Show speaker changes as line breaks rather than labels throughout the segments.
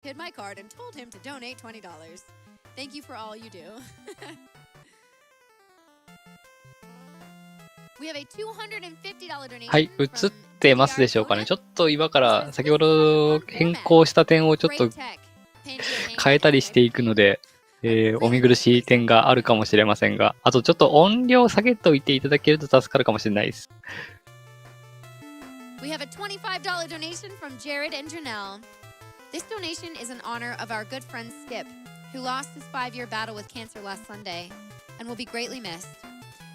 hid my card and told him to donate $20. Thank you for all you do. We have a $250 donation.
はい、映ってますでしょうかね。ちょっと今から先ほど変更した点をちょっと変えたりしていくので、お見苦しい点があるかもしれませんが、あとちょっと音量下げておいていただけると助かるかもしれないです。
We have a $25 donation from Jared and Janelle. This donation is in honor of our good friend Skip, who lost his 5-year battle with cancer last Sunday and will be greatly missed.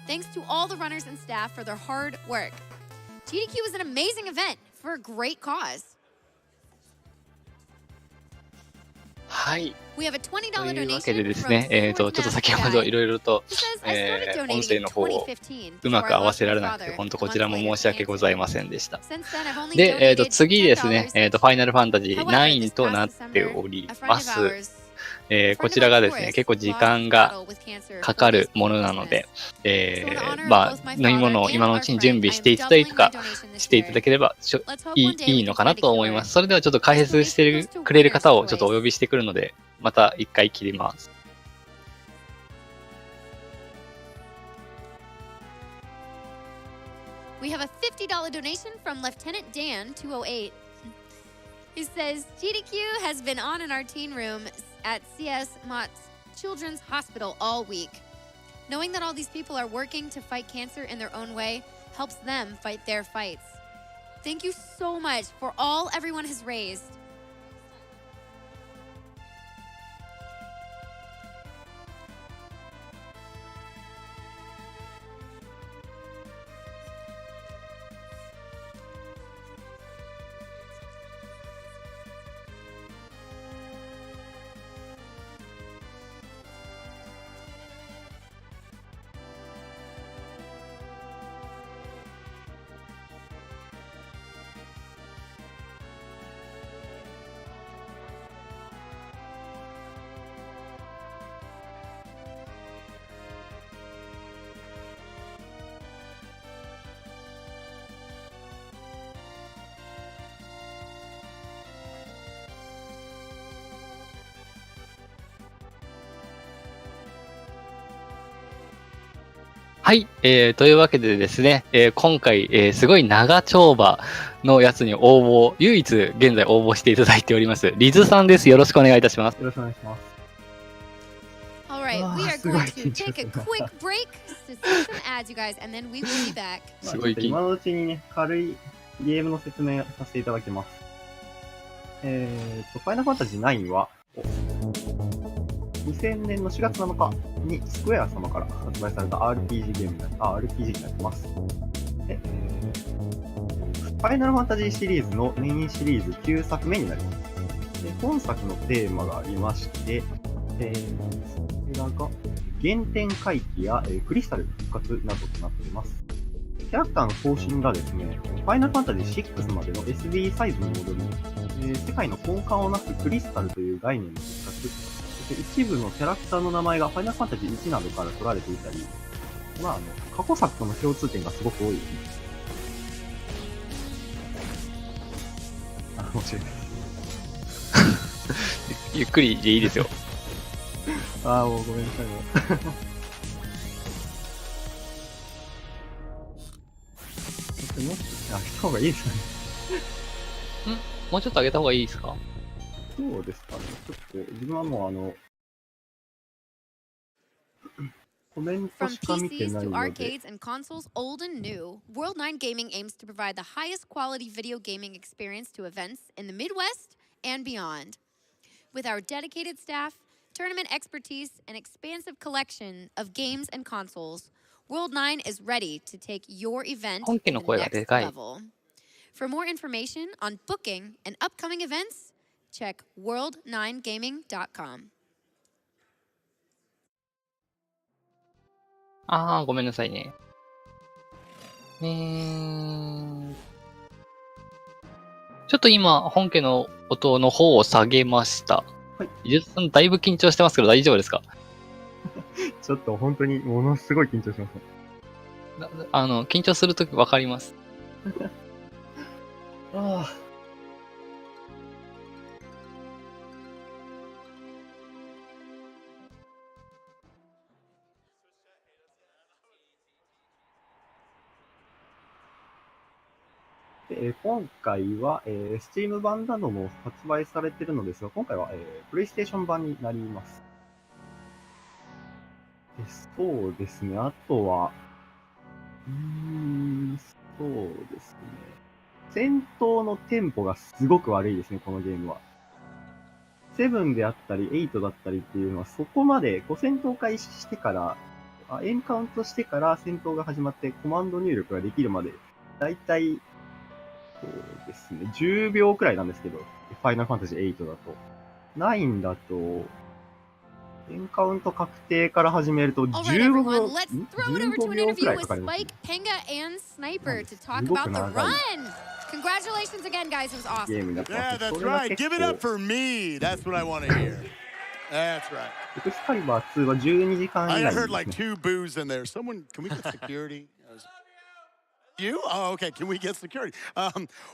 Thanks to all the runners and staff for their hard work. GDQ was an amazing event for a great cause.
はい。
We have a $20 donation
というわけでですね、ちょっと先ほどいろいろと、音声の方をうまく合わせられなくて、本当こちらも申し訳ございませんでした。で、次ですね、ファイナルファンタジー9となっております。こちらがですね、結構時間がかかるものなので、まあ、飲み物を今のうちに準備していただいたりとかしていただければいいのかなと思います。それではちょっと解説してくれる方をちょっとお呼びしてくるので、また一回切ります。
We have a $50 donation from Lieutenant Dan 208. He says, GDQ has been on in our teen room at CS Mott's Children's Hospital all week. Knowing that all these people are working to fight cancer in their own way helps them fight their fights. Thank you so much for all everyone has raised.
はい、というわけでですね、今回、すごい長丁場のやつに唯一現在応募していただいております、リズさんです。よろしくお願いいたします。
よろしくお願いします。
Alright, we are going to take a quick break to see some ads, you guys, and then we will be back.
すごい今のうちにね、軽いゲームの説明させていただきます。ファイナルファンタジー9は、2000年の4月7日にスクエア様から発売された RPG になってます。で、ファイナルファンタジーシリーズのメインシリーズ9作目になります。で、本作のテーマがありまして、それらが原点回帰やクリスタル復活などとなっています。キャラクターの更新がですね、ファイナルファンタジー6までの SD サイズに戻り、世界の根幹をなすクリスタルという概念の復活、一部のキャラクターの名前がファイナルファンタジー1などから取られていたり、まあ過去作との共通点がすごく多いですね。面白いです。
ゆっくりでいいですよ。
もうごめんなさい、もう。もっと上げた方がいいですかね。
もうちょっと上げた方がいいですか？
そうですかね。ちょっと、自分はもうコメントしか見てないので。
From PCs to arcades and consoles old and new, World 9 Gaming aims to provide the highest quality video gaming experience to events in the Midwest and beyond. With our dedicated staff, tournament expertise, and expansive collection of games and consoles, World 9 is ready to take your event to the next level. For more information on booking and upcoming events, check world9gaming.com.
ごめんなさいね。ちょっと今、本家の音の方を下げました。
はい。
伊術さん、だいぶ緊張してますけど大丈夫ですか？
ちょっと本当にものすごい緊張します。
緊張するときわかります。
で、今回は、Steam 版なども発売されているのですが、今回は、PlayStation 版になります。そうですね、あとは、そうですね。戦闘のテンポがすごく悪いですね、このゲームは。7であったり、8だったりっていうのは、そこまで、戦闘開始してから、エンカウントしてから戦闘が始まってコマンド入力ができるまで、だいたい、そうですね、10秒くらいなんですけど、ファイナルファンタジー8だと。9だと、エンカウント確定から始めると15秒、15秒くらいかかります、ね。すごく長い。
Congratulations again, guys. It was awesome.
Yeah, that's right. Give it up for me. That's what I want to hear. That's right.
エクスカリバー2は12時間以内
I heard like 2 boos in there. Someone, can we get security? You? Oh, okay. Can we get security?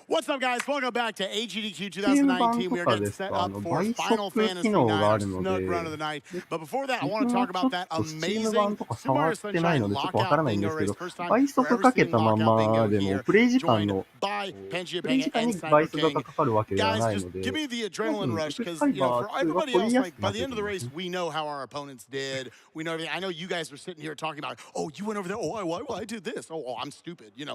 What's up, guys? Welcome back to AGDQ 2019. We are getting set up for Final Fantasy 9 Snug Run of the Night. But before that, I want to talk about that amazing Super Mario Sunshine Lockout Bingo race. First time
倍速かけたままでも、プレイ時間
joined
の、
by
プレイ
Pengia
時間
Penga
に
and
倍
Cyber
速が
King.
かかるわけでは
Guys,
ないの
just
で、
give me the adrenaline rush because, for everybody else, like by the end of the race, we know how our opponents did. We know everything. I know you guys are sitting here talking about, oh, you went over there. Oh, I did this. Oh, I'm stupid. You know.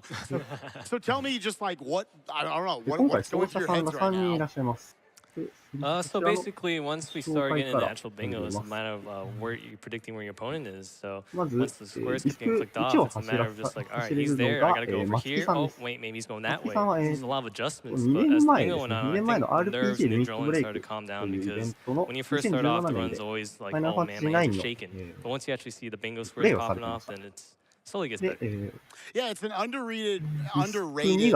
So tell me just like what, I don't know, what's going through your heads right now?
So basically, once we start getting into actual bingo, it's a matter of where you're predicting where your opponent is. So once the squares get clicked off, it's a matter of just like, all right, he's there. I gotta go over here. Oh, wait, maybe he's going that way. There's a lot of adjustments. But as bingo went on, I think the nerves and the adrenaline started to calm down because when you first start off, the run's always like, oh man, my hands are shaking. But once you actually see the bingo squares popping off, then it's slowly gets better.
Yeah, it's an underrated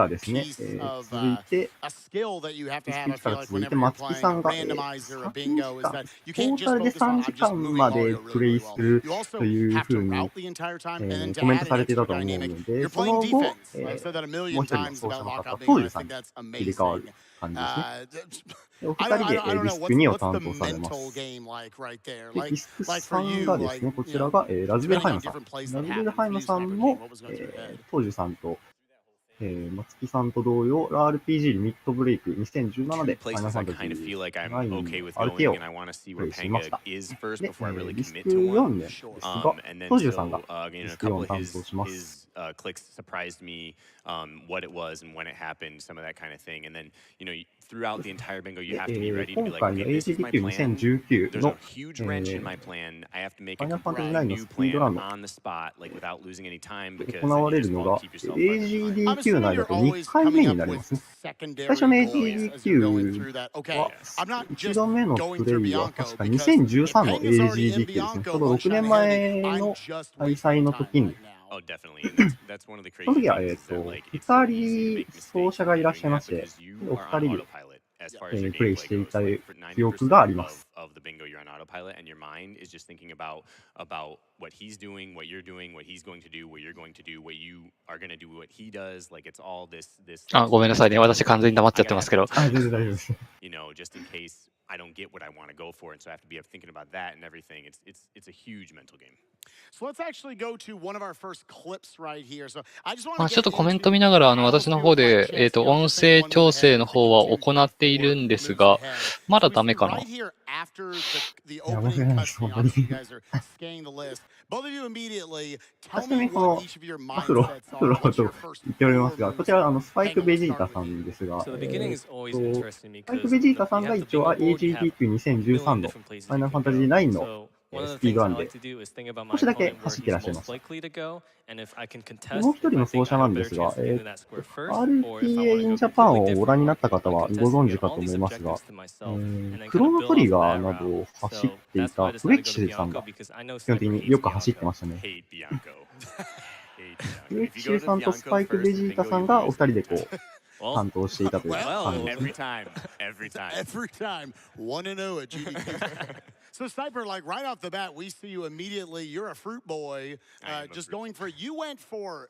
ですね、
piece of
続いて、
a skill that you have to have. I
か
feel
ら
like
続い
whenever
て、
you're
松木
playing
さん
a
が、
randomizer or
3
bingo
時
is
間、
that you
ト
can't
ー
just
タルで
focus on
3
I'm
時
just
間
moving
ま
the
で
bingo
プレ
really
イす
well.
る
You also
という
have
ふ
to
うに、
route the entire time and then to
コメント
add
さ
an
れていた
extra
と思う
dynamic.
ので、
You're
その
playing
後、
defense. I've said that a
もう
million
一人の
times
奏者
about
の方、
lockout
トー
bingo.
ジュ
I
さん
think
に
that's
切り替わ
amazing.
る感じですね。 お
I
二
don't,
人
I
で
don't, I don't
リ
know
スク2を
what's
担
the
当されま
mental
す。
game like right there.
で、リスク
Like for
3
you,
がです
like
ね、こ
you
ちら
know,
が、ラズベル
depending
ハイ
on
ムさん。
different plays
ラ
that
ズベル
happen.
ハイ
For
ム
you,
さん
Cyber
も
King, what was going through your head?
トージュさんと、松木さんと同様、RPG リミットブレイク2017で、ファイナルファンタジー9 RK をプレイしました。で、リスク4ですが、トージュさんがリスク4を担当します。
clicks surprised me, what it was and when it happened, some of that kind of thing. And then, you know, throughout the entire bingo, you have to be ready to be like, okay, this is my plan. There's a huge wrench in my plan. I have to make a completely new plan on the spot, like without losing any time, because
行
then
わ
you
れる
just
の
want
が
to keep yourself fresh.
I'm
AGDQ 内
assuming
だ
you're
と2
always
回
coming
目に
up
なり
with
ますね。最
secondary
初の
goals as you're going through
AGDQ
that. Okay,
は、
I'm not
1
just
度目の
going
プレ
through
イは
Bianco
確か
because
2013の
Penga's already in
AGDQ ですね。ち
Bianco
ょうど
one
6
shot
年
ahead of me.
前
I'm
の
just
開
wasting
催の
time
時に
right now.
Oh, definitely. And that's one of the
その
crazy
時は、
things is that, like, it's
2
so easy to
人
make
奏
mistakes
者がいらっしゃい
doing
ま
that
して、
because you
お
are
二
on
人で
autopilot as far as your
プレイ
gameplay
してい
goes.
た
Like, for
記憶があり
90%
ます。
of the bingo, you're on autopilot, and your mind is just thinking about what he's doing, what you're doing, what he's going to do, what you're going to do, what you are going to do, what he does. Like, it's all this.
あ、ごめんなさいね。私完全に黙っちゃってますけど。
あ、全然大丈夫です。
You know, just in case I don't get what I want to go for, and so I have to be up thinking about that and everything. It's a huge mental game.
So let's actually go to one of our first clips right here. So I just want
ま
to
あちょっ
get
とコメン
into
ト見ながら、
how
私
it
の
feels
方
like
で、
Chance.
音
Just saying
声
one
調
move
整
ahead
の
to
方は
continue
行っているんですが、 まだダメかな。
Right here after the
いや、
opening
申し訳ないです。
cutscene,
本当に。
obviously you guys are scanning the list. Both of you immediately tell
ちなみ
me
にこの
what each of your
アフロ
mindsets
アフロ
are. What's
と
your first
言っておりま
four
すが、こ
moves
ちら
here?
スパイク
Hang on,
ベ
we'll
ジー
start
タ
with
さ
you.
んですが、
So the beginning is always
ス
interesting
パイ
because
クベジータさん
you
が
have the
一応
bingo board, you have
AGDQ2013 の
different
フ
places
ァイナ
you
ルファ
can
ンタジー
go.
9の
So one of
ス
the
ピー
things
ド
I
ランで
like to do is think about
少
my
しだけ
opponent where
走ってらっ
he's
しゃいま
most
す。
likely to go, and if I can
も
contest
う一
if
人
I
の奏
think
者
I
な
have a
んで
better
すが、
chance of getting to that square first, or if I
RTA
want to
in
go
Japan
completely
をご覧
different
にな
or
った方
go
はご
contest
存
and
知
get
か
all
と
these
思いますが、
objectives to myself, and then
ク
kind
ロ
of
ノ
build
トリ
off
ガ
of
ー
that
など
route.
を走っ
So
てい
that's why I
たフレ
decided
キ
to go
シ
to
ルさん
Bianco
が
because I know
基本的
Sniper
に
hates
よく走って
Bianco.
ましたね。
Hate Bianco. Hate Bianco.
フレ
If
キ
you
シ
go
ル
to
さんとス
Bianco
パイクベ
first,
ジー
bingo
タさん
you
がお
lose
二人
every
でこ
time.
う
Well,
担当していたという
Well,
感じです
Every
ね。
time. Every time.
Every time, 1-0 at GDQ. So, Sniper, like right off the bat, we see you immediately. You're a fruit boy.
I am a
Just
fruit
going for, you went for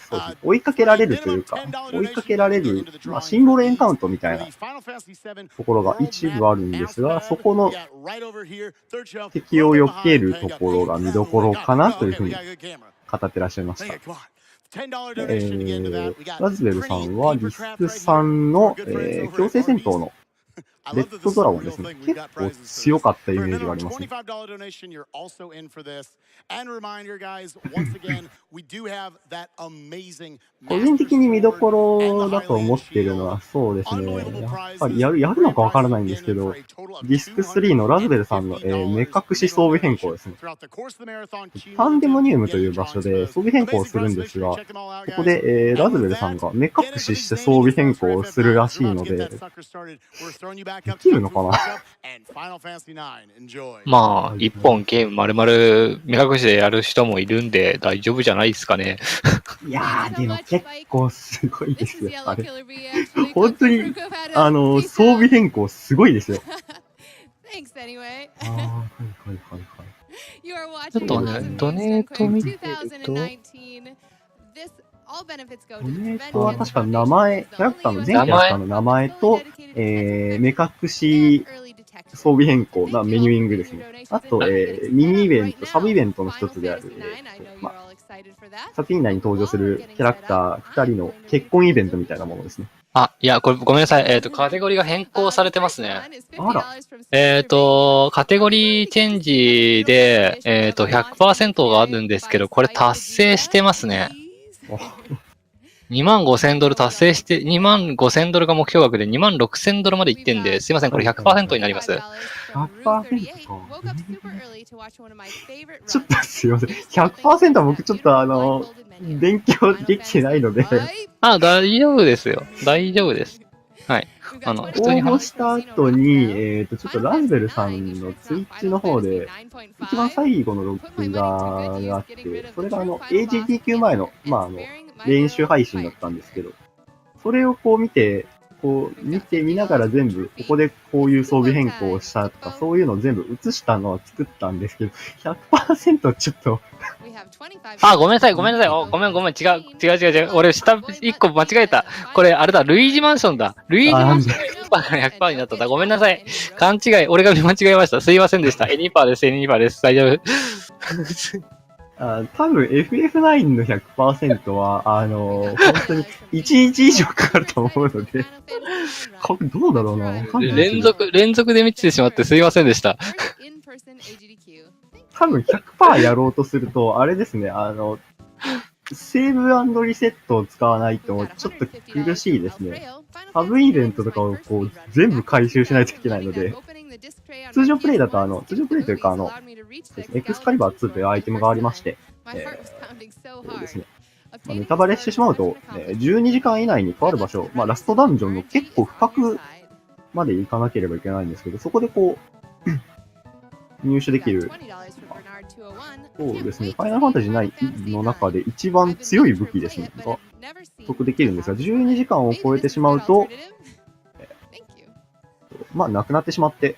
そうですね。追いかけられるというか、追いかけられる、まあ、シンボルエンカウントみたいなところが一部あるんですが、そこの敵を避けるところが見どころかなというふうに語ってらっしゃいました。ラズベルさんはリスク3の、強制戦闘のレッドドラゴンですね。結構強かったイメージがありますね。個人的に見どころだと思っているのはそうですね。やっぱりやるのかわからないんですけど、ディスク3のラズベルさんの、目隠し装備変更ですね。パンデモニウムという場所で装備変更をするんですが、ここで、ラズベルさんが目隠しして装備変更をするらしいので、できるのかな
まあ、一本ゲーム丸々目隠しでやる人もいるんで大丈夫じゃないですかね。
いやー、でも結構すごいですよ、あれ。本当に、装備変更すごいですよ。あー、はいはいはいはい。
ちょっとね、ドネート見てると、ドネ
ートは確か名前、キャラクターの、全キャラクターの名前と、目隠し装備変更なメニューイングですね。あと、ミニイベント、サブイベントの一つである、作品内に登場するキャラクター2人の結婚イベントみたいなものですね。
あ、いや、これごめんなさい。カテゴリーが変更されてますね。
あら。
カテゴリーチェンジで、100% があるんですけど、これ達成してますね。25,000ドル達成して、25,000ドルが目標額で26,000ドルまでいってんで、すいません、これ 100% になります。
100% か。ちょっとすいません。100% は僕ちょっと勉強できてないので。
あ、大丈夫ですよ。大丈夫です。はい。普通に
応募した後に、ちょっとラズベルさんのツイッチの方で、一番最後の録画があって、それがAGDQ 前の、練習配信だったんですけど、それを見ながら全部、ここでこういう装備変更をしたとか、そういうのを全部映したのは作ったんですけど、100% ちょっと。
あ、ごめんなさい。ごめん。違う。俺、1個間違えた。これ、あれだ、ルイージマンションだ。ルイージマンションが 100% になったんだ。ごめんなさい。勘違い。俺が見間違えました。すいませんでした。2% です。2% です。大丈夫。
多分 FF9 の 100% は、本当に1日以上かかると思うので、どうだろうな。
連続で見てしまってすいませんでした。
多分 100% やろうとすると、あれですね、セーブ&リセットを使わないとちょっと苦しいですね。サブイベントとかを全部回収しないといけないので、通常プレイだと通常プレイというかエクスカリバー2というアイテムがありまして、そうですね。ネタバレしてしまうと、12時間以内にとある場所、ラストダンジョンの結構深くまで行かなければいけないんですけど、そこで入手できる、そうですね、ファイナルファンタジー9の中で一番強い武器ですね、が取得できるんですが、12時間を超えてしまうと、なくなってしまって、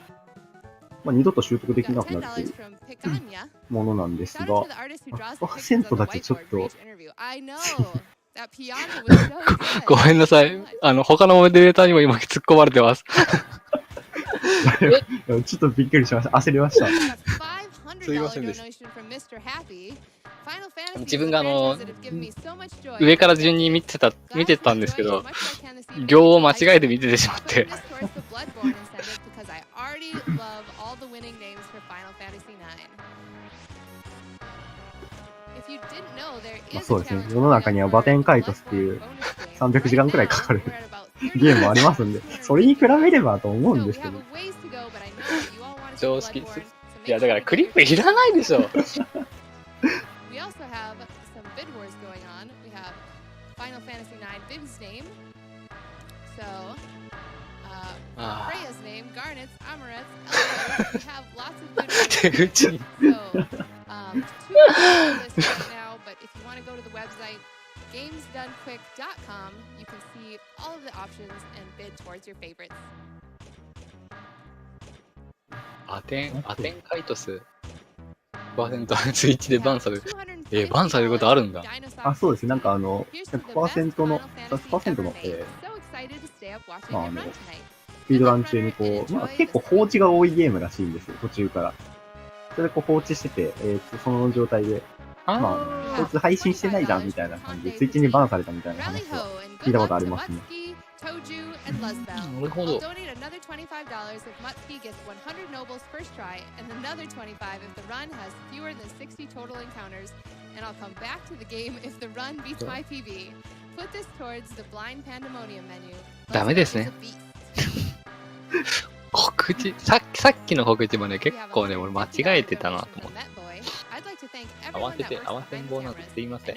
二度と習得できなくなるというものなんですが、100% だけちょっと、
ごめんなさい。他のモデレーターにも今突っ込まれてます。
ちょっとびっくりしました。焦りました。
すいませんでした。自分が上から順に見てたんですけど、行を間違えて見てしまって。
そうですね。世の中にはバテンカイトスっていう300時間くらいかかるゲームもありますんで、それに比べればと思うんですけど。
常識。いや、だからクリップいらないでしょ。手打ちに。
gamesdonequick.com, you can see all of the options and bid towards your favorites.
アテンカイトス。100% ツイッチでバンされる。バンされることあるんだ。
あ、そうですね。100% の、100%の、スピードラン中に結構放置が多いゲームらしいんですよ、途中から。それで放置してて、その状態で、こいつ配信してないじゃんみたいな感じで、ツイッチにバンされたみたいな話は聞いたことありますね。
なるほど。
$25 if Muttski gets 100 nobles first try, and another 25 if the run has fewer than 60 total encounters. And I'll come back to the game if the run beats my PB. Put this towards the blind pandemonium menu.
ダメですね。告知、さっきの告知もね、結構ね、俺間違えてたなと思って。慌てんぼうなんてすいません。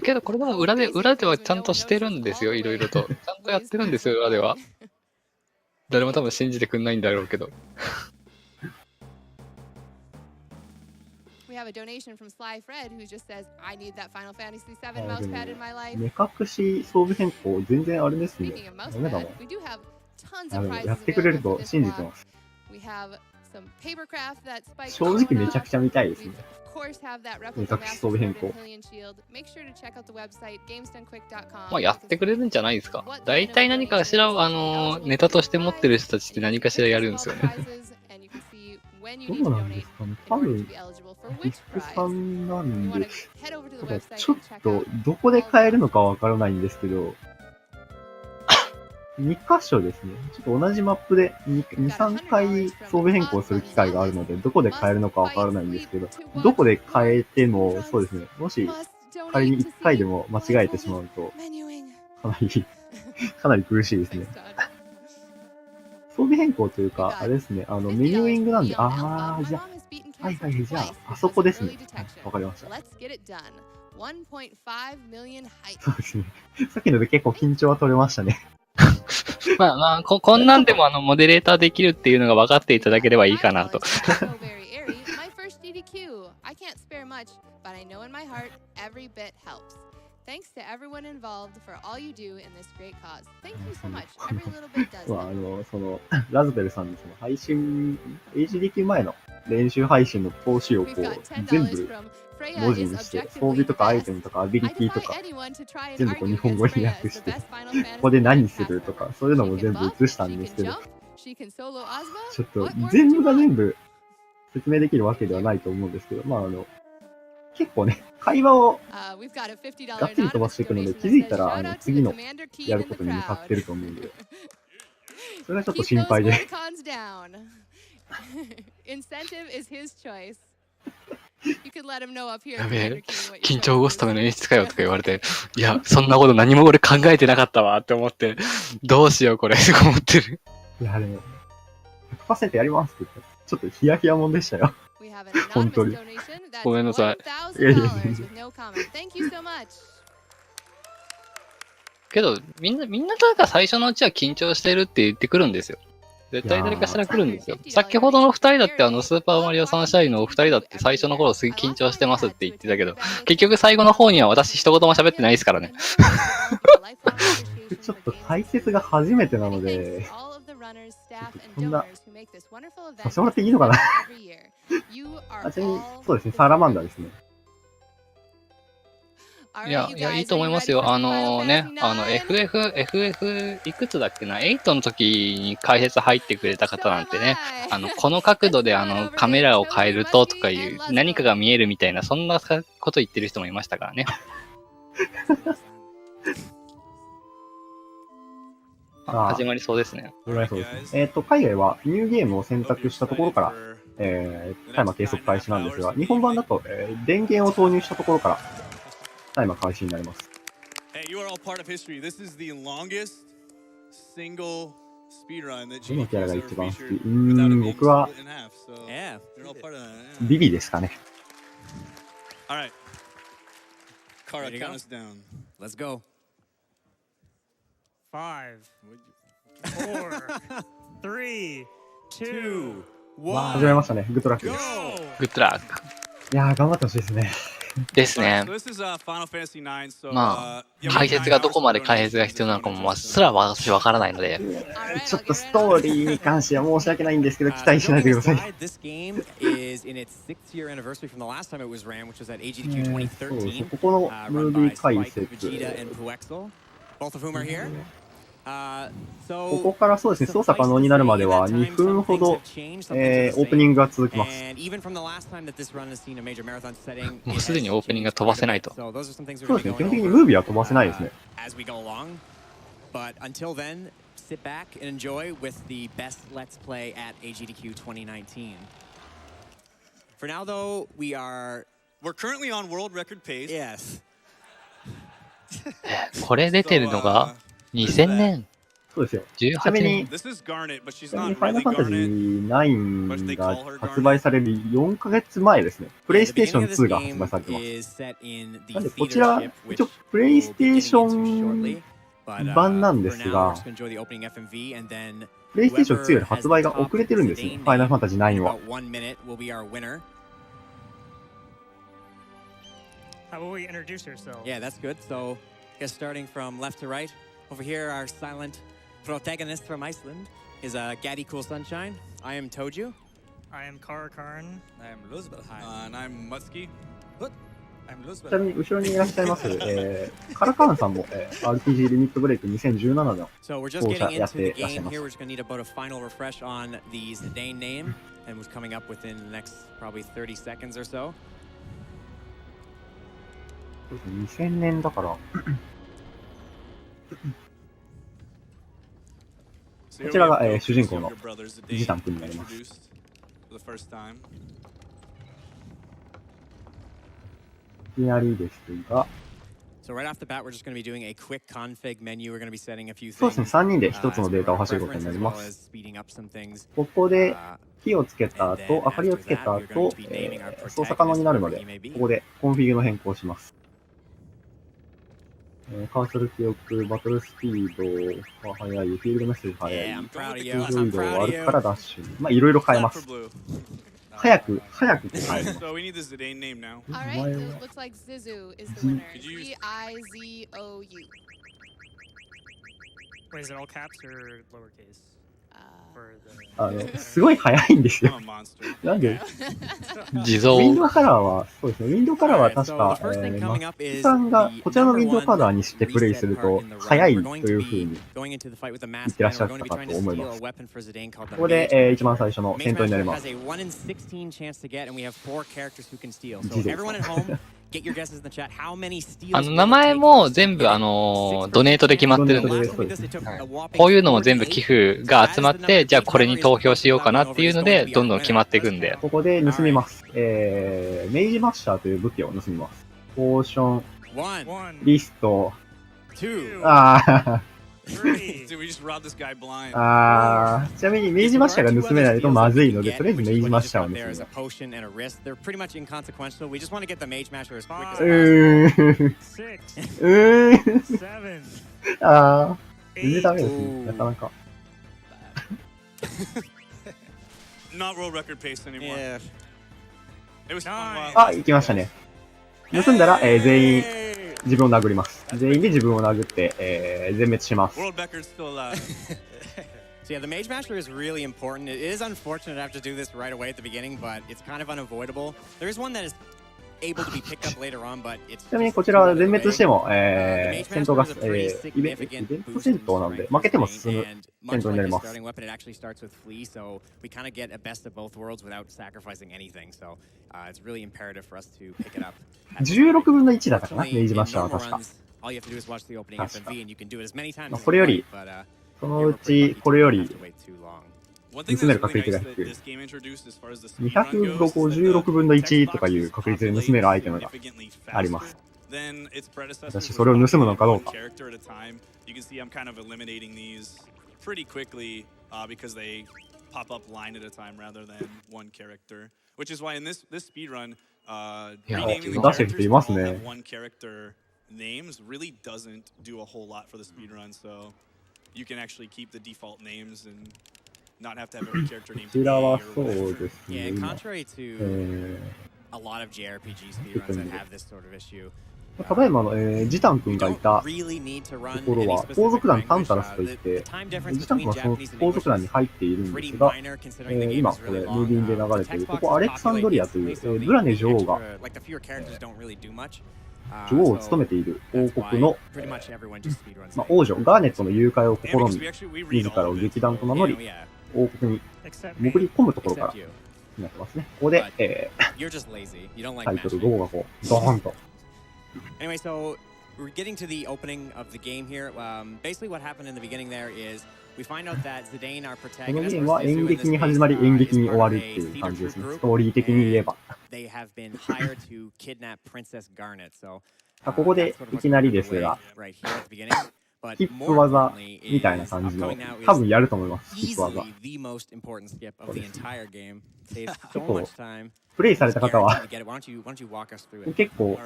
けどこれでも裏ではちゃんとしてるんですよ、いろいろと。ちゃんとやってるんですよ、裏では。誰も多分信じてくんないんだろうけど。
We have a donation from Sly Fred who just says, I need that Final Fantasy 7 mouse pad in my life.
目隠し装備変更、全然あれですね。ダメだもん。やってくれると信じてます。正直めちゃくちゃ見たいですね。目隠し装備変更。
まあやってくれるんじゃないですか。大体何かしらネタとして持ってる人たちって何かしらやるんですよね。
どうなんですかね。多分、ビッグさんなんで、ただちょっとどこで買えるのかわからないんですけど、2箇所ですね。ちょっと同じマップで2、3回装備変更する機会があるので、どこで買えるのかわからないんですけど、どこで買えても、そうですね。もし仮に1回でも間違えてしまうと、かなり苦しいですね。装備変更というか、あれですね、メニューイングなんで、じゃあ、じゃあ、あそこですね。わかりました。そうですね。さっきので結構緊張は取れましたね。
まあ、こんなんでもモデレーターできるっていうのが分かっていただければいいかなと。
Thanks to everyone involved for all you do in this great cause. Thank you so much. Every little bit does.
ラズベルさんの配信、AGDQ 前の練習配信の投資を全部文字にして、装備とかアイテムとかアビリティとか、全部日本語に訳して、ここで何するとか、そういうのも全部映したんですけど、ちょっと全部が全部説明できるわけではないと思うんですけど、結構ね、会話をがっつり飛ばしていくので、気づいたら次のやることに向かってると思うんで、それがちょっと心配で。や
べえ、緊張を起こすための演出かよとか言われて、いや、そんなこと何も俺考えてなかったわって思って、どうしようこれと思ってる。
いや、でも、100% やりますって言って、ちょっとヒヤヒヤもんでしたよ。本当に。
ごめんなさい。けど、みんなが最初のうちは緊張してるって言ってくるんですよ。絶対誰かしら来るんですよ。先ほどの2人だってスーパーマリオサンシャインのお二人だって最初の頃すげ緊張してますって言ってたけど、結局最後の方には私一言も喋ってないですからね。
ちょっと解説が初めてなので、そんな、させてもらっていいのかな。ちなみに、そうですね、サラマンダーですね。
いや、いいと思いますよ。FF いくつだっけな ?8 の時に解説入ってくれた方なんてね、この角度でカメラを変えるととかいう、何かが見えるみたいな、そんなこと言ってる人もいましたからね。始まりそうですね。
そうですね。海外はニューゲームを選択したところから、タイマー計測開始なんですが、日本版だと、電源を投入したところから、タイマー開始になります。どのキャラが一番好き？僕は、ビビですかね。
Let's go.
5, 4, 3, 2, 1.
始めましたね。グッドラックです。
グッドラック。
いやー、頑張ってほしいですね。
ですね。まあ、解説がどこまで解説が必要なのかもすら私わからないので。
ちょっとストーリーに関しては申し訳ないんですけど、期待しないでください。ここのムービー解説。ここからそうですね、操作可能になるまでは2分ほど、オープニングが続きます。
もうすでにオープニングが飛ばせないと。
そうですね、基本的にムービーは飛ばせないですね。
Sit back and enjoy with the best Let's Play at AGDQ2019. For now, though, we're currently on world record pace. Yes.
これ出てるのが2000年。
そうですよ。ちなみに、ファイナルファンタジー9が発売される4ヶ月前ですね。プレイステーション2が発売されてます。なんで、こちら、一応、プレイステーション版なんですが、プレイステーション2より発売が遅れてるんですよ、ファイナルファンタジー9は。
How about we introduce ourselves?
Yeah, that's good. So, I guess starting from left to right, over here, our silent protagonist from Iceland is Gaddy Cool Sunshine. I am Tojju.
I am Karakarn.
I am Luzbelheim. And I'm Muttski.
ちなみに後ろにいらっしゃいます、カラカーンさんも、RPG リミットブレイク2017の
So we're just getting into the game here. We're just going to need about a final refresh on the Zidane name, and what's coming up within the next probably 30 seconds or so.
2000年だから。こちらが、主人公のジタン君になります。いきなりですが。
So right off the bat, we're just going to be doing a quick config menu. We're going to be setting a few things.
そうですね、3人で1つのデータを走ることになります。ここで火をつけた後、明かりをつけた後、操作可能になるので、ここでコンフィグの変更をします。カーソル記憶、バトルスピードが速い、フィールドメッセージが速い、通常移動、歩くからダッシュ。まあ、いろいろ変えます。早く変える。
So we need the Zidane name now.
All right, it looks like Zizu is the winner. Z-I-Z-O-U.
Wait, is it all caps or lowercase?
すごい早いんですよ。なんで
自動。
ウィンドウカラーは、そうですね、ウィンドウカラーは確か、マックさんがこちらのウィンドウカラーにしてプレイすると、早いというふうに言ってらっしゃったかと思います。ここで、一番最初の戦闘になります。
名前も全部ドネートで決まってるんですよ。こういうのも全部寄付が集まって、じゃあこれに投票しようかなっていうので、どんどん決まっていくんで。
ここで盗みます。メイジマッシャーという武器を盗みます。ポーション、リスト、ちなみにメイジマッシャーが盗めないとまずいので、とりあえずメイジマッシャーを盗みます。全然ダメですね、なかなか。行きましたね。盗んだら、全員自分を殴ります。全員で自分を殴って、全滅します。
So yeah, the Mage Master is really important. It is unfortunate to have to do this right away at the beginning, but it's kind of unavoidable. There is one that is able to be picked up later on, but it's
ちなみにこちらは全滅しても、戦闘が、イベント戦闘なので、負けても進む戦闘になります。
starting weapon, it actually starts with flee, so we kind of get a best of both worlds without sacrificing anything. So it's really imperative for us to pick it up.
16分の1だったかな、メイジマッシャーは確か。
All you have to do is watch the opening FMV, and you can do it as many times as
これより
you like, but
そのうちこれより盗める確率が低い。256分の1とかいう確率で盗めるアイテムがあります。私それを盗むのかどうか。いや、出してる人いますね。
You can actually keep the default names and not have to have every character name.
こちらはそうですね。
Yeah, contrary to a lot of JRPG speedruns that have this sort of issue.
ただいまの、ジタン君がいたところは、後続団タンタラスといって、ジタン君はその後続団に入っているんですが、今、これ、ムービーで流れている、ここアレクサンドリアという、ブラネ女王が、女王を務めている王国の、王女、ガーネットの誘拐を試み、自らを劇団と名乗り、王国に潜り込むところからになってますね。ここで、タイトル5がこう、ドーンと。
Anyway, so we're getting to the opening of the game here. Basically, what happened in the beginning there is we find out that Zidane, our
この
protagonist,
ゲームは演劇に始まり演劇に終わるっていう感じですね。ストーリー的に言えば。
they have been hired to kidnap Princess Garnet. So
ここでいきなりですが、ヒップ技みたいな感じの、多分やると思います、ヒップ技。結構、プレイされた方は、結構、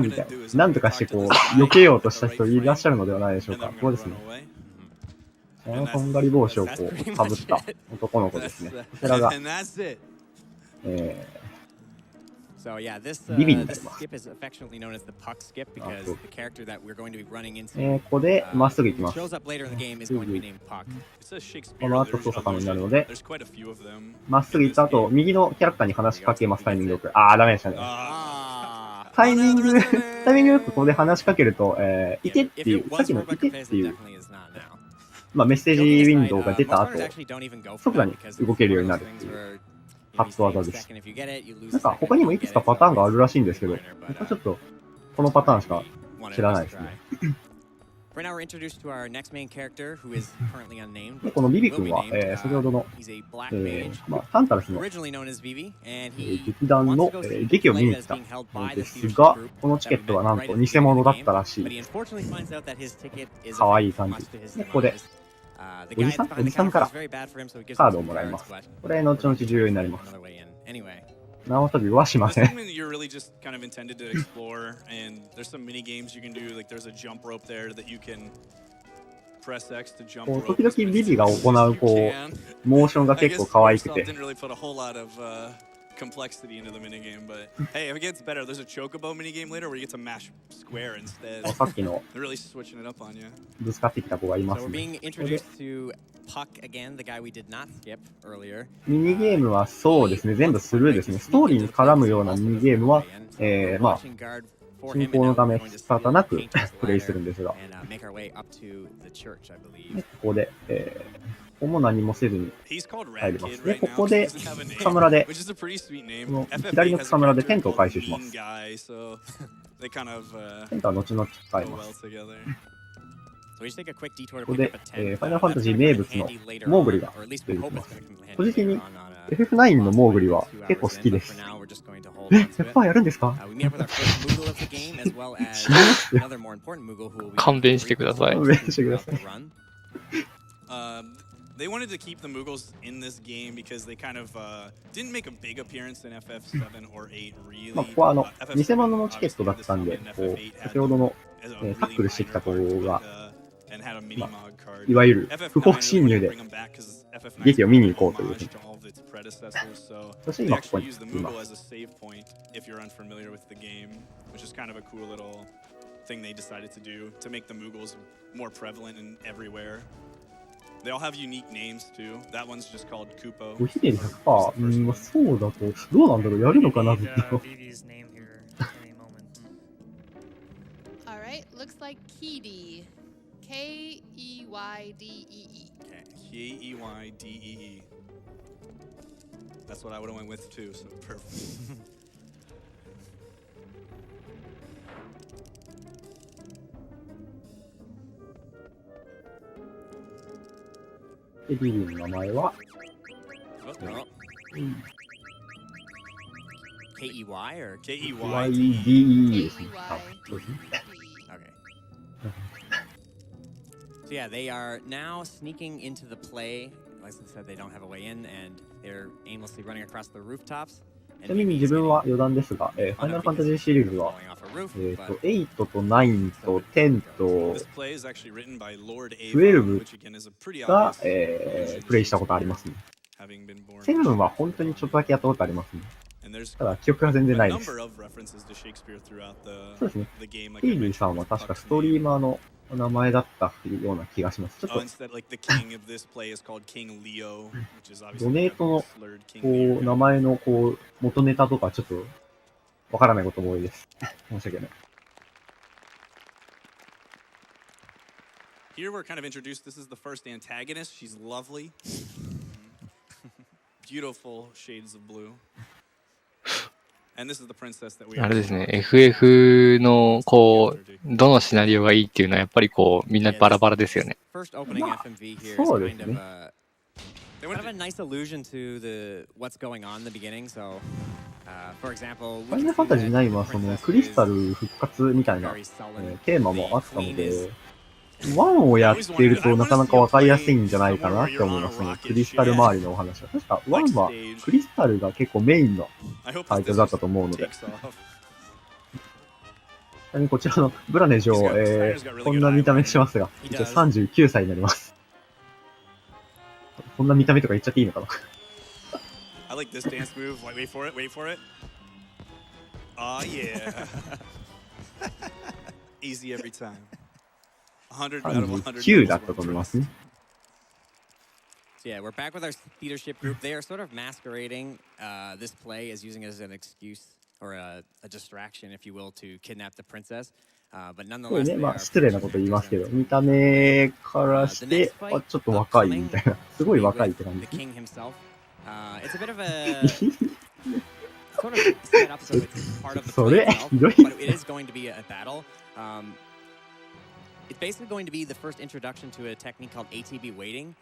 みたいな、なんとかしてこう、避けようとした人いらっしゃるのではないでしょうか。ここですね。このとんがり帽子をこう、かぶった男の子ですね。こちらが、
So yeah, this skip is affectionately known as the puck skip because the character that we're going to be running into
ここでまっすぐ行きます。
shows up later in the game is going to be named Puck.
この後操作可能になるので、まっすぐ行った後、右のキャラクターに話しかけます、タイミングよく。ダメでしたね。タイミングよくここで話しかけると、いてっていう、さっきのいてっていう、メッセージウィンドウが出た後、即座に動けるようになるっていう。ハップ技です。なんか他にもいくつかパターンがあるらしいんですけど、僕はちょっとこのパターンしか知らないですね。でこのビビ君は、先ほどの、タンタラスの、劇団の、劇を見に来たのですが、このチケットはなんと偽物だったらしい。かわいい感じ。で、ここで、おじさんからカードをもらいます。これ、後々重要になります。縄跳びはしません。時々ビビが行うこうモーションが結構可愛くて。
complexity into the minigame, but hey, if it gets better, there's a chocobo minigame later where you get to mash square instead.
さっきの
They're really switching it up on you.
ぶつかってきた子がいますね。ミニゲームはそうですね、全部スルーですね。ストーリーに絡むようなミニゲームは、進行のため仕方なくプレイするんですが、ここで、ここも何もせずに入ります。で、ここで草むらで、左の草むらでテントを回収します。テントは後々使います。ここで、ファイナルファンタジー名物のモーグリが出てきます。個人的に FF9 のモーグリは結構好きです。FF1 やるんですか？
勘弁してください。
勘弁してください。
They wanted to keep the Mughals in this game because they kind of didn't make a big appearance in FF7 or 8 really.
ここは偽物のチケットだったんで、こう先ほどのタックルしてきた子が、いわゆる不法侵入で劇を見に行こうというふうに。そして今ここにいます。
They all have unique names too. That one's just called Kupo.
おひでに 100%、そうだと、どうなんだろう、やるのかな、ずっと。
Alright, looks like Keydee. K-E-Y-D-E-E.
K-E-Y-D-E-E. That's what I would have went with too, so perfect.
で、ビリーの名前は、
K-E-Y or
K-E-Y-D-E ですね。
So yeah, they are now sneaking into the play. Like I said, they don't have a way in, and they're aimlessly running across the rooftops.
ちなみに自分は余談ですが、ファイナルファンタジーシリーズは、8と9と10と12が、プレイしたことありますね。7は本当にちょっとだけやったことありますね。ただ記憶が全然ないです。そうですね。ケイリーさんは確かストリーマーの名前だったような気がします。ちょっとドネートのこう名前のこう元ネタとかちょっとわからないことも多いです。申し訳ない。
Here we're kind of introduced. This is the first antagonist. She's lovely. Beautiful shades of blue. And this is the princess that we
あれですね、FF のこうどのシナリオがいいっていうのはやっぱりこうみんなバラバラですよね。
そうですね。
Kind of a nice allusion to the what's going on in the beginning. So, for example,
ファイナルファンタジー9はそのクリスタル復活みたいな、テーマもあったので、1をやってるとなかなかわかりやすいんじゃないかなって思います。そのクリスタル周りのお話は。確か1はクリスタルが結構メインのタイトルだったと思うので。ちなみにこちらのブラネ女王、こんな見た目しますが、一応39歳になります。こんな見た目とか言っちゃっていいのかな
I like this dance move. Wait for it. Wait for it. Oh yeah. Easy every time. 100 out of 100.
9だったと思いますね。
So yeah, we're back with our leadership group. They are sort of masquerading this play as using it as an excuse or a distraction, if you will, to kidnap the princess. But
これ
nonetheless,
ね、まあ失礼なこと言いますけど、見た目からして、あ、ちょっと若いみたいな。すごい若いって感じ。
the king himself. It's a bit of a sort of set up so it's part of the play itself, but it is going to be a battle. It's basically going to be the first introduction to a technique called ATB waiting.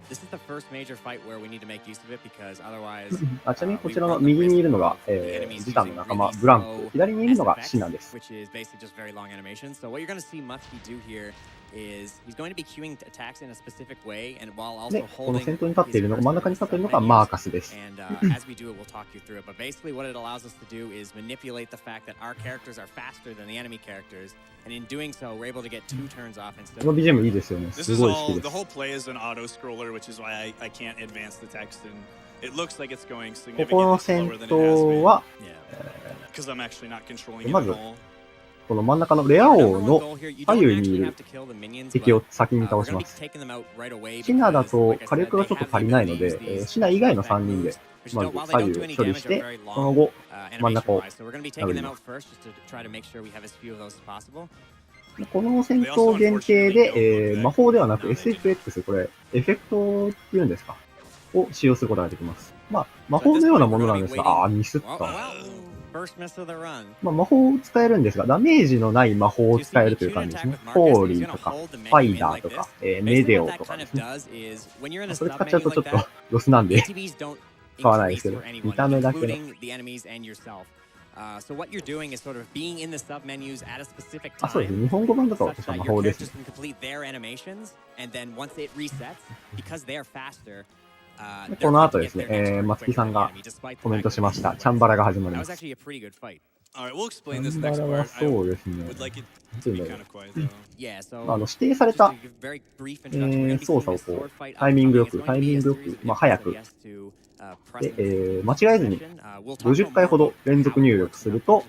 This is the first major fight where we need to make use of it because otherwise.
ちなみにこちらの右にいるのが、ジタンの仲間、ブランク。左にいるのがシナです。
Which is basically just very long animations. So what you're going to see Muttski do here is he's going to be queuing attacks in a specific way and while also
で、この
holding
先頭に立っているのが、真ん中に立っているのがマーカスです。
And as we do it, we'll talk you through it. But basically, what it allows us to do is manipulate the fact that our characters are faster than the enemy characters, and in doing so, we're able to get 2 turns off instead.
この BGM いいですよね。
This
す
is
ごい好
all.
きで
The
す。
whole play is an auto scroller, which is why I can't advance the text, and it looks like it's going
ここの
significantly
戦
slower than it has
闘
been
は、
because I'm actually not controlling it
ま
at
ず
all.
この真ん中のレア王の左右にいる敵を先に倒します。シナだと火力がちょっと足りないので、シナ以外の3人で、まず左右を処理して、その後、真ん中を殴ります。この戦闘限定で、魔法ではなく SFX、これ、エフェクトっていうんですかを使用することができます。まあ、魔法のようなものなんですが、ミスった。まあ、魔法を使えるんですが、ダメージのない魔法を使えるという感じですね。ホーリーとか、ファイダーとか、メデオとかですね。それ使っちゃうとちょっとロスなんで買わないですけど、見た目だけの。あ、そうです。日本語版だと確か魔法です。この後ですね、松木さんがコメントしました。チャンバラが始まります。チャンバラはそうですね。指定された、操作をこう、タイミングよく、まあ、早く、で、間違えずに50回ほど連続入力すると、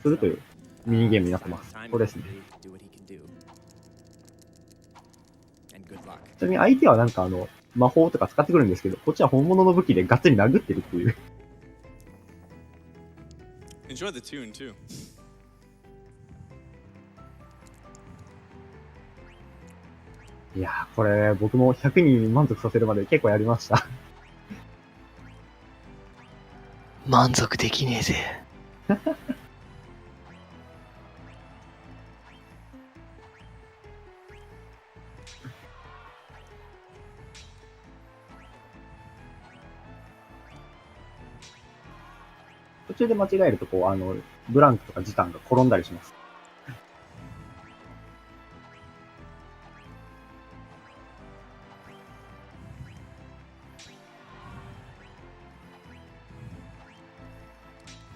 するというミニゲームになってます。これですね。ちなみに相手はなんか魔法とか使ってくるんですけど、こっちは本物の武器でがっつり殴ってるっていう。
Enjoy the tune too.
いやー、これ僕も100人満足させるまで結構やりました。
満足できねえぜ。
途中で間違えるとこうブランクとかジタンが転んだりします。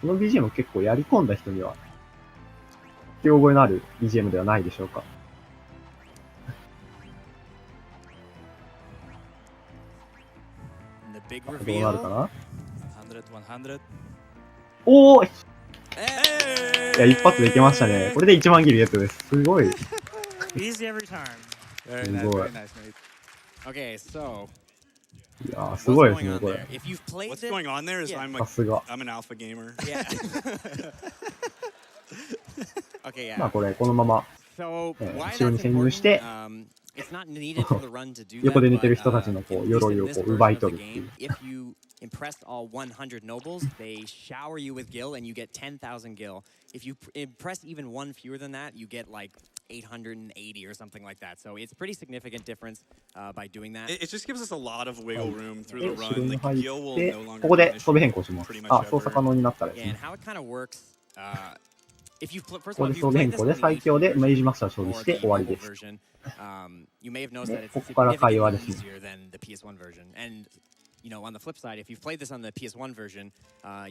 この BGM 結構やり込んだ人には聞き覚えのある BGM ではないでしょうか。どうなるかな。おーいや、一発でいけましたね。これで1万ギルゲットです。すごい。すごい。いやー、すごいですね、これ。さすが。まあこれ、このまま
So
後ろに潜入して、横で寝てる人たちのこう鎧をこう奪い取るっていう。
Impress all 100 nobles, they shower you with gil and you get 10,000 gil. If you impress even one fewer than that, you get like 880 or something like that. So it's a pretty significant difference by doing that.
It just gives us a lot of wiggle room through the run.
後ろに
Like
入
gil
って
will no longer
ここで
punish
装備変更します。
pretty much
あ、操作可
ever.
能になったらです
And
ね。
how it kind of works, if you first
こ
of
こ
all,
で
if
装
you
備
play
変
this
更
on
で
the
最強で明治マスター勝利
or
して
the
終わり
mobile
です。
version, you may have noticed
ね
that it's
ここから会話です
significantly
ね。
easier than the PS1 version. And you know, on the flip side, if you've played this on the PS1 version,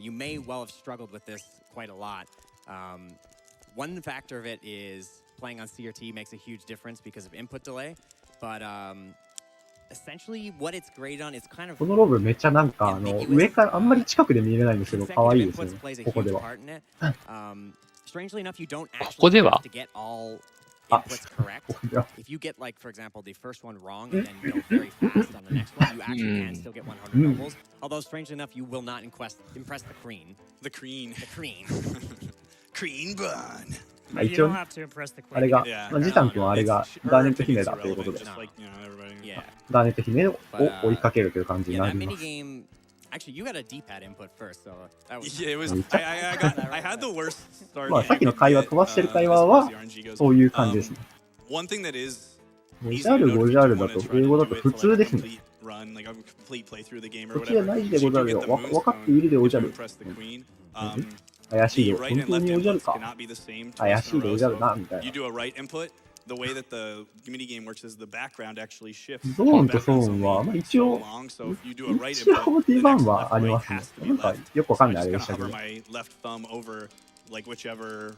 you may well have struggled with this quite a lot. One factor of it is playing on CRT makes a huge difference because of input delay. But essentially, what it's great on is kind of
このロブめっちゃなんか上からあんまり近くで見れないんですけど、可愛いですよね。ここでは。
strangely enough, you don't
ここで
actually
は
have to get all
あ、
inputs correct.
ここでは。
If you get, like, for example, the first one wrong and then go very fast on the next one, you actually can still get 100 nobles. Although, strangely enough, you will not impress the queen.
The queen.
The queen.
Queen bun.
まあ一応、あれが、まあ、ジタン君はあれがダーネット姫だということで、
Just like, you know, everybody.
Yeah.
ダーネット姫を追いかけるという感じに
Yeah,
な
that
りま
mini
す。
game. Actually, you got a D-pad input first, so that was.
Yeah, it was. I had the worst start.
まあさっきの会話、飛ばしてる会話はそういう感じですね。
One thing that is
5ジャール、5ジャールだと、英語だと普通ですね。
run, like a complete playthrough of the game
こ
or
っちじゃ
whatever.
ないでご
You
ざ
do
る
get
よ。
the
分かっているで
moves
おじゃ
to
る。
impress the queen.
怪しい
The
よ。
right
本
and
当
left
におじゃる
inputs
か。
cannot be the same
怪
twice
し
in
い
a
で
row.
おじゃる
So
な、みたい
you
な。
do a right input, the way that the mini game works is the background actually shifts.
ゾーンとゾーンは、まあ一応、
So if you do a right
一応
input,
出
the
番
next
は
left
あり
way
ますね
has。to be
なんか
left.
よくわかん
So
ない
I
あれ
just
でした
gotta
けど。
hover my left thumb over like whichever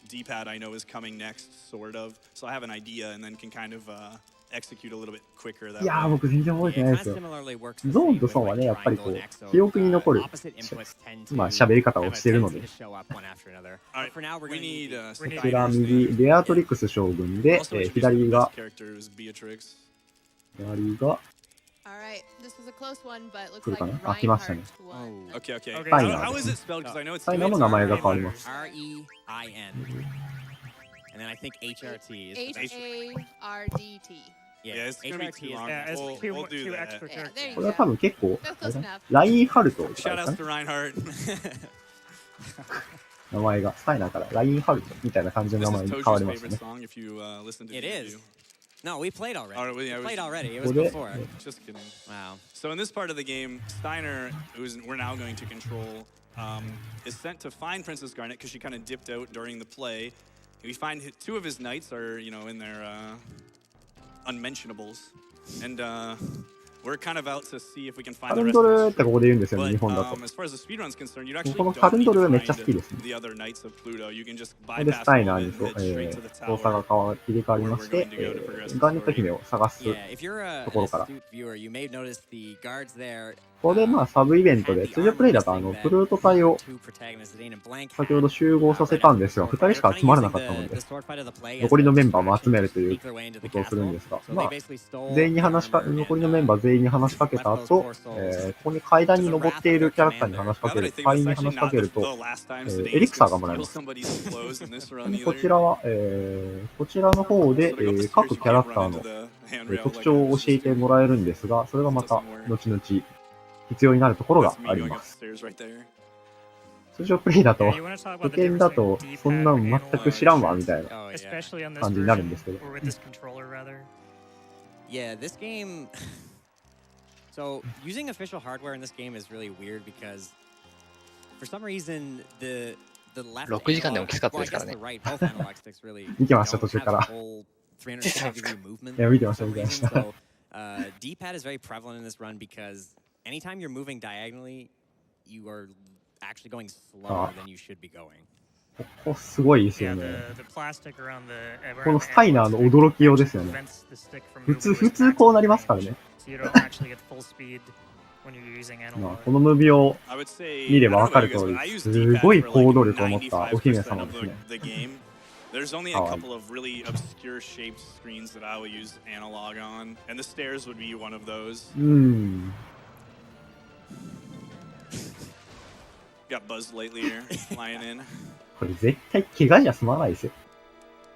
D-pad I know is coming next, sort of. So I have an idea and then can kind of execute a little bit quicker that
いやー、
way.
僕全然覚えてないですよ。ゾーンとゾーンはね、やっぱりこう、記憶に残る、まあ喋り方をしてるので。
Alright, we need
こちら右、ベアトリクス将軍で、
also introduce
左
the
が
best、character is Beatrix.
左が、
Alright, this was a close one, but looks
来る
like
かなあ、来ましたね。
Reinhardt won.
Okay, okay.
Okay.
How is it spelled? Because I know it's
サイナ
two
も
H's.
名前が変わります。
REIN. And then I think HRT is the best.
HARDT.
Yeah, it's gonna be too
HRT is
long.
Yeah, it's
We'll do
two
that.
extra
Yeah, there
characters.
you
これは多分結構、
That's close enough.
ラインハルトとか
Shout
ですか
outs
ね
to Reinhardt.
名前が、サイナーからラインハルトみたいな感じの
This
名
is
前に変わ
Tojju's
りました
favorite
ね。
song if you listen to the
It is.
interview.
No, we played already.
Oh, yeah,
we
it
played
was-
already. It
こ
was
こで、
before.
Just kidding.
Wow.
So in this part of the game, Steiner, we're now going to control, is sent to find Princess Garnet because she kind of dipped out during the play. We find two of his knights are, you know, in their unmentionables, and we're kind of out to see if we can
カ
find
ル
the
ン
rest
ド
of
ル
the
ってここで言うんですよね、日
But
本だと。
as far as the speedrun's concerned, you
こ
actually
の
don't
カルンド
need
ル
to
めっちゃ
find
好きですね。
the other knights of Pluto. You can just
ここで
bypass
スタイ
them
ナー
and
にと、
head straight to the
操作
tower.
が切り替わりまして、ガーネット姫を探す
Yeah, if you're a,
ところ
an
から。
astute viewer, you may notice the guards there.
ここでまあサブイベントで、通常プレイだとプルート隊を
Two protagonists, Zane and Blank,
先ほど集合させたんですが、2人しか集まらなかったので、残りのメンバーも集めるということをするんですが、まあ、全員に残りのメンバー全員に話しかけた後、ここに階段に登っているキャラクターに話しかける、隊員に話しかけると、エリクサーがもらえます。こちらは、こちらの方で、各キャラクターの特徴を教えてもらえるんですが、それがまた後々必要になるところがあります。通常プレイだと、保険だと、そんなん全く知らんわ、みたいな
Especially on this
感じになるん
version,
ですけど。
or with this controller rather.
Yeah, this game. So using official hardware in this game is really weird because, for some reason, the left
6時間でもきつかったで
well,
す
I
から
guess
ね。
the right, both analog sticks really
見てました、
don't
途中
have
か
a
ら。
whole 360 degree movement.
いや、見てました、
for
見てまし
some
た。
reason. So D-pad is very prevalent in this run because anytime you're moving diagonally, you are actually going slower than you should be going.
ここすごいですよ
Yeah,
ね。
the plastic around the
このスタイナーの驚きようですよね。
prevents the stick from
普通こうなりますからね。
so you don't actually get full speed when you're using
まあ
analog.
このムービーを
I would say,
見ればわかる
I don't
通
know about
り、
you guys,
す
but I use
ごい
D-pad for
行
like
動力を持ったお姫
95%
様
of
ですね。
the game. There's only a couple of really obscure shaped screens that I will use analog on, and the stairs would be one of those. Got buzzed lately here, flying in.
これ絶対怪我じゃ済まないですよ。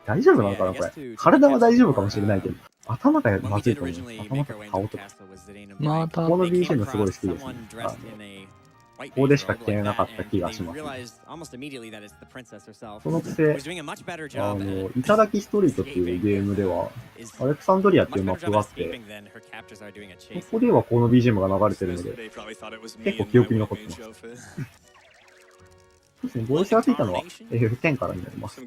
大丈夫なのかなこれ。体は大丈夫かもしれないけど、頭がまずいと思う。頭とか顔とか。
また、
この BGM すごい好きですね。ここでしか聞けなかった気がします。そのくせ、いただきストリートっていうゲームでは、アレクサンドリアっていうマップがあって、ここではこの BGM が流れてるので、結構記憶に残ってます。そうですね、ボイスがついたのは FF10 からになります。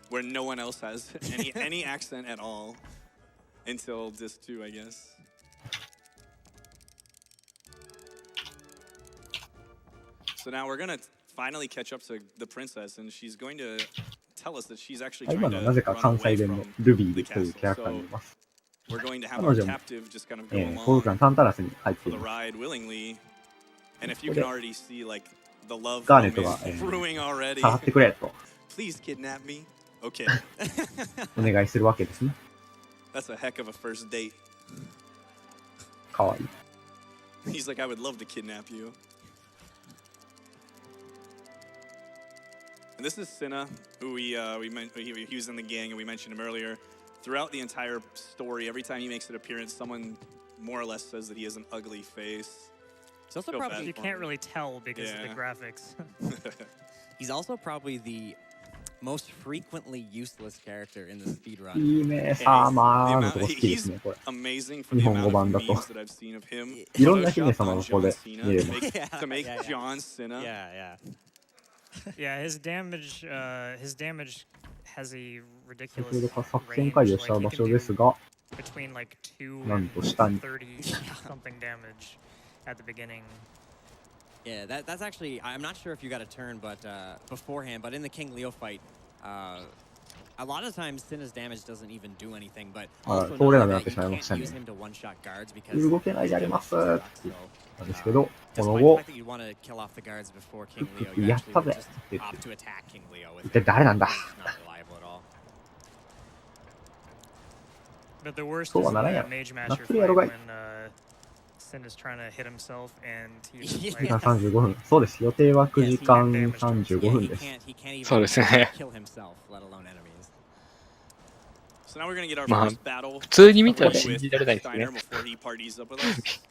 Where no one else has any accent at all until disc 2, I guess. So now we're gonna finally catch up to the princess, and she's going to tell us that she's actually trying to run away from the castle. So we're going to have our captive just kind of go along for the ride willingly, and if you can already see like the love brewing already, please kidnap me. Okay.
お願いするわけですね。
That's a heck of a first date.
かわいい。
He's like, I would love to kidnap you. And this is Cinna, who he was in the gang, and we mentioned him earlier. Throughout the entire story, every time he makes an appearance, someone more or less says that he has an ugly face.
It's also probably you can't really tell because of the graphics.
He's also probably the most frequently useless character in the speedrun.
いいね、様のとこ好きですね、これ。日本語版だと。いろんな姫様のここで見れます。
Yeah, his damage has a ridiculous
作戦会議をした場所ですが、
between like 2
なんと下に。
30 something damage at the beginning.
Yeah, that's actually, I'm not sure if you got a turn, but beforehand, but in the King Leo fight, a lot of times Cinna's damage doesn't even do anything, but also know that you can't use him to one-shot guards because
動けないでありますなんですけど、この
despite
後
the fact that you want to kill off the guards before King Leo, you
やっ
actually
た
would
ぜ
just
って言っ
opt
て、
to attack King Leo with
一体誰なんだ
It's not reliable at all.
But the worst
そう
is
は
in
ならん
the
やろ。
Mage
な
Master
ってるや
fight
ろがい。
when Sin is trying to hit himself and he's
2
like,
時間35分。そうです。予定は9時間35分です。
He can't even
そうですね。
kill himself, let alone enemies.
So now we're gonna get our
まあ、
first battle
普通に見たら信じられないですね。
Steiner before he parties up with us.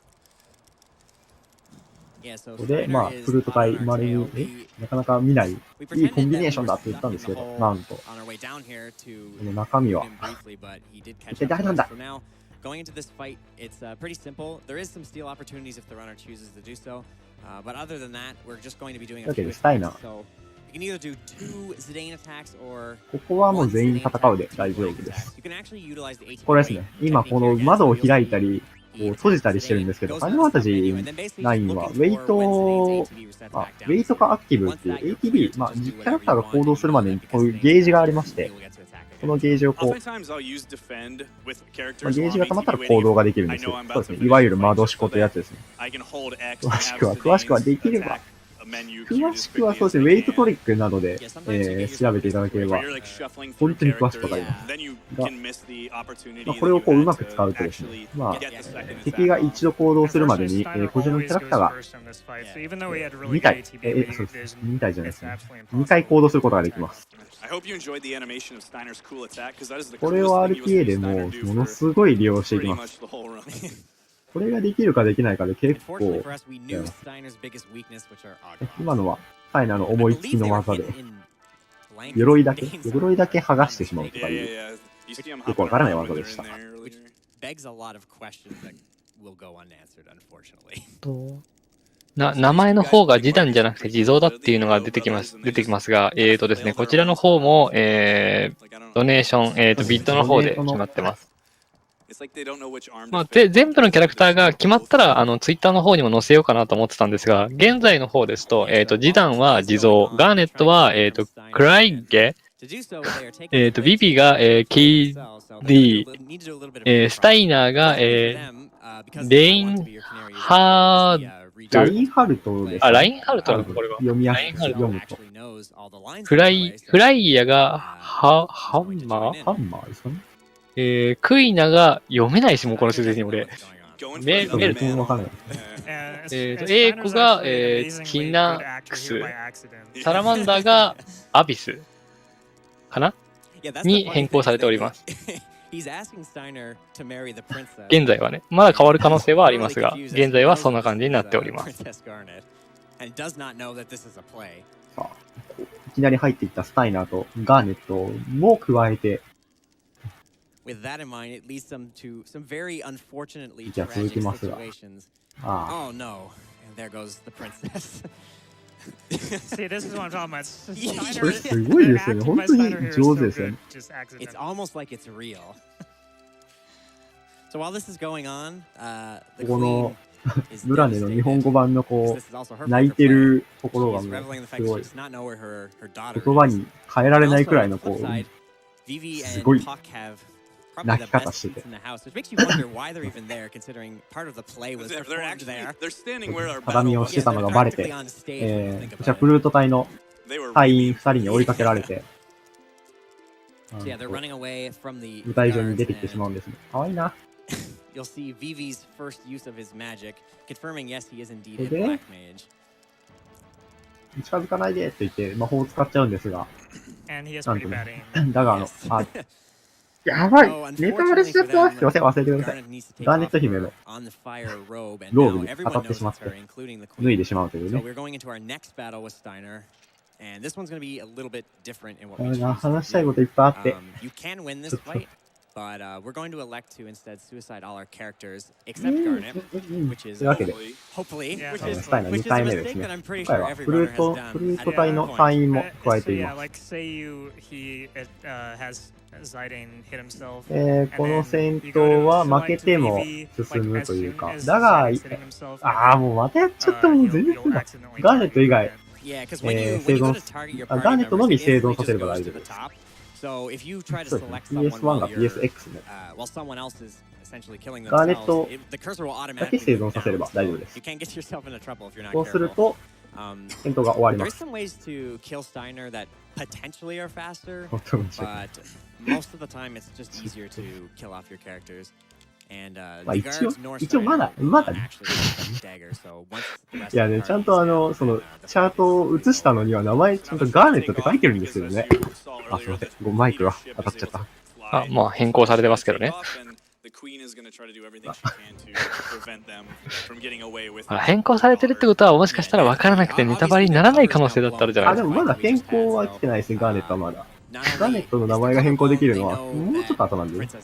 ここで、まあ、フルート隊、まれに、なかなか見ない、いいコンビネーションだって言ったんですけど、なんと、この中身は、一体誰なんだ
Going into this fight, it's pretty simple. There is some steal opportunities if the runner chooses to do so. But other than that, we're just going to be doing a few attacks. So you can either do 2 Zidane attacks or
ここはもう全員戦うで大丈夫です。
you can actually utilize the ATB
これですね、今この窓を開いたり、こう閉じたりしてるんですけど、ファイナルファンタジー9はウェイトかアクティブっていう ATB、まあ、キャラクターが行動するまでにこういうゲージがありまして、このゲージをこう、ゲージが溜まったら行動ができるんですよ。そうですね、いわゆる窓しこというやつですね。詳しくはできれば、詳しくはそうですね、ウェイトトリックなどで、調べていただければ、本当に詳しくわかります。まあ、これをこううまく使うとですね、まあ、敵が一度行動するまでに、こちらのキャラクターが2回、そうです。2回じゃないですね。2回行動することができます。これを RTA でもものすごい利用していきます。これができるかできないかで結構、今のはファイナルの思いつきの技で、鎧だけ剥がしてしまうとかいう、よくわからない技でした。
名前の方が示談じゃなくて地蔵だっていうのが出てきますが、ですね、こちらの方も、ドネーション、ビットの方で決まってます。まあ、全部のキャラクターが決まったら、ツイッターの方にも載せようかなと思ってたんですが、現在の方ですと、示談は地蔵、ガーネットは、クライゲ、ビビが、KD、スタイナーが、レインハード、
ラインハルトです、ね。
ラインハルトなのこれは。
読みやすい。読むと。
フライヤが、ハンマーですかね。クイナが読めないし、もうこの説明に俺。メルト。A 子が、キナックス。サラマンダーがアビス。かなに変更されております。現在はね、まだ変わる可能性はありますが、現在はそんな感じになっております。さ
あ、いきなり入っていったスタイナーとガーネットも加えて、じゃあ続きますが。ああ。
See, this is what I'm talking about.
これすごいですよね。本当に上手ですよね。
It's almost like it's real. So while this is going on,
このブラネの日本語版のこう泣いてるところがもうすごい言葉に変えられないくらいのこうすごい泣き方してて。畳をしてたのがバレて、こちらプルート隊の隊員2人に追いかけられて、舞台上に出てきてしまうんですね。かわいいな。
You'll see Vivi's first use of his magic, confirming yes, he is indeed a black mage.
近づかないでって言って魔法を使っちゃうんですが、なんとね、だがやばい、ネタバレしちゃった。すいません、忘れてください。ガーネット姫のローブに当たってしまって、脱いでしまうというね。話したいこといっぱいあって。
But we're going to elect to instead suicide all our characters except Garnet, which is hopefully, which is a mistake that I'm pretty sure everyone has done.
この戦闘は負けても進むというか、だが、もうまたやっちゃった。もう全然だ。ガーネット以外、生存、ガーネットのみ生存させれば大丈夫です。
So if you try to select
PS1 が PSX ね。ガーネットだけ生存させれば大丈夫です。そうすると、戦闘が終わります。一応まだね。いやね、ちゃんとその、チャートを映したのには名前ちゃんとガーネットって書いてるんですよね。あ、すいません。マイクが当たっちゃった。
まあ変更されてますけどね。変更されてるってことはもしかしたら分からなくてネタバレにならない可能性だったらじゃないですか。
でもまだ変更は来てないですね、ガーネットはまだ。ガーネットの名前が変更できるのはもうちょっと後なんでね。チャー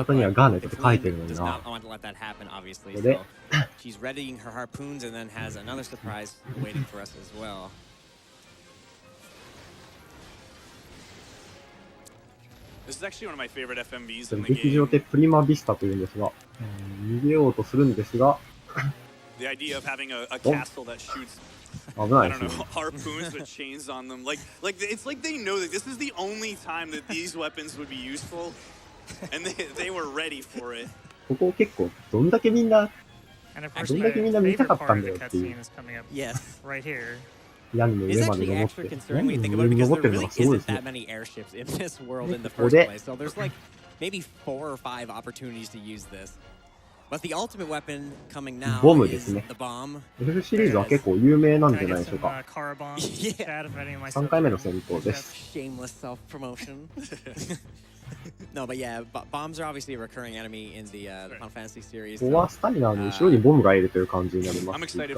トにはガーネットって書いてるのにな。ここで劇場でプリマビスタというんですが、逃げようとするんですが、危ないですね。
Harpoons with chains on them. Like it's like they know that this is the only time that these weapons would be useful, and they were ready for it.
ここ結構どんだけみんな見たかったんだよっていう。屋根の上まで登って、屋根の上に登ってるのがすごいですね。ここで、ボムですね。FF シリーズは結構有名なんじゃないでしょうか。3回目の戦闘です。
No, but yeah, bombs are obviously a recurring enemy in the Final Fantasy series.
ここはスタミナの後ろにボムがいるという感じになりますが、こ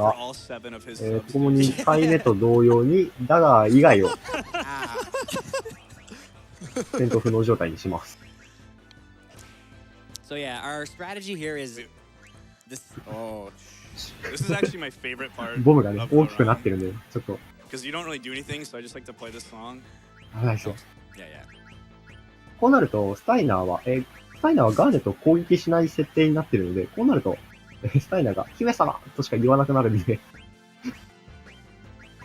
こも2回目と同様にダガー以外を戦闘不能状態にします。
So yeah, our strategy here is this.
Oh, this is actually my favorite part.
ボムがね、大きくなってるんで、ちょっと。
Because you don't really do anything, so I just like to play this song.
危ないですよ。
Yeah, yeah.
こうなると、スタイナーはガーネットを攻撃しない設定になっているので、こうなると、スタイナーが姫様としか言わなくなるんで、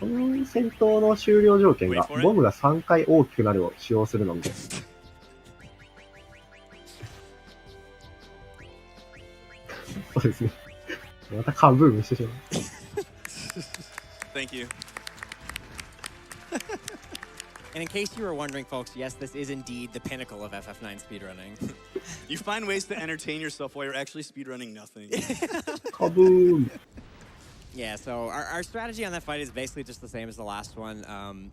この戦闘の終了条件が、ボムが3回大きくなるを使用するので、そうですね。またカーブームしてしまう。
Thank you.
And in case you were wondering, folks, yes, this is indeed the pinnacle of FF9 speedrunning.
You find ways to entertain yourself while you're actually speedrunning nothing.
Kaboom!
Yeah, so our strategy on that fight is basically just the same as the last one.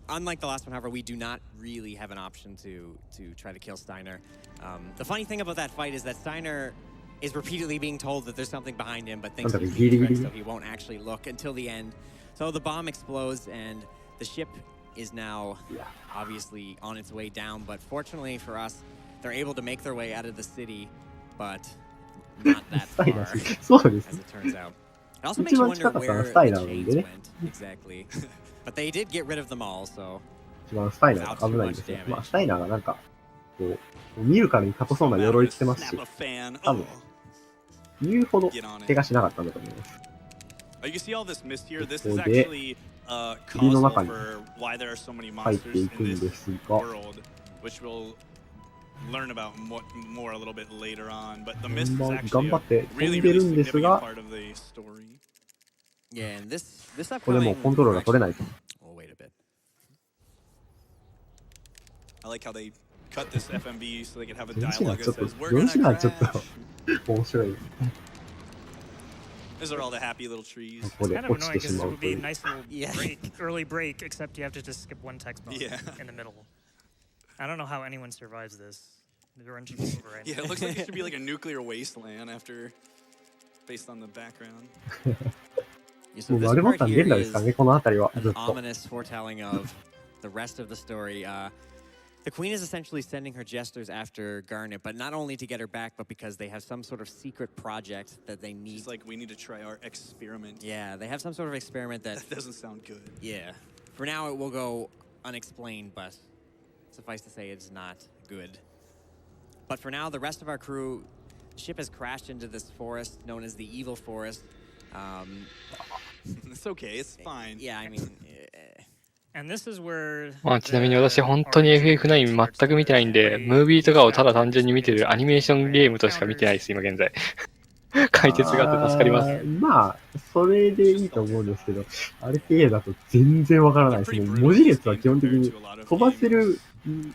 Unlike the last one, however, we do not really have an option to try to kill Steiner. The funny thing about that fight is that Steiner is repeatedly being told that there's something behind him, but thinks he's being tricked, so he won't actually look until the end. So the bomb explodes, and the ship is now obviously on its way down, but fortunately for us, they're able to make their way out of the city, but not that far, as it turns out. It also makes you wonder where the chains went, exactly. But they did get rid of them all, so
一番スタイナーが危ないんですよ。まあ、スタイナーがなんか、こう、見るからに硬そうな鎧着てますし、多分、言うほど怪我しなかったんだと思います。ここで、霧の中に入っていくんですが、
learn about more a little bit later on, but the mist is
頑張
actually
って飛
a
んでる
really
んですが、
part of the story.
yeah, and this
これもうコントロールが取れないと。
Oh, wait a bit.
I like how they cut this FMV so they can have a
4
dialogue
ちょ
that
っ
says,
と、
we're
4
gonna
品ちょっ
crash.
と面白い。
These are all the happy little trees.
ここ
It's
で
kind of
落ち
annoying
てし
because it
まう
would
と
be
い
a
う。
nice little break, early break, except you have to just skip one text box in the middle. I don't know how anyone survives this. The run should be over right now.
Yeah, it looks like it should be like a nuclear wasteland after, based on the background.
So this
丸ボ
part
タン出
here
るんです
is
かね、この辺りは
an
ずっと。
ominous foretelling of the rest of the story. The queen is essentially sending her jesters after Garnet, but not only to get her back, but because they have some sort of secret project that they need.
It's like, we need to try our experiment.
Yeah, they have some sort of experiment that...
That doesn't sound good.
Yeah. For now, it will go unexplained, but suffice to say, it's not good. But for now, the rest of our crew, the ship has crashed into this forest known as the Evil Forest.
It's okay, it's fine.
Yeah, I mean...
And this is where
まあ、ちなみに私本当に FF9 全く見てないんで、ムービーとかをただ単純に見てるアニメーションゲームとしか見てないです、今現在。解説があって助かります。
まあ、それでいいと思うんですけど、RTA だと全然わからないです。もう文字列は基本的に飛ばせる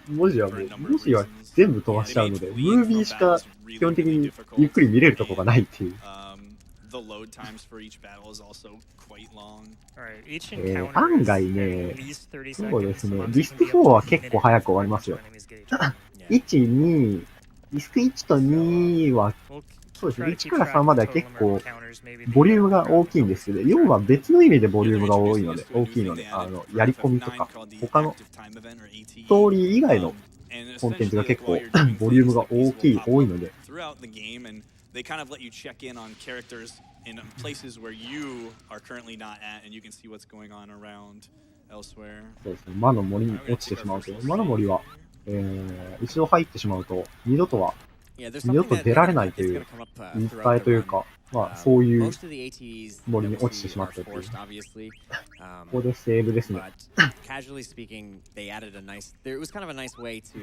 文字はもう、文字は全部飛ばしちゃうので、ムービーしか基本的にゆっくり見れるとこがないっていう。
The load times for each battle is also quite long.
案外ね、そうですね、ディスク4は結構早く終わりますよ。1、2、ディスク1と2は、そうですね、1から3までは結構、ボリュームが大きいんですけど、4は別の意味でボリュームが大きいので、やり込みとか、他のストーリー以外のコンテンツが結構、ボリュームが多いので、
They kind of let you check in on characters in places where you are currently not at, and you can see what's going on around elsewhere.
そうですね、魔の森に落ちてしまうと、魔の森は、一度入ってしまうと、二度と出られないという言い換えというか、まあ、そういう森に落ちてしまったという。ここでセーブですね。
Casually speaking, they added a nice... It was kind of a nice way to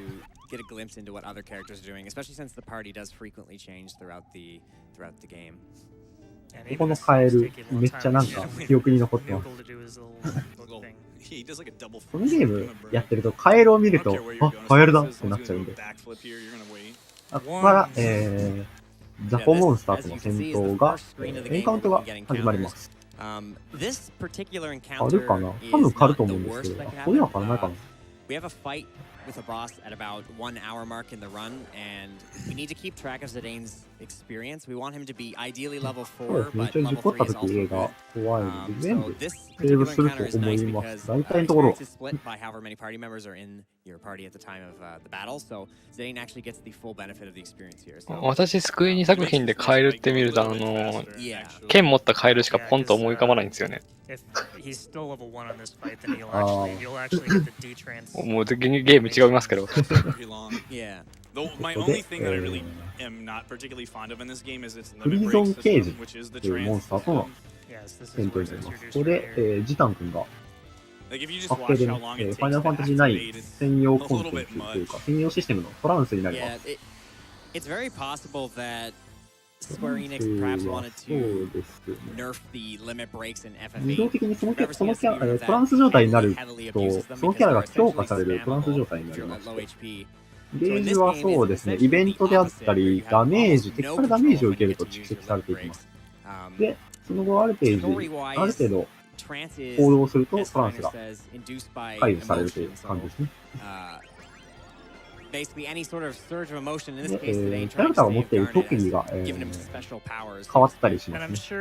get a glimpse into what other characters are doing, especially since the party does frequently change throughout the game.
ここのカエル、めっちゃなんか記憶に残ってます。このゲームやってるとカエルを見ると、あ、カエルだってなっちゃうんで。ここから、ザコモンスターとの戦闘が、エンカウントが始まります。狩るかな？多分狩ると思うんですけど、ここでは狩らないかな。
with a boss at about 1 hour mark in the run, and we need to keep track of Zidane's experience. We want him to be ideally level 4, but level 3 is also good. So this particular encounter is nice because experience is split by however many party members are in your party at the time of the battle, so Zidane actually gets the full benefit of the experience here. So,
私、スクエニ作品でカエルって見ると、剣持ったカエルしかポンと思い浮かばないんですよね。もうゲーム違いますけど。
My only thing that I really am not particularly fond of in this game is its
フリ
limit
ーゾ
break
ンケージ
system, which is the
というモンスターとの
transfer.
戦闘になります。ここで、ジタン君が
Like if you just
確
watch
定で
how
ね、
long
フ
it
ァイナル
takes
ファン
to
タジー9
activate, it's
専用
a
コン
little
テン
bit
ツというか、
much.
専用システムのトランスになりま
yeah,
す。
it's very possible that Square Enix perhaps wanted
そう
to
ですね。
nerf the limit breaks in
自動
FF8.
的にそのキャラトランス状態になると、そのキャラが強化されるトランス状態になり
If you're
ま
at
す。
low HP.
ゲージはそうですね、イベントであったり、ダメージ、敵からダメージを受けると蓄積されていきます。で、その後ある程度行動するとトランスが解除されるという感じですね。で、キャラクターが持っている特技が、変わったりしますね。時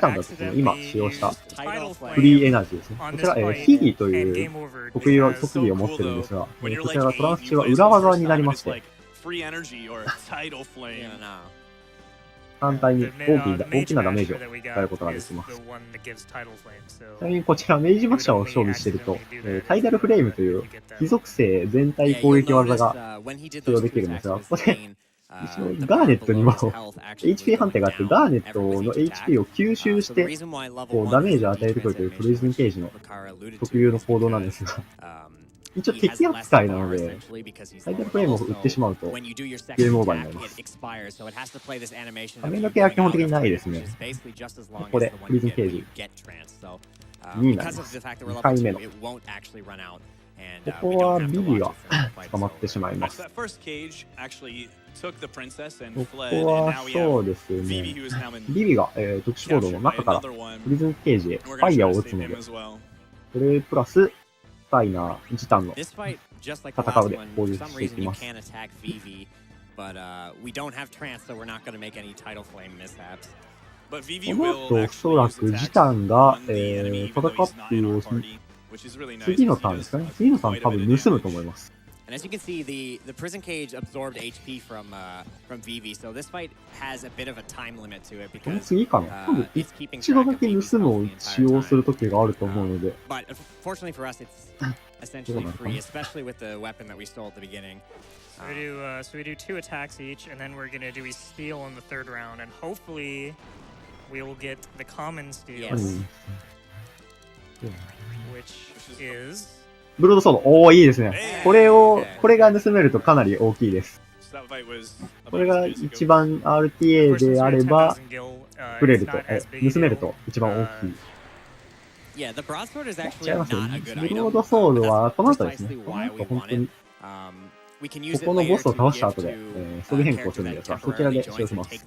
短だと今使用したフリーエナジーですね。こちら、ヒギという特技を持ってるんですが、こちらがトランス中は裏技になりまして、反対に大きなダメージを与えることができます。ちなみにこちら、明治マッシャーを装備していると、タイダルフレームという非属性全体攻撃技が使用できるんですが、ここで、一応ガーネットにもHP 判定があって、ガーネットの HP を吸収して、こうダメージを与えてくるというプリズンケージの特有の行動なんですが、一応敵扱いなので、タイダルフレームを打ってしまうと、ゲームオーバーになります。画面だけは基本的にないですね。ここで、プリズンケージ2になります。2回目の。ここはビビが捕まってしまいます。ここはそうですね。ビビが、特殊行動の中からプリズンケージへファイヤーを打つので、それプラス、スタイナー、ジタンの戦うで攻撃していきます。この後、おそらくジタンが、戦っている次のターンですかね。次のターン多分盗むと思います。
And as you can see, the prison cage absorbed HP from Vivi, so this fight has a bit of a time limit to it because
次かな。多分一度だけ盗むを使用する時があると思うので。
But fortunately for us, it's essentially free, especially with the weapon that we stole at the beginning.
So we do 2 attacks each, and then we're gonna do a steal in the 3rd round, and hopefully we will get the common steal, which is.
ブロードソード、おー、いいですね。これが盗めるとかなり大きいです。これが一番 RTA であれば、盗めると一番大きい。違いますよ。ブロードソードはこの後ですね。この後本当に、ここのボスを倒した後で、装備変更するんですが、そちらで使用します。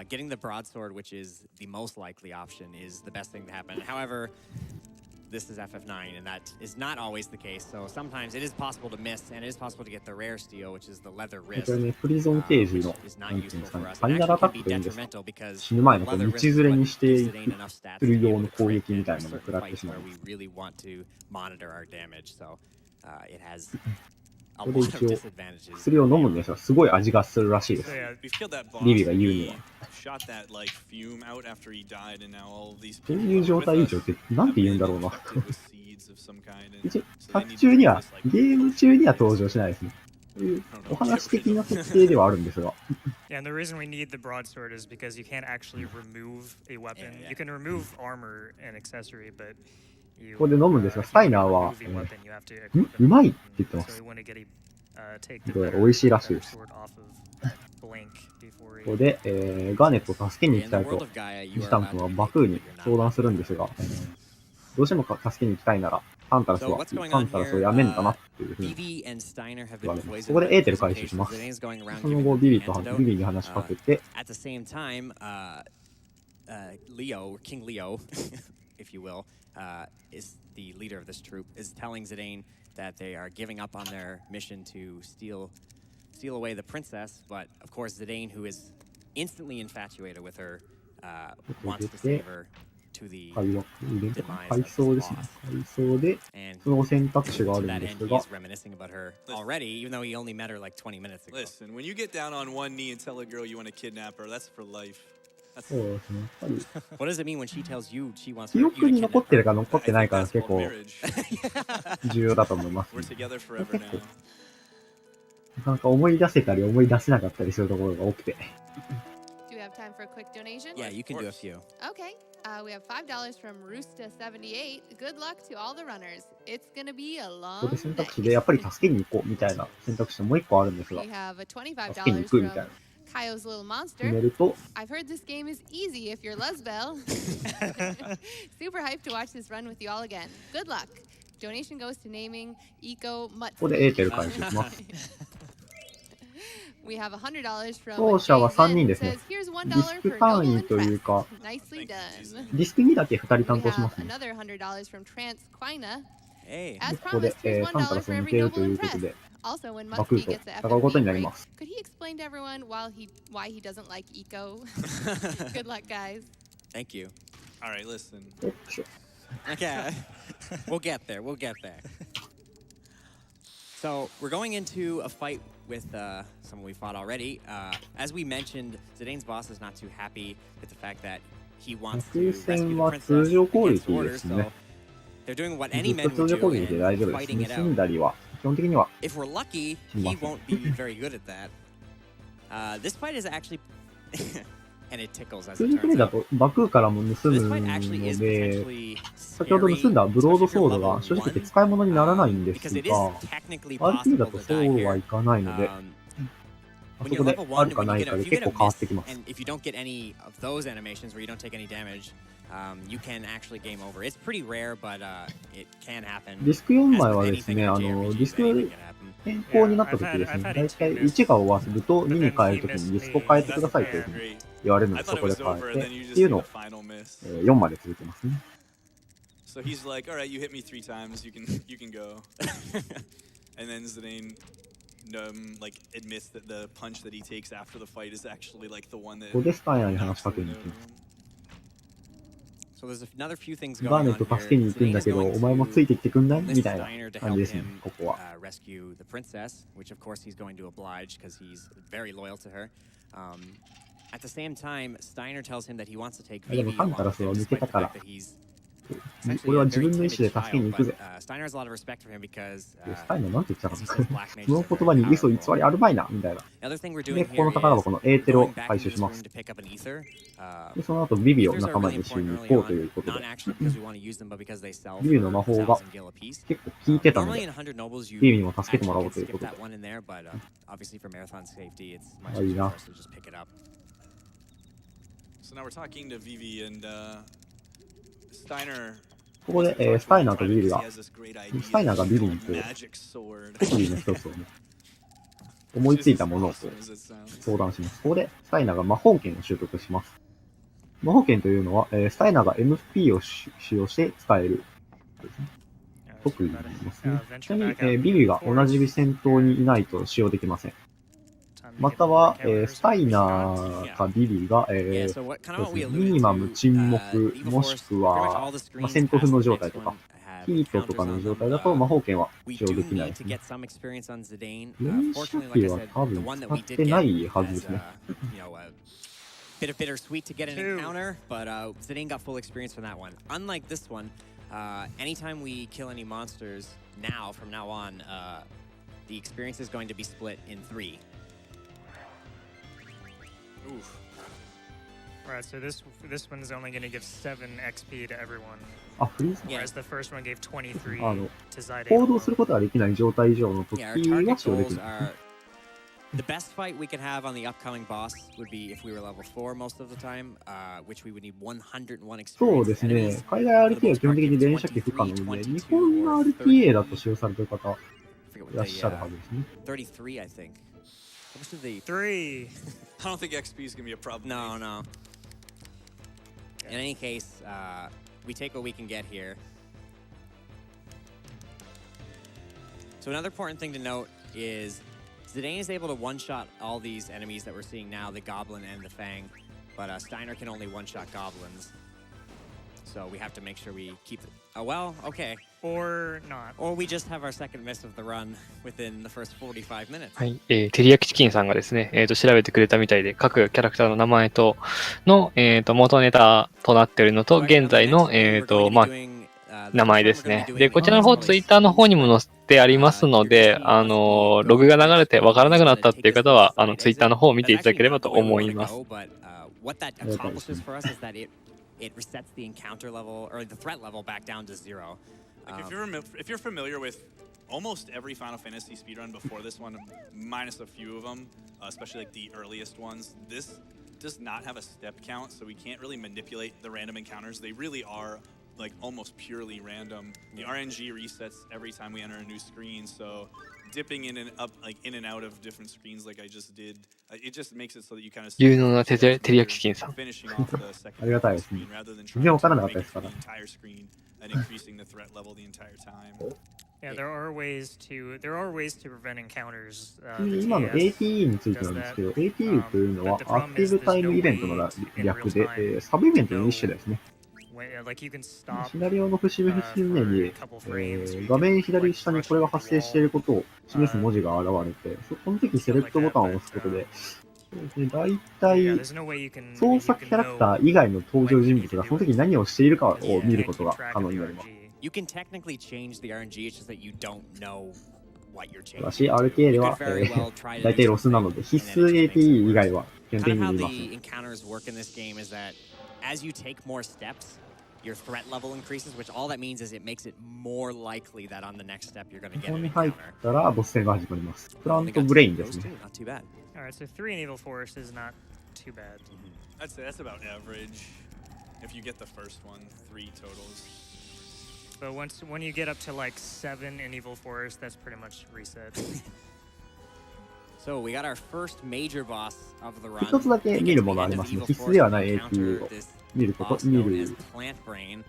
Getting the broadsword, which is the most likely option, is the best thing to happen. However, this is FF9, and that is not always the case. So sometimes it is possible to miss, and it is possible to get the rare steal, which is the leather wrist.
これね、プリゾンケージの、なんていうんですかね、ファイナルアタックというんですか。死ぬ前のこう道連れにしていくする用の攻撃みたいなのを食らってしまう。これで一応、薬を飲むんですが、すごい味がするらしいです。リビが言うには。そういう状態以上ってなんて言うんだろうな。一応、作中には、ゲーム中には登場しないですね。そういうお話的な設定ではあるんですが。
Yeah, and the reason we need the broadsword is because you can't actually remove a weapon. You can remove armor and accessory, but
ここで飲むんですが、スタイナーは、うまいって言ってます。どうやら美味しいらしいです。ここで、ガーネットを助けに行きたいと、ジタン君はバクーに相談するんですが、どうしても助けに行きたいなら、パンタラスをやめんだなっていうふうに言われます。ここでエーテル回収します。その後、ビビに話しかけて、
King Leo, if you will, is the leader of this troop, is telling Zidane that they are giving up on their mission to steal away the princess, but of course Zidane, who is instantly infatuated with her, wants to save her to the demise of his boss. And he's reminiscing about her already, even though he only met her like 20 minutes ago.
Listen, when you get down on one knee and tell a girl you want to kidnap her, that's for life.
そうですね。やっぱり
What does it mean when she tells you she wants
記憶に残ってるか残ってないかが結構重要だと思います、ね。なかなか思い出せたり思い出せなかったりするところが多くて。
Do you have time for a quick donation?
Yeah, you can do a few.
Okay. We have $5 from Roosta78. Good luck to all the runners. It's gonna be a long
ここで選択肢でやっぱり助けに行こうみたいな選択肢もう一個あるんですが、
We have a $25
助けに行くみたいな。
Kaio's Little
決めると
Monster. I've heard this game is easy if you're Luzbel. Super hyped to watch this run with you all again. Good luck. Donation goes to naming Eco Muttski.
ここでエーテル回収します。
We have $100 from
当社は3人
Jason
ですね。
says, "Here's
ディ
$1
スク
for
単
Noble
位という
and
か、
Nicely done."
ディスク2だけ2人担
We
当しま
have
すね。
another $100 from Trans Quina.
Hey.
で
As
ここで
promised, here's
3から
$1 for
抜
every
けると
Noble
いう
and
こと
Press.
で、
Also, when
バク
Muttski
と
gets the
戦うことになり
FMV
ま
break,
す。
could he explain to everyone why he doesn't like Eco? Good luck, guys.
Thank you.
All right, listen.
よっしょ。
Okay. We'll get there. We'll get there. So we're going into a fight with someone we fought already. As we mentioned, Zidane's boss is not too happy with the fact that he wants to rescue the princess against orders. So they're doing what any men would do and fighting it out. If we're lucky, he won't be very good at that. This fight is actually... And it tickles as
通
it
常プレイ
turns
だ
out.
とバクーからも盗む
This
の
fight actually is
で、
potentially
先ほど盗んだブロードソード
scary,
が正
especially
直
if
使い物にならないんです
because it is
が、
technically
RP だ
possible
と
to
そう
die
はい
here.
かないので、
Um,
あ
when
そ
you're
こで
level
あ
1,
るか
when
な
you
い
get
か
a,
で
if you
結
get a
構変わって
miss,
きます。
and if you don't get any of those animations where you don't take any damage, you can actually game over. It's pretty rare, but it can happen.
ディスク4
As
枚
with
はで
anything
すね、
in
ディ
JRPGs,
スク
anything can happen.
変更になった時ですね、だいたい1が終わると2に変えるときにディスクを変えてくださいというふうに言われるの
I
で、そ
thought it
こで
was
変
over,
え
and
て
then you
っ
just
ていう
hit
の
a
を
final miss.
4まで続けますね。
So he's like, all right, you hit me 3 times, you can go. And then Zidane like admits that the punch that he takes after the fight is actually like the one that
ここでスタイナーに話し
knocks
か
the
けに
window
行きます。
So there's another few things
バー
going
ネ
on
ット
here.
助けに行くんだけど、
Zidane is
お前も
going
ついてきてくんない
to
みたいな
Steiner to
感じ
help
ですね、
him
ここは。
rescue the princess, which of course he's going to oblige because he's very loyal to her. At the same time, Steiner tells him that he wants to take
で
Vivi
もファン
along
から
with
それ
him
を抜け
despite
た
the
から
fact that he's
俺は自分の意思で助けに行くぜ。
Steiner has a lot of respect for him because
スタイナーなんて言ってたか
as
な
he says, black mages
その
are
言
very
葉に嘘偽
powerful.
りあるまいなみたいな。
The other thing we're
で、
doing
ここの
here
宝箱
is
のエーテルを
going back
回
into
収
this
しま
room
す。
to pick up an ether.
で、その後ビビを
Ethers are
仲間
really
に一緒に
important
行
early
こうという
on,
こと
not
で、
actually because we want to use them, but because they sell
ビビの魔法が
1,000 gil apiece.
結構効いてたの
Normally
で、
in 100 nobles, you
ビビにも助けてもらお
actually
うという
can
こ
skip
とで。
that one in there, but obviously for marathon safety, it's much
あ、いい
easier
な
for。us to just pick it up.
So now we're talking to Vivi and Steiner.
ここで、スタイナーとビビが、スタイナーがビビにこう、特技の一つをね、思いついたものをこう相談します。ここで、スタイナーが魔法剣を習得します。魔法剣というのは、スタイナーが MP を使用して使える。特技になりますね。ちなみに、ビビが同じ戦闘にいないと使用できません。または、スタイナーかビビが、ミニマム沈黙、もしくは、戦闘不能状態とか、ヒートとかの状態だと魔法剣は使用できないですね。連射機は多分使ってないはずですね。
Bit of bittersweet to get an encounter, but Zidane got full experience from that one. Unlike this one, anytime we kill any monsters now, from now on, the experience is going to be split in 3.
Oof.
Right, so this one is only going to give 7 XP to everyone.
あ、フリーズ
Whereas the first one gave 23
to
Zidane.
行動することができない状態以上の時
Yeah,
は
our
使
target
用でき
goals
ない。
are... The best fight we could have on the upcoming boss would be if we were level 4 most of the time, which we would need 101 experience.
そうですね。海外 RTA は基本的に連射機不可能で、日本の RTA だと使用されている方いらっしゃるはずですね。
33, I think. How much did they...
3!
I don't think XP is going to be a problem.
No, no. In any case, we take what we can get here. So another important thing to note is Zidane is able to one-shot all these enemies that we're seeing now, the Goblin and the Fang, but Steiner can only one-shot Goblins. So we have to make sure we keep it. Oh, well, okay.
Or not.
Or we just have our second miss of the run within the first 45 minutes.
はい。テリヤキチキンさんがですね、調べてくれたみたいで、各キャラクターの名前と、元ネタとなっているのと、現在の、名前ですね。で、こちらの方、ツイッターの方にも載せてありますので、ログが流れてわからなくなったっていう方は、ツイッターの方を見ていただければと思います。
It resets the encounter level or the threat level back down to 0.
Like if you're familiar with almost every Final Fantasy speedrun before this one, minus a few of them, especially like the earliest ones, this does not have a step count, so we can't really manipulate the random encounters. They really are like almost purely random. The RNG resets every time we enter a new screen, so dipping in and up, like in and out of different screens, like I just did, it just makes it so that you kind of
有能な照り焼きチキンさん。
finishing off the
ありが
second
たいですね。
screen rather than
全
trying
然わから
to
なかった
make
で
it
すか
the
ら。
entire screen and increasing the threat level the entire time.
Yeah, there are ways to prevent encounters.
今の ATE についてなんですけど、ATE というのはアクティブタイムイベントの略で、サブイベントの一種ですね。シナリオの節目節目に、画面左下にこれが発生していることを示す文字が現れて、その時セレクトボタンを押すことで、だいたい創作キャラクター以外の登場人物がその時何をしているかを見ることが可能になります。
You can technically change the RNG, it's just that you don't know what you're changing.
ただし、RTA では、大体ロスなので、必須 ATE 以外は基本的に見ます。
Kind of how the encounters work in this game is that as you take more steps, your threat level increases, which all that means is it makes it more likely that on the next step you're going to
こ
get
こ
an
に入っ
encounter.
たらボス戦が始まります。プラントブレインですね。
Not too bad.
Alright, so 3 in Evil Forest is not too bad.
That's about average. If you get the first one, 3 totals.
But when you get up to like 7 in Evil Forest, that's pretty much reset.
So we got our first major boss of the run.
一つだけ見るものありますね。必須ではない ATE を見ること、見る。
Plant Brain.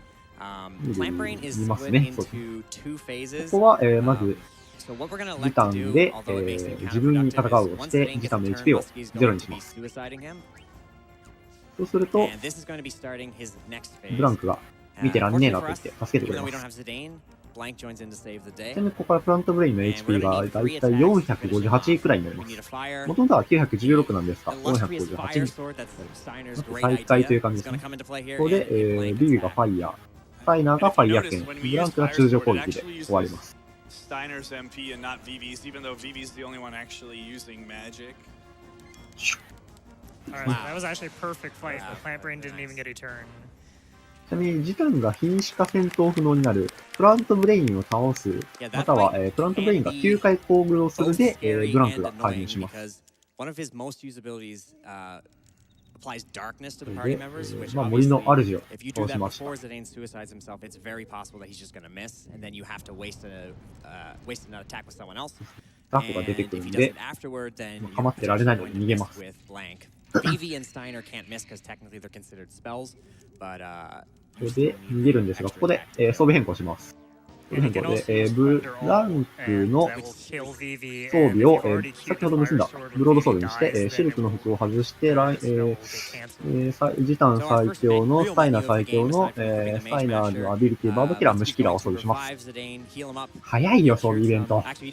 Plant Brain is
見ます
split
ね。
into 2 phases.
ここは、まず、
So what we're going to
時
elect to
短
do,
で、
although it makes it
自分に戦
counterproductive,
う
is
をし
once
て、
Zidane
時
gets
短
a
の
turn,
HP を
Muttski's
ゼロ
going
に
to
し
be
ます。
suiciding him.
そうすると、
And this is going to be starting his next phase.
ブランクが見てらんねえなと言って助けてく
Even
れ
though
ま
we don't
す。
have Zidane, Blank joins in to save the
ち
day.
なみにここからプラントブレインの HP がだいたい458くらいになりま
We need a
す。
fire.
元々は916なんですが、
Illustrious
458
fire
に。
sword, that's Steiner's great
再開という
idea.
感じ
It's
です
going to
ね。
come into play here.
ここで、
and Blank
ビビがファイヤー、スタイナーがファイヤー剣、ブランクが通常攻撃で終わります。
Steiner's MP and not Vivi's, even though Vivi's the only one actually using magic.
Alright, that was actually a perfect fight, but Plant Brain didn't even get a turn.
ちなみに、時短が瀕死か戦闘不能になる、プラントブレインを倒す、または、プラントブレインが9回攻撃をするで、ブランクが介入します。
One of his most used abilities applies darkness to the party members, which
森の
obviously,
主を
if you do
倒し
that
ました。
before Zidane suicides himself, it's very possible that he's just going to miss, and then you have to waste an attack with someone else.
ダフが出て
And
く
if
る
he
ん
does
で
it、afterward, then
構ってられないの
you're
で逃げます。
with Blank. Vivi and Steiner can't miss because technically they're considered spells, but
これで逃げるんですが、ここで、装備変更します。装備変更で、ブランクの装備を、先ほど盗んだブロードソードにして、シルクの服を外して、ジタン最強の、スタイナー最強の、スタイナーのアビリティ、バードキラー、虫キラーを装備します。早いよ、装備イベント。装備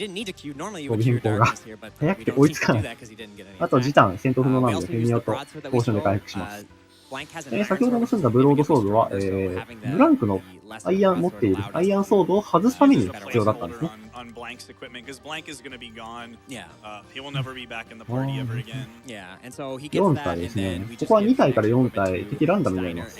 変更が。早くて追いつかない。あと、ジタン、戦闘不能なので、フェニオとポーションで回復します。先ほど盗んだブロードソードは、ブランクのアイアン持っているアイアンソードを外すために必要だったんですね。4体ですね。ここは2体から4体、敵ランダムになります。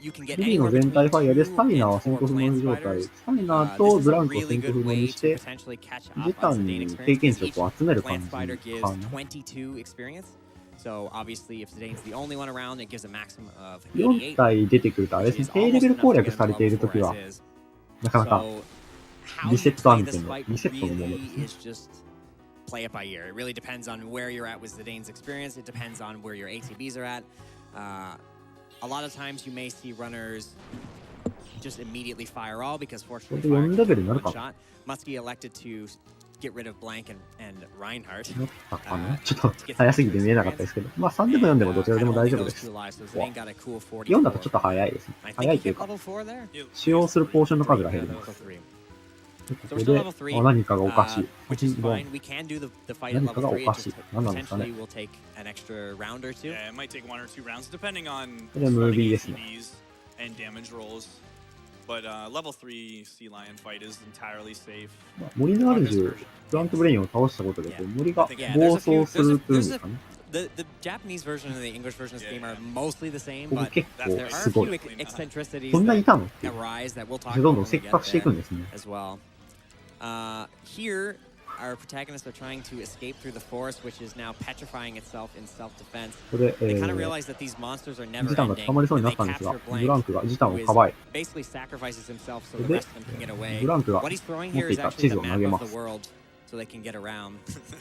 ビビの全体ファイヤーでスタミナは戦闘不能状態。スタミナとブランクを戦闘不能にして、時短に経験値を集める感じかな。4体出てくるとあれですね、低レベル攻略されているときは、なかなかリセット案件のリセットのものですね。
Play it by ear. It really depends on where you're at with Zidane's experience. It depends on where your ATBs are at. A lot of times you may see runners just immediately fire all because fortunately fire can be one shot. Muttski elected to get rid of Blank and Reinhardt.
ちょっと早すぎて見えなかったですけど、まあ3でも4でもどちらでも大丈夫です。4だとちょっと早いですね。早いというか、使用するポーションの数が減ります。ここで、何かがおかしい。何かがおかしい。何なんですかね。これムービーですね。森の主、プラントブレインを倒したことで、森が暴走するというんですかね。
The Japanese version and the English version of this game are mostly the same,
ここ
but
結
there
構
are
す
a
ご
few
い。
eccentricities
こんないたの
that arise that we'll talk
どん
about
どん
when we
切
get
迫していくん
there
ですね。
as well. Here, our protagonists are trying to escape through the forest, which is now petrifying itself in self-defense.
ここで、
They kind of realize that these monsters are never
ジタンが
ending,
捕まりそうに
and
なっ
they
たんですが、
capture
ブラン
Blank,
クがジタン
who
を
is
かばい、
basically sacrifices himself so
そ
the
れ
rest of them can get
で、
away.
ブランクが
What he's throwing
持
here
ってい
is
た
actually
地図
the
を投
map
げ
of
ま
the
す。
world, so they can get around.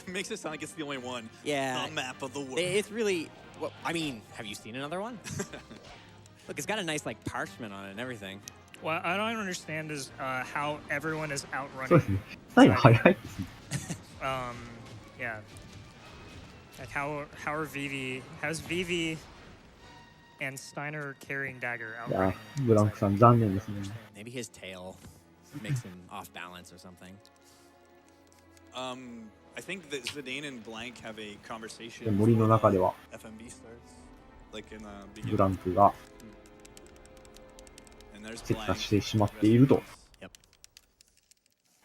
Makes it sound like it's the only one.
Yeah.
The map of the world.
It's really, well, I mean, have you seen another one? Look, it's got a nice like parchment on it and everything.
What I don't understand is how everyone is
そうです
outrunning.
ね。スタイル速いですね。
Yeah. Like how are how's Vivi and Steiner carrying Dagger
いや
outrunning?
ブランクさん残念ですね。
Maybe his tail makes him off balance or something.
I think that Zidane and Blank have a
で
conversation
森の中では
FMB starts. Like in the
ブラ
beginning.
ンクが
And there's
石化
Blank.
してしまっていると
Yep.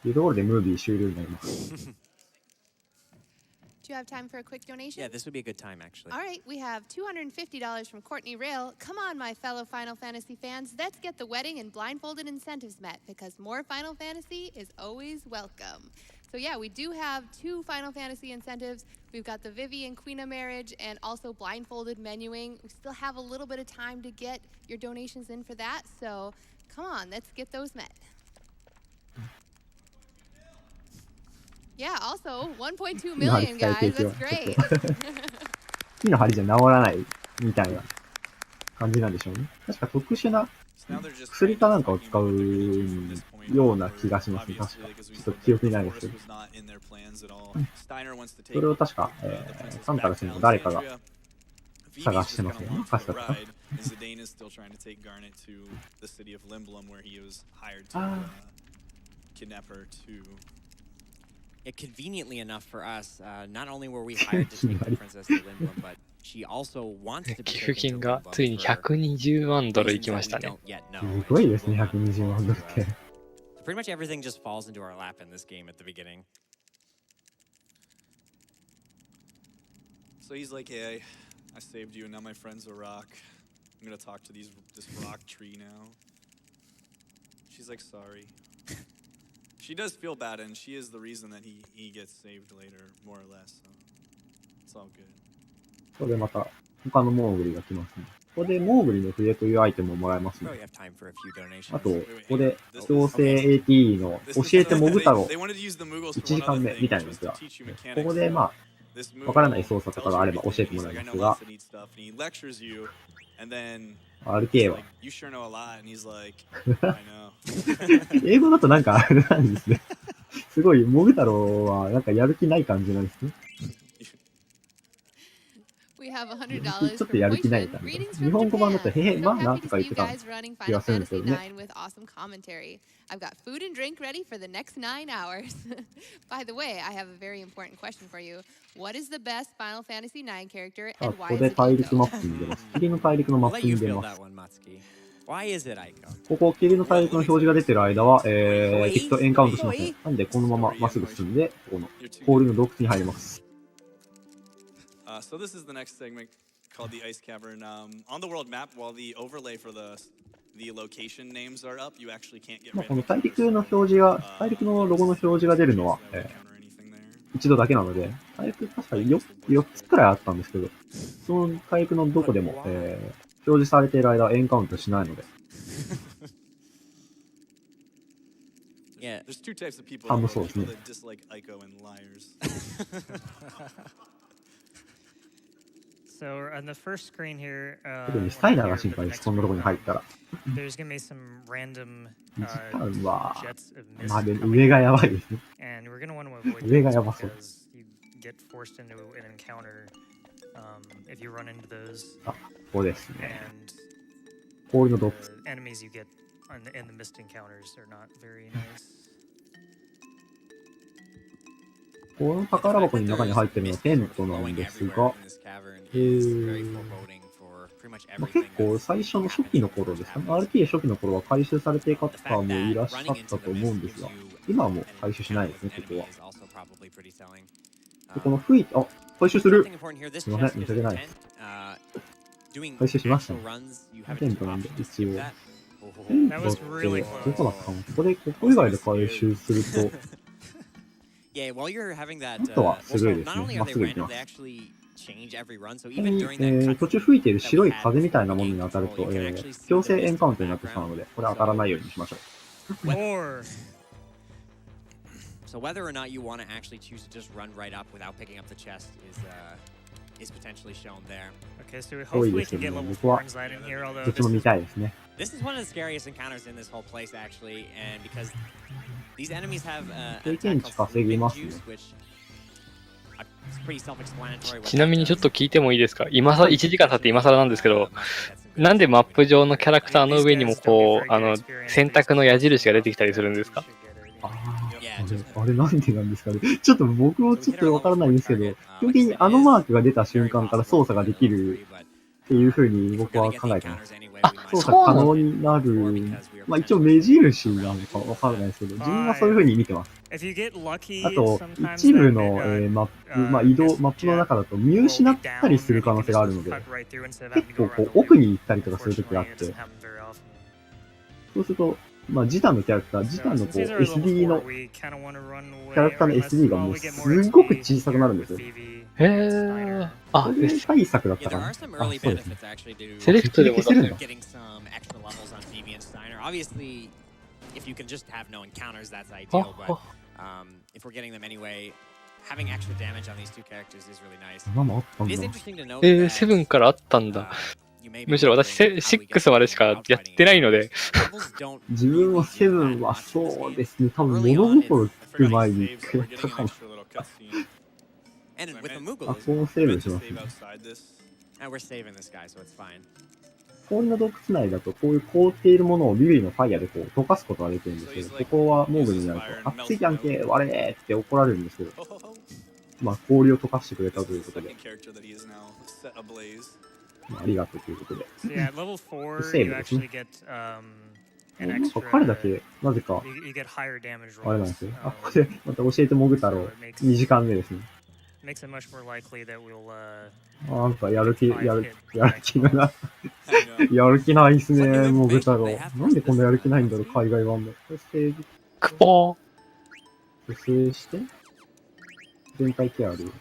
いうところでムービー終了になります。
Do you have time for a quick donation?
Yeah, this would be a good time actually.
All right, we have $250 from Courtney Rail. Come on, my fellow Final Fantasy fans. Let's get the wedding and blindfolded incentives met because more Final Fantasy is always welcome. So yeah, we do have 2 Final Fantasy incentives. We've got the Vivi and Queena marriage and also blindfolded menuing. We still have a little bit of time to get your donations in for that. So come on, let's get those met. Yeah, also 1.2 million, guys. That's great.
木の針じゃ治らないみたいな感じなんでしょうね。確か特殊な
Now they're just
薬かなんかを使うような気がしますね。確か。ちょっと記憶にないですけど。
was not in their plans at all. Steiner wants to
そ
take
れを確か、サンタラスの誰かが 探してますよね。カスタか。
and Zidane is still trying to take Garnet to the city of Lindblom where he was hired to kidnap her to
Yeah, conveniently enough for us, not only were we hired to take the princess to Lindblom, but she also wants to be
寄付
taken
金
to
が
Lindblom
ついに
for
120万ドルい
reasons
きま
that
し
we
たね。
don't yet know.
す
and
ごい
she
ですね、
will not
120万ドルって。
Pretty much everything just falls into our lap in this game at the beginning.
So he's like, hey, I saved you and now my friend's a rock. I'm gonna talk to this rock tree now. She's like, sorry. She does feel bad and she is the reason that he gets saved later, more or less. So it's all good.
ここでまた他のモーグリが来ますね。ここでモーグリの笛というアイテムをもらえますね。
Probably have time for a few donations.
あと、ここで強制 AT の教えてモグ太郎
They wanted to use the Moogles
1
for
時
one
間
other
目
thing,
みたい
which
なや
was
つ
to
が、
teach you
こ
mechanics.
こでま
This
あ、わからない
Moogle
操作とかがあれば教えてもらいますが、
He's like, I know lots of neat stuff, and he lectures you, and then
RK
he's
は
like, you sure know a lot, and he's like, I know.
英語だとなんかあれなんですね。すごい、モグ太郎はなんかやる気ない感じなんですね。
We have $100
ちょっ
from
とやる気ない
Poison.
感じ。
Greetings
日
from
本語版だと、
Japan.
へへ、まあ
So
な
happy
と
to
か
see
言っ
you
てた
guys running
気が
Final
するんですけ
Fantasy
どね。
9 with awesome commentary. I've got food and drink ready for the next 9 hours. By the way, I have a very important question for you. What is the best Final Fantasy 9 character
あ、
and
こ
why
こ
is
で
it
大陸
Eiko?
マップに出ます。霧の大陸のマ
I'll
ッ
let
プ
you
に出
feel
ま
that
す。
one, Muttski. Why is it Aiko?
ここ、霧の大陸の表示が出てる間は、敵とエンカウントしません。なんで、このまままっすぐ進んで、ここの氷の洞窟に入ります。
So this is the next segment called the Ice Cavern. On the world map, while the overlay for the location names are up, you actually can't get
まあ、
rid
こ
of
の大陸の表示が、大陸のロゴの表示が出るのは、一度だけなので、大陸確か4つくらいあったんですけど、その大陸のどこでも、表示されている間はエンカウントしないので。
Yeah.
There's two types of people.
あ、もうそうですね。
People that dislike Ico and liars.
So on the first screen here,
特にスタイナーが心配です、こんなとこに入ったら。
there's gonna be some random
時間は、
jets of
まあ
mist
で
coming
上がやばいですね。
and we're gonna want to avoid
上が
those
やばそう。
because you get forced into an encounter if you run into those
あ、ここですね。
and
氷の洞窟。
the enemies you get in the mist encounters are not very nice.
この宝箱の中に入ってるのはテントなんですが、まあ、結構最初の初期の頃ですかね。RTA 初期の頃は回収されている方もいらっしゃったと思うんですが、今はもう回収しないですね、ここは。で、この吹いて、あ、回収する。すいません、申し訳ないです。回収しましたね。テントなんで、一応。テントってどこだったの？ここ以外で回収すると、あとは鋭いですね。まっすぐ行きます。途中吹いている白い風みたいなものに当たると、強制エンカウントになってしまうので、これ当たらないようにしましょう。
So whether or not you want to actually choose to just run right up without picking up the chest is potentially shown there.
Okay, so hopefully we can get level 4 inside in here, although
this is one of the scariest encounters in this whole place actually, and because these enemies have
ちなみにちょっと聞いてもいいですか？今さ1時間経って今更なんですけど、なんでマップ上のキャラクターの上にもこう選択の矢印が出てきたりするんですか？
あれなんでなんですかね。ちょっと僕もちょっとわからないんですけど、基本的にあのマークが出た瞬間から操作ができるっていう風に僕は考えてます。操作可能になる、まあ一応目印なのかわからないですけど、自分はそういう風に見てます。あと、一部のマップ、まあマップの中だと見失ったりする可能性があるので、結構こう奥に行ったりとかするときがあって、そうすると、まあ、ジタンのキャラクター、ジタンのこう SD の、キャラクターの SD がもうすっごく小さくなるんですよ。
へー。あ、
それ対策だったかな。あ、そうですね。
セレクトでも出せるんだ。
Having extra damage on these two characters is really nice.
It
is interesting to note that
7からあったんだ。むしろ私、6までしかやってないので。
自分も7はそうですね。多分物心つく前にやったかな。あ、このセーブしますね。氷の洞窟内だとこういう凍っているものをビビリのファイヤーでこう溶かすことができるんですけど、ここはモーグになると、熱いやんけ、割れーって怒られるんですけど、まあ氷を溶かしてくれたということで、まあ、ありがとうということで。セーブですね。なんか彼だけ、なぜか、あれなんですよ。あ、ここでまた教えてもぐ太郎、2時間目ですね。なんかやる気がな、やる気ないっすね、もぐ太郎。なんでこんなやる気ないんだろう、海外版で。これセーブ。
クポー。
蘇生して、全体ケアある。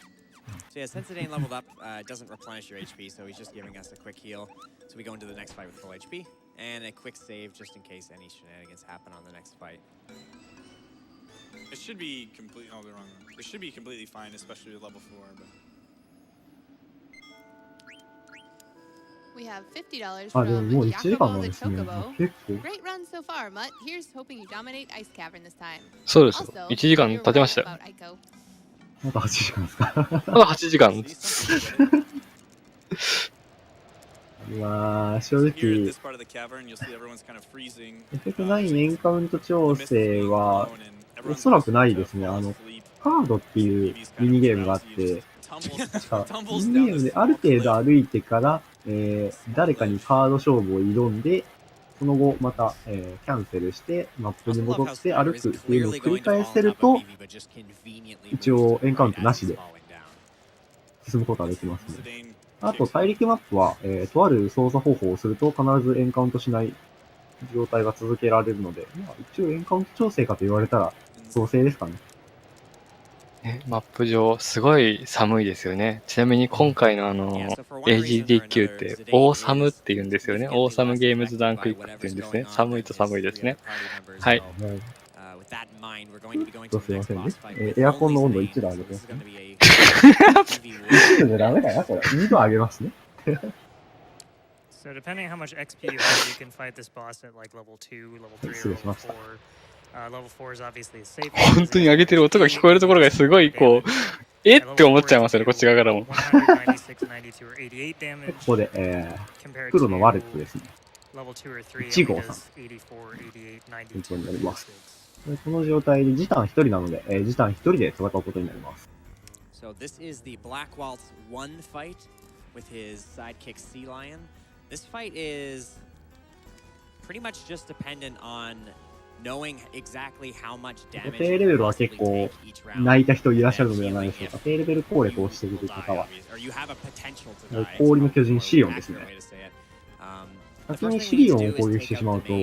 So yeah, since it ain't leveled up, it doesn't replenish your HP, so he's just giving us a quick heal. So we go into the next fight with full HP, and a quick save just in case any shenanigans happen on the next fight.
It should be completely. Oh, they're wrong. It should be completely fine, especially with level 4. But
we have $50 from Yakubo the Chocobo. Great run so far, Mutt. Here's hoping you dominate Ice Cavern this time.
そうですよ。1時間経てましたよ。
まだ8時間ですか？
まだ8時間。
まあ、正直、FF9 エンカウント調整は、おそらくないですね。カードっていうミニゲームがあって、確かミニゲームである程度歩いてから、誰かにカード勝負を挑んで、その後また、キャンセルしてマップに戻って歩くっていうのを繰り返せると、一応エンカウントなしで進むことができますね。あと大陸マップは、とある操作方法をすると必ずエンカウントしない状態が続けられるので、まあ、一応エンカウント調整かと言われたら調整ですかね。
マップ上、すごい寒いですよね。ちなみに今回のAGDQ って、オーサムって言うんですよね。オーサムゲームズダンクイックって言うんですね。寒いと寒いですね。はい。
すいませんね。エアコンの温度1度上げてますね。1度じゃダメだな、これ。2度上げますね。
So depending on how much XP you have, you can fight this boss at like level 2, level 3, or level 4. Level 4 is obviously safe.
本当に上げてる音が聞こえるところがすごいこう、えって思っちゃいますよね、こっち側からも。こ
こで、黒のワレットですね。1号さん。本当になります。この状態でジタン1人なので、ジタン1人で戦うことになります。
So this is the Black Waltz 1 fight with his sidekick Sea Lion. This fight is pretty much just dependent on knowing exactly how much damage.
低レベルは結構泣いた人いらっしゃるのではないでしょうか。低レベル攻略をしている方は、氷の巨人シリオンですね。先にシリオンを攻撃してしまうと、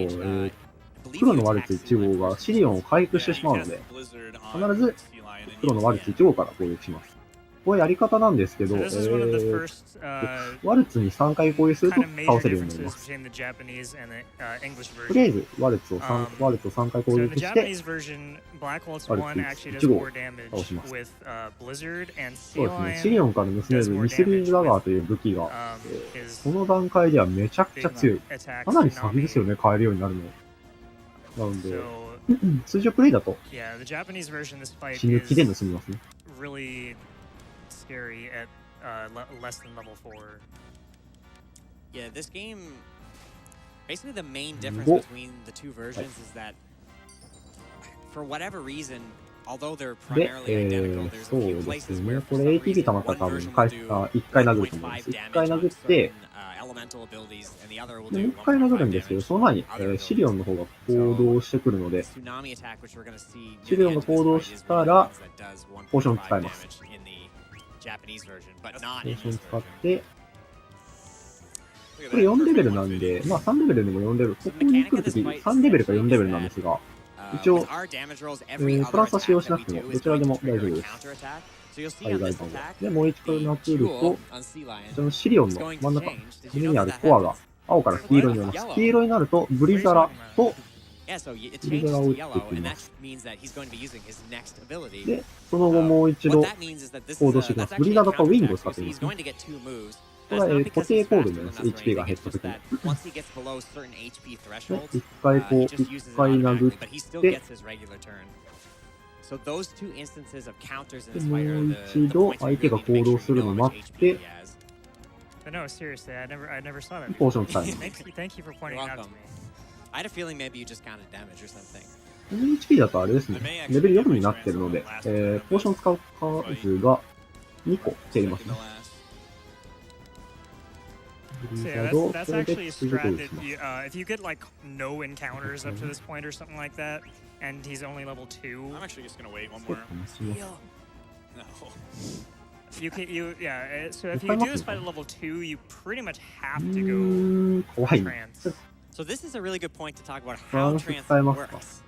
黒のワルツ1号がシリオンを回復してしまうので、必ず黒のワルツ1号から攻撃します。これやり方なんですけど、ワルツに3回攻撃すると倒せるようになります。とりあえず、ワルツを3回攻撃して、ワルツ1号を倒します。そうですね、シリオンから盗めるミスリールダガーという武器が、この段階ではめちゃくちゃ強い。かなり先ですよね、買えるようになるの。なので、通常プレイだと、死ぬ気で盗みますね。
Scary at less than level 4.
Yeah, this game, basically the main difference between the two versions is that, for whatever reason, although they're primarily identical, there's a few places where for some reason one version will do
1回殴ると思います。1回殴って、
elemental abilities and the other will
もう
do
1回殴るんですけど、その前に、シリオンの方が行動してくるので、
tsunami attack, which we're going to see
シリオンが行動したら、ポーション使います。
Japanese version, but
ポ
not
ー
in
ション
this
使っ
version.
て、これ4レベルなんで、まあ3レベルでも4レベル、ここに来るとき3レベルか4レベルなんですが、一応、プラスは使用しなくても、どちらでも大丈夫です。海外版で。で、もう一度殴ると、そのシリオンの真ん中、上にあるコアが青から黄色になります。黄色になると、ブリザラと、ブリザラを打っていきます。で、その後もう一度行動していきます。ブリザラとウィングを使っていますね。これは固定コードになります。HP が減った時に。で、一回殴って、で、もう一度相手が行動するのを待って、
No, seriously, I never saw that.
ポーション使います。
Thank you for pointing it out to me.
I had a feeling maybe you just counted damage or something.
HP だとあれですね。レベル4になってるので、ポーション使う数が2個減りますね。
So yeah, that's actually a strat that if you get like no encounters up to this point or something like that, and he's only level 2.
I'm actually just gonna wait one more. No.
Yeah. So if you do this fight at level 2, you pretty much have to go trance.
So this is a really good point to talk about how trance works.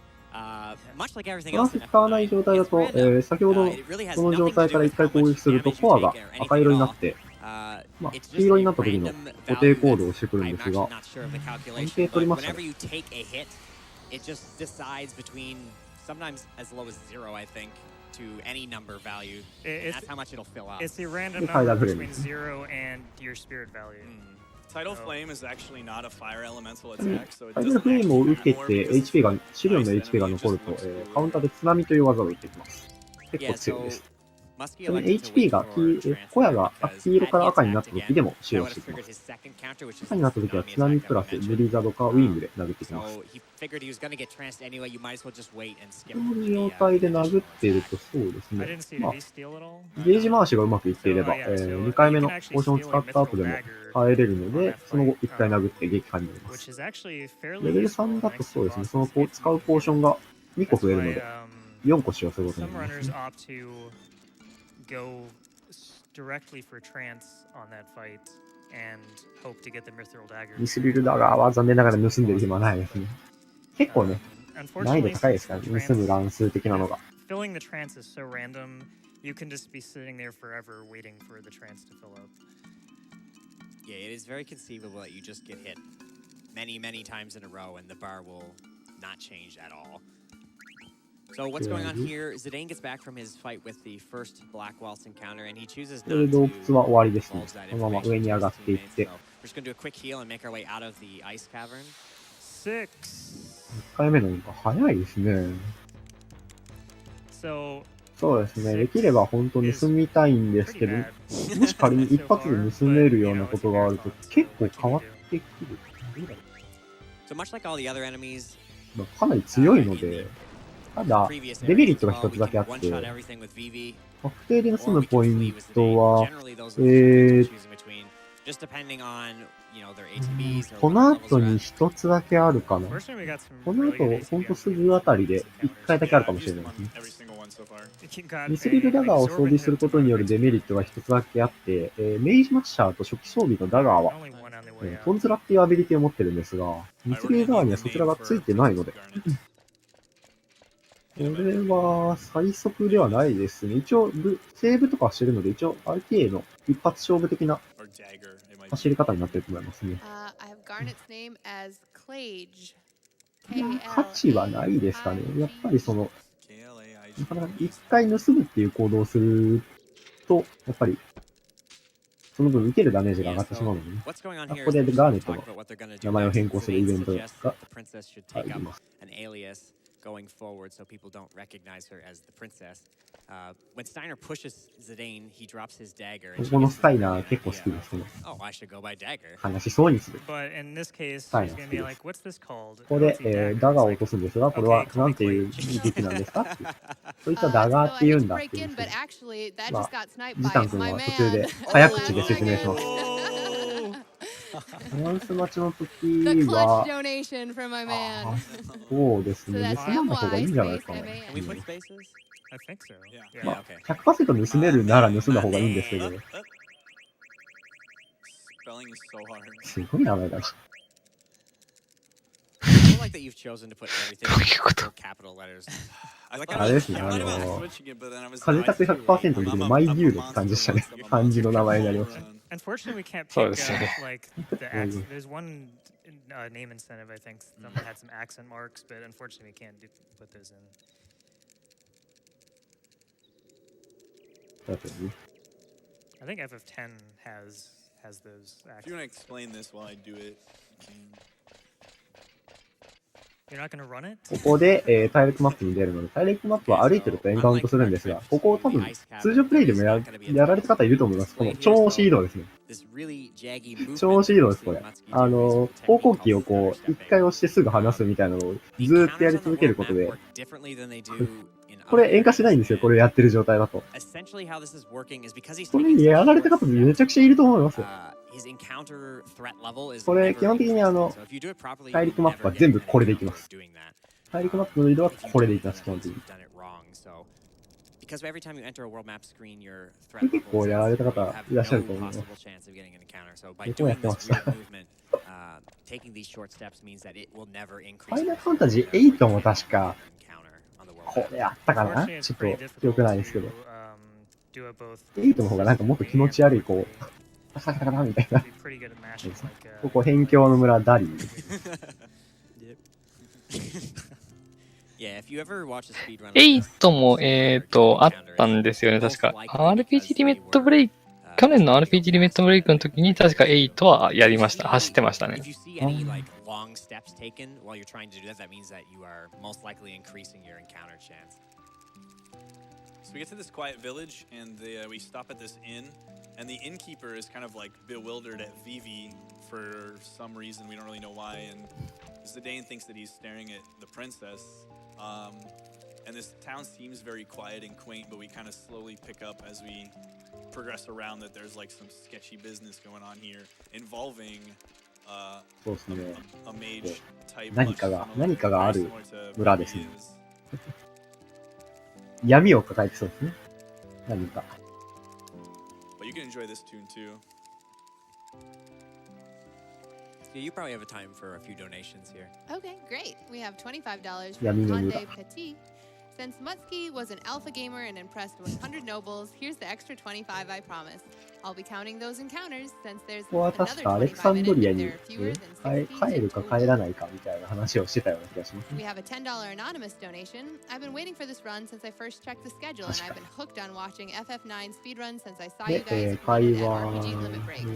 Much like everything
トラン
else
ス
in
使わない状態だと、先ほどこの状態から1回攻撃するとコアが赤色になって、まあ、黄色になった時の固定行動をしてくるんですが、安定取りましたね。
It just decides between sometimes as low as 0, I think, to any number value. That's how much it'll fill up.
It's the random number between 0 and your spirit value.
Tidal Flame is actually not a fire elemental attack, so it
タイトルフレームを受けて HP が、シリオンの HP が残ると、カウンターで津波という技を打ってきます。結構強いです。その HP がコヤが黄色から赤になった時でも使用していきます。赤になった時は津波プラスブリザードかウィングで殴っていきます。この状態で殴っているとそうですね。まあ、ゲージ回しがうまくいっていれば、2回目のポーションを使った後でも耐えれるので、その後1回殴って撃破になります。レベル3だとそうですね、その使うポーションが2個増えるので、4個使用することになりますね。
Go directly for trance on that fight and hope to get the mithril dagger.
ミスリルダガーは残念ながら盗んでる暇ないですね。結構ね、難易度高いですからね、盗む乱数的なのが。
Filling the trance is so random, you can just be sitting there forever waiting for the trance to fill up.
Yeah, it is very conceivable that you just get hit many times in a row and the bar will not change at all. So what's going on here? Zidane gets back from his fight with the first Black Waltz encounter, and he chooses not to.
洞窟は終わりですね。そのまま上に上がっていって。
We're just going to do a quick heal and make our way out of the ice cavern.
6.
1回目の方が早いですね。そうですね。できれば本当に盗みたいんですけど、もし仮に一発で盗めるようなことがあると結構変わってくる。
So much like all the other enemies,
かなり強いので。ただ、デメリットが一つだけあって、確定で盗むポイントは、この後に一つだけあるかな。この後、ほんとすぐあたりで一回だけあるかもしれないですね。ミスリルダガーを装備することによるデメリットが一つだけあって、メイジマッシャーと初期装備のダガーは、トンズラっていうアビリティを持ってるんですが、ミスリルダガーにはそちらがついてないので、これは最速ではないですね。一応、セーブとかしてるので、一応 RTA の一発勝負的な走り方になってると思いますね。価値はないですかね。やっぱりその、なかなか一回盗むっていう行動をすると、やっぱり、その分受けるダメージが上がってしまうのでね。ここでガーネットの名前を変更するイベントがあります。
going forward so people don't recognize her as the princess. When Steiner pushes Zidane, he drops his dagger.
ここのスタイナー結構好きですね。
Oh, I should go by dagger.
話しそうにする。
But in this case,
スタイナー
she's
好
gonna
き
be
です。
like, what's this called?
ここで、ダガーを落とすんですが、これはなんていう武器なんですかっていう。そいつはダガーって言うんだっていうんですけど、まあ、ジタン君は途中で早口で説明します。フランス待ちの時は、そうですね、盗まんだ方がいいんじゃないですかね。まあ、100% 盗めるなら盗んだ方がいいんですけど、すごい名前だな。
like that you've chosen to put everything in capital letters.
あれですね、風タク 100% の時のマイデュードって感じでしたね。漢字の名前になりました。
Unfortunately, we can't pick like the accent. There's one name incentive, I think, that had some accent marks, but unfortunately, we can't put those in. I think FF10 has those accents.
If you want to explain this while I do it, you can.
You're not gonna run it?
ここで、大陸マップに出るので、大陸マップは歩いてるとエンカウントするんですが、ここを多分、通常プレイでもやられた方いると思います。この超押し移動ですね。超押し移動です、これ。航行機をこう、一回押してすぐ離すみたいなのをずーっとやり続けることで、これ演化しないんですよ、これやってる状態だと。これやられた方めちゃくちゃいると思います。これ基本的に大陸マップは全部これでいきます。大陸マップの移動はこれでいきます、基本的に。結構やられた方いらっしゃると思います。僕もやってました。ファイナルファンタジー8も確か、これあったかなちょっと記憶ないですけど。8の方がなんかもっと気持ち悪い、こう、カサカサみたいな。ここ、辺境の村ダリー。
8も、あったんですよね、確か。RPG リミットブレイク、去年の RPG リミットブレイクの時に確か8はやりました。走ってましたね。
So we get to this quiet village, and we stop at this inn, and the innkeeper is kind of like bewildered at Vivi for some reason. We don't really know why, and Zidane thinks that he's staring at the princess. And this town seems very quiet and quaint, but we kind of slowly pick up as we progress around that there's like some sketchy business going on here involving a mage type.
何かがある村ですね。闇を抱えてそうですね。何か。
But you can enjoy this tune too.
You probably have a time for a few donations here.
Okay, great. We have $25
闇の
from
村。
Conde Petit. Since Muttski was an alpha gamer and impressed 100 nobles, here's the extra 25 I promise. I'll be counting those encounters since there's
ここは確かアレクサンドリアに、帰るか帰らないかみたいな話をしてたような気がします。
We have a $10 anonymous donation. I've been waiting for this run since I first checked the schedule, and I've been hooked on watching FF9 speedruns since I saw you guys play at RPG Limit Break.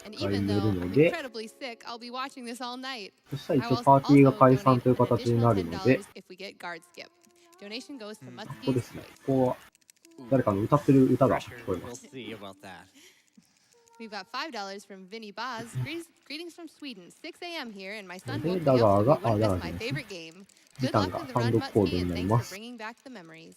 And even though I'm incredibly sick, I'll be watching this all night.
そしたら一応パーティーが解散という形になるので、
if we get guard skip. Donation goes to
ここですね。ここは誰かの歌ってる歌が聞こえます。
We've got $5 from Vinny Baz. Greetings from Sweden. 6 a.m. here, and my son
で、
woke me
ダガー
up
が、
so we
ダ
wouldn't
ガ
miss
ー
my
じゃない
favorite game.
時
Good
間
luck
が
with the
単
run,
独行動
Muttski,
に
and
なり
thanks
ま
for
す。
bringing back the memories.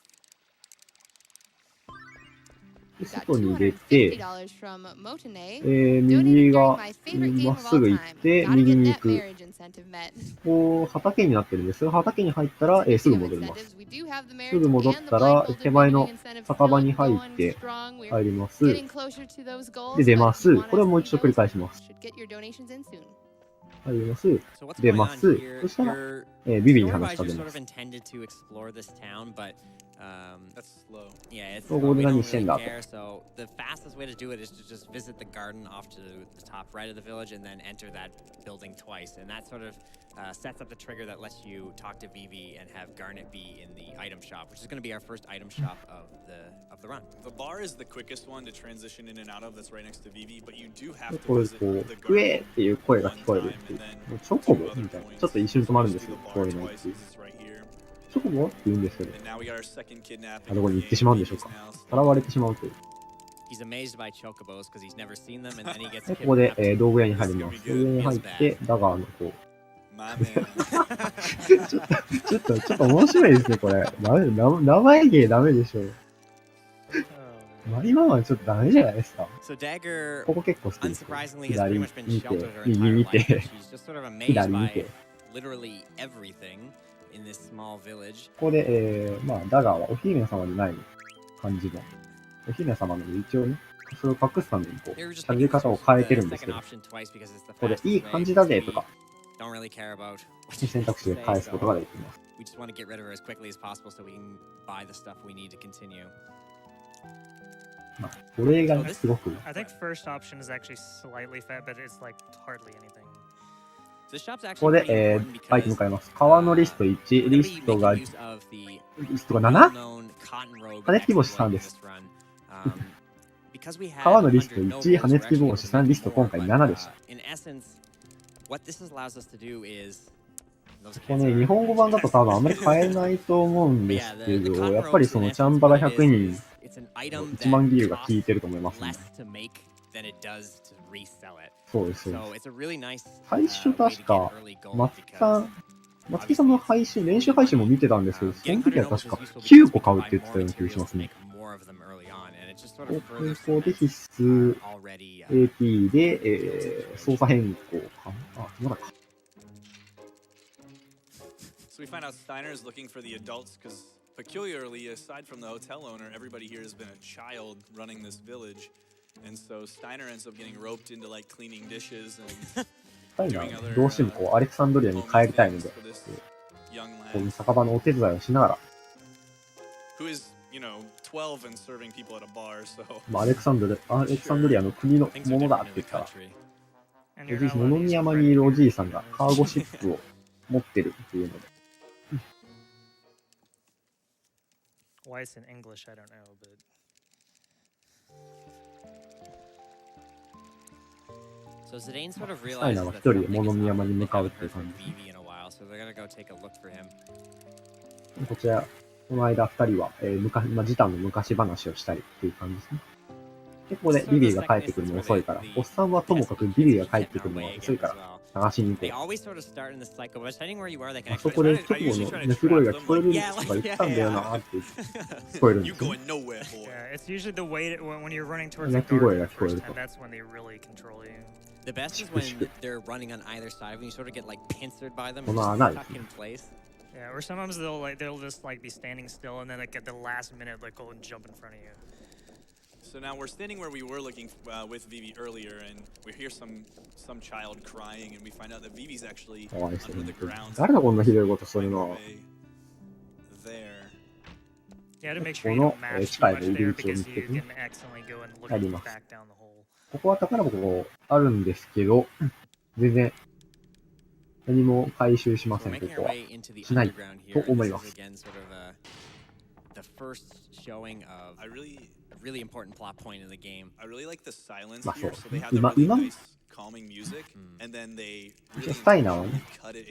で、
Got
外に出て、
$250 from Motane.
右
Donated
が
during my favorite game
まっ
of
す
all
ぐ行っ
time.
て、
Gotta
右
get
に
that
行く。
marriage incentive met.
こう、畑になってるんですが、畑に入ったら、すぐ
Speaking of
戻ります。
incentives, we do have the
す
marriage
ぐ戻っ
and the
たら、
blindfolded
手前の
viewing incentives
酒場に
still
入っ
going
て、
strong. We're
入ります。
getting closer to those goals,
で、出
but
ま
if
す。
you want
これを
to
もう
see
一度繰り
those,
返します。
should get your donations in soon.
入ります。出ます。そしたら、ビビに話しかけます。ここで何してんだと。
So the fastest way to do it is to just visit the garden off to the top right of the village and then enter that building twice. And that sort of sets up the trigger that lets you talk to Vivi and have Garnet be in the item shop, which is going to be our first item shop of the run.
The bar is the quickest one to transition in and out of. That's right next to Vivi, but you do have
こ
to
れ
visit
こう、
the
クエー
garden
っていう声が聞こえるっていう。チョコボみたいな。ちょっと一瞬止まるんですけど、聞こえないっていう。チョコボって言うんですけど、あどこに行ってしまうんでしょうか。さらわれてしまうという。
He's amazed by chocobos because he's never seen them, and then he gets
で、ここで、道具屋に入ります。道具屋に入って、ダガーのこう。ちょっと面白いですね、これ。名前芸ダメでしょ。マリママはちょっとダメじゃないですか。ここ結構好きです。左見て、右見て、左見て。ここで、まあ、ダガーはお姫様でない感じの。お姫様ので一応ね、それを隠すためにこう、喋り方を変えてるんですけど、ここでいい感じだぜとか、選択肢で返すことができます。まあ、これがすごく。
I think first option is actually slightly fat, but it's like hardly anything.
ここで、バイク向かいます。川のリスト1、リストが 7？ 羽根つき星3です。川のリスト1、羽根つき星3、リスト今回7でした。これね、日本語版だと多分あんまり変えないと思うんですけど、やっぱりそのチャンバラ100人、1万ギルが効いてると思いますね。そうです、そうです。最初確か、松木さんの配信、練習配信も見てたんですけど、その時は確か9個買うって言ってたような気がしますね。ここで必須 AT で、操作変更かな。あ、まだか。
So we find out Steiner is looking for the adults because peculiarly, aside from the hotel owner, everybody here has been a child running this village. And so Steiner ends up getting roped into like cleaning dishes and
スタイナーどうしてもこうアレクサンドリアに帰りたいので、こういう酒場のお手伝いをしながら、
who is, you know, 12 and serving people at a bar, so
まあアレクサンドリアの国のものだって言ったら、おじいさん、物見山にいるおじいさんがカーゴシップを持ってるっていうので。
Why it's in English, I don't know, but.
スタイナーは一人で物見山に向かうっていう感じですね。こちら、この間二人は、ジタンの昔話をしたりっていう感じですね。で、ここでビビーが帰ってくるの遅いから、おっさんはともかくビビーが帰ってくるのが遅いから、探しに行こう。あそこで直後の鳴き声が聞こえるとか言ったんだよなーって聞こえるんですよ。鳴き声が聞こえると。
The best is when they're running on either side of you, you sort of get like pincered by them,
or
just stuck in place.
Yeah, or sometimes they'll just like be standing still and then like at the last minute like go and jump in front of you.
So now we're standing where we were looking with Vivi earlier, and we hear some child crying, and we find out that Vivi's actually under the ground.
誰がこんなひどいことするの？
Yeah, to make sure you don't match too much there because you can accidentally go and look back down the hole.
ここは宝箱あるんですけど、全然何も回収しません、ここは。しないと思います。まあそう、今、スタイナーはね、アレ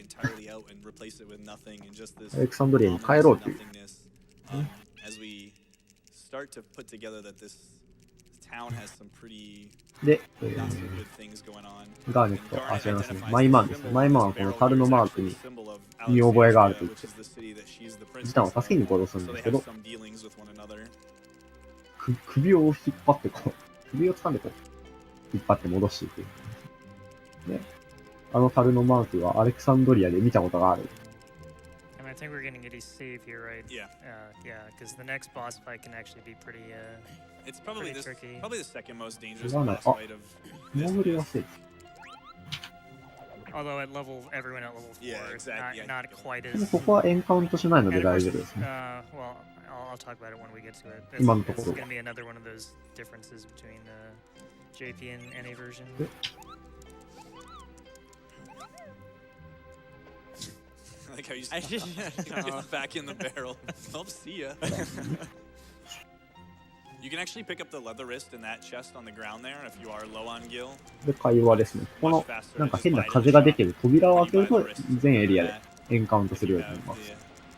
クサンドリアに帰ろうという。で、ガーネット、あ、違いますね。マイマンですね。マイマンはこの樽のマークに見覚えがあると言って、ジタンを助けに行こうとするんですけど、首を引っ張ってこう、首を掴んでこう、引っ張って戻していく。で、あの樽のマークはアレクサンドリアで見たことがある。
I think we're getting a save here, right?
Yeah.
Yeah, because the next boss fight can actually be pretty,
it's probably the second most dangerous
boss fight of. 潜りはセーフ。
Although at level, everyone at level 4 is not quite
でも
as.
ここはエンカウントしないので
And of
大
course,
丈夫ですね。
well, I'll talk about it when we get to it.
今のとこ
It's
ろ
going
は。
to be another one of those differences between the JP and NA version.
I like how you just back in the barrel. I'll see ya. You can actually pick up the leather wrist in that chest on the ground there if you are low on gil.
で、会話ですね。この、なんか変な風が出てる扉を開けると、全エリアでエンカウントするようになります。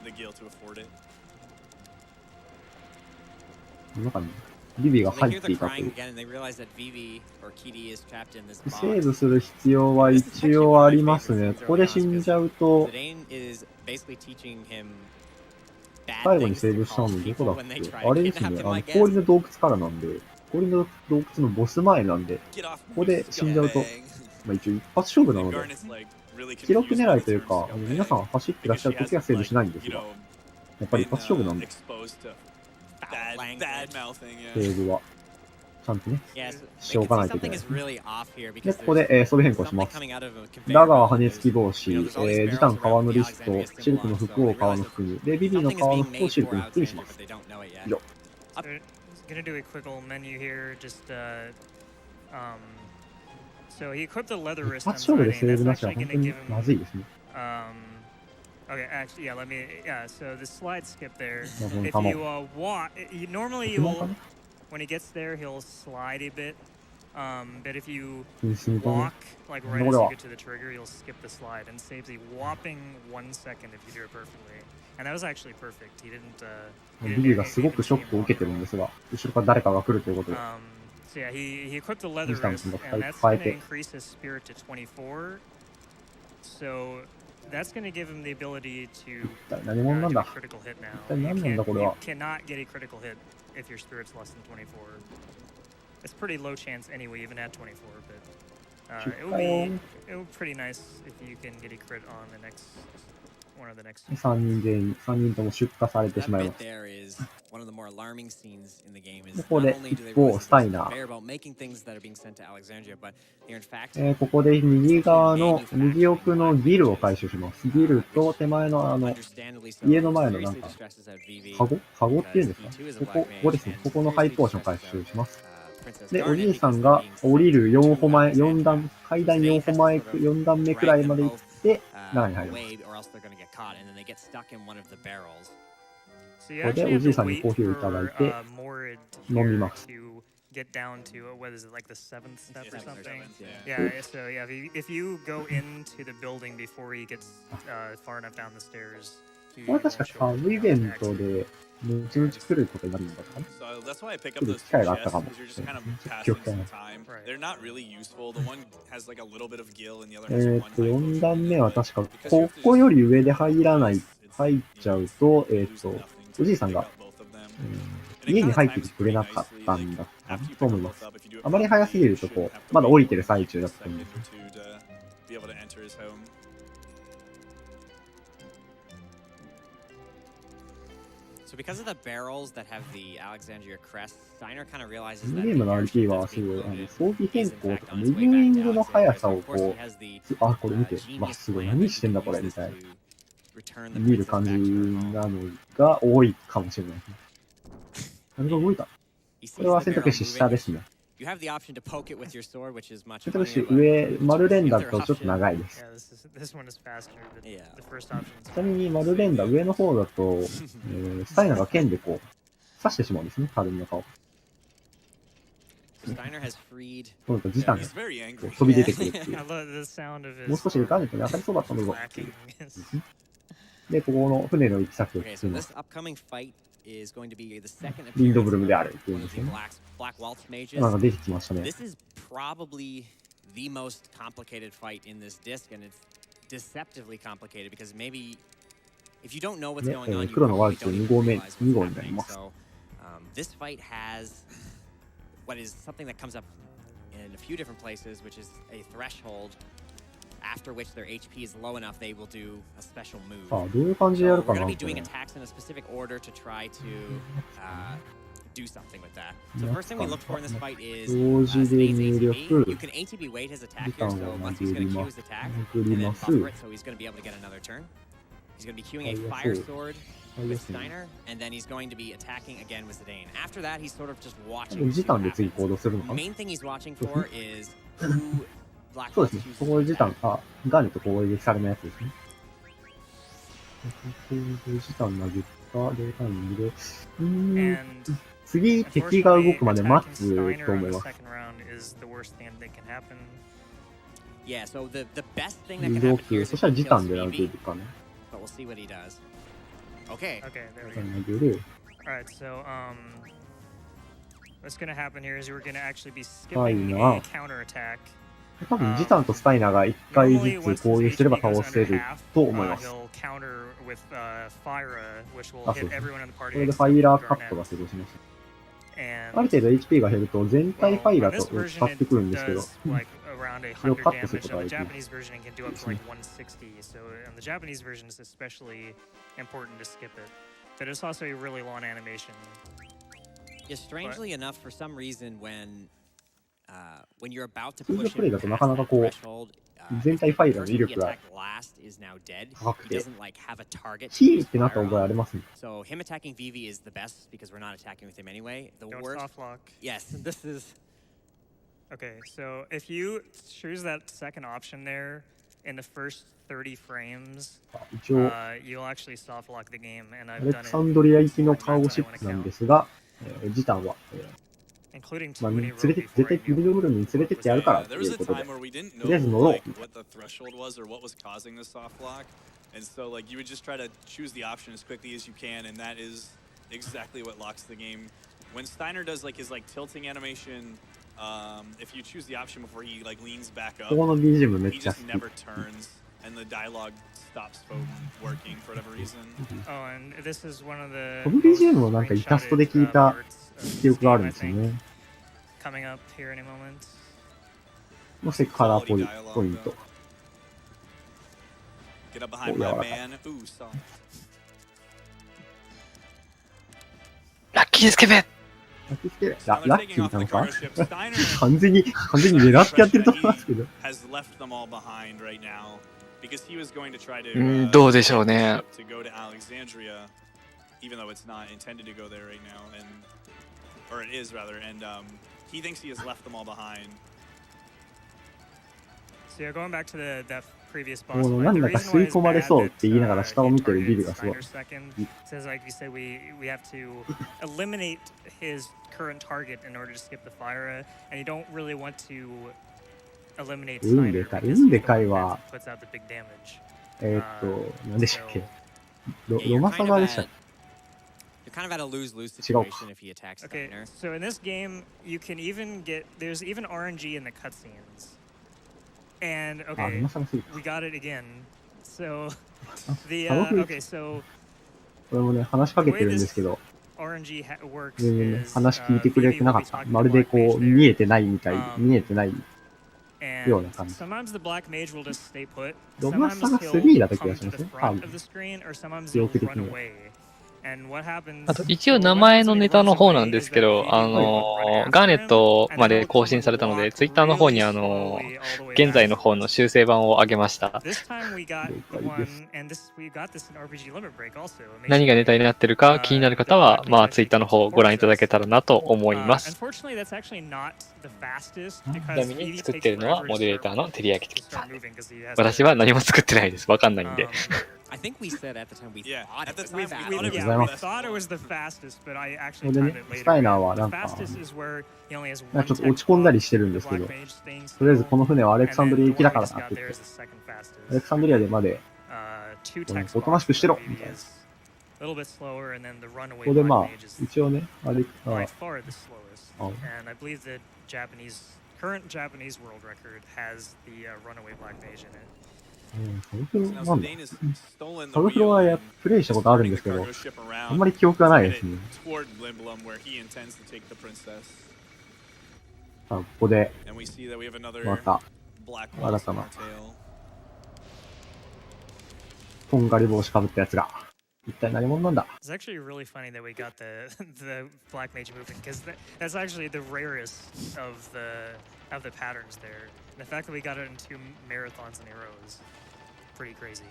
The gil to afford it.
中にビビが入っていたという。セーブする必要は一応ありますね。ここで死んじゃうと、最後にセーブしたのどこだっけ？あれですね、氷の洞窟からなんで、氷の洞窟のボス前なんで、ここで死んじゃうと、まあ一応一発勝負なので、記録狙いというか、皆さん走ってらっしゃるときはセーブしないんですが、やっぱり一発勝負なんで、セーブは。ちゃんとね、しておかないといけない。で、ここで、装備変更します。ダガー羽根付き帽子、ジタン革のリスト、シルクの服を革の服に、で、ビビの革の服をシルクの服にします。以上。
Gonna do a quick little menu here, just so he equipped the leather wrist.
発勝負でセーブなしは本当にまずいですね。
Okay, actually, yeah, so the slide skip there. If you walk, normally you will, when he gets there, he'll slide a bit. But if you walk, like right as you get to the trigger, you'll skip the slide and saves a whopping 1 second if you do it perfectly. And that was actually perfect. He didn't.
ビビがすごくショックを受けてるんですが、後ろから誰かが来るということで。
So yeah, he equipped the leather wrist, and that's going to increase his spirit to 24. So that's going to give him the ability to do a critical hit now. You cannot get a critical hit if your spirit's less than 24. It's pretty low chance anyway, even at 24. But it would be pretty nice if you can get a crit on the next one of the next.
3人とも出荷されてしまいます。ここで一方スタイナー。ここで右側の右奥のギルを回収します。ギルと手前の家の前のなんかカゴっていうんですか？ここですね。ここのハイポーション回収します。で、おじいさんが降りる4歩前、4段、階段4歩前、4段目くらいまで行って、中に入ります。ここでおじいさんにコーヒーをいただいて、飲みます。
Get down to what is it, like the 7th step or something? Yeah, so yeah, if you go into the building before he gets far enough down the stairs.
これは確かサブイベントで後々来ることになるんだったかな。来る機会があったかも。記憶がない。4段目は確かここより上で入っちゃうと、おじいさんが、家に入ってきてくれなかったんだったと思います。あまり早すぎるとこう、まだ降りてる最中だったんです。
So because of the barrels that have the Alexandria crest, Steiner kind of realizes that
ゲームの RP はすごい装備変更とかムービングの速さをこう、これ見て、すごい何してんだこれみたいな見る感じなのが多いかもしれないですね。何が動いた？これは選択肢下ですね。選択肢上、丸連打とちょっと長いです。ちなみに丸連打上の方だと、スタイナーが剣でこう、刺してしまうんですね、カルミの顔。そうか、ジタンが飛び出てくるっていう。もう少しガーネットに当たりそうだったのぞっていう。で、ここの船の行き先を進みます。リンドブルムであるっていうんですよね。なんか出てきましたね。黒のワルツ2号になります。
After which their HP is low enough, they will do a special move.
どういう感じでやるかな。
We're going to be doing attacks in a specific order to try to do something with that. So the first thing we look for in this fight is
同時で
Spade's
入
ATB.
力
You can ATB wait his attack
時
here,
間
so
を
Muttski's
投げ
going
り
to
ま
Q
す
his attack
投げ
and
り
then
ます
buffer it, so he's going to be able to get another turn. He's going to be queuing a Fire Sword with Steiner, and then he's going to be attacking again with Zidane. After that, he's sort of just
で
watching.
も
to
時
see
短
what
で次
happens.
行動するの
The
かな
main thing he's watching for is who Black
そう
Wolf
ですね。
chooses
こ
to
こで時
attack.
短、あ、ガーネット攻撃されないやつですね。ここで時短投げた、0タイミングで。
And
次、敵が動くまで
unfortunately,
待
attacking
つ
Steiner
と
on
思い
the
ます。
second round is the worst thing that can happen.
Yeah, so the best thing that can
動
happen here
く。
is
そ
if
したら
he
時
kills
短で投げ
Vivi,
るかね。
but we'll see what he does. Okay.
Okay, there we
時
go.
短投げる。
Alright, so what's gonna happen here is we're gonna actually be
はい
skipping
な
a counter attack.
多分、ジタンとスタイナーが1回
Normally,
ず
once
つ攻
his
撃すれば
HP
倒
goes
せ
under
る
half,
と思います。
he'll counter with Fyra, which will
あ、そう
hit
ですね。
everyone in the
こ
party
れで
except
ファイラー
for
カットが
Garnet.
成功しました。あ
And
る程度 HP が減ると全体ファイ
well,
ラ
on
ー
this
と
version,
使って
it
くるんですけど、
does like around
それを
100
カットするこ
damage.
とが
On
で
the
きる。
Japanese version, it can do up to like 160. So on the Japanese version, it's especially important to skip it. But it's also a really long animation.
Yeah, strangely enough, for some reason, when you're about to
通常
push
プレイ
him
だとな
past
かなか
that
こう、
threshold,
全体ファイラーの
person
威
he
力が
attacked last is now dead.
高く
He
て、
doesn't like have a target to
ヒー
use
ってなった
fire
覚えあ
on.
りますね。
So him attacking Vivi is the best because we're not attacking with him anyway. The
Don't
worst.
soft lock.
Yes, this is.
Okay, so if you choose that second option there in the first 30 frames,
一応、
you'll actually soft lock the game, and
ア
I've
レ
done
ク
it
サンドリア行きの
several
カーゴ
times
シ
on
ッ
my
プなん
own
で
account,
すが、ジタンは、
including
まあ、連
Toonie
れ
Row
て、絶
before
対
I
ビ
knew
デオブルに連れてってやるからって
There
い
was
う
a
ことで
time、where we didn't
とりあえず
know
乗ろう
like what the threshold was or what was causing the soft lock, and so like you would just try to choose the option as quickly as you can, and that is exactly what locks the game. When Steiner does like his like tilting animation, if you choose the option before he like leans back up,
ここの BGM めっ
he
ちゃ
just
好き。
never turns, and the dialogue stops from working for whatever reason.
Oh, and this is one of the
この BGM をなんかイタストで聞いた記憶があるんですよね。
coming up here in a moment.
のセカラーポイント。
Get up behind my man. Ooh, soft.
ラッキースケベ
ラッキーなのか完全に狙ってやってると思いますけど。
Has left them all behind right now because he was going to try to
どうでしょうね。
to go to Alexandria, even though it's not intended to go there right now, and or it is rather, and he thinks he has left them all behind.
So yeah, going back to that previous boss
もう
fight,
なん
the
だか
reason
吸
why
い
it's
込まれ
bad
そうっ
that
て言いながら下を見てるビル
he
がすごい。
targets Steiner second says like you said we have to eliminate his current target in order to skip the fire, and you don't really want to eliminate
運
Steiner
でかい。
because
運
he's
で
the
かい
one
は、
that puts out the big damage.
何でしたっけ
Yeah,
ロ
you're
マ
kind
サ
of
ガでしたっ
at- You're kind of at a lose-lose
違うか。
situation if he attacks
Okay,
Steiner.
so in this game, you can even there's even RNG in the cutscenes. And
あ、ロ
okay,
マサガすぎた。
we got it again. So the
僕
okay, so
これもね、話しかけてるんですけど、
RNG works
全然ね、
is
話聞いてくれ
Vivi
てな
will
か
be
った。
talking
ま
to
る
the
で
black
こ
mage
う、
there.
見えてないみたい、見えてない
And
ような感じ。
sometimes the black mage will just stay put.
ロマ
Sometimes
サガ
he'll
3だった気
come
がし
to
ます
the
ね。多
front
分
of the screen, or sometimes
記
he'll
憶的
run
には。
away. And what happens?
あと一応
so
名
what
前
happens
の
when he
ネタ
runs
の方なん
away
で
is
すけ
that
ど、
Vivi will run
ガー
after
ネッ
him,
ト
and
ま
then
で
he'll
更
come
新されたので、
walk
ツイッターの方に
really slowly all the way
現在の
back.
方の修正版を上げました。
This time we got
了
the
解です。
one, and we got this in RPG Limit Break also.
何がネタになってるか気になる方は、まあツイッターの方をご覧いただけたらなと思います。
Unfortunately, that's actually not the fastest
ち
because
なみに
Vivi
作っ
takes
てるのは
forever
モ
to
デレー
start
ターの照り焼き
to start moving because he has
私は何も作ってないです。わかんないんで。
I think we said at the time we
Yeah,
thought
at
it
the
was
time we
the
thought
fastest.
it was
Yeah, we
the
thought it was the fastest, but I
こ
actually
れで
timed
ね
it、
スタイ
later.
ナーは
The
なんか、
fastest is where he only has
なん
one
かちょっと
tech
落ち込んだり
block,
してるん
the
ですけ
black
ど、
mage staying
とりあえずこ
still,
の船はアレク
and
サンド
then
リア
the
行きだ
one
か
we
ら
just
なっ
got
て
there
言っ
is
て、
the second
アレク
fastest.
サンドリアでまで、
Two
うん
tech
おとなしくしてろ
spots,
みたい
Vivi
な。
is a little bit slower, and then the
こ
runaway
こで
black
まあ、
mage is
一応ね、あれ、
by far the slowest.
Oh.
And I believe the current Japanese world record has the runaway black mage in it.
サブフロ
Now
なんだ
Zidane has stolen the
サブフロ
wheel
は
and
プレイしたことあるん
turning
で
the
すけど、
cargo ship
あ
around
んまり記憶がない
and
です
headed
ね。
toward Lindblom where he intends to take the princess.
さあ、ここで、
And we see that we have another
また、
black
新
wolf
た
in
な
our tail.
とんがり帽子かぶったやつが一体何者なんだ。
It's actually really funny that we got the the black mage movement because that's actually the rarest of the patterns there. And the fact that we got it in 2 marathons in a row is pretty crazy.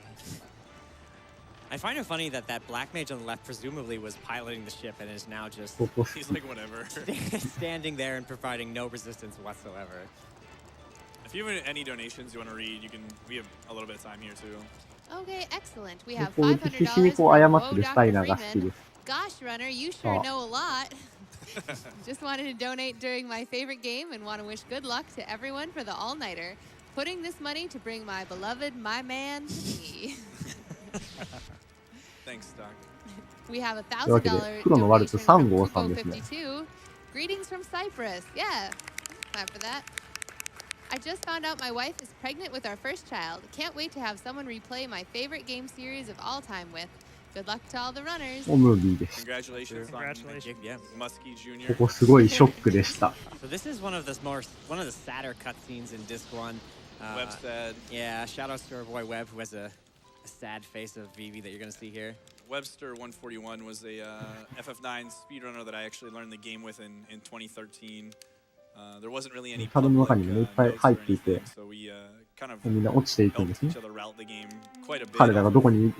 I find it funny that that black mage on the left presumably was piloting the ship and is now just
He's like, whatever.
standing there and providing no resistance whatsoever.
If you have any donations you want to read, we have a little bit of time here too.
Okay, excellent. We have
こういう必死
$500
に
from
こう謝って
Whoa
るスタイナー
Dr.
が好き
Freeman.
です。
Gosh, Runner, you sure know a lot. Just wanted to donate during my favorite game and want to wish good luck to everyone for the all-nighter. Putting this money to bring my beloved, my man, to me.
Thanks, Doc.
We have $1,000
donation from
Kuko52. Greetings from Cyprus. Yeah, clap for that. I just found out my wife is pregnant with our first child. Can't wait to have someone replay my favorite game series of all time with. Good luck to all the runners.
ムービーです。
Congratulations,
Congratulations. Yeah.
Muttski
こ
Jr.
こすごいショックでした。
So this is one of the sadder cutscenes in Disc 1.
Web said.
Yeah, shout outs to our boy Web, who has a sad face of Vivi that you're gonna see here.
Webster 141 was a FF9 speedrunner that I actually learned the game with in 2013. There wasn't really any
カードの中にもいっぱい入っていて、
so we kind of
みんな落ちていくん
helped
ですね
each。other route the game quite a bit.
彼らがどこに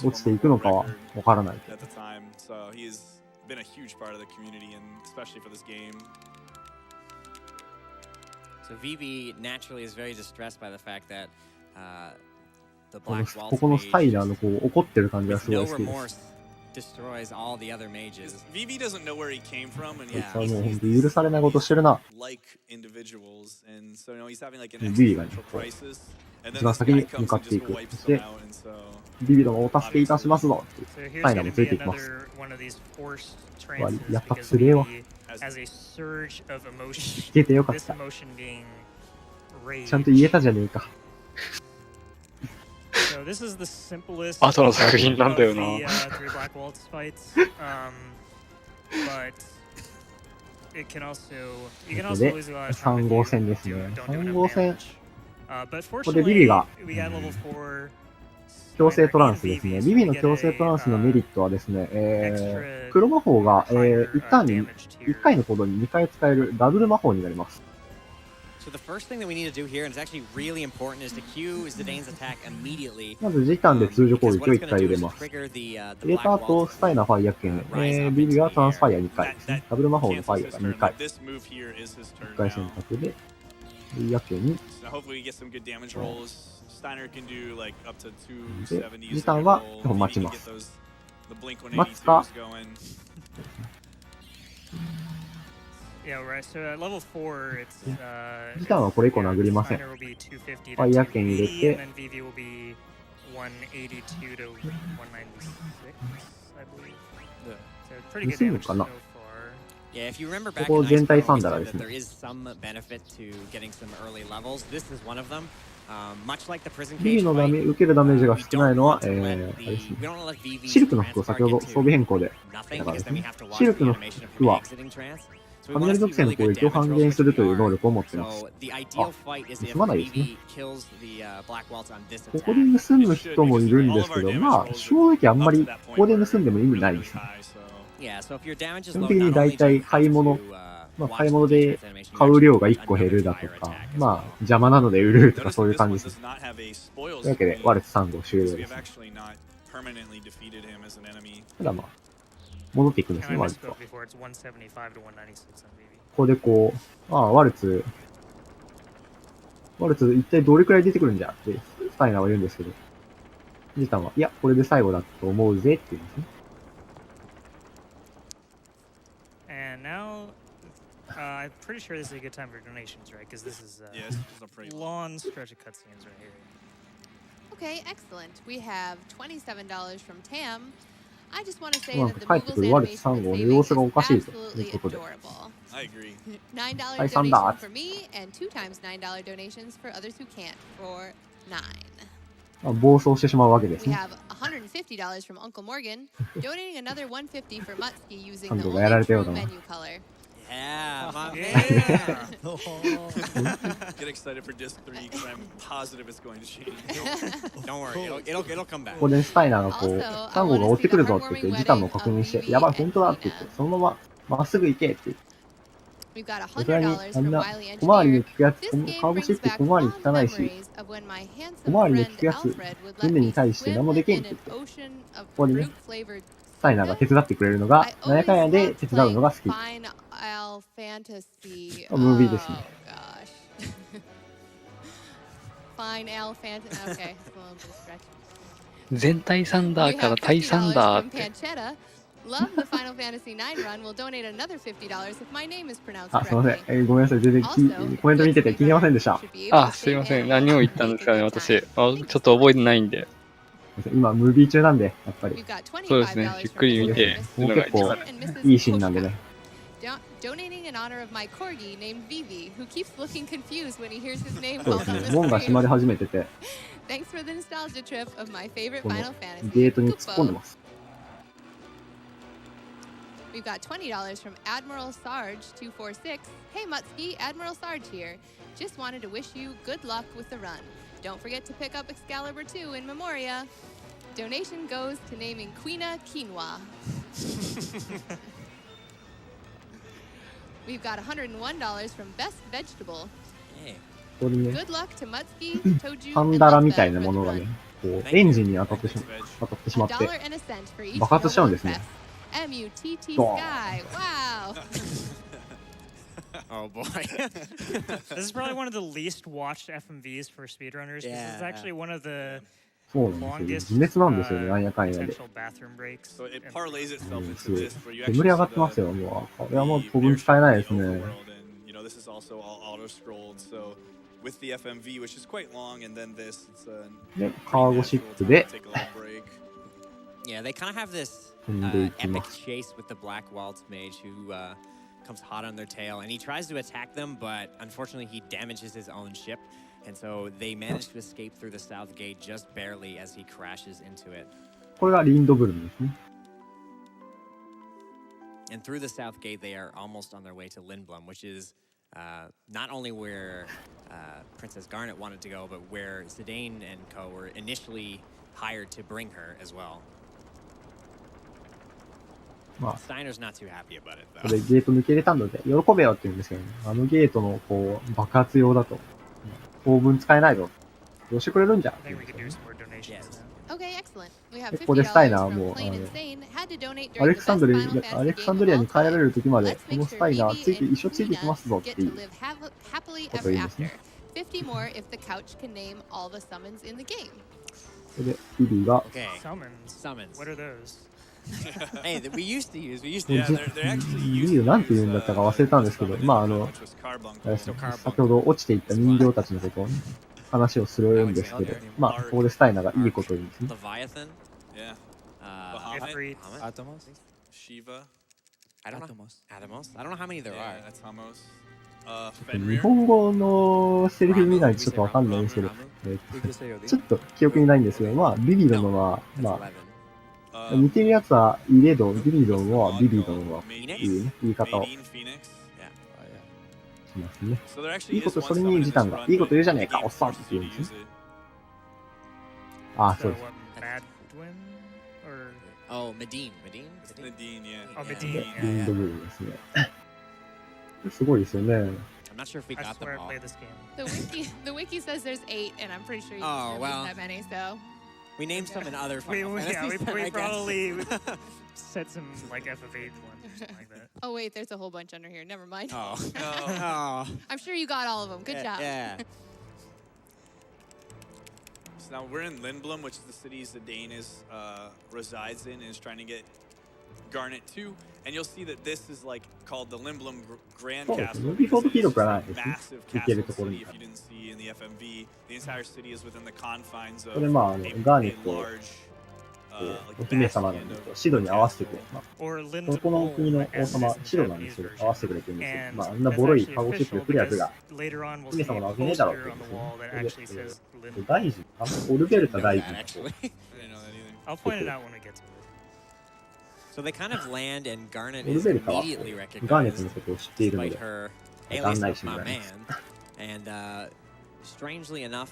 落ちていくのかはわからない。
At the time, so he's been a huge part of the community, and especially for this game.
So Vivi naturally is very distressed by the fact that the
この
Black Waltz
ここのスタイ
mage
ナーのこう怒ってる感じが
with
すご
no
い好きです。
remorse destroys all the other mages.
Vivi doesn't know where he came from, and
こい
yeah,
つはもう本当に許されないことしてるな。
like individuals, and so he's having like an
ビビがね、
existential crisis, and
一
then
番
this
先
guy
に
comes
向か
and
ってい
just
く。
wipes
そして
them out, and so
ビビどもをお助けいたしますぞって
So
ス
here's
タイナーも
going
つ
to
いて
be
いきます。
another one of these forced
わ
trances
やっぱ
because
つれえわ。
Vivi has a surge of emotion.
聞けてよかっ
This
た。
emotion being rage.
ちゃんと言えたじゃねえか。
So this is the simplest
後の作品なんだよ
of
な。
the, three Black Waltz fights. But it can also you can also
で
lose a lot of time
3
if
号
you
線ですね。
don't do
3
enough
号線
damage. But
ここでビビ
fortunately,
が
we got level 4
強制トランスですね。ビビの強制トランスのメリットはですね、黒魔法が、一旦に1回の行動に2回使えるダブル魔法になります。
So the first thing that we need to do here, and it's actually really important, is to cue Zidane's attack immediately.
まず時短で通常攻
Because
撃
what
を
it's
1
going
回
to
入
do
れ
is
ます。
trigger the
入
the
れ
Black
た後、
Waltz
スタイナーファイヤ剣、ビビがトランスファイヤー2回ですね。ダブル魔法のファイヤーが2回。
This move here is his turn
1回選
now.
択で、ファイヤー剣に、
So hopefully we get some good damage rolls. Steiner can do like up to
で、
270s.
時短は基本待ちます。
The
待つか、
Blink-182s going.
Yeah, right. So at level 4, it's
時短はこれ以降殴りません。
Steiner will be 250 to
ファイヤー剣入れ
280,
て
and then Vivi will be 182 to 196, I believe. So pretty good
盗む
damage
か
so
な
far.
Yeah, if you remember back
ここ
in
全体
Ice
サン
Pro,
ダ
we
ラ
said
です
that
ね。
there is some benefit to getting some early levels. This is one of them. Much like the prison
ビ
cage
ビのダメ
fight,
受けるダメージが
we
少ない
don't
のは、
want to let
あれです
the
ね。
we don't want to let Vivi's
シルクの服を
trance
先ほ
bar
ど
get
装備変更で
nothing
だからで
because
す
then we
ね。
have to watch
シル
the
クの
animation of
服
Vivi
は
exiting trance. So we
雷
want
属
to
性
see
の
really
攻
good
撃を
damage
半
rolls
減
with
するという
PBR.
能力を持っています。
So the ideal fight is if
すまないですね。
Vivi kills the Black Waltz on this
こ
attack.
こで盗む人もいるんですけど、まあ、正直あんまりここで盗んでも意味ないですね。
Yeah, so if your damage is
基本
low,
的に
not
大
only
体
do
買い
you
物
have to
まあ、
watch
買い
the
物で
trance animation, you
買う
actually
量
get
が1個減るだ
another
と
fire
か、
attack as
まあ、
well.
邪魔なので売るとか
Notice
そういう
that
感
this
じ
one
です。
does not have a spoils
というわけで、
screen,
ワルツ3号終
so
了
we
で
have
す。
actually not permanently defeated him as an enemy.
ただまあ、戻っていくんです
And
ね、
I
ワルツは。
misspoke before. It's 175 to 196 on Vivi.
ここでこう、ワルツ一体どれくらい出てくるんじゃって、スタイナーは言うんですけど、ジタンは、いや、これで最後だと思うぜって言うんですね。
And now, I'm pretty sure this is a good time for donations, right? Because this is
Yes, this is a pretty
long stretch of cutscenes right here.
Okay, excellent. We have $27 from Tam. I just want to say
なん
that
か
the
帰ってく
Moogle's
るワルツ
animation
3号の
saving
様
is
子がおかしいという
absolutely
ことで。
I
adorable.
agree.
$9
Hi,
donation
Sandar.
for me and 2 times $9 donations for others who can't for 9.
暴走してしまうわけです
We
ね。
have $150 from Uncle Morgan, donating another $150 for Muttski using
サン
the
ドがやら
only
れたよう
true
だな。
menu color.
Yeah, my
Yeah.
Get excited for disc 3 because I'm positive it's going to change.
Don't worry, it'll come back.
ここでスタイナーがこう、サンゴが追ってくるぞって言って、時短の確認して、やばい、本当だって言って、そのまままっすぐ行けって言って。さすがに、あんな、小回りに効くやつ、カーボシって小回りに効かないし、小回りで効くやつ、船に対して何もできんって言って、ここでね、スタイナーが手伝ってくれるのが、なんやかんやで手伝うのが好き。ムービーですね。
全体サンダーから対サンダーって。
Love the Final Fantasy 9 run. We'll donate another $50 if my name is pronounced
あ、すいま
correctly.
せん。ごめんなさい。全然コメント見てて聞いてませんでした。
あ、すいません。何を言ったんですかね、私。ちょっと覚えてないんで。
今、ムービー中なんで、やっぱり。
We've got
そうですね。じっくり見て。
もう結構いいシーンなんでね。
Donating in honor of my corgi named Vivi, who keeps looking confused when he hears his name
そう
called
です
on
ね。
the
門が閉まり
screen.
始めてて、
Thanks for the nostalgia trip of my favorite
この
Final Fantasy.
ゲートに突っ込んで
Kupo.
ます。
We've got $20 from Admiral Sarge 246. Hey Muttski, Admiral Sarge here. Just wanted to wish you good luck with the run. Don't forget to pick up Excalibur 2 in Memoria. Donation goes to naming Quina Quinoa. We've got $101 from Best Vegetable.
ここにね、
Good luck to Muttski, Tojju,
ハン
and
ダラみたい
Luzbelheim
な
for
も
the
のがね
run.
こうエンジンに当たってしまって、
$1 and a cent for each
爆発しちゃうんです
noble
ね。
fest. MUTT
ドーン
Sky. Wow.
Oh boy.
This is probably one of the least watched FMVs for speedrunners. This is actually one of the
そうなんです
longest
よ。自滅なんですよね、なんやかんやで。
potential bathroom breaks.
So it parlays itself
うん
into
すごい
this where you
煙
actually
上が
see
ってます
the
よ、もう。これはもう当分使えないですね。
overworld, and you know this is also all auto-scrolled. So with the FMV, which is quite long, and then this, it's a
で、カーゴシップで
take a little break.
Yeah, they kind of have this
飛んでいき
epic
ます。
chase with the Black Waltz mage who comes hot on their tail, and he tries to attack them, but unfortunately he damages his own ship, and so they manage to escape through the south gate just barely as he crashes into it.
これがリンドブルムですね。
And through the south gate, they are almost on their way to Lindblum, which is not only where Princess Garnet wanted to go, but where Zidane and co were initially hired to bring her as well.
まあ、
Steiner's not too happy about it,
こ
though.
れゲート抜けれたので、喜べよって言うんですけどね。あのゲートのこう、爆発用だと、当分使えないぞ。どうしてくれるんじゃ
I think we could do some more donations now.
Okay, excellent. We have
ここでスタイナー
$50
も
from Plain Insane. Had to donate
ア
during
レ
the
クサン
best
ドリ
Final
ア、アレ
Fantasy
クサン
game
ドリア
of
に
all
帰られ
time.
る時まで、
Let's
こ
make
の
sure
スタイナー
Vivi
一緒ついてきますぞ
and
って
Quina
いう
get to live happily
こと
ever
を言うんですね。
after. 50 more if the couch can name all the summons in the game.
それで、ビビーが、
Okay.
Summons.
Summons.
What are those?
Hey, we used to use.
Yeah, they're actually
ビ
used
ビー
to
なんて
use,
言うんだったか忘れたんですけど、まあ
which was carbuncle.
あれですね、先ほど落ちていった人形たちのことをね、話をするんですけど、まあ、ここでスタイナーがいいことを言うんですね。
Leviathan.
Yeah.
Ifrit.
Atomos?
Shiva.
I don't know. Atomos. I don't know how many there
Yeah,
are.
Atomos.
日
Fenrir.
本語のセリフ見ないとちょっとわかんないんですけど、ちょっと記憶にないんですけど、まあ、ビビドのは、まあ、
Uh,
似てるやつはイレドン、ビビドンはビビドンは
Medine,
いうね、言い方を
Medine Phoenix.
しますね。
So there
い
actually
いこ
is
と、
one
それに
summon in
ジ
this
タンが、
run,
いいこと言うじゃ
but
ねえか、
the
おっさん
game
って言うん
forces
です
you
ね
to use。it.
ああ、
So
そうです。
what, Madwin? Or
Oh, Medine.
It's Nadine, yeah.
Oh,
Yeah.
Medine.
リン
Yeah,
ド
yeah.
ブルですね。すごいですよね。
I'm not sure if we
I
got them
swear I
all.
played this game.
The wiki says there's 8, and I'm pretty sure you
Oh,
there
well.
wasn't that many, so.
We named some in other
We,
Final
we, yeah,
Fantasies, I
we
guess.
probably said some like FF8 ones or something like that.
Oh, wait, there's a whole bunch under here. Never mind.
Oh.
No.
Oh.
I'm sure you got all of them. Good job.
Yeah.
So now we're in Lindblum, which is the city Zidane resides in and is trying to get Garnet to. And you'll see that this is like called the Lindblum Grand
そうです
Castle.
ね。ビフォー
because
ド
it
ヒー
is
ロー
just
からな
a
いですね。
massive
行ける
castle
ところ
city.
に
If you didn't see in the FMV, the entire city is within the confines
これ
of
まあ、
a
ガーネッ
a
ト、
large
お姫様なんで、シドに合わせてくれ。まあ
Or
この国の
Lindblum
王様、
as
シドなんですけど、合わせてくれてるんですけど、まあ、あんな
that's
ボロい
actually
カゴシップで
official
来るやつ
because
が、
later on we'll
姫
see
様
a
のわけねえだろう
poster
って
on the wall that
言うん
actually
です
says
ね。
Lindblum.
大臣、オルベルタ
Know
大
that,
臣
actually.
I didn't know that either.
I'll point it out when we get to it.
So they kind of land, and Garnet
ル
is
ベルカは
immediately
ガーネット
recognized
のことを知っているの
despite
で、
her
案
alias
内
of
しても
my
らい
man.
ます。
And strangely enough,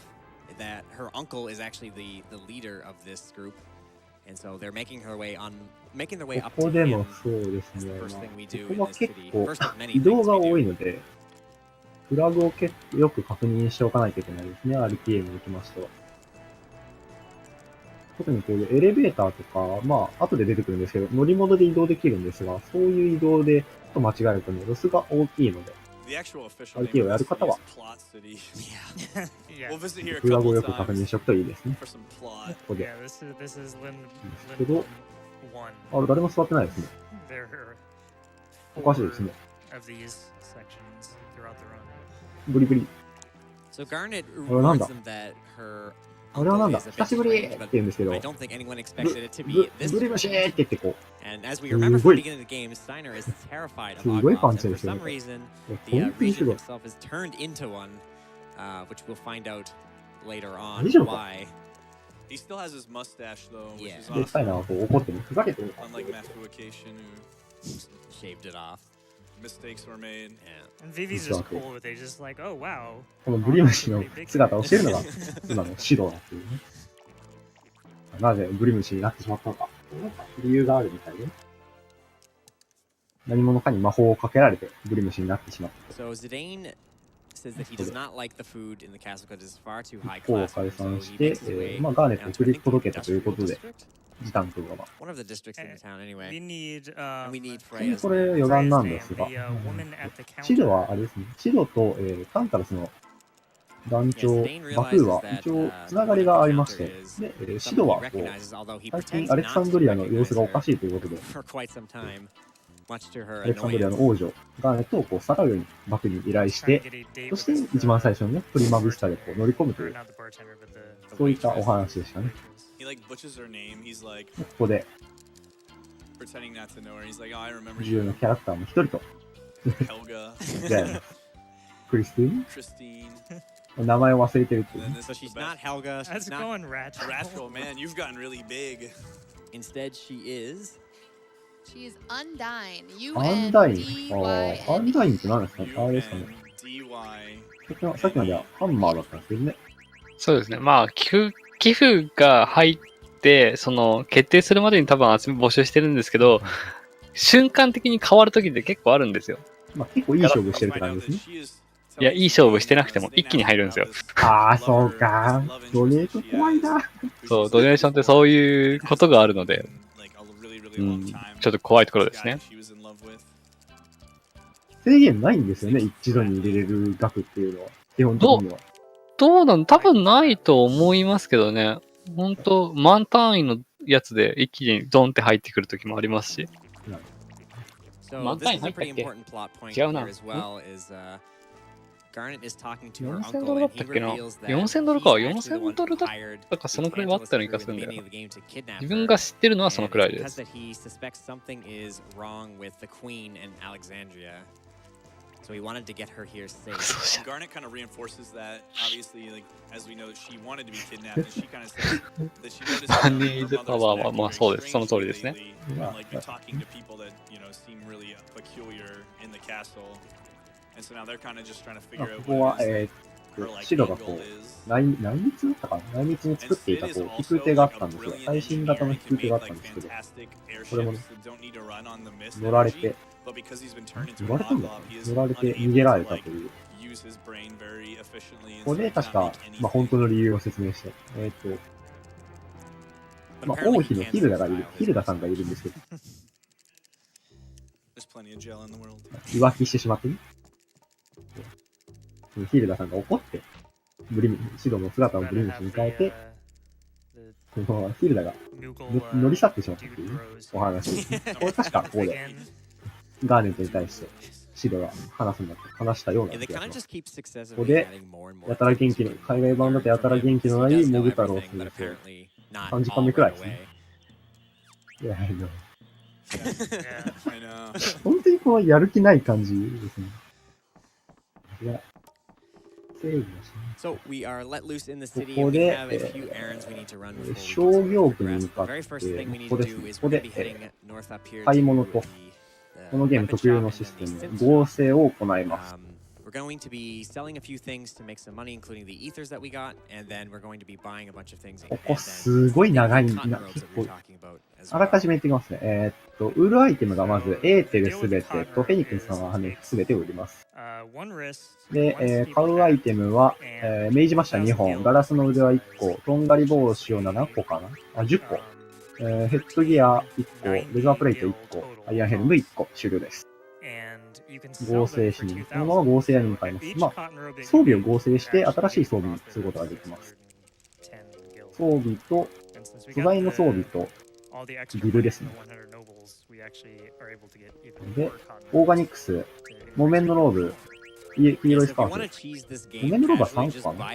that her uncle is actually the leader of this group, and so they're making their way up
ここ
to
で
him
もそうです
as
ね。
the
まあ
first thing we
こ
do
こ
in
は
this
結
city.
構
First of many
移動
things
が
we
多い
do.
ので、フラグをよく確認しておかないといけないですね、RTA に行きましては。特にこういうエレベーターとか、まあ、後で出てくるんですけど、乗り物で移動できるんですが、そういう移動でちょっと間違えるとね、ロスが大きいので、RTA をやる方は、フラグをよく確認しておくといいですね。ここで。ですけど、あれ、誰も座ってないですね。おかしいですね。ブリブリ。
So Garnet
あれなん
warns
だ
them that her
あれはなん
uncle
だ
is a
久
bit
しぶりって
strange,
言うんですけ
but
ど、
I don't think anyone expected it to be this
ブリムシーって言ってこう、
And as we remember from the beginning of the game, Steiner is terrified of
すごいパン
Ogmoths,
チ
and
で
for
すよ
some
ね。
reason,
本当にす
the
ごい。
regent himself is turned into one, which we'll find out later on
大丈夫か
why.
He still has his mustache though, which
Yeah.
is
で、スタイナー
awesome.
はこう怒ってね、ふざけてる。
Unlike Mafucation, who
Shaved it off.
mistakes were made.
Yeah.
And Vivi's just cool with it. Just like, oh wow.
このブリムシの姿をしてるのが今の指導だっていうね。なぜブリムシになってしまったのか。なんか理由があるみたいで。何者かに魔法をかけられてブリムシになってしまった。
So Zidane says that he does not like the food in the castle because it's far too high
法を
class.
解
So
散
he
して、
makes his way
まあガーネット
down
に
to
振
I
り
think
届
the
けたということ
industrial
で、
district.
ジタン君は。
One of the districts in the town
We
anyway.
need
And we need
こ
Freya's
れ
name.
余談なんですが、
the woman at the
シド
counter.
はあれですね、シドと、タンタラスの団長、バフーは一応つながりがありまして、で、シドはこう、最近アレクサンドリアの様子がおかしいということで、
for quite some time, much to her
アレクサンドリア
annoyance.
の王女、ガーネットをこうさらうようにバクに依頼して、そして一番最初にね、プリマビスタでこう乗り込むという、
Not the bartender, but the
そういったお話でしたね。
He like butchers her name. He's like
ここで
pretending not to know her. He's like, oh, I remember
重要
you,
なキャラクターの一人と
Helga,
出会います。クリスティーン
Christine.
名前を忘れてるっていう
And
ね。
then this
So
is the
she's
best.
not Helga.
That's
She's not.
going rat.
Rascal, man, you've gotten really big.
Instead, she is.
She is Undyne.
アンダイン。
UNDYN.
ああ、アンダインって何ですかね。あれですかね。
UNDY.
さっきまではハンマーだったんですけどね。
そうですね。まあ、寄付が入って、その、決定するまでに多分募集してるんですけど、瞬間的に変わるときって結構あるんですよ。
まあ結構いい勝負してるって感じですね。
いや、いい勝負してなくても一気に入るんですよ。
ああ、そうか。ドネート怖いな。
そう、ドネーションってそういうことがあるので、うん、ちょっと怖いところですね。
制限ないんですよね、一度に入れれる額っていうのは。基本的には。
どうなの？多分ないと思いますけどね。本当万単位のやつで一気にドンって入ってくるときもありますし。
So this is a pretty important plot point here as well. Is Garnet is talking to her uncle and he reveals that
4000ドルか。4000ドルだったかそのくらいはあったような気がするんだよ。自分が知ってるのはそのくらいです。
So he wanted to get her here safe.
And Garnet kind of reinforces that. Obviously, like as we know, that she wanted to be kidnapped, and she kind of said that she noticed that her mother's neck very strangely lately, and like been talking to people that seem really peculiar in the castle. And so now they're kind of just trying to figure out
ここは、
what her like
シドが
angle
こう、
is.
内密だったかな内密に作っていたこう、飛空艇があったんですよ。最新型の飛空艇があったんですけど、これもね、乗られて、乗られたんだ乗られて逃げられたという。ここで確か、まあ本当の理由を説明して、まあ王妃のヒルダがいる、ヒルダさんがいるんですけど、浮気してしまってね。ヒルダさんが怒って、シドの姿をブリムシに変えて、ヒルダが乗り去ってしまったっていうお話ですね。これ確かここで、ガーネットに対してシドが話したような気がします。ここで、やたら元気の、海外版だとやたら元気のないモグ太郎さんですよ。3時間目くらいですね。いや、本当にこのやる気ない感じですね。いや、
So we are let loose in the
こ
city
こ
and we
で、
have a few errands we need to run before we
商業区
get
に
some
向か
progress.
っ
The very
て、
first thing we
こ
need
こ
to
です
do
ね。
is
ここ
we're
で、
going to be heading north up here
買い
to
物と
the
このゲーム
weapon
特有
shop
の
and
システ
the
ム、
synth
合
shop.
成を行います。
We're going to be selling a few things to make some money, including the ethers that we got, and then we're going to be buying a bunch of things.
ここすごい長いな、結構。あらかじめ言ってきますね。売るアイテムがまず、エーテルすべてとフェニックスの羽すべてを売ります。で、買うアイテムは、明治マシャ2本、ガラスの腕輪1個、とんがり帽子を7個かなあ、10個。ヘッドギア1個、レザープレイト1個、アイアンヘルム1個、終了です。合成しに、このまま合成屋に向かいます。まあ、装備を合成して新しい装備にすることができます。装備と、素材の装備と、ギルですね。で、オーガニックス、木綿のローブ、黄色いスカーフ。木綿のローブは3個かな。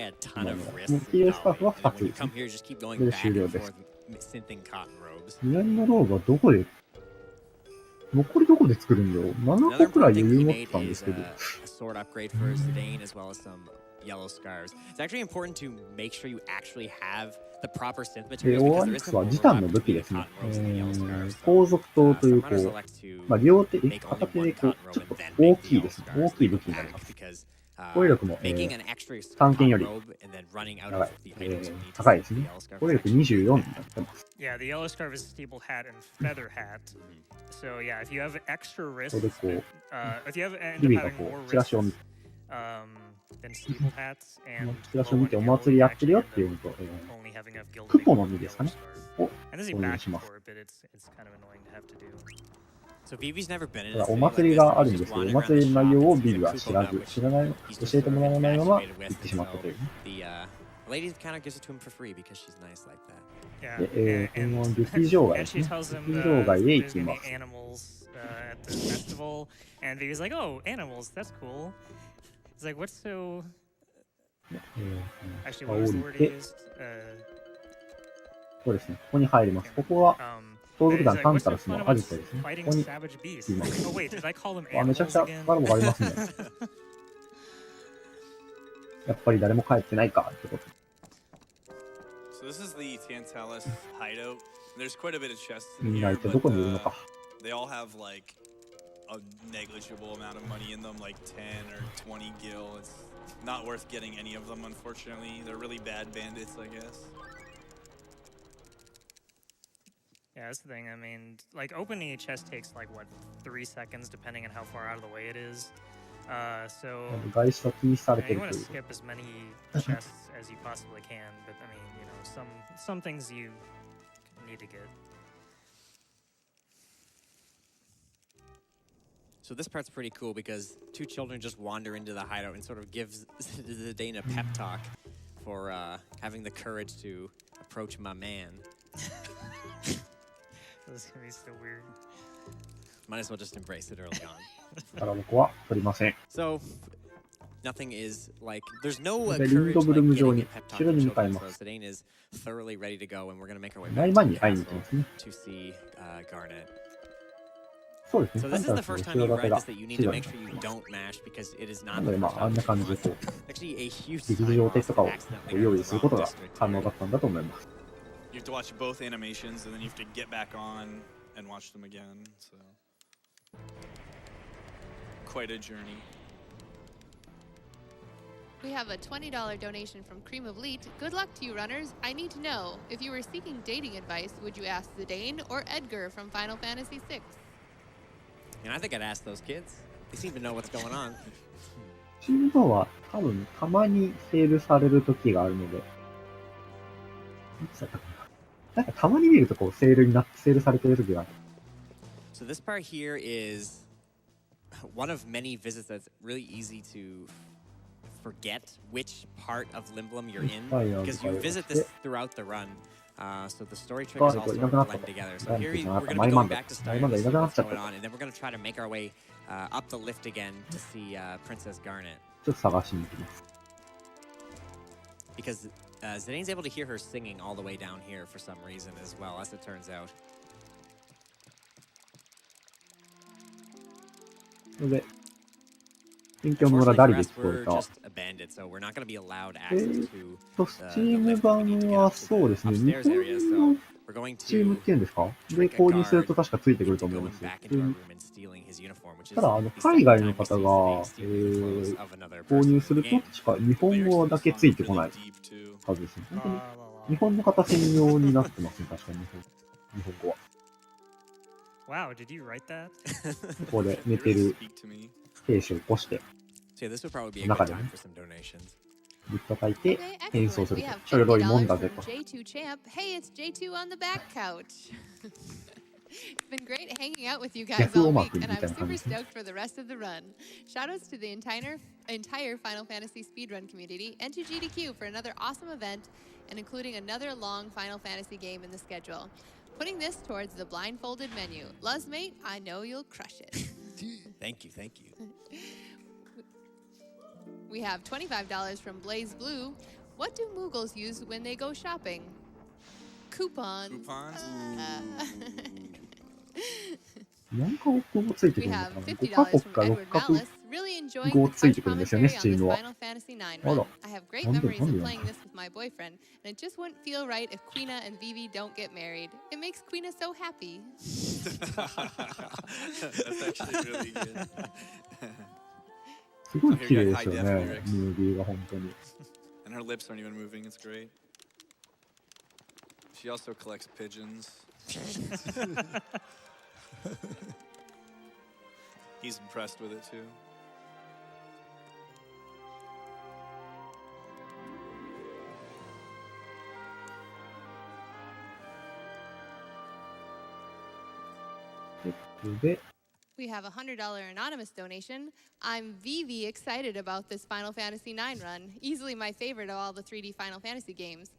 黄色いスカーフは2つですね。これで終了です。木綿のローブはどこで、残りどこで作るんだろう ?7 個くらい余裕持ってたんですけど。
yellow scarves. It's actually important to make sure you actually have the proper synth
オー
materials
ガニ
because
ッ
there
ク
is
スは
some
ジタン
overlap
の武器
between
です
the
ね。
cotton robes and the yellow scarves.
皇族刀という
Some
こ
runners
う、
elect to
まあ両手、
make
片
only
手で
one
こう、
cotton
ちょっ
robe
と
and then
大
make
き
the
い
yellow
ですね。
scarves
大きい
in
武
the
器になり
pack
ます。
because
攻撃力も、
making an extra
単剣よ
cotton
り
robe and then running out
長
of
い、
the items you need to
高い
make
です
the
ね。
yellow scarf
攻
is
撃力
actually
24になってます。
Yeah, the yellow scarf is steeple hat and feather hat. So yeah, if you have extra
こ
wrists,
こでこう、
if you have end
日
up
々が
having
こ
more
う、チラシを見
wrists, than steeple hats and
チラシを
low
見
on
てお
gil,
祭り
you
やってる
actually
よ
end
っていう
up
のと、
only having enough gil to
ク
make
ポの
one
実ですか
yellow
ね。
scarf.
を
And this is
お願い
back
します
for a bit. It's kind of annoying to have to do.
So Vivi's never been in
ただ
a
お
city like
祭り
this,
が
and
ある
he's
んで
just
すけど、お
wandering around
祭
the
りの
shop
内容
and
を
sees
ビ
a
ビは
Kupo
知ら
nut,
ず、
which
知らない、
he's
教
just
えても
sort
ら
of
わないまま
infatuated
行
with.
ってしまった
So
という。
the lady kind of gives it to him for free because she's nice like that.
Yeah,
で、こ
and,
の劇場街
and
です
she
ね。
tells him
劇場街へ行
there's
き
gonna
ま
be
す。
animals at the festival, and Vivi's like, "Oh, animals, that's cool." It's like, "What's so?" Actually, what was the word he used?
そうですね。ここに入ります。ここは、盗賊
He's
団
like,
タン
"What's
タ
so
ラス
fun
のア
about
ジトですね。こ
fighting
こに、
savage beasts?"
います
Oh wait, did I call them
めちゃく
animals
ちゃ
again?
力もありますね。やっぱり誰も帰ってないかってこと。
So this is the Tantalus hideout. There's quite a bit of chests
み
in
んな
here,
一体ど
but
こにいるのか。
they all have like a negligible amount of money in them, like 10 or 20 gil. It's not worth getting any of them, unfortunately. They're really bad bandits, I guess.
Yeah, that's the thing. I mean, like opening a chest takes like what 3 seconds, depending on how far out of the way it is. So
外出は禁止され
you
てる
want
と
to
いう。
skip as many chests as you possibly can. But I mean, you know, some things you need to get.
So this part's pretty cool because two children just wander into the hideout and sort of gives Zidane a pep talk for having the courage to approach my man.
This is gonna be so weird.
Might as well just embrace it early on.
だから僕は取りません。
So nothing is like there's no
で、リン
courage
ドブル
like
ム
getting
上
a
に
pep talk
城
from
に向かい
children.
ま
So
す。
Zidane is thoroughly ready to go, and we're gonna make our way
毎
back
晩
to
に
the
会いに行き
castle
ますね。
to see Garnet.
そうですね。
So
タ
this
ン
is
タ
the
ラスの
first time
後
you
ろ盾
read
が
this that you
地
need to
上に
make sure you don't mash because it is
な
not
の
the
で、ま
first
あ、あん
time
な
you
感じで
want.
こう、
Actually, a huge
劇
sign
場
off
鉄とかを
accidentally
こう用意することが
wrong district.
可能だったんだと思います。
You have to watch both animations, and then you have to get back on and watch them again. So quite a journey.
We have a $20 donation from Cream of Leet. Good luck to you, runners. I need to know, if you were seeking dating advice, would you ask Zidane or Edgar from Final Fantasy VI?
And I think I'd ask those kids. They seem to know what's going on.
チーム4は多分たまにセールされる時があるので、いつだったかな。なんかたまに見るとこうセールされてる時がある。
So this part here is one of many visits that's really easy to forget which part of Limblum you're in because you visit this throughout the run. So the story triggers all sort of blend together. So here we're going to be going back to start and see what's going on, and then we're going to try to make our way up the lift again to see Princess Garnet.
ちょっと探しに行きます。
Because Zidane's able to hear her singing all the way down here for some reason as well, as it turns out.
それで、勉強の村ダリで聞こえた。スチーム版はそうですね、日本のチームっていうんですかで購入すると確かついてくると思います。ただ、海外の方が、購入すると確か日本語だけついてこないはずですね。本当に日本の方専用になってますね、確かに日本語は。
Wow, did you write that?
ここで寝てる兵士を起こして、中でね、ぶっ叩いて変装すると。ちょろいもんだぜと。
J2 champ. Hey, it's J2 on the back couch. It's been great hanging out with you guys all week, and I'm super stoked for the rest of the run. Shoutouts to the entire Final Fantasy speedrun community and to GDQ for another awesome event and including another long Final Fantasy game in the schedule. Putting this towards the blindfolded menu. Luzmate, I know you'll crush it.
Thank you, thank you.
We have $25 from Blaze Blue. What do Moogles use when they go shopping? Coupons.
Coupons?
何カ国語ついてくるのかな ?5 カ国か6カ国
Really enjoying
語
the
ついて
punch
くるんですよね、スチ
commentary
ー
on
ム
this
は。
Final Fantasy 9
あら
run. I have great
なんで
memories
なん
of
でなん
playing
だ
this with my boyfriend, and it just wouldn't feel right if Quina and Vivi don't get married. It makes Quina so happy.
That's actually really good.
すごい綺麗ですよね、ムービーが本当に。
And her lips aren't even moving, it's great. She also collects pigeons. He's impressed with it too.
We have a $100 anonymous donation. I'm Vivi excited about this Final Fantasy IX run. Easily my favorite of all the 3D Final Fantasy games.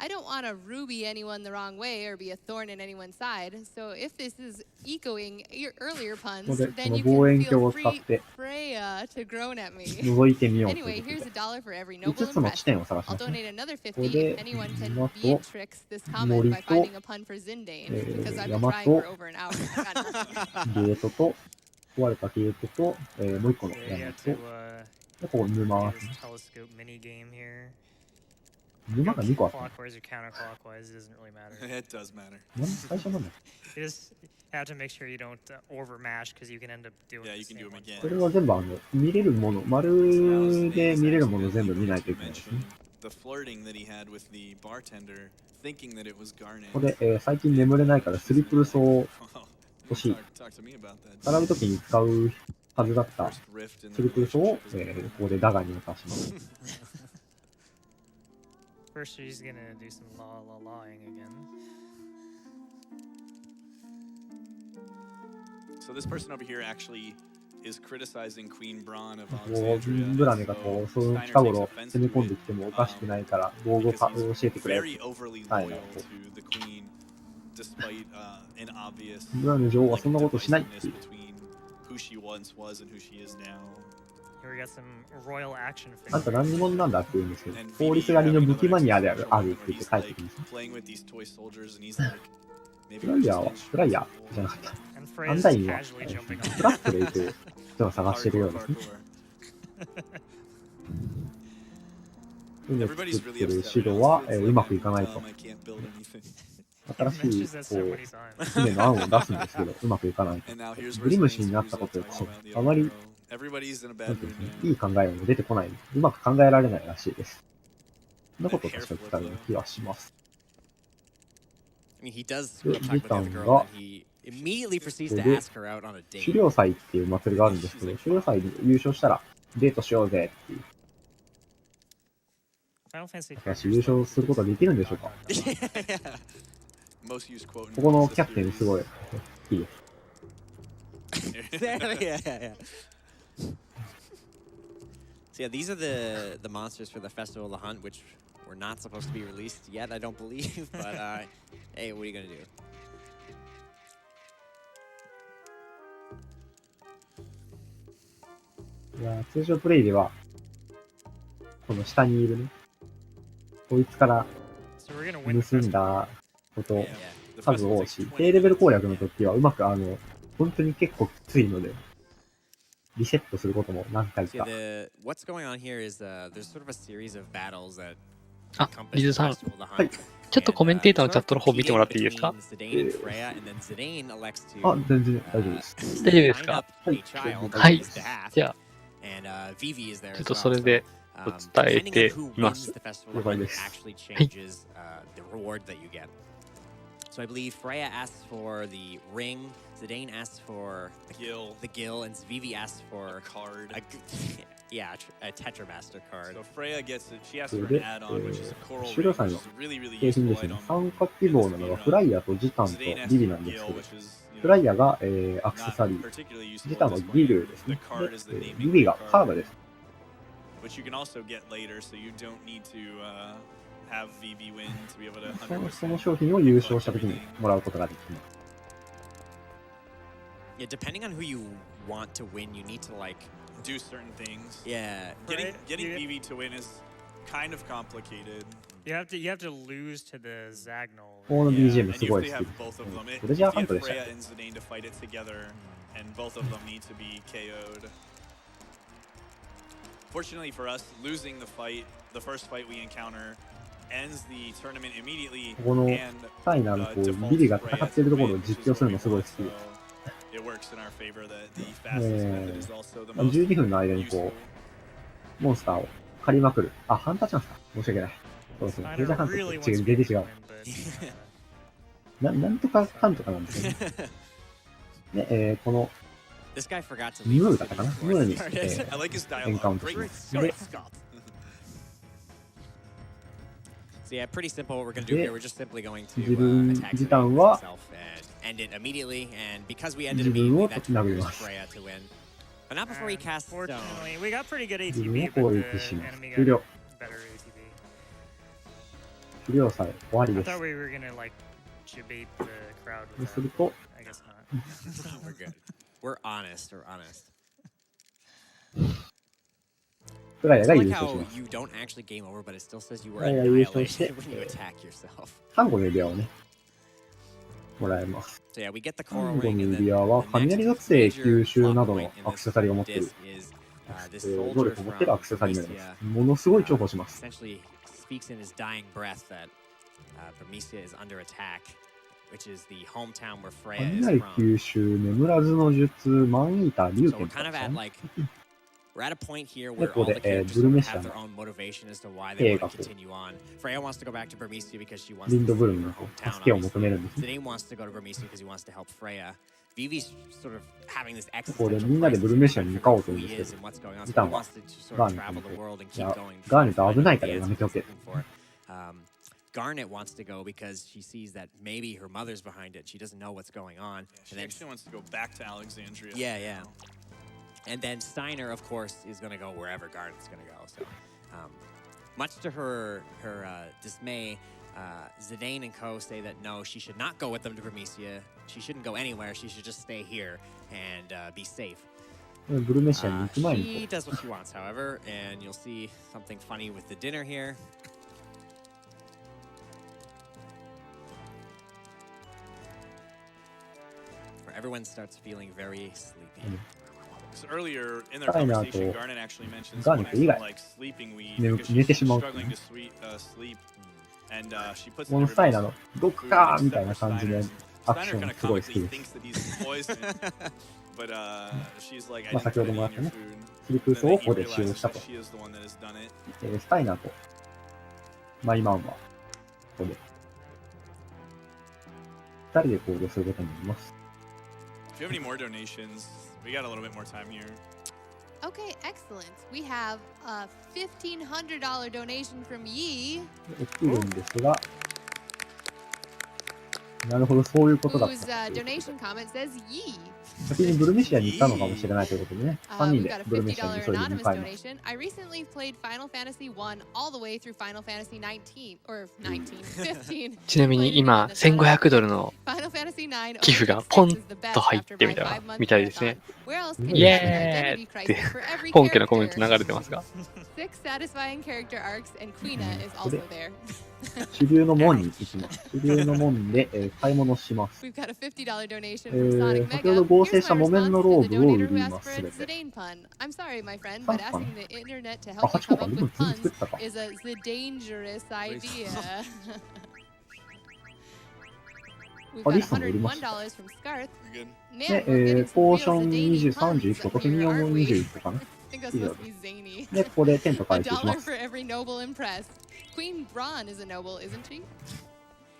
I don't want to ruby anyone the wrong way or be a thorn in anyone's side. So if this is echoing your earlier puns, then you can feel free Freya to groan at me. Anyway, here's $1 for every noble impression. I'll donate another 50 if anyone can Beatrix this comment by finding a pun for Zindane, because I've been trying for over an hour. I got nothing.
ゲートと、壊れたゲートと、もう一個の山と、で、ここ沼。沼が2個あった。
Clockwise or counterclockwise, it doesn't really matter.
It does matter.
最初なんだ。
You just have to make sure you don't overmash because you can end up doing
Yeah, you can do them again.
これは全部見れるもの、丸で見れるもの全部見ないといけないですね。
The flirting that he had with the bartender, thinking that it was Garnet.
これ、最近眠れないからスリプルソー欲しい。洗うときに使うはずだったスリプルソーを、ここでダガに渡します。
First, she's gonna do some lawing again.
So this person over here actually is criticizing Queen Braun of
ブラネがこう、その近頃攻め込んできてもおかしくないから、防護を教えてくれ。はい。ブラネ女王はそんなことしないっていう。あんた何者なんだって言うんですけど、法律狩りの武器マニアであるって言って帰ってくるんです。フライヤーじゃなかった。アンダインはフラットで行く人を探してるようですね。船を作ってる城は、うまくいかないと。新しい船の案を出すんですけど、うまくいかないと。グリムシになったことでこそ、あまりいい考えは出てこない。うまく考えられないらしいです。そんなことを確か言ったような気がします。で、リタンが、ここで、狩猟祭っていう祭りがあるんですけど、狩猟祭で優勝したらデートしようぜっていう。私、優勝することはできるんでしょうかここのキャプテンすごいいいです。
So yeah, these are the monsters for the Festival of the Hunt, which were not supposed to be released yet, I don't believe. But hey, what are you gonna do?
いや、通常プレイではこの下にいるね、こいつから盗んだこと数多いし、低レベル攻略の時はうまく本当に結構きついので。リセットすることも何回
So
か。
what's going on here is there's sort of a series of battles that
あ、リズさん。
festival the
はい
hunt.
ちょっとコメンテーターのチャットの方見てもらっていいですか？
Zidane and Freya, and then Zidane elects
あ、
to
全然大丈夫です。
大丈夫ですか？
line up a child
はい
on his behalf,
じゃあ、
and Vivi is there
ちょ
as
っと
well.
それで
So,
伝え
depending
て
on who
いま
wins
す。
the festival
了解
hunt
です
actually changes the reward that you get. So I believe Freya asks for the ring, Zidane asks for the gill, and Vivi asks for
A card.
Yeah, a Tetramaster card.
So Freya gets it. She asks
そ
for
れ
an
で、
add-on, which is a coral
終
ring,
了
which
祭
is
の
a really, really
景品
useful
ですね。
item.
参加希望なのがフライヤーとジタンと
Zidane
ビ
asks
ビ
for
なんです
gill,
けど、
which is,
フライヤーが、アクセ
not
サリー、
particularly useful
ジタン
at
は
this
ギ
point.
ルですね。
The card is the
で、
naming
ビビが
card,
カードです。
which you can also get later, so you don't need to have VB win to be able to
その
100%.
商品を優勝したときにもらうことができます。
Yeah, depending on who you want to win, you need to like
Do certain things.
yeah.
Getting
Yeah.
VB to win is kind of complicated.
You have to lose to the Zagnol.
この
Yeah,
BGM
and
す
you
ご
have
い
to
好き
have
です。
both of them.
トレジャー
If
ハ
you
ント
have
でしたっ
Freya
け？
and Zidane to fight it together, and both of them need to be KO'd. Fortunately for us, losing the fight, the first fight we encounter, ends the tournament immediately
この
and
ファイナルこう
defaults
ビビが
Freya
戦っ
to
ているところ
win,
を
which
実
is
況す
what
る
we
のすごい
want.
好き
So
です。
it works in our favor that the fastest method is also the
12
most
分の間にこ
useful.
う、モンスターを狩りまくる。あ、ハンターチャンスか。申し訳ない。そうですね。トレジャーハント
really
と違
wants
う、全
Vivi
然違
to
う
win,。but
なんとかかんとかなんですよね。で、この
This guy forgot to
ム
leave
ー
his
だったか
video
な。
before
ムー
it
に、
started.
I like his
エンカウン
dialogue.
トし
Great
ます。で、
So yeah, pretty simple. What we're gonna do here, we're just simply going to
自分
attack
時
Zidane
短は
himself and end it immediately. And because we ended
自分
immediately,
を
that
殴り
triggers
ます
Freya to win. But not before he casts Stone.
Unfortunately, we got pretty good
自分を
ATB,
攻
but
撃し
the
ます。
enemy
終
got
了。
better ATB.
終了さえ終わり
I
です。
thought we were gonna like debate the crowd
で
with
する
that,
と、
but I guess not.
We're good. We're honest. We're honest.
フライヤー
I
が
like
優勝し
how
ます。
you don't actually game over, but it still says you were
フライヤー優勝して
annihilated when you attack yourself.
サンゴの指輪をね、もらえます。
So yeah, we get the
サ
coral
ンゴ
ring,
の
and
指
then
輪は
the
雷
next
属性
major
吸収
plot
などの
point
ア
in
クセ
this
サリーを持っている
this is this
能
soldier
力を持っているアクセサリーになり
from
ます。
Bermesia
ものすごい重宝します。
essentially speaks in his dying breath that Bermesia is under attack, which is the hometown where Freya is
雷
from.
吸収、眠らずの術、マンイーター、竜
So
剣
we're
とか
kind
で
of
す
at
ね。
like we're at a point here where
ここ
all
で
the characters
ブル
sort
メ
of
シア
have
の
their own motivation as to why they
映
want
画
to
と
continue on. Freya wants to go back to Bermesia because she wants
リ
to
ンドブル
save
ム
her
にこう
hometown.
助けを
Obviously.
求めるんですね。
Zidane wants to go to Bermesia because he wants to help Freya. Vivi's sort of having this
ここで
existential
みんなで
crisis
ブルメシアに向かおうと
who
いうん
he
で
is
す
and
け
what's going on.
ど、
So
時短
he
は
wants to sort
ガー
of
ネット
travel
に
the
こ
world and
う、い
keep
や、
going.
ガーネット危ないから
finding
や
the
めてお
answers
け。
he's looking for. Garnet wants to go because she sees that maybe her mother's behind it. She doesn't know what's going on.
She
And then,
actually wants to go back to Alexandria.
yeah, yeah. And then Steiner, of course, is going to go wherever Garnet's going to go. So, much to her dismay, Zidane and co say that no, she should not go with them to Bermesia. She shouldn't go anywhere. She should just stay here and be safe.
ブルメシアに行く前に
She does what she wants, however, and you'll see something funny with the dinner here. Where everyone starts feeling very sleepy.
So earlier in their
ファイナー
conversation,
と
Garnet actually mentions
ガーネット以外
like sleeping weed
寝
because
寝て
she's
しまう。
struggling to sleep. And she puts
モンスタイナのドッカーみたいな感じでアクシ
Steiner
ョン
kind of
すごい好き
comically
です。
thinks that he's poisoned, but she's like, I
まあ
didn't
先ほ
put
ど
any
もら
in
った
your
ね、
food.
スリプー
And
ソ
then
を
he
ここで使用
realizes
したと
that。she is the one that has done it.
スタイナーとマイマンはここで2人で行動することになります。
If you have any more donations, we got a little bit more time here.
Okay, excellent. We have a $1,500 donation from Yi,
送るんですが、なるほど、そういうことだっ
whose
たっていうことで。
donation comment says Yi.
先にブルメシアに行ったのかもしれないということでね、3
We've
人で
got a
ブルメシアに
$50
急いで向
anonymous
かいます。
donation. I recently played Final Fantasy 1 all the way through Final Fantasy 19 or 19, 15.
ちなみに今、1500ドルの
Final Fantasy 9
寄付がポンと入ってみたいですね。イエーイって本家のコメント流れてますが。
6 satisfying character arcs, and Quina is also there.
主流の門に行きます。主流の門で、買い物します。
We've got a $50 donation from Sonic Mega.
先ほど合成した木綿のローブを売ります。すべて。
I'm sorry, my friend, but asking the internet to help you come up with puns is a dangerous idea. We've got $101 from Scarth.
で、ポーション20、31個とミニオンも21個かな。で、ここでテント回収します。
Queen Braun is a noble, isn't she?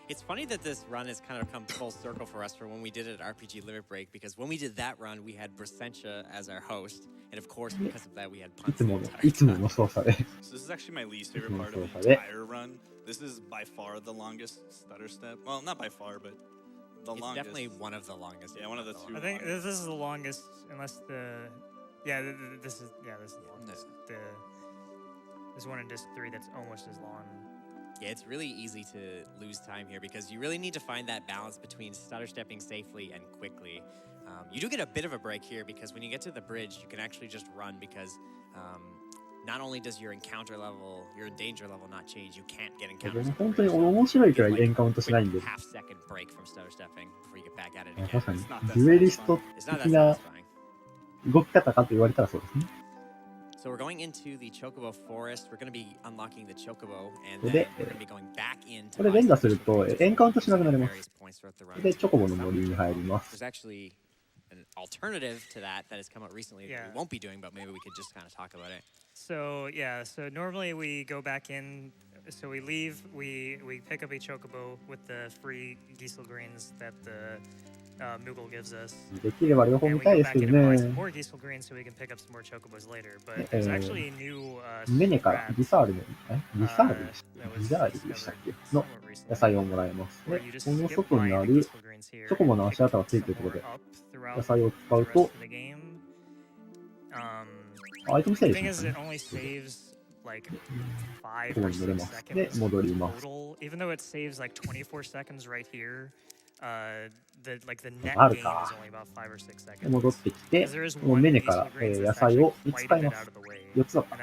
It's funny that this run has kind of come full circle for us for when we did it at RPG Limit Break, because when we did that run, we had Brassentia as our host, and of course, because of that, we had Puns.
いつもの操作で。
So this is actually my least favorite part of the entire run. This is by far the longest stutter step. Well, not by far, but the
it's
longest.
Definitely one of the longest.
Yeah, one of the two.
I think this is the longest, unless the. Yeah, this is the longest. There's one in disc 3 that's almost as long.
Yeah, it's really easy to lose time here because you really need to find that balance between stutter stepping safely and quickly. You do get a bit of a break here because when you get to the bridge, you can actually just run because not only does your encounter level, your danger level not change, you can't get encounters.
本当に面白いくらいエンカウントしないんで。
Half-second break from stutter stepping before you get back at it again.
確かに、デュエリスト的な動き方かと言われたらそうですね。
So we're going into the Chocobo Forest. We're going to be unlocking the Chocobo, and then we're going to be going back into.
これ連打するとエンカウントしなくなります。で、チョコボの森に入ります。
There's actually an alternative to that that has come out recently that we won't be doing, but maybe we could just kind of talk about it.
So yeah, so normally we go back in. So we leave. We pick up a Chocobo with the free Giesel greens that the Moogle gives us.
できれば両方見たいですけどね。
More Giesel greens so we can pick up some more Chocobos later. But there's actually new
メネからギサールのギサールでしたっけの野菜をもらえます。で、この外にあるチョコボの足跡がついているところで野菜を使うとアイテム整理しますね。ここに乗れます。で、戻ります。
Even though it saves like 24 seconds right here, the net gain is only about 5 or 6 seconds.
戻ってきて、もうメネから野菜を使います。4つだった。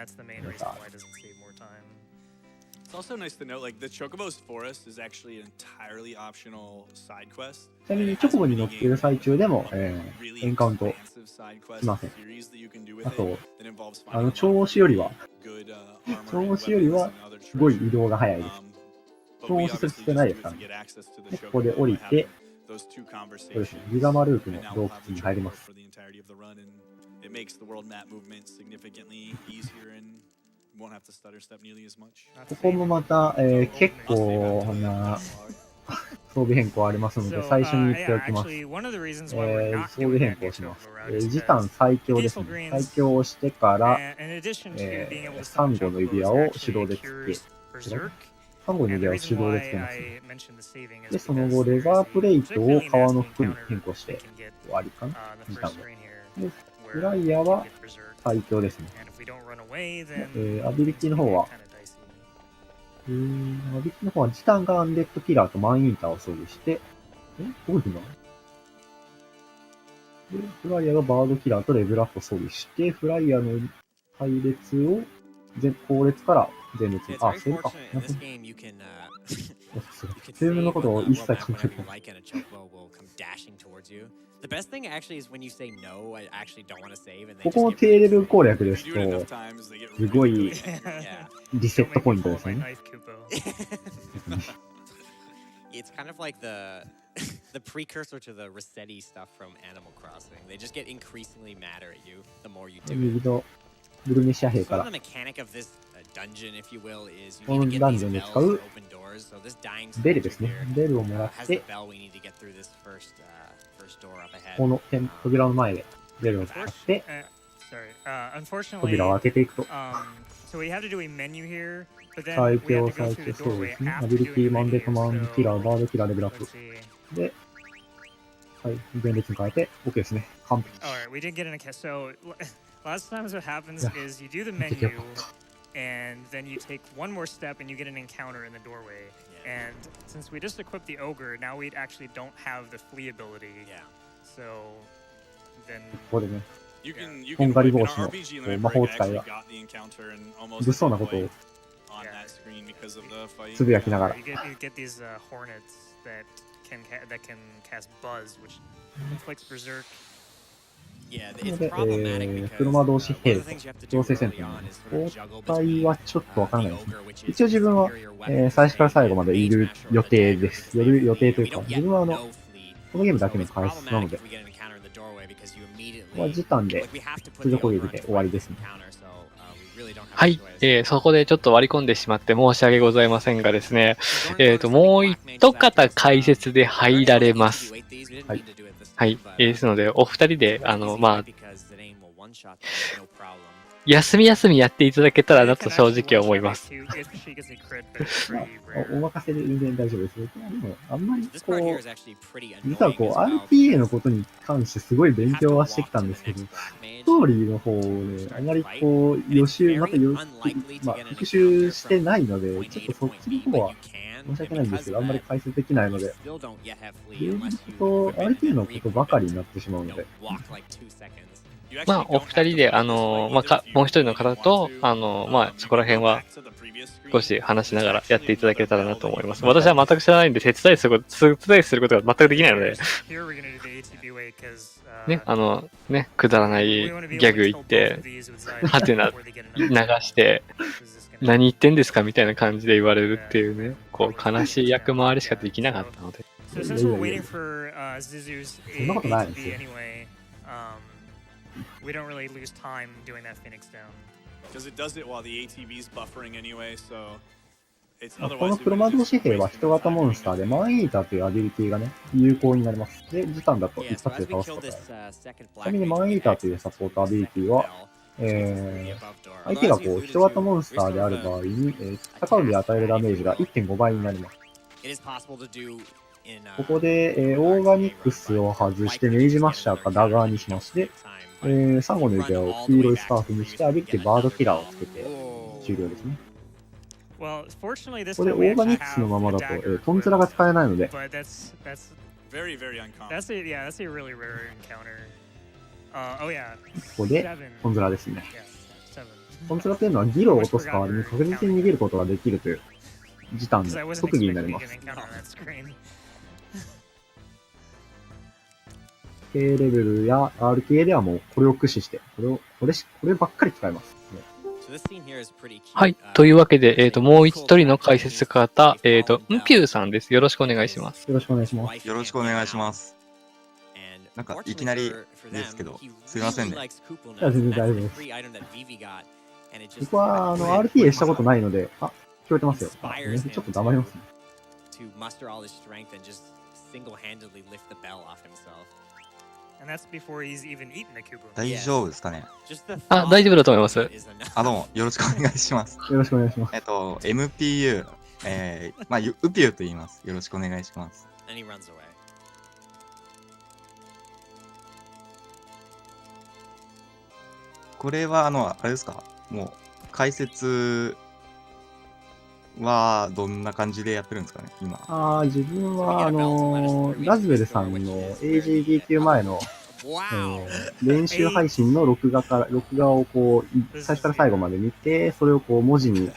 It's also nice to note, like the Chocobo's Forest is actually an entirely optional side quest.
ちなみにチョコボに乗っている最中でも、エンカウントしません。あと、調子よりはすごい移動が早いです。調子する必要ないですからね。でここで降りて、そうですね、ギガマループの洞窟に入ります。ここもまた、結構な装備変更ありますので、最初に言っておきます。装備変更します。時短最強ですね。最強をしてから、サンゴの指輪を手動でつけ、サンゴの指輪を手動でつけます、ね。で、その後、レザープレイトを革の服に変更して終わりかな。時短で。フライヤーは最強ですね。アビリティの方は、時短がアンデッドキラーとマンインターを装備して、どういうふうなで、フライヤーがバードキラーとレベルアップを装備して、フライヤーの配列を後列から前列に、あ、セーブか。セーブのことを一切考えてない。ここの低レベル攻略ですと、すごいリセットポイントですね。
It's kind of like the precursor to the Resetti stuff from Animal Crossing. They just get increasingly madder at you the more you do it.
ブルメシア兵から。このダンジョンで使うベルですね。ベルをもらって、この扉の前でベルを使って、扉を開けていくと。最強、そうですね。アビリティ、マンデットマン、キラー、バードキラー、レベルアップ。で、はい、前列に変えて、OK ですね。完璧。
Last times what happens is you do the menu and then you take one more step and you get an encounter in the doorway. And since we just equipped the ogre, now we actually don't have the flee ability. So then
とんがり帽子の魔法使いが物騒なことをつぶやきながら。なので、黒魔導士兵と調整戦闘の交代はちょっとわからないですね。一応自分は、最初から最後までいる予定です。いる予定というか、自分はこのゲームだけの解説なので、時短で通常攻撃で終わりですね。
はい、そこでちょっと割り込んでしまって申し訳ございませんがですね、もう一方解説で入られます。はい。はい。ですので、お二人で、休みやっていただけたらなと正直思います。
お任せで全然大丈夫です。でも、あんまり実はRTA のことに関してすごい勉強はしてきたんですけど、ストーリーの方をね、あまり復習してないので、ちょっとそっちの方は申し訳ないんですけど、あんまり解説できないので、RTA のことばかりになってしまうので。
お二人で、もう一人の方と、そこら辺は少し話しながらやっていただけたらなと思います。私は全く知らないんで、手伝いすることが全くできないので、ね、くだらないギャグ言って、はてな流して、何言ってんですかみたいな感じで言われるっていうね、悲しい役回りしかできなかったので。
そんなことないですよ。
We don't really lose time doing that Phoenix down.
Because it does it while the ATB's buffering anyway, so it's
この黒魔導士兵は人型モンスターでマンイーターというアビリティがね、有効になります。で、時短だと一発で倒すことがある。ちなみにマンイーターというサポートアビリティは、相手が人型モンスターである場合に、戦うに与えるダメージが 1.5 倍になります。ここで、オーガニクスを外してメイジマッシャーかダガーにしまして、サンゴの指輪を黄色いスカーフにしてアビリティバードキラーをつけて終了ですね。ここでオーガニクスのままだと、トンズラが使えないので、ここでトンズラですね。トンズラというのはギロを落とす代わりに確実に逃げることができるという時短の特技になります。K レベルや RTA ではもうこれを駆使して、こればっかり使います。
はい。というわけで、もう一人の解説方、ンピューさんです。よろしくお願いします。
よろしくお願いします。
よろしくお願いします。なんか、いきなりですけど、すいませんね。
全然大丈夫です。僕は、RTA したことないので、聞こえてますよ。ちょっと黙りますね。
大丈夫ですかね。
大丈夫だと思います。
どうも、よろしくお願いします。
よろしくお願いします。
MPU、ウピューと言います。よろしくお願いします。これは、あれですか、もう、解説はどんな感じでやってるんですかね、今。
自分は、ラズベルさんの AGDQ 前の、練習配信の録画を最初から最後まで見て、それを文字に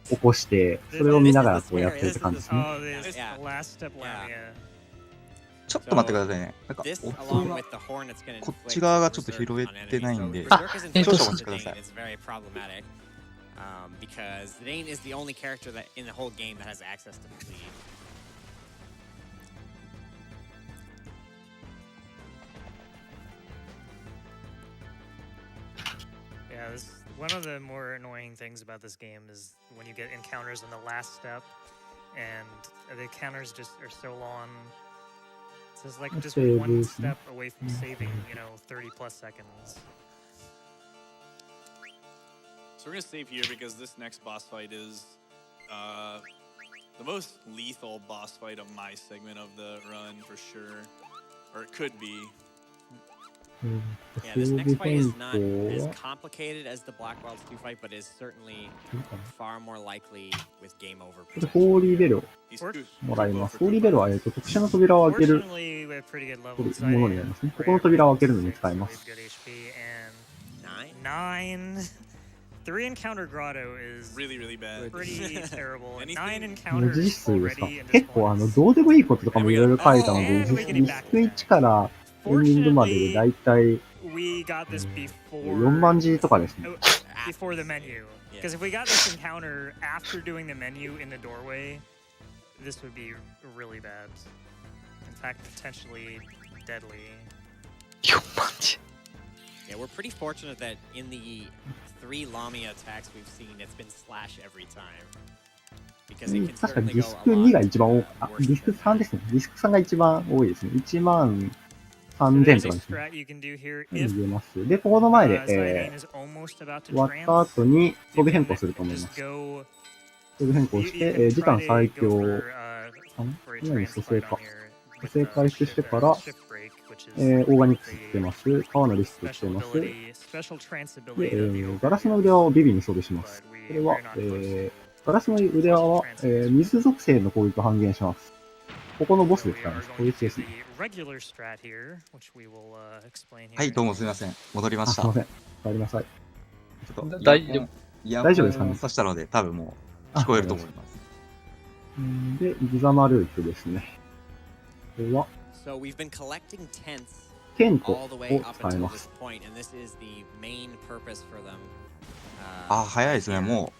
起こして、それを見ながらやってるって感じですね。
ちょっと待ってくださいね。なんか、音が、こっち側がちょっと拾えてないんで、少々お待ちください。
Because Zane is the only character that in the whole game that has access to bleed.
Yeah, one of the more annoying things about this game is when you get encounters in the last step, and the encounters just are so long. So it's like just one step away from saving, 30 plus seconds.
So we're going to save here because this next boss fight is the most lethal boss fight of my segment of the run for sure. Or it could be.
Yeah, this next fight is not as complicated as the Black Wilds 2 fight, but is certainly far more likely with game over.
ホーリーベルをもらいます。ホーリーベルは、特殊な扉を開けるものになりますね。ここの扉を開けるのに使います。
9. 3 encounter grotto is
really bad.
Pretty terrible. 9
文
encounters
字数ですか
already in this
結構
bonus.
どうでもいいこととかもいろいろ書いたので、
And
デ
we get
ィ
it
ス
back
ク1からエンディングまででだいたい
We got this before
4万字とかですね。
before the menu. Because if we got this encounter after doing the menu in the doorway, this would be really bad. In fact, potentially deadly.
4万字。
Yeah, we're pretty fortunate that in the 3 Lamia attacks we've seen, it's been slash every time. Because it can
確かに
certainly
ディ
go
ス
a
ク2が
lot
一番多く、あ、ディスク3ですね。ディスク3が一番多いですね。1万
So
3000
there's
と
a
かですね。
strat you can do here
言
if
えます。で、ここの前で、
Zidane is almost about to
終わった
trance.
後に装備変
You
更
can
すると思いま
just
す。
go.
装備変更
You,
し
you
て、
can
時短
try
最
to
強
go
を
for,
か
for a
な今に
trance
蘇
fight
生
on
か。
here
蘇
with
生
the
回復して
shift,
から、
shift break, which is
オーガニックスつけます。川のリスクつけ
special
ます。
ability, special trance
で、
ability of the
ガラスの
overview.
腕輪をビビに装備しま
But
す。
we,
これは
we're not close.
ガラスの腕輪は、水属性の攻撃を半減します。ここのボス
So
で
we
使い
are
ます。こ
going
い
to
つで
do
すね。
the regular strat here, which we will explain
はい、
here.
どうもすみません。戻りま
あ、
した。
すいません。お帰りなさい。
ちょっと
大丈夫
イヤ
大丈夫ですかね
ホンをさしたので、多分もう聞こえると思います。
で、ギザマループですね。これは、
So we've been collecting tents
テント
all the
を
way up
使い
until
ま
this
す。
point, and this is the main purpose for them.
あ、早いですね。も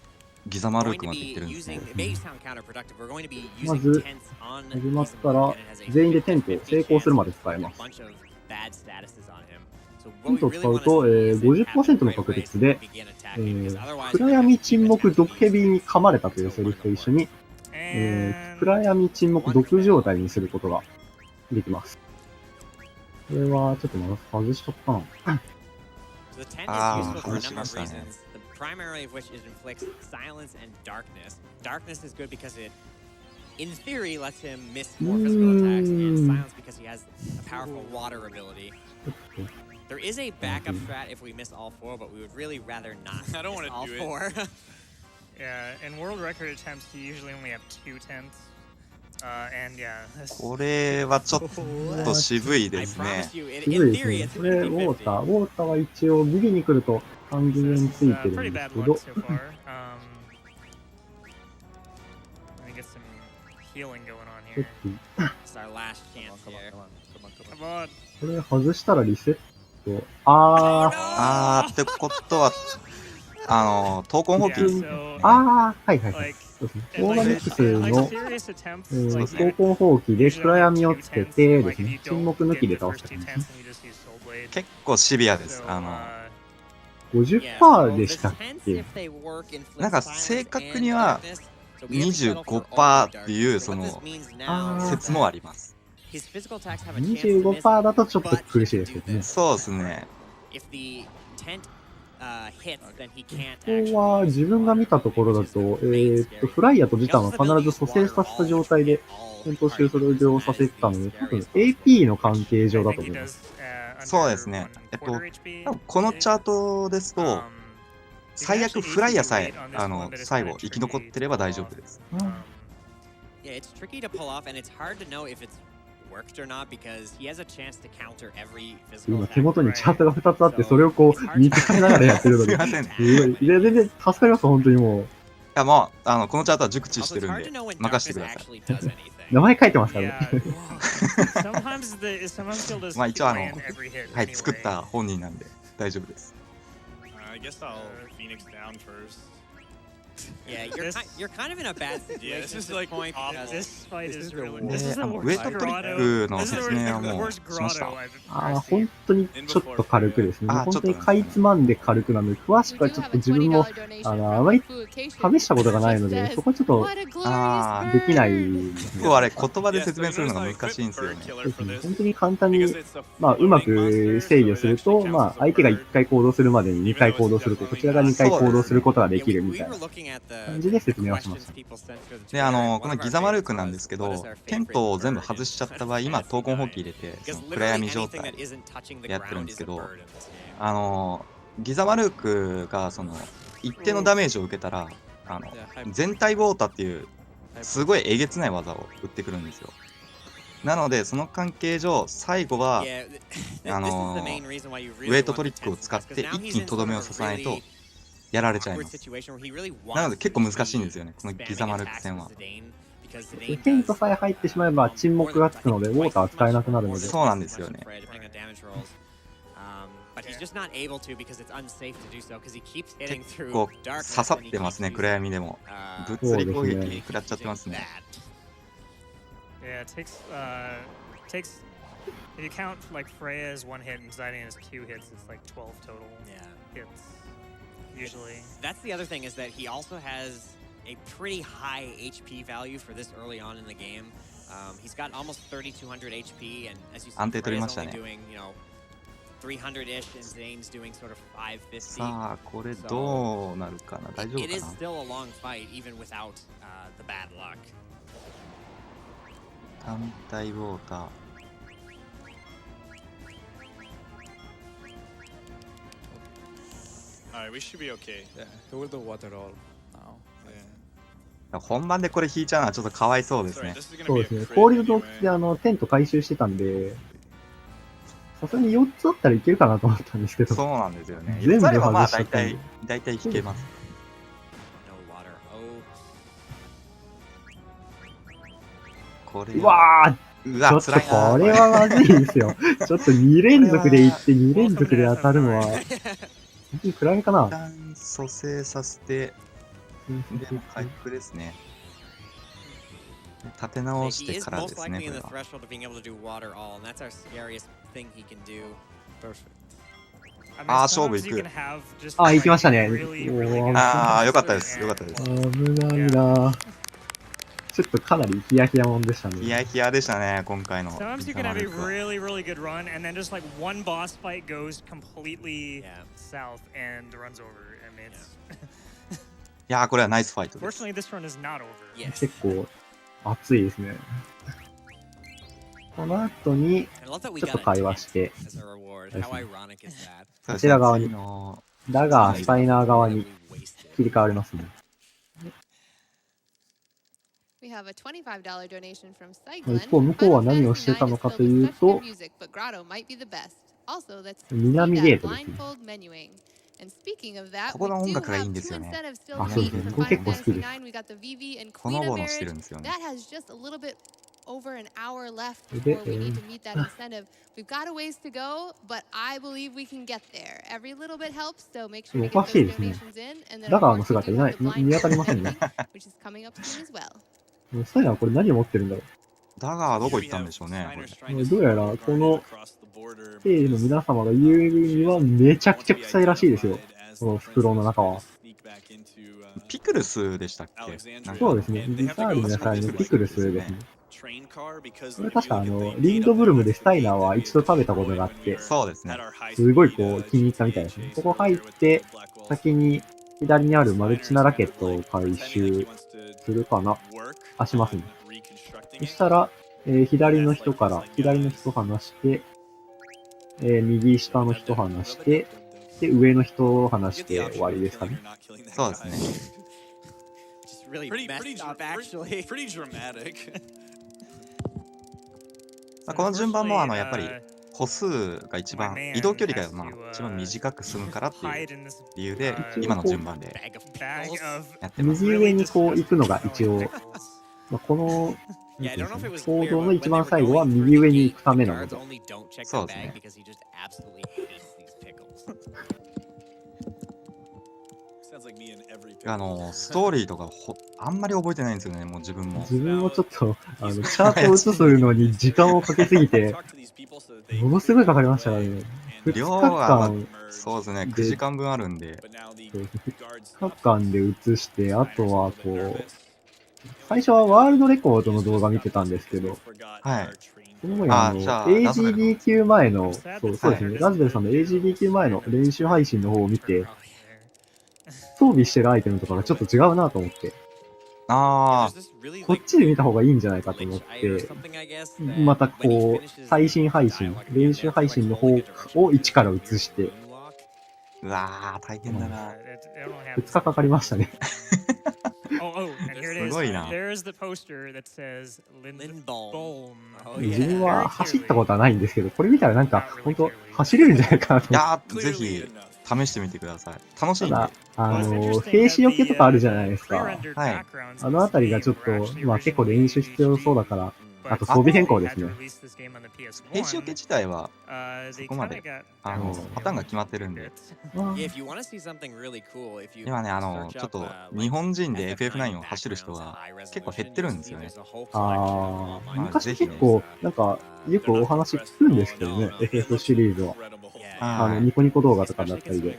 うギザマルー
Going
ク
to
まで行って
be
るんですね
using. It may sound counterproductive. We're going to be
ま
using
ず
tents on
始まっ
Gizmo,
たら
and it has a
全員でテントを
50-50
成功するまで
chance
使え
of
ま
a
す。
bunch of bad statuses on him. So
テ
what
ン
we
トを
really
使う
want
と、
to see is it
50% の
happen
確
right away
率で
so we begin attacking, because otherwise
暗闇沈黙毒蛇に噛まれたというセリフと一緒に、
And
暗闇沈黙毒状態にすることができます。これはちょっとまだ外しとくかな。
So the tent is
Ah,
useful for a
harsh
number of
master, yeah.
reasons. The primary of which is inflicts silence and darkness. Darkness is good because it, in theory, lets him miss more physical attacks, and silence because he has a powerful water ability. There is a backup strat if we miss all 4, but we would really rather not
I don't
miss
wanna
all
do it.
4.
yeah, in world record attempts, you usually only have 2 tents. And yeah, this
これはちょっと渋い
I
ですね
promise。you, in
渋い
theory,
です
it's
ね。これ、ウォーター。
50-50.
ウォーターは一応ビビに来ると半分につい
is
てる
pretty
んです
bad
け
luck
ど、
so far. Let me get some healing going on
ちょっ
here.
と
It's our last chance here.
Come on.
これ外したらリセット。あ
ってことは、闘魂放
Yeah,
棄。
so
はいはいはい。
like
そうですね。
and
オーガ
like
ニックス
like
の
serious attempts,
闘
like
魂放棄で
usually
暗
only
闇
have
を
2
つけ
tents,
て
and
です
like if
ね
you、
沈
don't
黙抜
get
きで
the
倒
first
した
2
感じ
tents,
ですね。
then you just use Soul Blade.
結構シビアです。
So,
Yeah, so
50% で
the
したっ
tents,
け
if they work, inflict
なんか
silence
正確
and
には
darkness. So we have to settle for all
25%
darkness.
っていう
So
そ
what
の
this means now is
説もあ
that
ります。
his physical attacks have a chance to miss,
25% だとちょっと
but
苦
he
しい
can
ですけ
do
どね。
this.
そうですね。
If the tent hits, then he can't
ここは
actually
自分が見たところだと、フライヤーとジタンは必ず蘇生させた状態で戦闘終了させてたので、多分 AP の関係上だ
I
と
think
思
he
いま
does
す。
そうですね。
1/4 HP.
多分このチャートですと、
Um,
最悪フライヤーさえ
on this one, but it's
最
kinda
後生き残ってれば大丈夫です。
Yeah, it's tricky to pull off, and it's hard to know if it's worked or not because he has a chance to counter every physical
今
attack.
手元にチャートが2つあって、それをこう見つめながらやってるので、
すいません。
すごい。いや、全然助かります、本当にもう。
いやもうこのチャートは熟知し
Also,
て
it's
るん
hard
で
to know when
任せて
darkness
ください。
actually does anything.
名前書いてますからね。
Yeah. sometimes skill does
まあ一応
land every hit
はい、
anyway.
作った本人なんで大丈夫です。
I guess I'll Phoenix down first.
Yeah,
This-
you're kind of in a bad
Yeah,
situation
this
at
is
this
like
point
awful.
because
This fight
This
is
is the
really.
worst.
This is the
ウ
worst
ェイトトリッ
grotto.
クの
This is
説明は
the
もう
worst
しました。
grotto I've
あ
ever
あ、
seen.
本当にちょっと軽くですね。
あー
本当にかいつまんで軽くなので、詳しくはちょっと自分も、あまり試したことがないので、そこはちょっと
What a glorious
あ
bird.
できないですね。
結構あれ言葉で説明するのが難しいんですよね。
そうですね本当に簡単に、うまく制御すると、相手が1回行動するまでに2回行動すると、こちらが2回行動することができるみたいな感じで説明はしました。
で、このギザマルークなんですけど、テントを全部外しちゃった場合、今、闘魂放棄入れて、その暗闇状態でやってるんですけど、ギザマルークが、一定のダメージを受けたら、全体ウォーターっていう、すごいえげつない技を打ってくるんですよ。なので、その関係上、最後は、ウェイトトリックを使って一気にとどめを刺さないと、やられちゃいます。なので結構難しいんですよね、このギザマルク戦は。
テントさえ入ってしまえば沈黙がつくので、ウォーターは使えなくなるので。
そうなんですよね。結構刺さってますね、暗闇でも。物理攻撃食らっちゃってますね。
Yeah, it takes if you count like Freya as one hit and Zidane as 2 hits, it's like 12 total hits usually.
That's the other thing is that he also has a pretty high HP value for this early on in the game. He's got almost 3,200 HP, and as you see, Freya's only doing 300-ish, and Zane's doing sort of 550.
さあ、これどうなるかな、大丈夫かな。
It is still a long fight even without the bad luck.
単体ウォーター。
Alright, we should be okay.
Yeah, he will do water all now.
本番でこれ引いちゃうのはちょっとかわいそうですね。
そうですね。氷の洞窟でテント回収してたんで、さすがに4つあったらいけるかなと思ったんですけど。
そうなんですよね。
全部
外し
外しちゃったんで。
大体引けます。これ
うわ
ー、
ちょっとこれはまずいですよ。ちょっと2連続で行って2連続で当たるのは、本当に暗いかな。
一旦蘇生させて、でも回復ですね。立て直してからですね、これは。ああ、勝負いく。
あ、行きましたね。
ああ、よかったです。よかったです。
危ないな。ちょっとかなりヒヤヒヤもんでしたね。
ヒヤヒヤでしたね、今回の。
Sometimes you can have a really, really good run, and then just like one boss fight goes completely south and runs over. I mean, it's
いやー、これはナイスファイトです。
Fortunately, this run is not over.
結構熱いですね。この後にちょっと会話して、こちら側に、ダガー、スタイナー側に切り替わりますね。一方、向こうは何をしてたのかというと、南ゲートですね。
ここの音楽がいいんですよね。
あ、そうですね。僕結構好きです。
ほのぼのしてるんですよね。
over an hour left before we need to meet that incentive. We've got a ways to go, but I believe we can get there. Every little bit helps, so make sure to get those donations in, and then of course we do have the blind which is coming up soon as well.
スタイナーはこれ何を持ってるんだろう。
ダガーどこ行ったんでしょうね。
どうやらこのステージの皆様が言うにはめちゃくちゃ臭いらしいですよ。この袋の中は。
ピクルスでしたっけ？
そうですね。リサールの野菜のピクルスですね。これ確かリンドブルムでスタイナーは一度食べたことがあって、
そうですね。
すごいこう気に入ったみたいですね。ここ入って、先に左にあるマルチなラケットを回収するかな。あ、しますね。そしたら、左の人離して、右下の人離して、で、上の人離して終わりですかね。
そうですね。この順番もやっぱり歩数が一番、移動距離が一番短く済むからっていう理由で、今の順番でやってます。
右上にこう行くのが一応、この、行動の一番最後は右上に行くためなので。
そうですね。ストーリーとかあんまり覚えてないんですよね、もう自分も。
自分もちょっと、チャートを映すのに時間をかけすぎて、ものすごいかかりましたからね。
量は、そうですね、9時間分あるんで。
2日間で映して、あとはこう、最初はワールドレコードの動画見てたんですけど、
はい。
その前にAGDQ 前の、そうですね、ラズベルさんの AGDQ 前の練習配信の方を見て、装備してるアイテムとかがちょっと違うなと思って、こっちで見た方がいいんじゃないかと思って、またこう、最新配信、練習配信の方を一から映して、
うわー、大変だな。
2日かかりましたね。
すごいな。
自分は走ったことはないんですけど、これ見たらなんか、本当走れるんじゃないかなと。
いやー、ぜひ試してみてください。楽しいんで。
兵士よけとかあるじゃないですか。
はい。
あのあたりがちょっと、まあ結構練習必要そうだから、あと装備変更ですね。
兵士よけ自体は、そこまで、パターンが決まってるんで。今ね、ちょっと、日本人で FF9 を走る人が結構減ってるんですよね。
昔結構、なんか、よくお話聞くんですけどね、FF シリーズは。ニコニコ動画とかだったりで。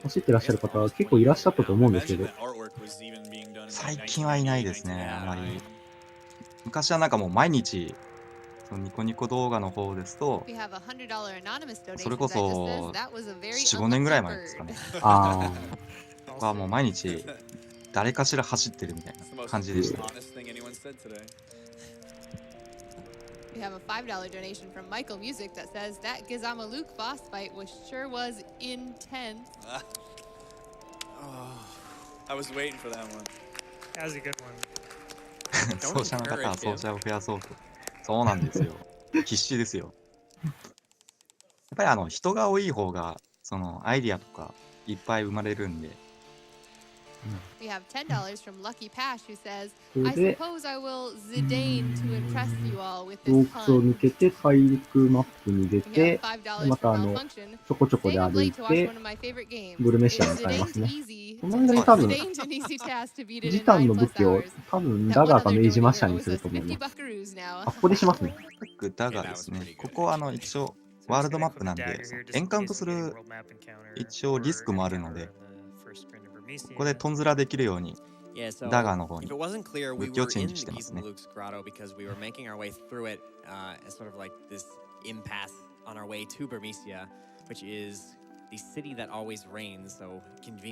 走ってらっしゃる方は結構いらっしゃったと思うんですけど。
最近はいないですね、あまり。昔はなんかもう毎日、そのニコニコ動画の方ですと、それこそ4、5年ぐらい前ですかね。はもう毎日誰かしら走ってるみたいな感じでした。
We have a $5 donation from Michael Music that says that Gizama Luke boss fight was intense.
I was waiting for that one.
That was a good one.
奏者の方は奏者を増やそうと。そうなんですよ。必死ですよ。やっぱり人が多い方が、そのアイディアとかいっぱい生まれるんで。
We have $10 from Lucky Pash who says, I suppose I will Zidane to impress you all with this
洞窟を抜けて大陸マップに出て、またちょこちょこで歩いて、ブルメシアに向かいますね。この間に多分、ジタンの武器を多分ダガーか明治マッシャーにすると思います。ここでしますね。
ダガーですね。ここは一応ワールドマップなんで、エンカウントする一応リスクもあるので、ここでトンズラできるように、ダガーの方に武器をチェンジしてますね。い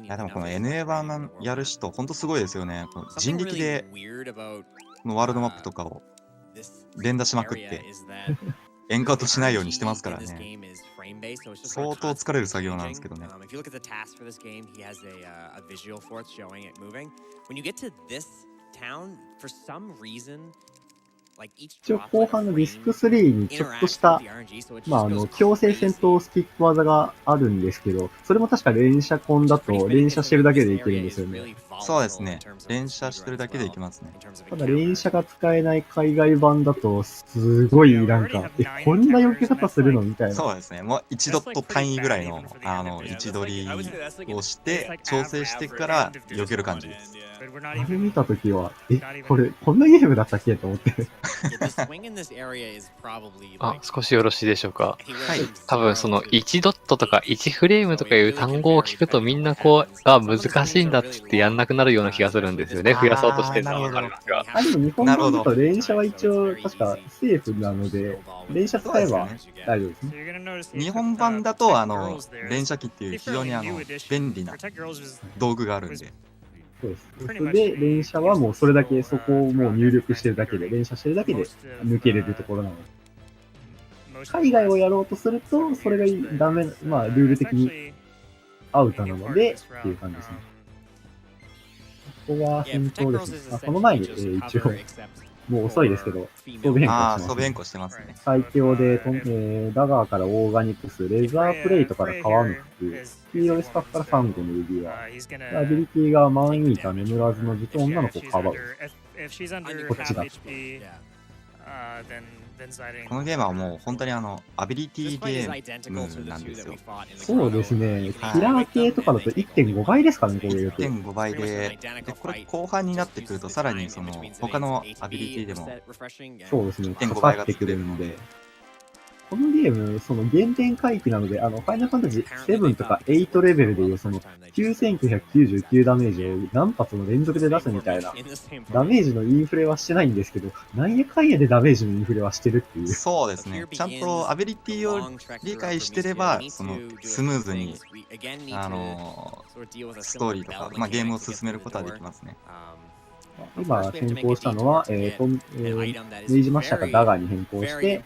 やでもこの NA 版やる人、ほんとすごいですよね。人力でこのワールドマップとかを連打しまくって、エンカウントしないようにしてますからね。相当疲れる作業なんですけどね。
一応後半のリスク3にちょっとした、強制戦闘スキップ技があるんですけど、それも確か連射コンだと連射してるだけでいけるんですよね。
そうですね。連射してるだけでいけますね。
ただ連射が使えない海外版だと、すごいなんか、こんな避け方するのみたいな。
そうですね。もう1ドット単位ぐらいの、位置取りをして、調整してから避ける感じです。
あれ見たときは、これ、こんなゲームだったっけと思って。
少しよろしいでしょうか。多分その1ドットとか1フレームとかいう単語を聞くとみんな難しいんだって言ってやんなくなるような気がするんですよね。増やそうとしてるのはわかりますが。
でも日本版だと連射は一応確かセーフなので、連射使えば大丈夫ですね。
日本版だと連射機っていう非常に便利な道具があるんで。
そうです。それで、連射はもうそれだけ、そこをもう入力してるだけで、連射してるだけで抜けれるところなので。海外をやろうとすると、それがダメ、ルール的にアウトなので、っていう感じですね。ここが先頭ですね。その前に、一応、もう遅いですけど、装備
変更してますね。
最強で、ダガーからオーガニクス、レザープレイトから革の服、黄色いスカフからサンゴの指輪、アビリティがマンイーター、眠らずの術、女の子かばう。こっちだ。
このゲームはもう本当にアビリティゲームなんですよ。
そうですね。キラー系とかだと 1.5 倍ですからね、これ言うと。
1.5 倍で、これ後半になってくるとさらに他のアビリティでも
そうですね、1.5倍がってくるので。このゲーム、原点回帰なので、ファイナルファンタジー7とか8レベルでいう、9999ダメージを何発も連続で出すみたいな、ダメージのインフレはしてないんですけど、なんやかんやでダメージのインフレはしてるっていう。
そうですね。ちゃんとアビリティを理解してれば、スムーズに、ストーリーとか、ゲームを進めることはできますね。
今変更したのは、明治マッシャーかダガーに変更して、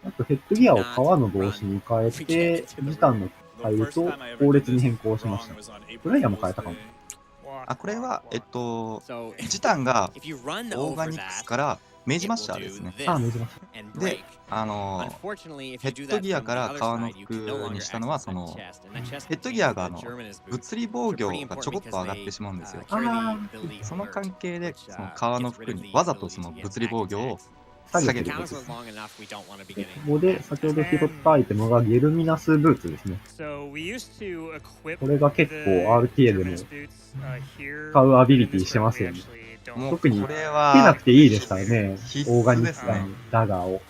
あとヘッドギアを革の帽子に変えて、ジタンのタイルと後列に変更しました。プレイヤーも変えたかも。
これは、ジタンがオーガニクスから明治マッシャーですね。
あ、見せまし
で、ヘッドギアから革の服にしたのは、ヘッドギアが物理防御がちょこっと上がってしまうんですよ。その関係で、その革の服にわざとその物理防御を下げてるんです。こ
こで先ほど拾ったアイテムがゲルミナスブーツですね。これが結構 RTA でも使うアビリティしてますよね。特につけなくていいですからね、オーガニックのダガーを。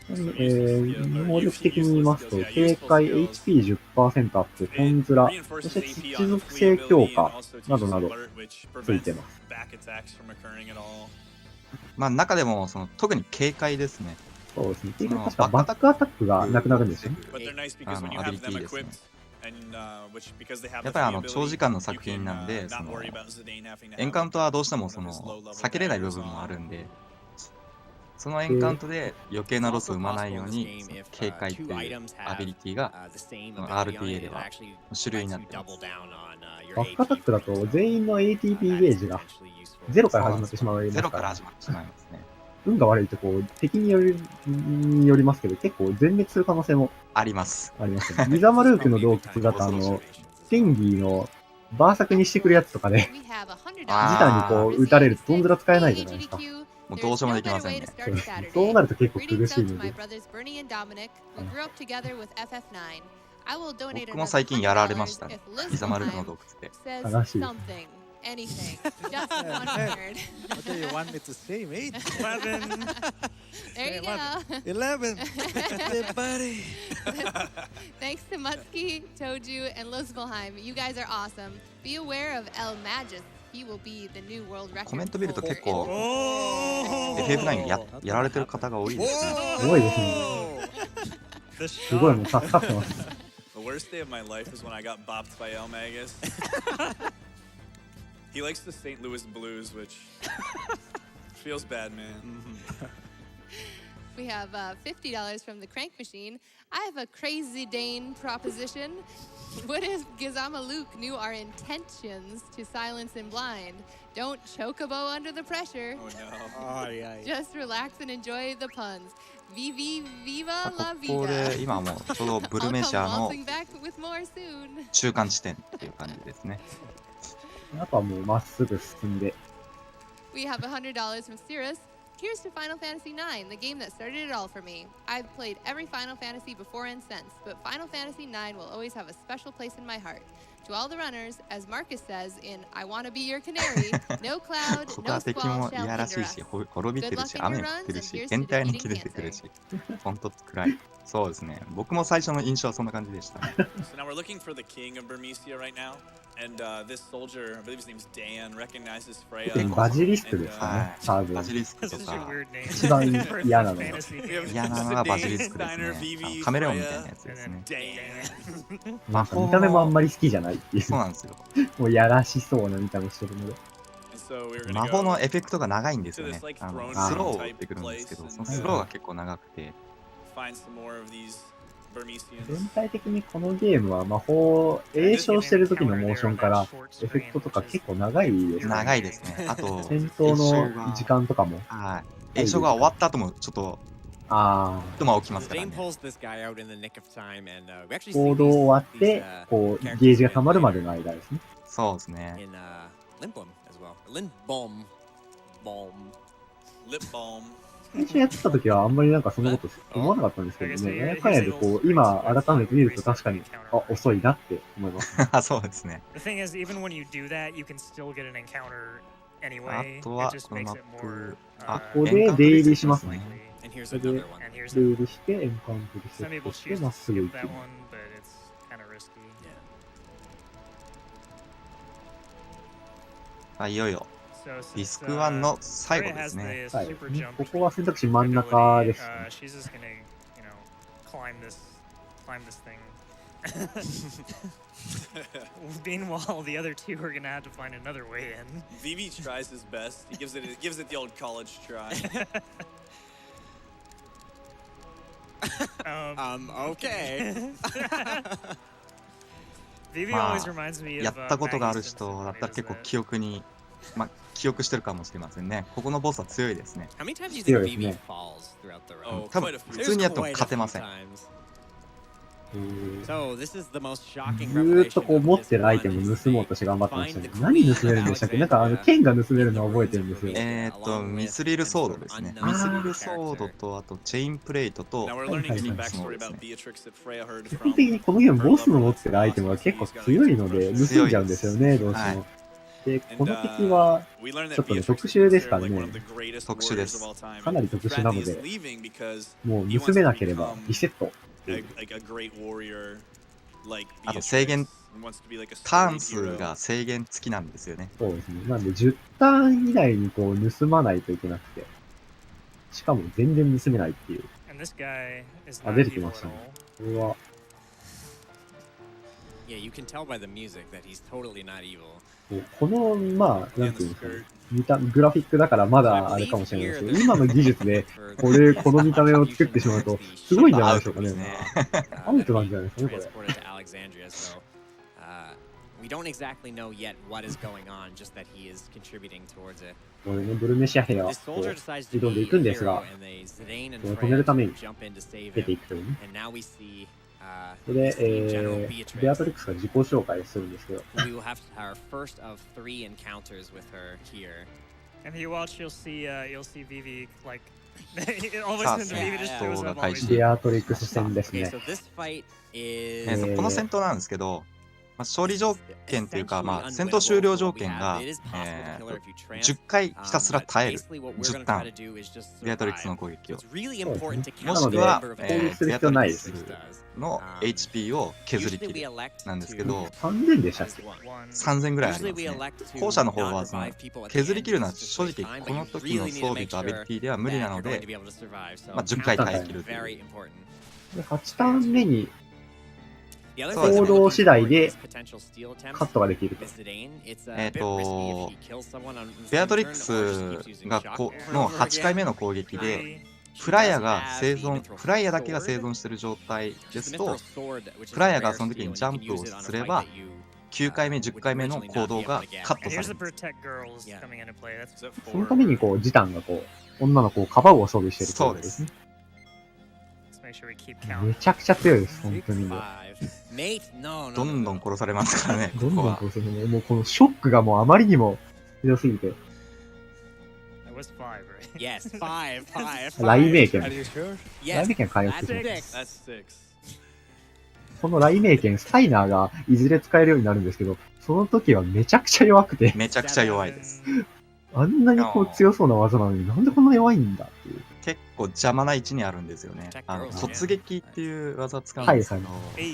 能力的に言いますと、警戒 HP10% アップ、トンズラ、そして土属性強化などなどついてます。
まあ中でも特に警戒ですね。
そうですね。確かバックアタックがなくなるんですよね。
アビリティですね。やっぱり長時間の作品なんで、エンカウントはどうしても避けれない部分もあるんで、そのエンカウントで余計なロスを生まないように、警戒というアビリティが RTA では主流になってます。
バックアタックだと全員の ATP ゲージがゼロから始まってしまいますから。
ゼロから始まってしまいますね。
運が悪いと敵によりますけど、結構全滅する可能性も
あります。
ありますね。ギザマルークの洞窟だとテンギーのバーサクにしてくるやつとかで、ジタンに撃たれるとトンズラ使えないじゃないですか。
もうどうしようもできませんね。
そうなると結構苦しいので。
僕も最近やられましたね。ギザマルークの洞窟で。
悲しい。
Anything. Just one word.
What do you want me to say, mate?
11. There you go.
11. Buddy.
Thanks to Muttski, Tojju, and Luzbelheim. You guys are awesome. Be aware of El Magis. He will be the new world record.
コメント見ると結構 FF9 やられてる方が多いですね。
すごいですね。すごいもう助かってます。
The worst day of my life is when I got bopped by El Magus. He likes the St. Louis Blues, which feels bad, man.
We have $50 from the Crank Machine. I have a crazy Dane proposition. What if Gizama Luke knew our intentions to silence him blind? Don't chocobo under the pressure.
Oh no.
Oh, yeah.
Just relax and enjoy the puns. Viva la
ここで
vida.
今もうちょうどブルメシャ
I'll
の
come waltzing back with more soon.
中間地点っていう感じですね。
あとはもうまっすぐ進んで。
We have $100 from Cirrus. Here's to Final Fantasy IX, the game that started it all for me. I've played every Final Fantasy before and since, but Final Fantasy IX will always have a special place in my heart. To all the runners, as Marcus says in I Wanna Be Your Canary, no cloud,
他
no
敵
squall
も
shall
いやらし
hinder
いし、
us.
滅びてるし、雨降ってるし、天体に切れてくるし、ほんと暗い。そうですね。僕も最初の印象はそんな感じでした。
So now we're looking for the king of Burmecia right now, and this soldier, I believe his name's Dan, recognizes Freya.
バジリスクですかね。多分。
バジリスクとか、
一番嫌なのが。
嫌なのがバジリスクですね。カメレオンみたいなやつですね。
なんか見た目もあんまり好きじゃないっていう。
そうなんですよ。
もうやらしそうな見た目してるので。
魔法のエフェクトが長いんですよね。スローを打ってくるんですけど、そのスローが結構長くて。
全体的にこのゲームは魔法、詠唱してる時のモーションからエフェクトとか結構長いですね。
長いですね。あと、
戦闘の時間とかも。
はい。詠唱が終わった後もちょっと、一間起きますからね。
行動終わって、こう、ゲージが溜まるまでの間ですね。
そうですね。
最初やってた時はあんまりなんかそんなこと思わなかったんですけどね。やかんやでこう、今改めて見ると確かに、遅いなって思います、ね。
そうですね。
The thing is, even when you do that, you can still get an encounter anyway.
あとは、このマップ、
ここで出入りしますね。それで、出入りして、エンカウントリセットして、まっすぐ行きます。
いよいよ。ディスク1の最後ですね。
はい。ここは選択肢真ん中です、ね。
Meanwhile, the other two are gonna have to find another way in.
VV tries his best. He gives it the old college try.
Okay.
まあ、やったことがある人だったら結構記憶してるかもしれませんね。ここのボスは強いですね。
強いですね。
多分普通にやっても勝てません。
ずーっとこう持ってるアイテムを盗もうとして頑張ってましたね。何盗めるんでしたっけ？なんか剣が盗めるのは覚えてるんですよ。
ミスリルソードですね。ミスリルソードと、あとチェインプレイトと、フィニックスノーですね。
基本的にこのゲームボスの持ってるアイテムは結構強いので盗んじゃうんですよね、どうしても。で、この敵はちょっとね、特殊ですからね。
特殊です。
かなり特殊なので、もう盗めなければリセット。
あと制限、ターン数が制限付きなんですよね。
そうですね。なんで10ターン以内にこう盗まないといけなくて。しかも全然盗めないっていう。あ、出てきましたね。これは。この、まあ、なんていうんですかね。グラフィックだからまだあれかもしれないですけど、今の技術で、この見た目を作ってしまうと、すごいんじゃないでしょうかね。アウトなんじゃないですかね、これ。これね、ブルメシア兵はこう挑んでいくんですが、止めるために出ていくというね。これで、ベアトリックスが自己紹介するんですけど。ベアトリックス戦ですね。
この戦闘なんですけど、勝利条件というか、戦闘終了条件が、10回ひたすら耐える。10ターン。ベアトリックスの攻撃を。もしくは、ベアトリックスの HP を削り切る。なんですけど、
3000でしたっけ？
3000ぐらいありますね。後者の方は削り切るのは正直この時の装備とアビリティでは無理なので、10回耐え切るという。
で、8ターン目に、行動次第でカットができると。
ベアトリックスがの8回目の攻撃で、フライヤーだけが生存している状態ですと、フライヤーがその時にジャンプをすれば、9回目、10回目の行動がカットされます。
そのためにジタンが女の子をかばうを装備している
そうです。
めちゃくちゃ強いです、本当にもう。
どんどん殺されますからね。
どんどん殺されます。もうこのショックがもうあまりにもひどすぎて。雷鳴剣。雷鳴剣開発します。この雷鳴剣、スタイナーがいずれ使えるようになるんですけど、その時はめちゃくちゃ弱くて。
めちゃくちゃ弱いです。
あんなに強そうな技なのになんでこんな弱いんだっていう。
結構邪魔な位置にあるんですよね。突撃っていう技を使うんですけど、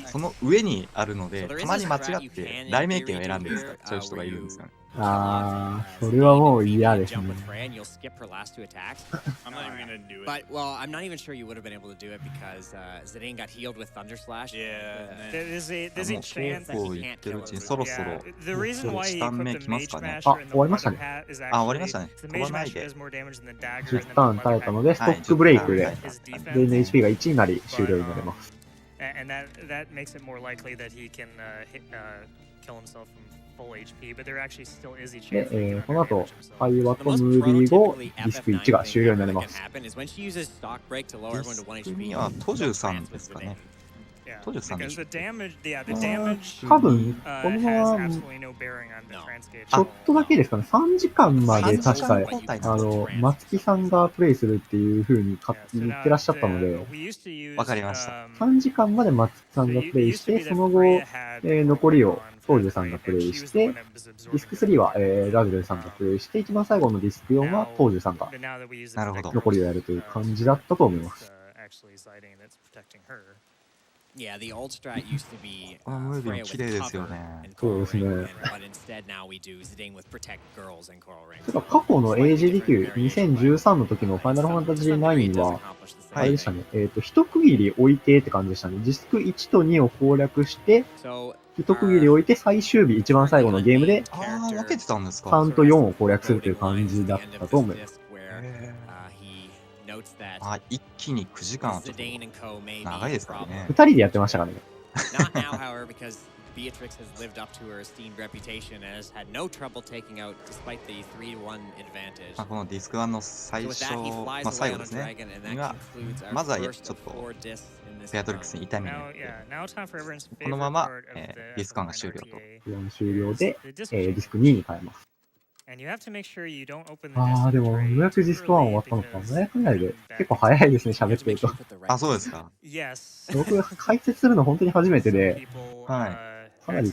その上にあるので、たまに間違って雷鳴剣を選んで使っちゃう人がいるんですよね。
それはもう嫌ですね。
こう言ってるうちにそろそろ1ターン目来ますかね。
終わりましたね。
終わりましたね。飛ばないで。
10ターン耐えたので、ストックブレイクで、全員の HP が1になり終了になります。で、この後、会話とムービー後、ディスク1が終了になります。
ディスク2はトジュさんですかね。トジュさんでしょ。
多分、このまま、ちょっとだけですかね。3時間まで確か、松木さんがプレイするっていう風に言ってらっしゃったので、
わかりました。
3時間まで松木さんがプレイして、その後、残りをトージュさんがプレイして、ディスク3は、ラズベルさんがプレイして、一番最後のディスク4はトージュさんが残りをやるという感じだったと思います。
このムービーも綺麗ですよね。
そうですね。過去の AGDQ2013 の時のファイナルファンタジー9は、あれでしたね。一区切り置いてって感じでしたね。ディスク1と2を攻略して、一区切り置いて最終日一番最後のゲームで、
分けてたんですか
3と4を攻略するという感じだったと思います。
一気に9時間はちょっと長いですからね。
2人でやってましたからね。
Beatrix has lived up to her esteemed reputation and has had no trouble taking out despite the 3-1 advantage.
このディスク1の最初、最後ですね。が、まずはちょっとベアトリックスに痛みになって、このまま、ディスク1が終了と。
終了で、ディスク2に変えます。でも、ようやくディスク1終わったのか。早くないで。結構早いですね、喋ってると。
そうですか。
僕が解説するの本当に初めてで、かなり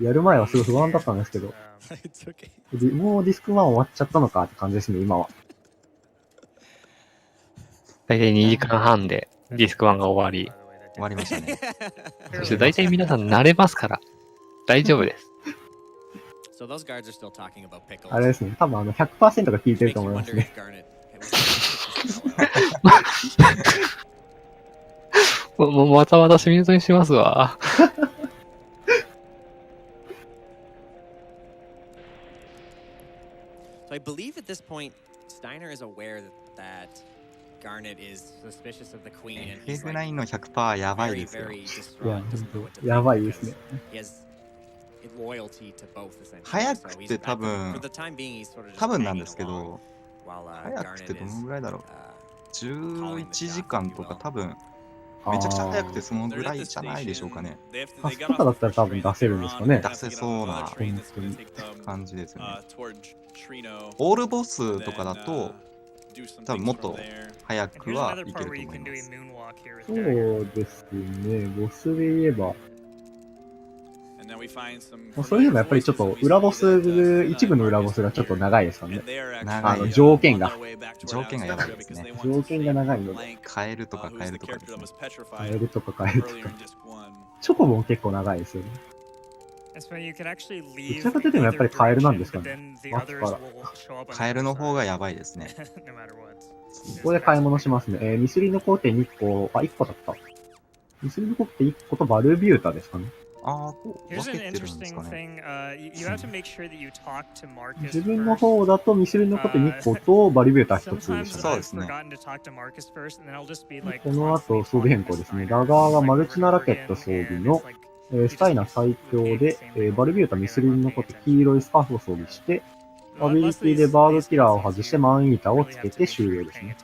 やる前はすごい不安だったんですけど、もうディスク1終わっちゃったのかって感じですね、今は。
大体2時間半でディスク1が終わり
ましたね。
そして大体皆さん慣れますから、大丈夫です。
あれですね、多分100% が効いてると思いますね。
また私ミュートにしますわ。
I believe at this point, Steiner is aware that Garnet is suspicious of the queen, and he's like
FF9 の 100% やばいですよ。
やばいですね。
早くて多分なんですけど、早くてどのぐらいだろう。11時間とか多分、めちゃくちゃ早くてそのぐらいじゃないでしょうかね。
パスとかだったら多分出せるんですかね。
出せそうな感じですよね。オールボスとかだと、多分もっと早くはいけると思います。
そうですね、ボスで言えば。それでもやっぱりちょっと裏ボス、一部の裏ボスがちょっと長いですかね。条件が
やばいですね。
条件が長いので。
変えるとかですね。
変えるとか。チョコボも結構長いですよね。どちらかというとやっぱりカエルなんですかね。
カエルの方がやばいですね。
ここで買い物しますね。ミスリの工程2個、1個だった。ミスリの工程1個とバルビュータですかね。
分けてるんですかね。
自分の方だとミスリの工程2個とバルビュータ1つでした。
そうですね。
この後装備変更ですね。ラガーがマルチナラケット装備のスタイナ最強で、バルビュータミスリンのこと黄色いスカーフを装備して、アビリティでバードキラーを外してマンイーターをつけて終了ですね。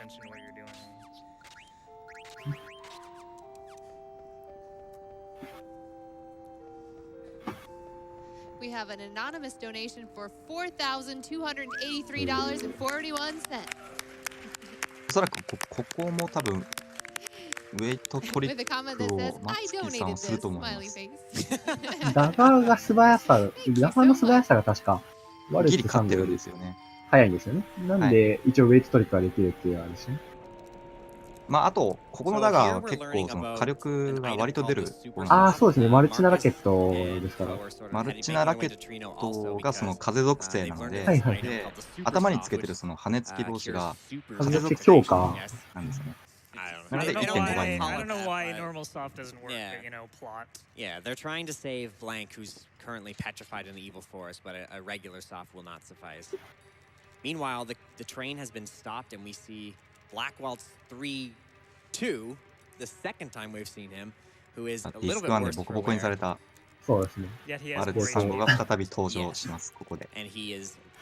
We have an anonymous donation for $4,283.41.
おそらくここも多分ウェイトトリックをマツキさんはすると思います。
ダガーが素早さ、ダガーの素早さが確か
ギリ勝ってるんですよね。
早いんですよね。なんで、一応ウェイトトリックができるっていうあれですね。
あと、ここのダガーは結構その火力が割と出る。
そうですね。マルチナラケットですから。
マルチナラケットがその風属性なので、頭につけてるその羽根付き防止が風属性強化なんですよね。なので 1.5 倍になる。
I don't know why normal soft doesn't work, but you know, plot.
Yeah, they're trying to save Blank, who's currently petrified in the evil forest, but a regular soft will not suffice. Meanwhile, the train has been stopped, and we see Black Waltz 3-2, the second time we've seen him, who is a little bit worse for wear.
そうですね。
マルチサンゴが再び登場します、ここで。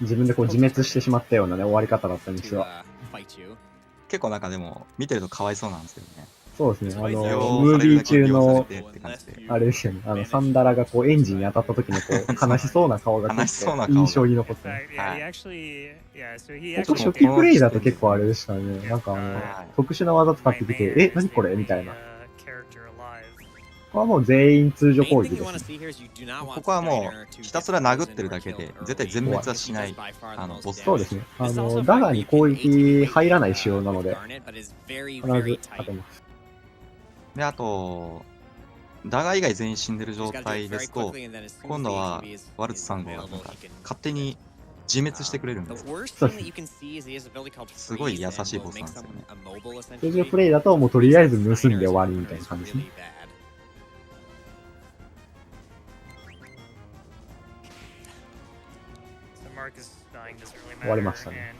自分で自滅してしまったようなね、終わり方だったんですよ。
結構なんかでも、見てるとかわいそうなんですけどね。
そうですね。ムービー中の、あれですよね。サンダラがエンジンに当たった時の悲しそうな顔が結構印象に残ってます。初期プレイだと結構あれでしたね。なんか特殊な技使ってきて、何これみたいな。ここはもう全員通常攻撃です、ね。
ここはもうひたすら殴ってるだけで絶対全滅はしないボス。
そうですね。ダガーに攻撃入らない仕様なので必ず勝てます。
で、あとダガー以外全員死んでる状態ですと、今度はワルツ3号がなんか勝手に自滅してくれるんです。すごい優しいボスなんですよね。
通常プレイだともうとりあえず盗んで終わりみたいな感じですね。終わりましたね。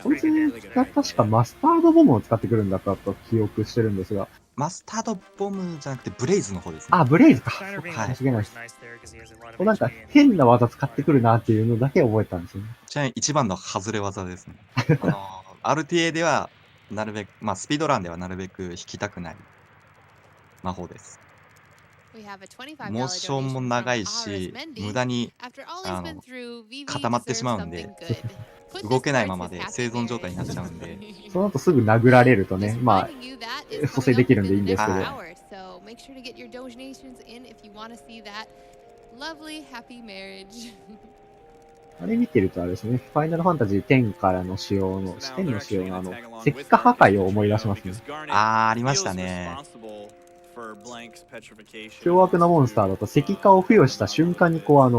こいつが確かマスタードボムを使ってくるんだったと記憶してるんですが、
マスタードボムじゃなくてブレイズの方ですね。
あ、ブレイズか。
はい。
間違いないです。なんか変な技使ってくるなっていうのだけ覚えたんですよね。
ちなみに一番の外れ技ですね。RTA では、なるべく、まあ、スピードランではなるべく引きたくない魔法です。モーションも長いし、無駄に固まってしまうんで、動けないままで生存状態になっちゃうんで。
その後すぐ殴られるとね、まあ、蘇生できるんでいいんですけど。あれ見てるとあれですね、ファイナルファンタジー10からの仕様の、視点の仕様の石化破壊を思い出しますね。
ありましたね。
凶悪なモンスターだと石化を付与した瞬間にこう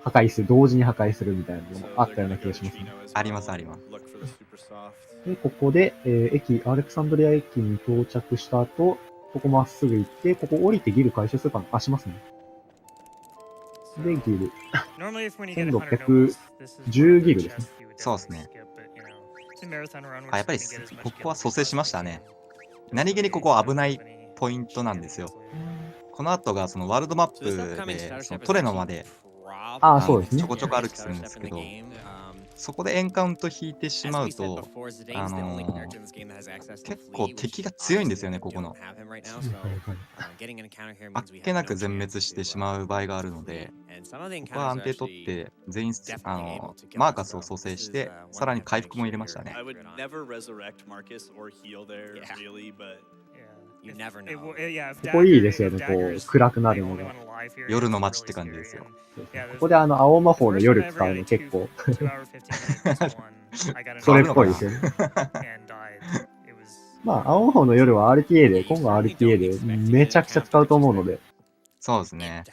破壊する、同時に破壊するみたいなのもあったような気がしますね。
あります、あります。
で、ここで、アレクサンドリア駅に到着した後、ここまっすぐ行って、ここ降りてギル回収するかなあ、しますね。で、ギル。1610ギルですね。
そうですね。あ、やっぱり、ここは蘇生しましたね。何気にここ危ないポイントなんですよ。この後がそのワールドマップで、そのトレノまで、
そうですね。
ちょこちょこ歩きするんですけど、そこでエンカウント引いてしまうと、結構敵が強いんですよね、ここの。あっけなく全滅してしまう場合があるので、ここは安定取って、全員、マーカスを蘇生して、さらに回復も入れましたね。
ここいいですよね、こう、暗くなるのが。
夜の街って感じですよ。
ここで青魔法の夜使うの結構、それっぽいですよね。まあ、青魔法の夜は RTA で、今後 RTA でめちゃくちゃ使うと思うので。
そうですね。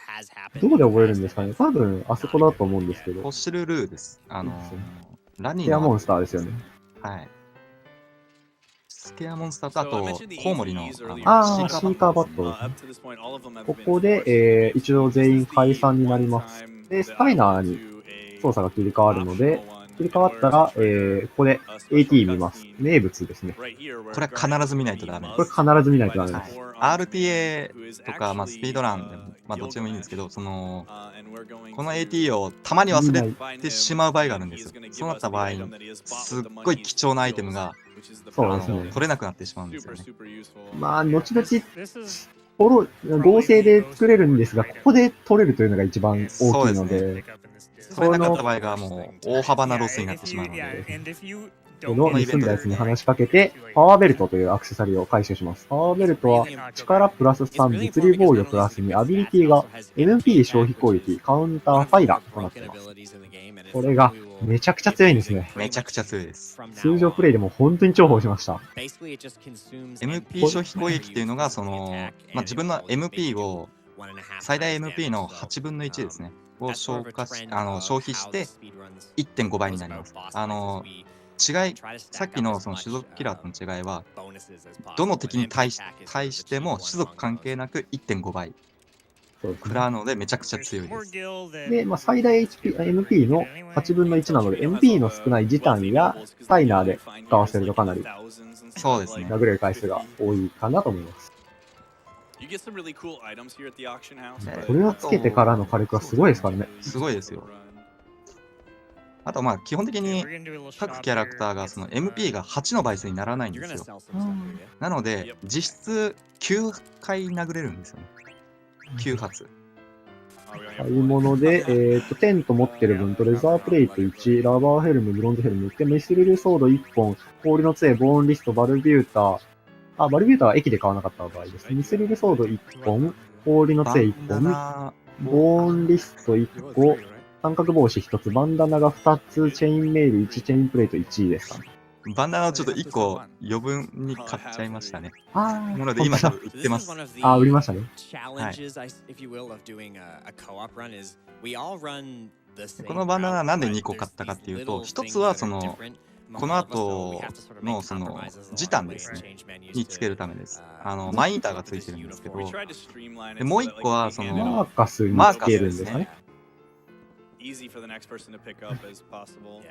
どこで覚えるんですかね多分、あそこだと思うんですけど。
ホッシュルルーです。ラニーの。
スケアモンスターですよね。
はい。スケアモンスターと、あと、コウモリの、シー
カーバットですね。ここで、一度全員解散になります。で、スタイナーに操作が切り替わるので、切り替わったら、ここで AT 見ます。名物ですね。
これは必ず見ないとダメです。
これ必ず見ないとダメです。
RTA とか、まあ、スピードランでも、まあ、どっちでもいいんですけど、この AT をたまに忘れてしまう場合があるんですよ。そうなった場合に、すっごい貴重なアイテムが、取れなくなってしまうんですよね。
まあ、後々、合成で作れるんですが、ここで取れるというのが一番大きいので、
取れなかった場合がもう大幅なロスになってしまうので、
盗んだやつに話しかけて、パワーベルトというアクセサリーを回収します。パワーベルトは、力プラス3、物理防御プラス2、アビリティが MP 消費攻撃、カウンターファイラーとなっています。これがめちゃくちゃ強いんですね。
めちゃくちゃ強いです。
通常プレイでも本当に重宝しました。
MP 消費攻撃っていうのが、まあ、自分の MP を、最大 MP の8分の1ですね。を消費して 1.5 倍になります。さっきのその種族キラーとの違いは、どの敵に対しても種族関係なく 1.5 倍食らうのでめちゃくちゃ強いです。
で、まあ、最大 MP の8分の1なので、MP の少ないジタンやスタイナーで使わせるとかなり、
そうですね。
殴れる回数が多いかなと思います。これをつけてからの火力はすごいですからね。
すごいですよ。あとまあ基本的に各キャラクターがその MP が8の倍数にならないんですよ。なので実質9回殴れるんですよね。9発。
買い物で、テント持ってる分とレザープレイト1、ラバーヘルム、ブロンズヘルム、でミスリルソード1本、氷の杖、ボーンリスト、バルビューター、バルビューターは駅で買わなかった場合です。ミスリルソード1本、氷の杖1本、ボーンリスト1個、三角帽子1つ、バンダナが2つ、チェインメール1、チェインプレート1ですかね。
バンダナをちょっと1個余分に買っちゃいましたね。なので今多分売ってます。
売りましたね。
はい。このバンダナはなんで2個買ったかっていうと、1つはこの後のジタンですね。につけるためです。マインターがついてるんですけど、でもう1個は
マーカスにつけるんですね。
easy for the next person to pick up as possible.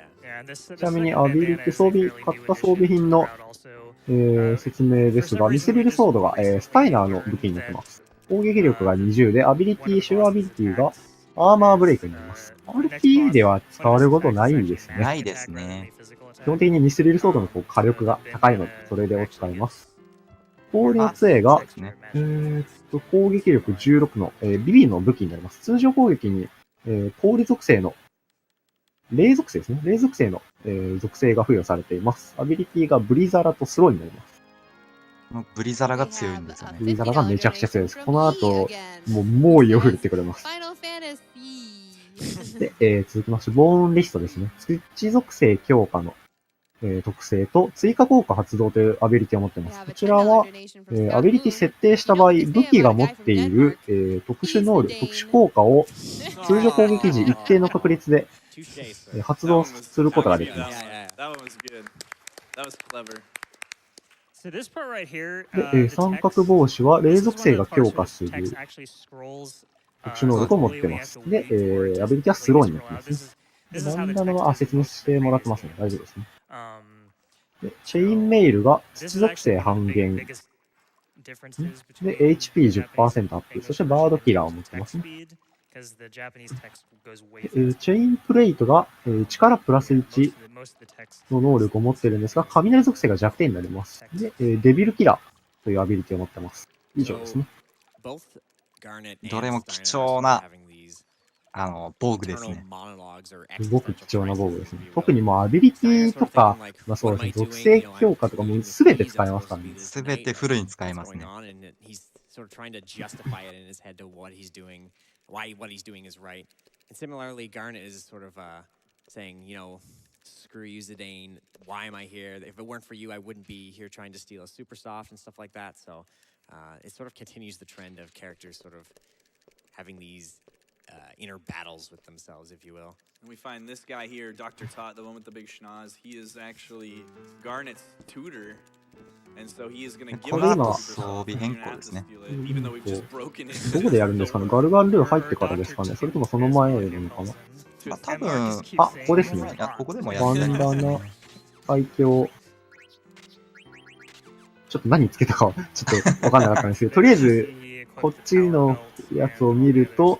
ちなみにアビリティ装備、買った装備品の、説明ですが、ミスリルソードが、スタイナーの武器になってます。攻撃力が20で、アビリティ、主要アビリティがアーマーブレイクになります。RP では使われることないんですね。
ないですね。
基本的にミスリルソードの火力が高いので、それでを使います。攻略 A が、攻撃力16の、ビビの武器になります。通常攻撃に、氷属性の、霊属性ですね。霊属性の、属性が付与されています。アビリティがブリザラとスローになります。
ブリザラが強いんですよね。
ブリザラがめちゃくちゃ強いです。この後、猛威を振るってくれます。で、続きまして、ボーンリストですね。土属性強化の、特性と追加効果発動というアビリティを持っています。こちらは、アビリティ設定した場合、武器が持っている、特殊能力、特殊効果を通常攻撃時一定の確率で、発動することができます。で、三角帽子は霊属性が強化する特殊能力を持っています。で、アビリティはスローになっています。バンダナは、説明してもらってますね。大丈夫ですね。で、チェインメイルが土属性半減。で、HP10% アップ。そしてバードキラーを持ってますね。チェインプレイトが、力プラス1の能力を持っているんですが、雷属性が弱点になります。で、デビルキラーというアビリティを持ってます。以上ですね。
どれも貴重な防具ですね。
すごく貴重な防具ですね。特にもうアビリティとか、そうですね、属性強化とかもすべて使えますからね。
すべてフルに使えますね。
Why what he's doing is right. And similarly, Garnet is sort of saying, you know, screw you, Zidane. Why am I here? If it weren't for you, I wouldn't be here trying to steal a super soft and stuff like that. So it sort of continues the trend of characters sort of having these inner battles with themselves, if you will.
And we find this guy here, Dr. Tot, the one with the big schnoz. He is actually Garnet's tutor. And so he is going to give us
装備変更ですね。
どこでやるんですかね。ガルガンルー入ってからですかね。それともその前なのかな。
多分、
ここですね。
ここでもや
バンダナ、最強。ちょっと何つけたかちょっとわかんなかったんですけど、とりあえず、こっちのやつを見ると、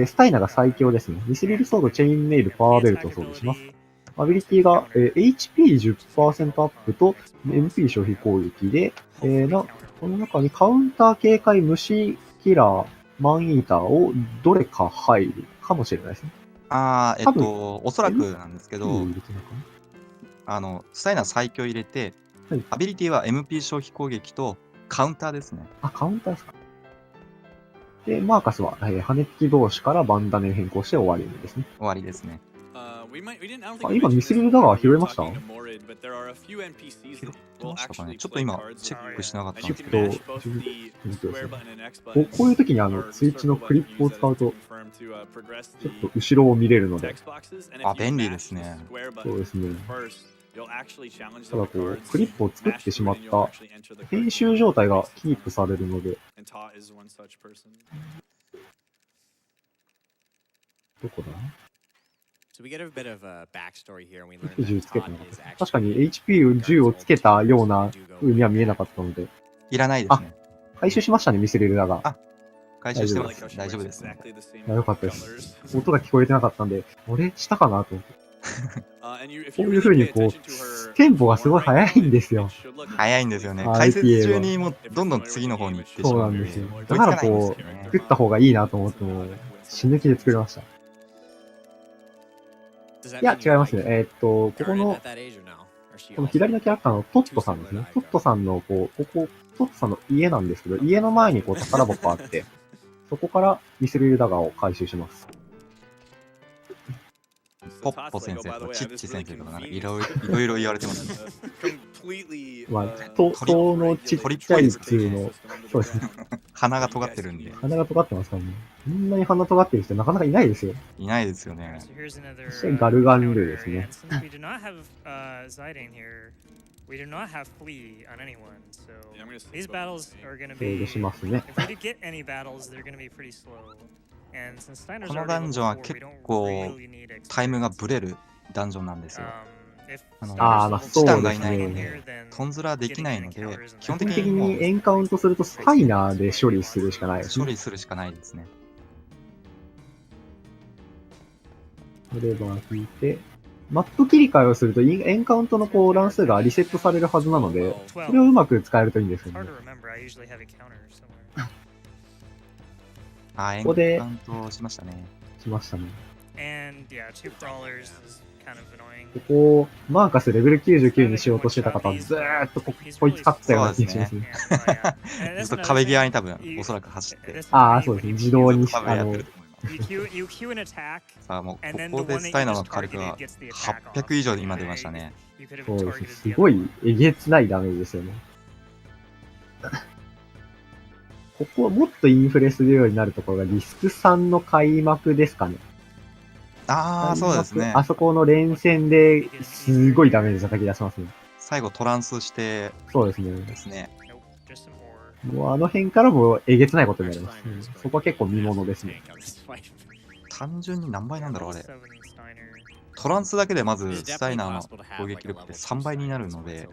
スタイナが最強ですね。ミスリルソード、チェインメイル、パワーベルトを装備します。アビリティが、HP10% アップと MP 消費攻撃で、この中にカウンター警戒虫キラー、マンイーターをどれか入るかもしれないですね。
おそらくなんですけど、スタイナー最強入れて、はい、アビリティは MP 消費攻撃とカウンターですね。
カウンターですか。で、マーカスは、羽根付き同士からバンダネに変更して終わりですね。
終わりですね。
今、ミスリルダガー拾いました？
拾ってましたかね。ちょっと今、チェックしなかったんですけど。
こういう時にスイッチのクリップを使うと、ちょっと後ろを見れるので。
便利ですね。
そうですね。ただクリップを作ってしまった編集状態がキープされるので。どこだ？10つけてなかった。確かに HP10 をつけたような風には見えなかったので。
いらないですね。
回収しましたね、ミスリルだが。
回収してます。大丈夫ですね。
よかったです。音が聞こえてなかったんで、俺したかなと思って。こういう風にテンポがすごい速いんですよ。
速いんですよね。解説中にもどんどん次の方に行ってしまう。
そうなんですよ。だから作った方がいいなと思っても、死ぬ気で作りました。いや、違いますね。この左のキャラクターのトットさんですね。トットさんの、トットさんの家なんですけど、家の前に宝箱あって、そこからミスリルダガーを回収します。
ポッポ先生とチッチ先生とかいろいろ言われてますね。
塔のちっちゃいっていうの、そうですね。
鼻が尖ってるんで。
鼻が尖ってますからね。こんなに鼻尖ってる人なかなかいないですよ。
いないですよね。
そしてガルガンルーですね。
We do not have flee on anyone, so these battles are going to be. If we get any battles, they're going to be pretty slow.
このダンジョンは結構タイムがブレるダンジョンなんですよ。チタンがいないので、トンズラできないので、基本的に
エンカウントするとスパイナーで処理するしかないですね。
処理するしかないですね。
レバー引いて、マップ切り替えをするとエンカウントのこう乱数がリセットされるはずなので、それをうまく使えるといいんですよね。
エンカウントしましたね。
しましたね。ここをマーカスレベル99にしようとしてた方はずーっとこいつ勝ったような気がしますね。
ずっと壁際に多分おそらく走って。
そうですね。自動に
さあもうここでスタイナーの火力が800以上で今出ましたね。
そうですね。すごいえげつないダメージですよね。ここもっとインフレするようになるところがリスク3の開幕ですかね。
そうですね。
あそこの連戦ですごいダメージ叩き出しますね。
最後トランスして、
そうですね。もうあの辺からもえげつないことになります、ね。そこは結構見ものですね。
単純に何倍なんだろうあれ。トランスだけでまずスタイナーの攻撃力って3倍になるので、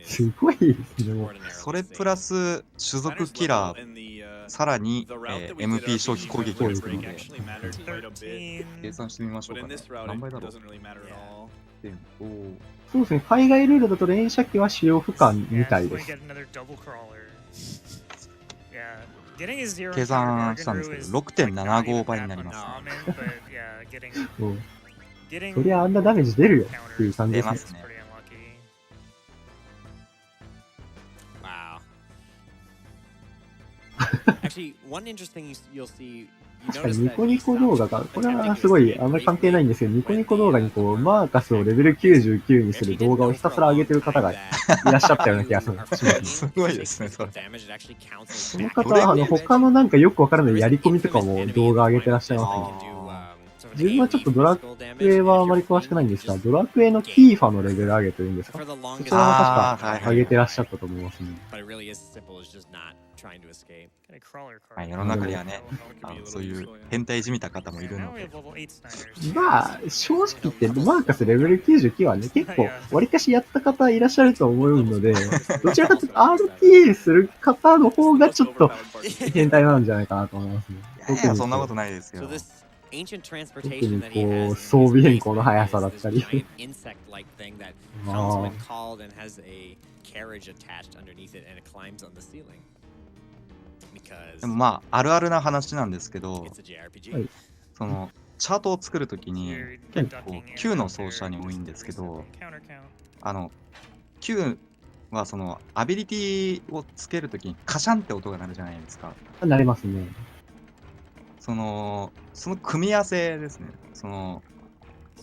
すごいですね。
それプラス種族キラー、さらに、MP 消費攻撃をするので、計算してみましょうか、ね。何倍だろう。
そうですね。海外ルールだと連射機は使用不可みたいです。
計算したんですけど、6.75 倍になります、ね。
そりゃあんなダメージ出るよっていう感じですね。確かにニコニコ動画が、これはすごいあんまり関係ないんですけど、ニコニコ動画にこう、マーカスをレベル99にする動画をひたすら上げてる方がいらっしゃったような気がします。
すごいですね、それ。
その方は、他のなんかよくわからないやり込みとかも動画上げてらっしゃいますね。自分はちょっとドラクエはあまり詳しくないんですが、ドラクエのキーファのレベル上げというんですか、そちらも確か上げてらっしゃったと思いますね。
世の中にはね、そういう変態じみた方もいるので。
まあ、正直言ってマーカスレベル99はね、結構、割かしやった方いらっしゃると思うので、どちらかというと RTA する方の方がちょっと変態なんじゃないかなと思いますね。
いや、そんなことないですよ。
特にこう、装備変更の速さだったり。
でもまあ、あるあるな話なんですけど、その、チャートを作るときに、結構、9の奏者に多いんですけど、9はその、アビリティをつけるときに、カシャンって音が鳴るじゃないですか。
なりますね。
その組み合わせですね。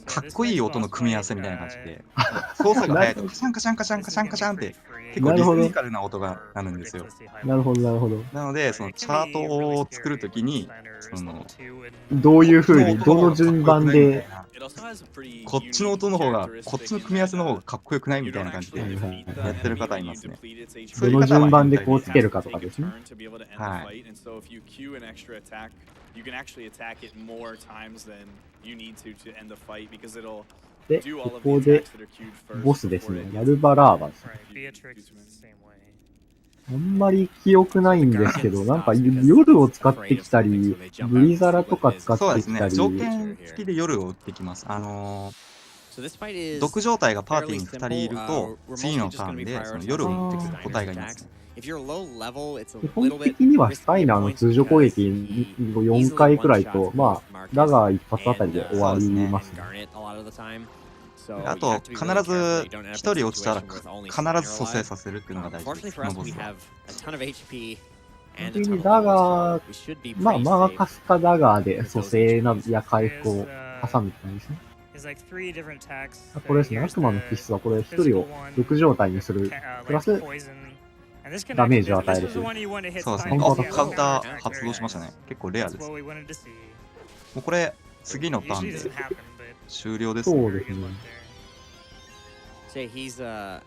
かっこいい音の組み合わせみたいな感じで、操作が速いとカシャンカシャンカシャンカシャンカシャンって結構リズミカルな音がなるんですよ。
なるほど、なるほど。
なので、そのチャートを作るときに、
どういう風に、どの順番で、
こっちの音の方が、こっちの組み合わせの方がかっこよくないみたいな感じでやってる方いますね。
どの順番でこうつけるかとかですね。
はい。
You can actually attack it more times than you need to end the fight because it'll
で、ここで、ボスですね。ヤルバラーバですね。あんまり記憶ないんですけど、なんか夜を使ってきたり、ブリザラとか使ってきたり。
条件付きで夜を打ってきます。毒状態がパーティーに2人いると、次のターンでその夜を打ってくる個体がいますね。
基本的にはスタイナーの通常攻撃4回くらいと、まあ、ダガー一発あたりで終わりますね。
あと、必ず1人落ちたら必ず蘇生させるっていうのが大事です。このボスは。
本当にダガー、まあ、マーカスかダガーで蘇生や回復を挟むって感じですね。これですね、悪魔の気質はこれ1人を毒状態にする。プラス、ダメージを与えるという。
そうですね。カウンター発動しましたね。結構レアです。もうこれ、次のターンで終了ですね。
そうですね。
say he's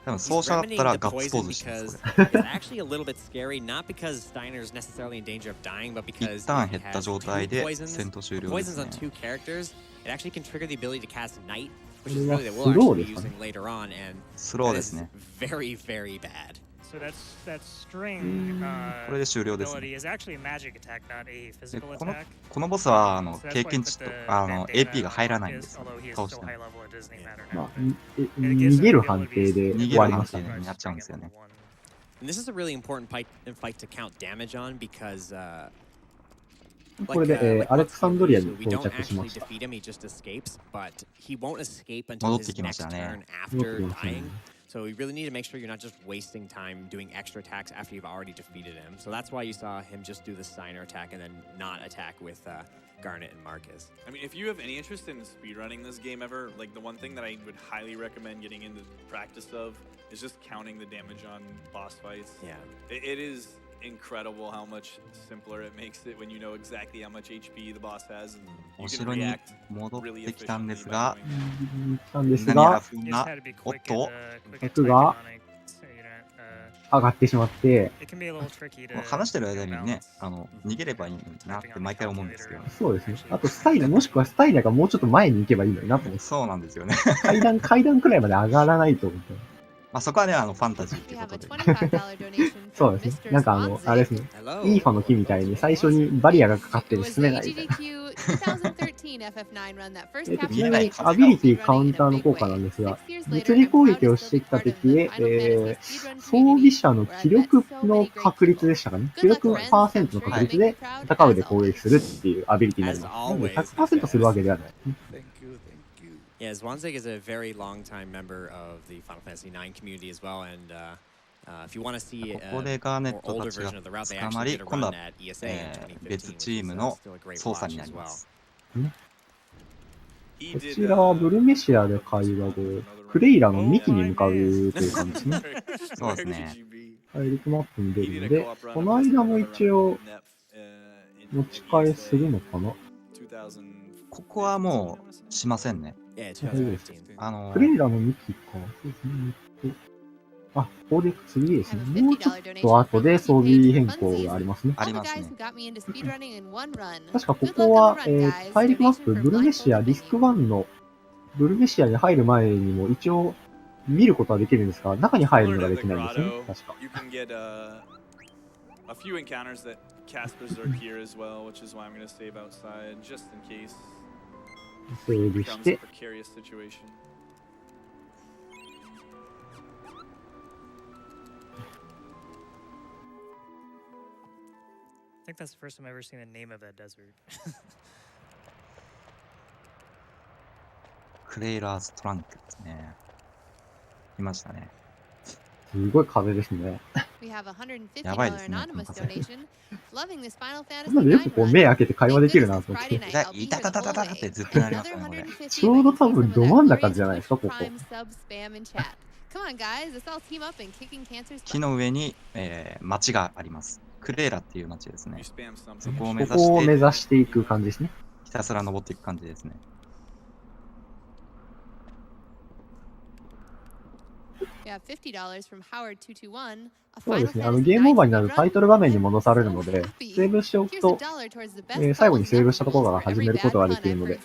多分奏者だったらガッツポーズしてます。
it's actually a little bit scary, not because Steiner's necessarily in danger of dying, but because
一旦減った状態で戦闘終了ですね。
poisons on 2 characters, it actually can trigger the ability to cast Night, which
こ
is
れは
really that
ス
we'll
ロ
actually
ー
be
ですかね。
using later on, and
スロー
that
で
is
すね。
very, very bad.
So that string
これで終了ですね。
ability is actually a magic attack, not a
で
physical
この
attack.
このボスは
So that's
経
why
験
he
値
put
と
the
AP が
bandana
入ら
on
ないんです
his,
よ。
although he is
倒し
still
ても。
high level, it doesn't matter
ま
now.
あ、
But
逃げる判定で
逃げ
終わ
る判
りましたね。
定になっちゃうんですよね。
And this is a really important fight to count damage on because
これで、アレクサンドリアに
we
到
don't
着し
actually
ました。
defeat him, he just escapes, but he won't escape until
戻って
his
きまし
next
たね。
turn
戻って
after
きましたね。
dying. So we really need to make sure you're not just wasting time doing extra attacks after you've already defeated him. So that's why you saw him just do the Steiner attack and then not attack with Garnet and Marcus.
I mean, if you have any interest in speedrunning this game ever, like the one thing that I would highly recommend getting into practice of is just counting the damage on boss fights.
Yeah.
It is incredible how much simpler it makes it when you know exactly how much HP the boss has. And
お
you can
城に
react
戻っ
really
てきたん
efficiently
です
by
が、
doing that.
なんです
何やら
が、
不運
You
な
just had to be
おっ
quick
と
at, quick at
角が
typing on it, so you don't,
上がってしまって、
it can be a little tricky to
話してる間にね
balance.
逃げればいいなって毎回思うんですけど、
そうですね。あと、スタイナ、もしくはスタイナがもうちょっと前に行けばいいのになと思って。
そうなんですよね。
階段くらいまで上がらないと思って。
まあそこはね、ファンタジーって
We
こ
have
と
a
で。
$25 donation
そ
from
うですね。
Mr.
なんかあれですね。イーファの木みたいに最初にバリアがかかってる進めないみたいな。
AGDQ2013 FF9 run that first
ちなみにアビリティカウンターの効果なんですが、物理攻撃をしてきた敵へ、装備者の気力の確率でしたかね。気力パーセントの確率で戦うで攻撃するっていうアビリティになります。なので 100% するわけではないですね。
Thank you, thank you.
Yeah, Zwanzig is a very long-time member of the Final Fantasy IX community as well, and if you want to see
ここでガーネッ
more
ト
older
たちが
version of the route, they
捕ま
actually
り、
did a
今度
run
は
at ESA in
別
2015,
チーム
which
の
is still a great
操作
watch
にな
as
りま
well.
す。
こちらはブルメシアで会話後、クレイラの幹に向かうという感じですね。
そうですね。
大陸マップに出るので、この間も一応持ち替えするのかな。
ここはもうしませんね。
Yeah,
大丈夫です。
2015.
クレイラの幹か。そうですね。あ、ここで次ですね。もうちょっと後で装備変更がありますね。
ありますね。
確かここは、大陸マップ、ブルメシア、リスク1の、ブルメシアに入る前にも一応見ることはできるんですが、中に入るのができないんですね。確か。
You can get a few encounters that cast Berserk here as well, which is why I'm going to save outside just in case
セー
it
ブし
becomes a
て、
precarious situation.
I think that's the first time I've ever seen the name of that desert.
クレイラーズトランクですね。いましたね。
すごい風ですね。
やばいですね。
こんなのよくこう目開けて会話できるなと思って。
いたたたたたってずっとなりますね、これ。
ちょうど多分ど真ん中じゃないですか、ここ。
木の上に、町があります。クレーラっていう町ですね。そこを目
ここを目
指し
指していく感じですね。
ひたすら登っていく感じですね。
そうですね。ゲームオーバーになるとタイトル画面に戻されるので、セーブしておくと、最後にセーブしたところから始めることができるので、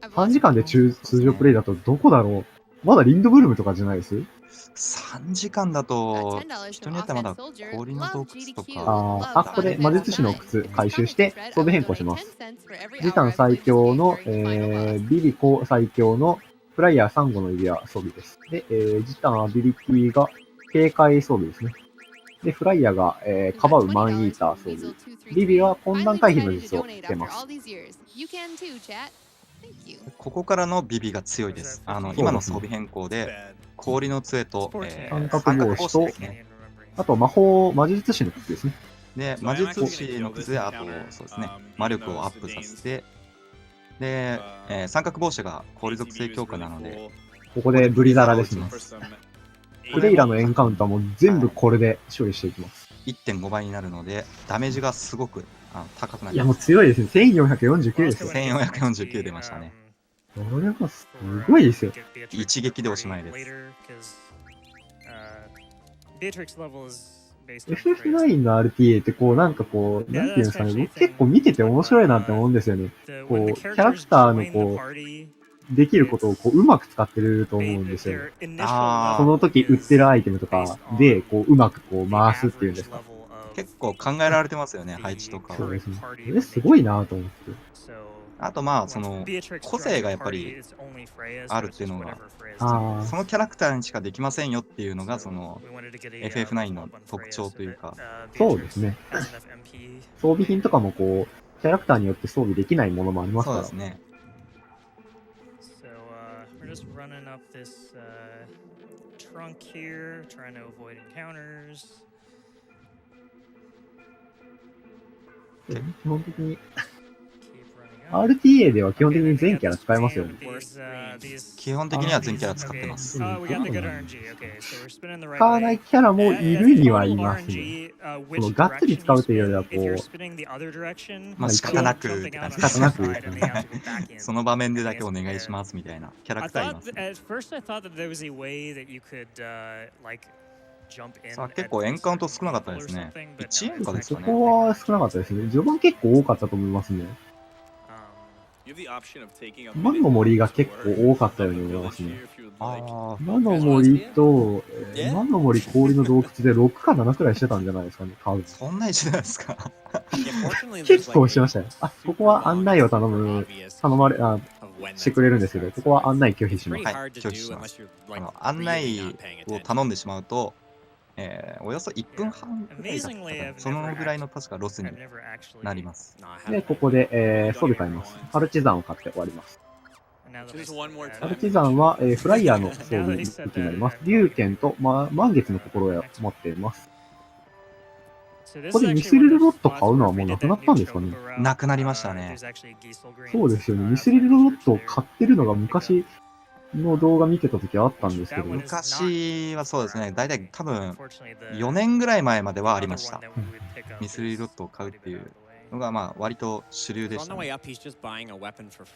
3時間で通常プレイだとどこだろう。まだリンドブルムとかじゃないです
?3 時間だと、人によってはまだ氷の洞窟とか。
ここで魔術師の靴回収して装備変更します。ジタン最強の、ビビコ最強のプライヤーサンゴの指輪装備です。で、ジタンアビリティが警戒装備ですね。で、フライヤーが、かばうマンイーター装備。ビビは混乱回避の術をつけます。
ここからのビビが強いです。今の装備変更で、氷の杖と、
三角帽子と、あと魔術師の靴ですね。
で、魔術師の靴で、あと、そうですね、魔力をアップさせて、で、三角帽子が氷属性強化なので、
ここでブリザラですね。クレイラのエンカウンターも全部これで処理していきます。
1.5 倍になるので、ダメージがすごく高くなります。
いや、もう強いですね。1449ですよ。
1449出ましたね。
これもすごいですよ。
一撃でおしまいです。
FF9 の RTA ってこうなんかこう、なんていうんですかね、僕結構見てて面白いなって思うんですよね。こう、キャラクターのこう、できることをこう、うまく使ってると思うんですよ。その時売ってるアイテムとかで、こう、うまくこう回すっていうんですか。
結構考えられてますよね、配置とか。
そうですね。これすごいなと思って。
あとまあ、その、個性がやっぱりあるっていうのが、そのキャラクターにしかできませんよっていうのが、その、FF9 の特徴というか。
そうですね。装備品とかもこう、キャラクターによって装備できないものもありますから。
そうですね。
基本的にRTA では基本的に全キャラ使えますよね。
基本的には全キャラ使ってます。使
わないキャラもいるにはいますね。このがっつり使うというよりはこう、
まあ仕方なく、
仕方なく
その場面でだけお願いしますみたいなキャラクターいますね。さあ結構エンカウント少なかったですね。1エンカですかね。
ここは少なかったですね。序盤結構多かったと思いますね。魔の森が結構多かったように思いますね。魔の森と、魔の森氷の洞窟で6か7くらいしてたんじゃないですかね、多分。
そんなにしてたんですか
結構してましたよ。あ、ここは案内をしてくれるんですけど、ここは案内拒否します。
はい、拒否します。案内を頼んでしまうと、およそ1分半くらいだったかな。そのぐらいの確かロスになります。
で、ここで、装備買います。パルチザンを買って終わります。パルチザンは、フライヤーの装備武器になります。龍剣と、満月の心得を持っています。ここでミスリルロット買うのはもうなくなったんですかね。
なくなりましたね。
そうですよね。ミスリルロットを買ってるのが昔の動画見てた時あったんですけど。
昔はそうですね。だいたい多分4年ぐらい前まではありました。ミスリルロットを買うっていうのがまあ割と主流でしたね。だか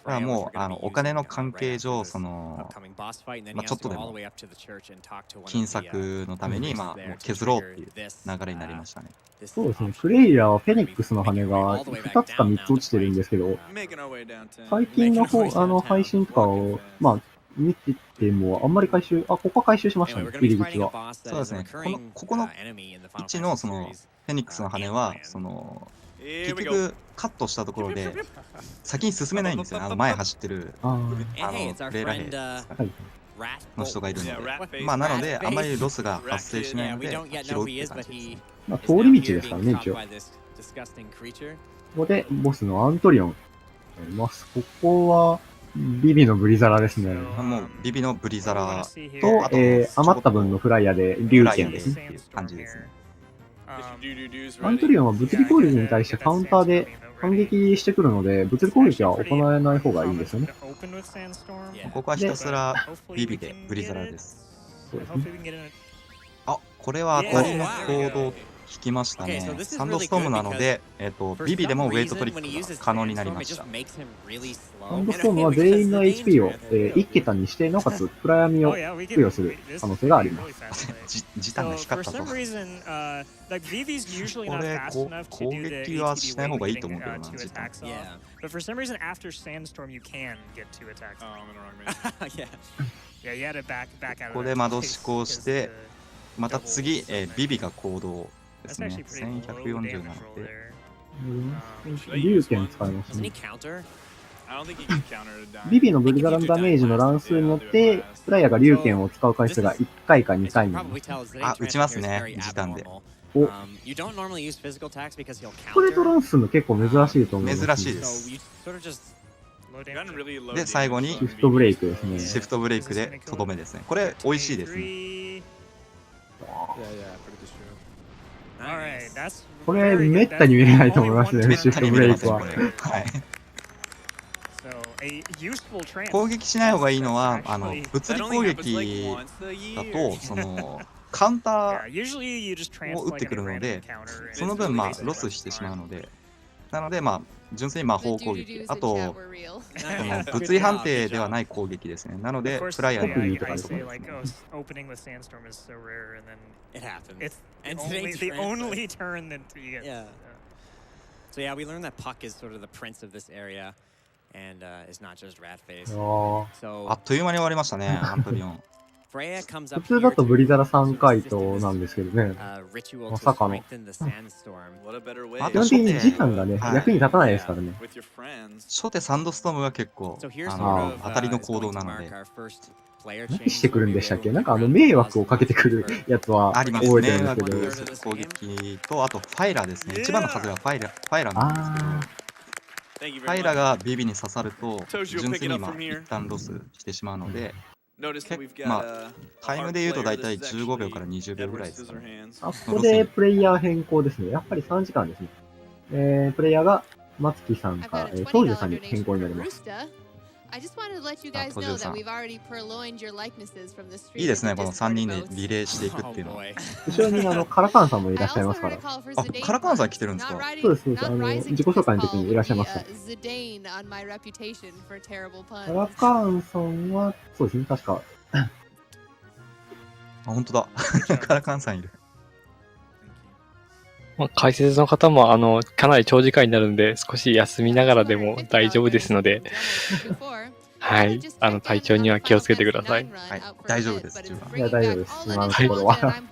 らもうお金の関係上そのちょっとでも金策のためにもう削ろうっていう流れになりましたね。
そうですね。プレイヤーはフェニックスの羽が2つか3つ落ちてるんですけど、最近の配信とかを見ててもあんまり回収、ここは回収しましたね。入り口は。
そうですね。ここの位置のそのフェニックスの羽はその結局カットしたところで先に進めないんですよ。前走ってるプレイラ兵の人がいるので、なのであまりロスが発生しないので拾うって感じですね。
通り道ですからね、一応。ここでボスのアントリオンやります。ここはビビのブリザラですね。
もうビビのブリザラ
と、余った分のフライヤーで龍剣ですね。
っていう感じですね。
アントリオンは物理攻撃に対してカウンターで反撃してくるので、物理攻撃は行えない方がいいんですよね。
ここはひたすらビビでブリザラです。
そうですね。
これは当たりの行動引きましたね。サンドストームなので、ビビでもウェイトトリックが可能になりました。
サンドストームは全員の HP を1桁にして、なおかつ暗闇を付与する可能性があります。
時短が光ったと。これ、攻撃はしない方がいいと思うけどな、時短。ここで窓思考して、また次、ビビが行動ですね。1140なので。
龍剣使いますね。ビビのブリザラのダメージの乱数によって、プライヤーが龍剣を使う回数が1回か2回になります。
打ちますね、時短で。
これと乱数の結構珍しいと思います。
珍しいです。で、最後に
シフトブレイクですね。
シフトブレイクでとどめですね。これ、美味しいですね。
これ、めったに見れないと思いますね、シフトブレイクは。
攻撃しない方がいいのは、物理攻撃だと、その、カウンターを打ってくるので、その分、ロスしてしまうので、なので、まあ、純粋に魔法攻撃。あと、この物理判定ではない攻撃ですね。なので、プライヤーには
It happens. It's the only turn that you get.
Yeah. So yeah, we learned that Puck is sort of the prince of this area, and is not just Ratface. So
あっという間に終わりましたね、アントリオン。
普通だとブリザラ3回答なんですけどね。まさかの。基本的に時間がね、役に立たないですからね。
初手サンドストームが結構、当たりの行動なので。
何してくるんでしたっけ？なんか迷惑をかけてくるやつは覚えてるんですけど。
攻撃と、あとファイラーですね。一番の数がファイラーなんですけど、ファイラーがビビに刺さると、純粋に一旦ロスしてしまうので、まあ、タイムで言うと大体15秒から20秒ぐらいですかね。
ここでプレイヤー変更ですね。やっぱり3時間ですね。プレイヤーが松木さんからTojjuさんに変更になります。
いいですね、この3人でリレーしていくっていうのは。
後ろにカラカンさんもいらっしゃいますから。
あ、カラカンさん来てるんですか？
そうです、そうです。自己紹介の時にいらっしゃいました。カラカンさんは、そうですね、確か。
あ、本当だ。カラカンさんいる。
まあ、解説の方もかなり長時間になるんで、少し休みながらでも大丈夫ですので、はい、体調には気をつけてください。
はい、大丈夫です。
いや、大丈夫です。今のところは。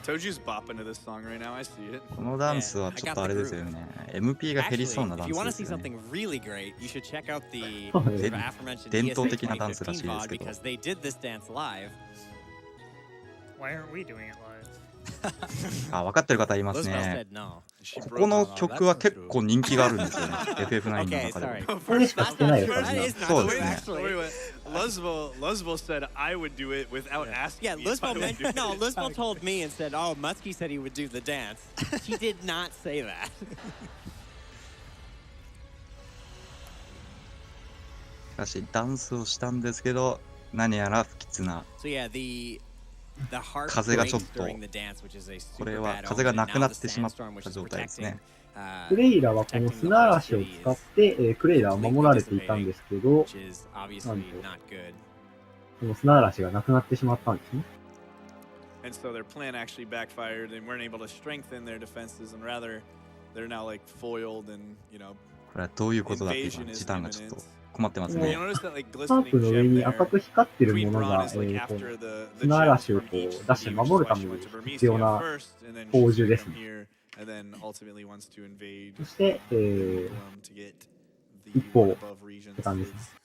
Toju's bopping to this song right now. I see it.
このダンスはちょっとあれですよね。MP が減りそうなダンスですよね。伝統的なダンスらしいですけど。あ、分かってる方いますね。ここの曲は結構人気があるんですよね。FF9 の中で。
これしかしてないですからね。
そうですね。
Luzbel said I would do it without asking.
Yeah, Luzbel told me and said, "Oh, Muttski said he would do the dance." He did not say that.
しかしダンスをしたんですけど、何やら不吉な。風がちょっと、これは風がなくなってしまった状態ですね。
クレイラはこの砂嵐を使って、クレイラは守られていたんですけど、なんとこの砂嵐がなくなってしまったんですね。
And so their plan actually backfired and weren't able to strengthen their defenses and rather they're now like foiled and, you know,
これはどういうことだって今、時短がちょっと困ってますね。
カープの上に赤く光ってるものが、砂嵐をこう出して守るために必要な宝珠ですね。そして、一方って感じです。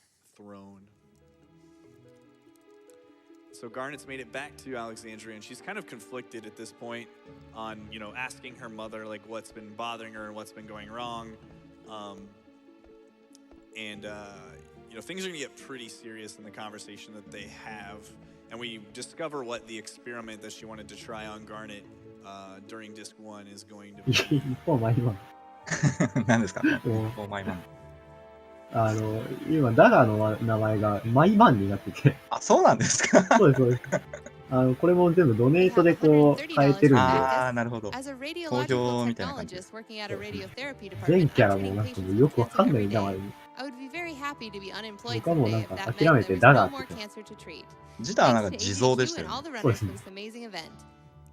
So Garnet's made it back to Alexandria, and she's kind of conflicted at this point on, you know, asking her mother like what's been bothering her and what's been going wrong. And you know, things are going to get pretty serious in the conversation that they have, and we discover what the experiment that she wanted to try on Garnet during Disc 1 is going to be.
何ですか？毎晩。
今ダガーの名前が毎晩になってて。
あ、そうなんですか？
そうです、そうです。これも全部ドネートでこう変えてるんで。
ああ、なるほど。投票みたいな感じです。
全キャラもなんかもうよくわかんない名前に。僕はもうなんか諦めてダガーって言って。
自体はなんか地蔵でしたよね。
そうですね。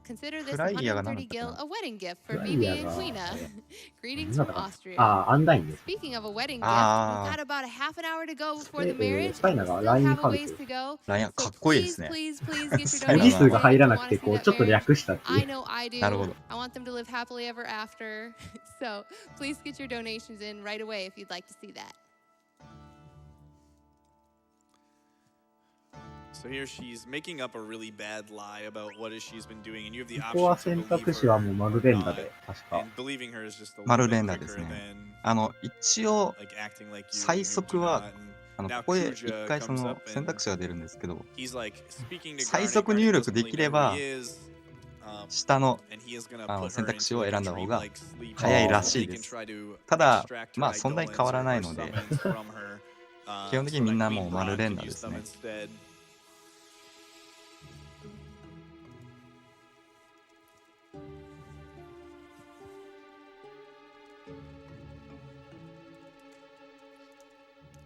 Consider this $130 gil a wedding gift for Vivi and Quina. Greetings from Austria. Speaking of a wedding gift, we've got about a half an hour to go before the marriage. Still have a ways to go. So please, please, please get your donations. I know I do. I want them to live happily ever after. So please get your donations in right away if you'd like to see that.
So here she's making up a really bad lie about what she's been doing, and you have the
ここは選択肢はもう丸連打で、確か。
丸連打ですね。一応、最速は、ここで一回その選択肢が出るんですけど、最速入力できれば、下の選択肢を選んだ方が早いらしいです。ただ、まあそんなに変わらないので、基本的にみんなもう丸連打ですね。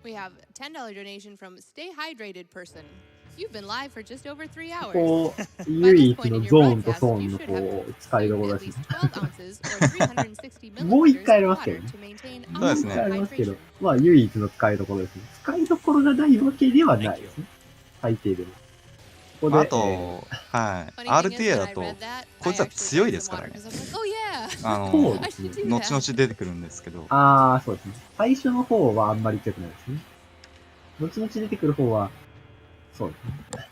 We have $10 donation from Stay Hydrated Person. You've been live for just over 3 hours.
こう、唯一のゾーンとゾーンのこう、使いどころですね。もう一回ありますけどね。
そうですね。
ありますけど、まあ唯一の使いどころですね。使いどころがないわけではないですね。最低でも。ここで
あと、はい。RTA だと、こいつは強いですからね。後々出てくるんですけど。
ああ、そうですね。最初の方はあんまり強くないですね。後々出てくる方は、そうですね。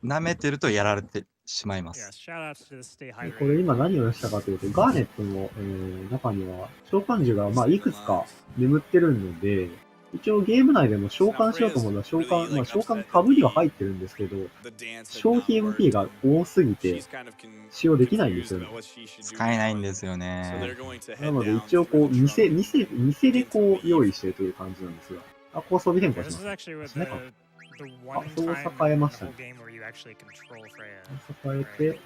舐めてるとやられてしまいます。
これ今何をしたかというと、ガーネットの、中には召喚獣がまあいくつか眠ってるので、一応ゲーム内でも召喚しようと思えば召喚かぶりは入ってるんですけど、消費 MP が多すぎて使用できないんですよね。
使えないんですよね。
なので一応こう、店でこう用意してるという感じなんですが。あ、こう装備変更します。ね、あ、そう栄えましたね。栄え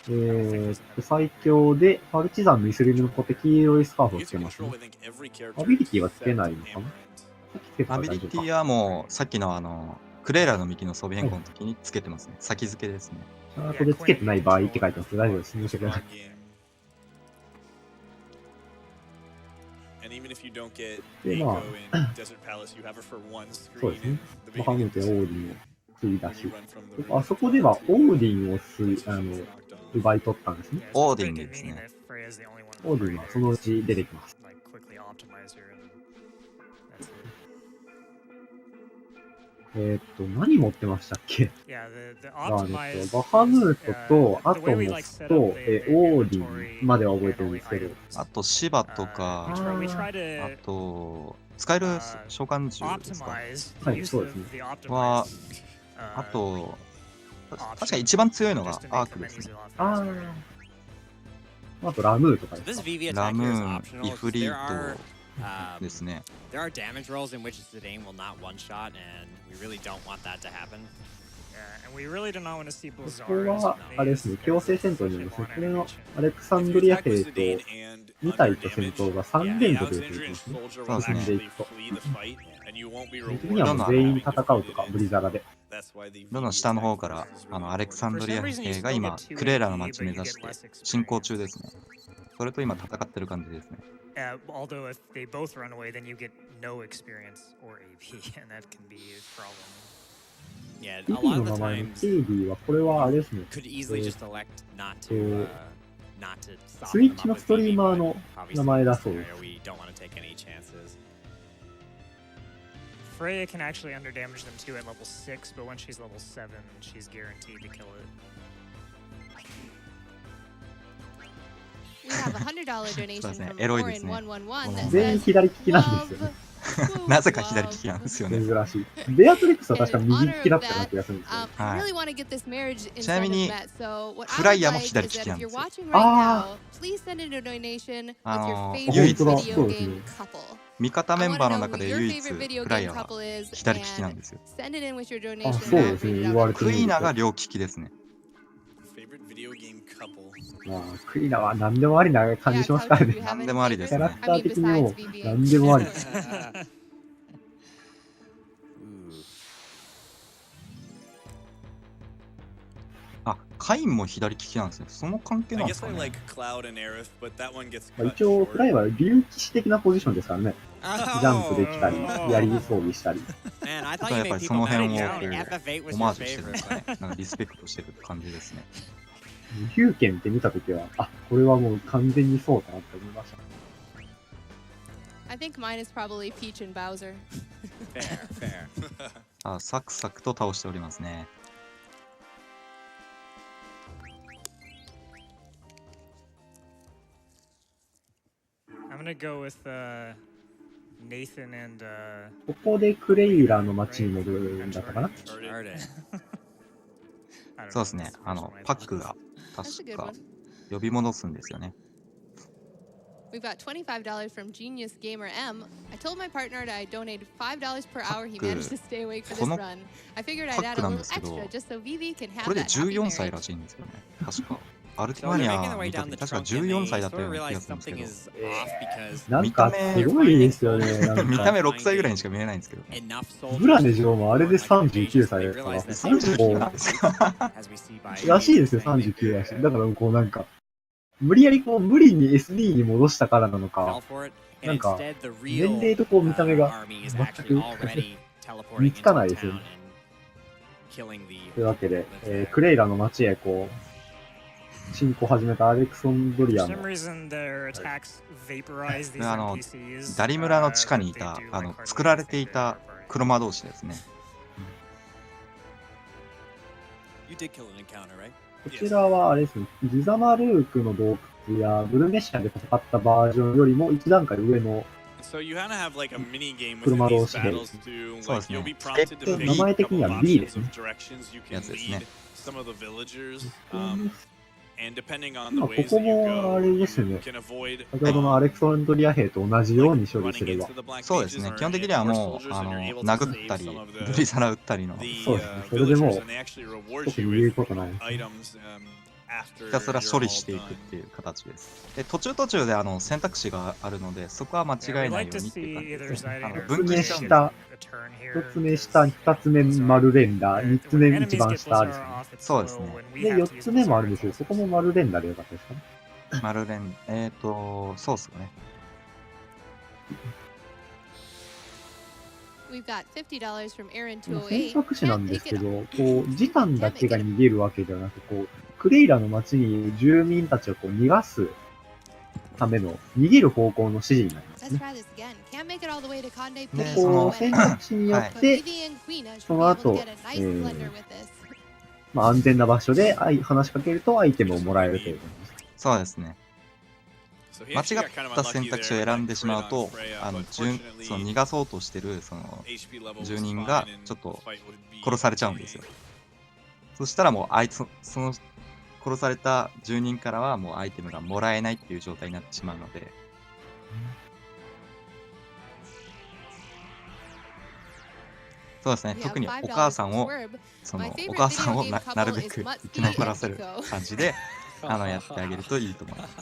て、最強で、パルチザンのイスリムの小手黄色いスカーフをつけますね。アビリティはつけないのかな？
アビリティはもう、さっきのクレーラーの幹の装備変更の時につけてますね。先付けですね。
チャートでつけてない場合って書いてますけど、大丈夫です。申し訳ない。で、まあ、そうですね。バハムートやオーディンを吸い出し、あそこではオーディンを奪い取ったんですね。
オーディンですね。
オーディンはそのうち出てきます。何持ってましたっけ？バハムートと、アトモスと、オーディンまでは覚えてるんですけど。
あと、シバとか、あと、使える召喚獣ですか？
はい、そうですね。
は、あと、確か一番強いのがアークですね。
あと、ラムーとかですか？
ラムーン、イフリート。ですね。
There are damage rolls in which Zidane will not one shot, and we really don't want that to happen.
And we really do not want to see Blizzard.
これは、あれですね、強制戦闘になりますね。これのアレクサンドリア兵と2体と戦闘が3連続で続きますね。
そうですね。
的にはもう全員戦うとか、ブリザラで。
どんどん下の方から、アレクサンドリア兵が今、クレーラの町目指して進行中ですね。それと今戦ってる感じですね。
Although if they both run away, then you get no experience or AP, and that can be a problem.
Yeah,
a lot of the time, KD はこれはあれですね。
Could easily just elect not to,
スイッチのストリーマーの名前だそうです。
We don't want to take any chances.
Freya can actually underdamage them too at level 6, but when she's level 7, she's guaranteed to kill it.
We have a $100 donation from Orin111 that
全員
says,
左利きなんですよね。
なぜか左利きなんですよね。
珍しい。ベアトリックスは確か右利きだったような気がするんですよ。
I really want to get this marriage
ちなみ
incentive
に
met, so what
フ
I
ラ
would
イヤーも
like
左
is
利き
that
な
if
ん
you're
ですよ。
watching right now, please send in a donation with your favorite
唯一だ、
video
そうですね。
game couple.
味方メンバーの中で
I wanna know who
唯
your
一
favorite video
フライ
game
ヤーは
couple is
左利きなん
and
ですよ。
send it in with your
あ、
donation
そうですね。
and
言われて
クイーナが両利きですね。
まあ、クイーナは何でもありな感じしますからね。
何でもありですね。
キャラクター的にも何でもあり。
あ、カインも左利きなんですね。その関係なんですかね。
一応、フライは竜騎士的なポジションですからね。ジャンプできたり、槍装備したり。
やっぱりその辺をこうオマージュしてるんですかね。なんかリスペクトしてる感じですね。
ヒューケンって見たときは、あ、これはもう完全にそうだなって思いました。
I think mine is probably Peach and Bowser.
Fair.
あ、サクサクと倒しておりますね。
I'm gonna go with Nathan and
ここでクレイラの街に戻るんだったかな。
そうですね。パックが確か呼び戻すんですよね。
We've got $25 from Genius Gamer M. I told my partner that I donated $5 per hour he managed to stay awake for this run. I figured I'd add a little extra just so VV can have that.
これで14歳らしいんですよね。確か。アルティマニア見た時確か14歳だったような気がするんですけど、
なんかすごいですよね。
見た目6歳ぐらいにしか見えないんですけどね。
ブラネジョーもあれで39歳だから、
39なんですか？
らしいですよ、39らしい。だからこうなんか、無理やりこう無理に SD に戻したからなのか、なんか、年齢とこう見た目が全く見つかないですよね。というわけで、クレイラの街へこう、進行を始めたアレクサンドリアの、
ダリ村の地下にいた、作られていた黒魔導士ですね。
こちらはあれですね、ギザマルークの洞窟やブルメシアで戦ったバージョンよりも一段階上の車同士で、
そうですね。
名前的には B ですね。
やつですね。
ここもあれですね、先ほどのアレクサンドリア兵と同じように処理すれば。
そうですね、基本的にはもう、殴ったり、ブリ皿打ったりの。
そうですね、それでもう、特に言うことない。
ひたすら処理していくっていう形です。で、途中で選択肢があるので、そこは間違えないようにっていう感じですね。分岐しちゃうん
1つ目下、2つ目丸連打、3つ目一番下ですね。
そうですね。
で、4つ目もあるんですけど、そこも丸連打でよかったですかね。
丸連、そうっすよね。
選択肢なんですけど、こう、時間だけが逃げるわけではなく、こう、クレイラの街に住民たちをこう逃がすための逃げる方向の指示になりますね。ここを選択肢によって、その後、安全な場所で話しかけるとアイテムをもらえるということです。
そうですね。間違った選択肢を選んでしまうと、その逃がそうとしてるその住人がちょっと殺されちゃうんですよ。そしたらもうその殺された住人からはもうアイテムがもらえないっていう状態になってしまうので。そうですね。特にお母さんをなるべく生き残らせる感じでやってあげるといいと思います。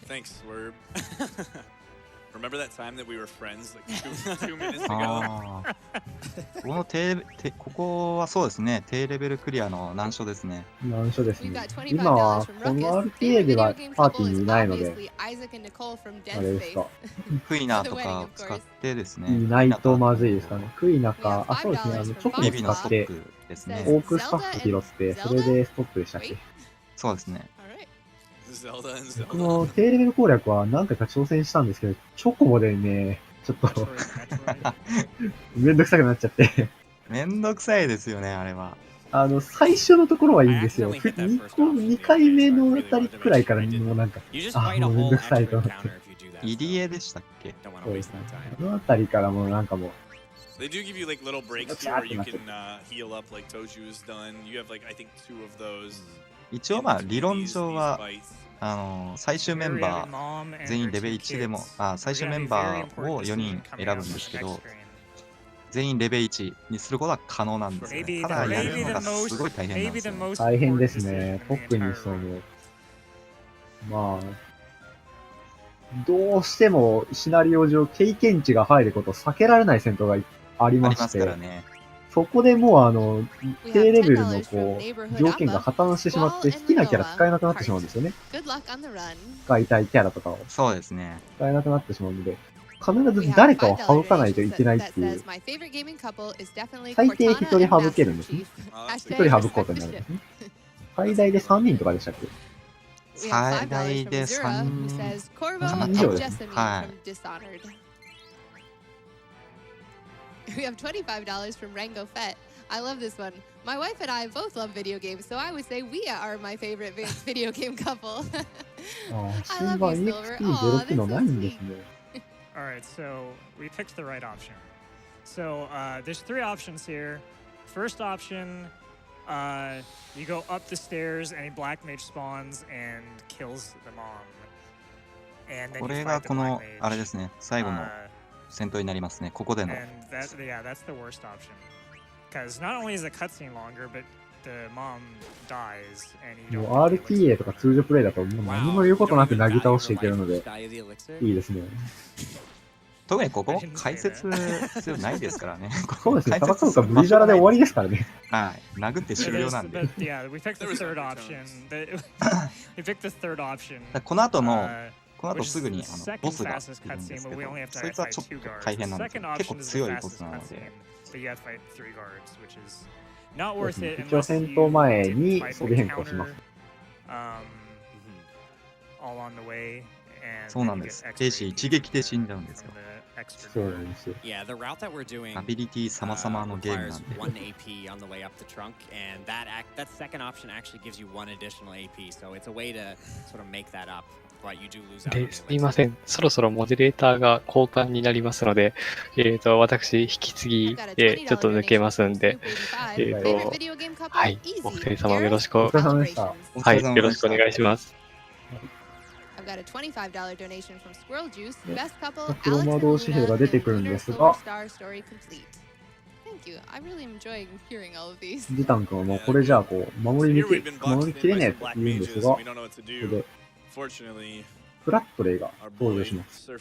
Thanks, Swerve. Remember that time that we were friends like 2 minutes ago?
ここはそうですね。低レベルクリアの難所ですね。
難所ですね。今はこの RTA ではパーティーにいないので、あれですか。
クイナとかを使ってですね。
いないとまずいですかね。クイナか、そうですね。チョコを使って、オークスタッフ拾って、それでストップでしたっけ？
そうですね。
この低レベル攻略は何回か挑戦したんですけど、チョコボでね、ちょっとめんどくさくなっちゃって。
めんどくさいですよね、あれは。
最初のところはいいんですよ。2回目のあたりくらいからもうなんか、もうめんどくさいと思って。
入江でしたっけ？
そうですね。あのあたりからもうなんかもう、
They do give you like little breaks here where you can heal up like Tojju has done. You have like I think 2 of those.
一応理論上は最終メンバー全員レベル1でも最終メンバーを4人選ぶんですけど、全員レベル1にすることは可能なんですね。ただやるのがすごい大変なんですよ。
大変ですね。特にどうしてもシナリオ上経験値が入ることを避けられない戦闘がありまして、そこでもう低レベルのこう条件が破綻してしまって好きなキャラ使えなくなってしまうんですよね。使いたいキャラとかを。
そうですね。
使えなくなってしまうので、必ず誰かを省かないといけないっていう。最低1人省けるんですね。1人省くことになるんですね。最大で3人とかでしたっけ？
最大で3人
以上ですね。
はい。
We have $25 from Rango Fett. I love this one. My wife and I both love video games, so I would say we are my favorite video game couple. I love you, Silver. Oh, that's so sweet.
All right, so we picked the right option. So there's 3 options here. First option, you go up the stairs, and a black mage spawns and kills the mom. And then
こ
you
れ
fight
が
the
こ
black
の
mage.
あれですね。最後の戦闘になりますね。ここでの。
And that's the worst option. Because not only is the cutscene longer, but
もう RTA とか通常プレイだともう何も言うことなくなぎ倒していけるので、いいですね。
特にここ、解説必要ないですからね。
そうですね、戦うかブリザラで終わりですからね。
はい。殴って終了なんで。この後も、この後すぐにボスがいるんですけど、そいつはちょっと大変なんですけど、結構強いボスなので。
一応戦闘前に装備変更します。
そうなんです。兵士一撃で死んじゃうんですよ。
そうなんですよ。
アビリティ様々のゲームなんで。
ですみません。そろそろモデレーターが交換になりますので、私、引き継ぎでちょっと抜けますんで、はい、お二人様よろしく、
お疲れ様でした。
はい、よろしくお願いします。
黒魔導紙兵が出てくるんですが、ジタン君はもうこれじゃあこう守りきれねえと言うんですが、ここでフラットレイが登場します。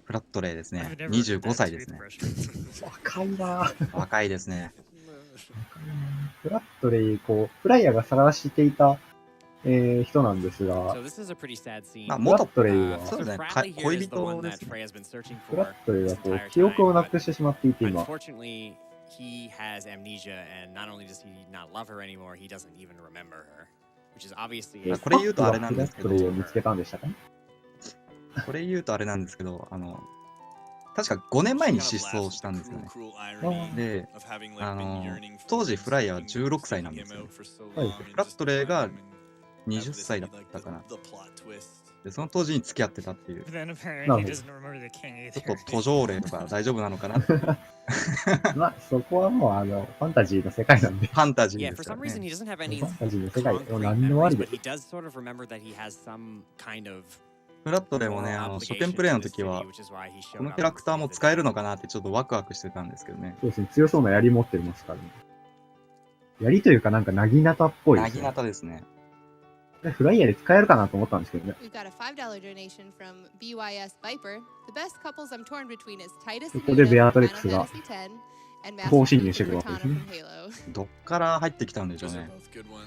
フラットレイですね。25歳ですね。
若いな。
若いですね。
フラットレイ、こう、プライヤーが探していた、人なんですが、フラットレイは、
そうですね、恋人ですね。
フラットレイはこう、記憶をなくしてしまっていて、今。
これ言うとあれなんですけど、
フラットレイを見つけたんでしたかね。
これ言うとあれなんですけど、確か5年前に失踪したんですよね。で、当時フライヤーは16歳なんですよ。フラットレイが20歳だったかな。で、その当時に付き合ってたっていう。ちょっと途上霊とか大丈夫なのかな
まあ、そこはもうファンタジーの世界なんで。
ファンタジーですからね。
ファンタジーの世界、もう何のありで。
フラットレイもね、初見プレイの時は、このキャラクターも使えるのかなってちょっとワクワクしてたんですけどね。
そうですね、強そうな槍持ってますからね。槍というかなんかなぎなたっぽいですね。
なぎなたですね。
フライヤーで使えるかなと思ったんですけどね。そこでベアトリックスが不法侵入してくるわけですね。
どっから入ってきたんでしょうね。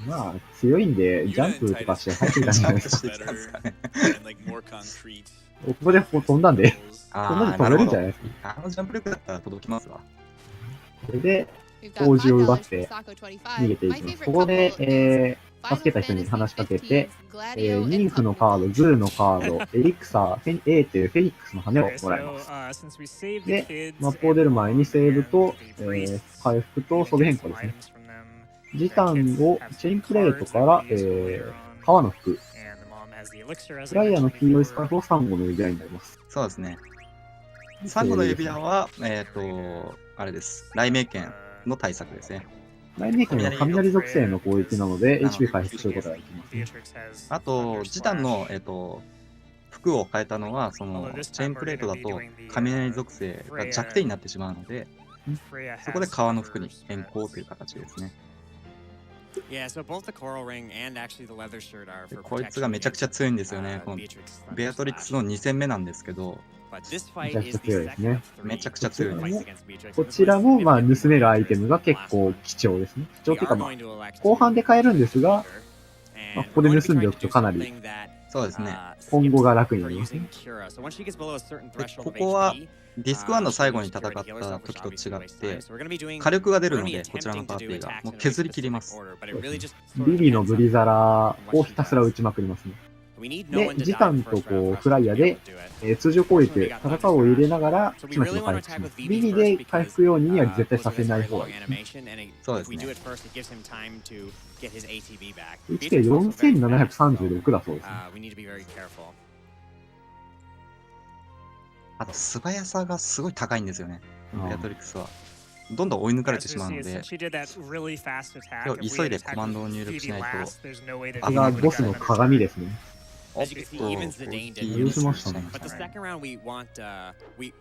まあ、強いんで、ジャンプとかして入ってきたんじゃないですか。ここで飛んだんで、こんなに飛べるんじゃないですか。
ジャンプ力だったら届きますわ。
それで、Tojjuを奪って逃げていきます。ここで、助けた人に話しかけて、ニンフのカード、ズーのカード、エリクサー、A というフェニックスの羽をもらいます。で、マップを出る前にセーブと、回復と装備変更ですね。ジタンをチェインプレートから、革の服。フライヤーの黄色いスカーフをサンゴの指輪になります。
そうですね。サンゴの指輪は、あれです。雷鳴剣の対策ですね。
雷鳴剣は雷属性の攻撃なので HP 回復することができます。
あと、ジタンの、服を変えたのは、そのチェーンプレートだと雷属性が弱点になってしまうので、そこで革の服に変更という形ですね。こいつがめちゃくちゃ強いんですよね。このベアトリックスの2戦目なんですけど、
めちゃくちゃ強いですね。
めちゃくちゃ強いです。
こちらも、まあ、盗めるアイテムが結構貴重ですね。貴重というか、まあ、後半で買えるんですが、まあ、ここで盗んでおくとかなり、
そうですね。
今後が楽になりますね。
ここは、ディスク1の最後に戦った時と違って、火力が出るので、こちらのパーティーがもう削り切ります。
ビビのブリザラをひたすら打ちまくりますね。で、ジタンとこうフライヤーで、通常攻撃で戦うを入れながら、ちまちま回復します。ビビで回復ようには絶対させない方がいいですね。
そうですね。
HP 4736だそうですね。
あと素早さがすごい高いんですよね、ベアトリックスは。どんどん追い抜かれてしまうので、急いでコマンドを入力しないと。
これがボスの鏡ですね。
As you can see, even Zidane did
許しましたね。
But the second round, we want we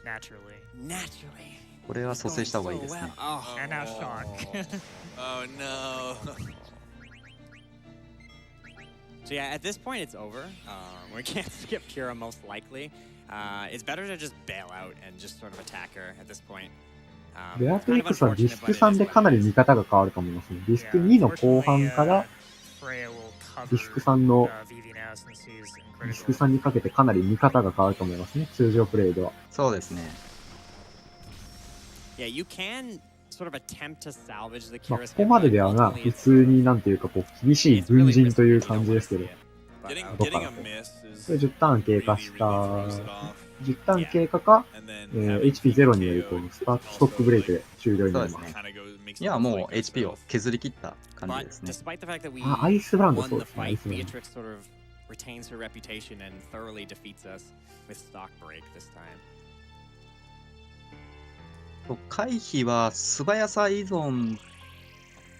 Naturally.
naturally.
これは蘇生した方がいいですね。
Oh,
And now shock.
Oh no.
so yeah, at this point, it's over. We can't skip Kira most likely. It's better to just bail out and just sort of attack her at this point.
ベアトリックスはディスク3でかなり見方が変わると思いますね。ディスク2の後半からディスク3のディスク3にかけてかなり見方が変わると思いますね。通常プレイでは。
そうですね。
Yeah, you can sort of attempt to salvage the
まあ、
Kira's
ここまでではな、普通になんていうか、こう、厳しい軍人という感じですけど。どっかなと。これ10ターン経過した、10ターン経過か、HP0 によるこうストックブレイクで終了になります。
いや、もう HP を削り切った感じですね。
あ、アイスブランドそうですね。アイスブランド。
retains her reputation and thoroughly defeats us with stock break this time.
回避は素早さ依存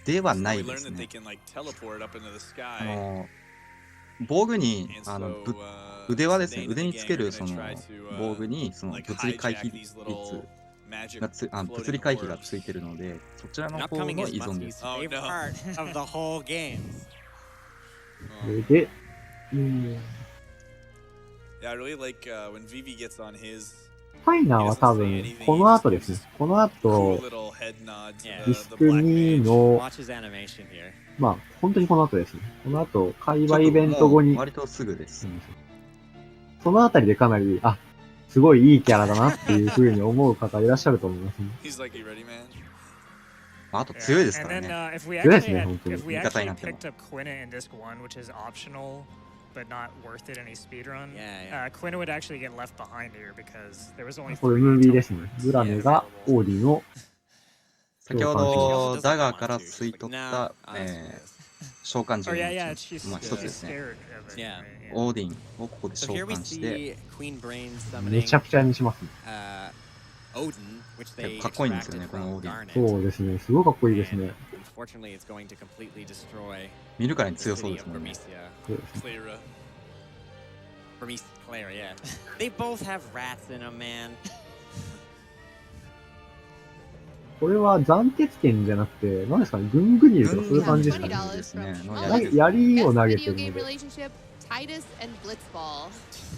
ではないですね。防具に腕輪ですね。腕につけるその防具にその物理回避率が物理回避がついてるので、そちらの方の依存です。
それで、ファイナーは多分、この後ですね。この後、ディスク2の、まあ、本当にこの後ですね。この後、会話イベント後に。
割とすぐです。
そのあたりでかなり、あ、すごいいいキャラだなっていう風に思う方いらっしゃると思いますね。
あと強いですからね。
強いですね、本当に。
味方になっても。
But not worth it any speedrun. Quinn would actually get left behind here because there was only
これムービーですね。ブラネがオーディの
先ほどダガーから吸い取った召喚獣の一つですね。オーディンをここで召喚して
めちゃくちゃにしますね。
結構かっこいいんですよね、このオーディン。
そうですね、すごいかっこいいですね。
見るからに強そうですもんね。
これは斬鉄剣じゃなくて、何ですかね、グングニルとかそういう感じですかね。槍を投げてるので。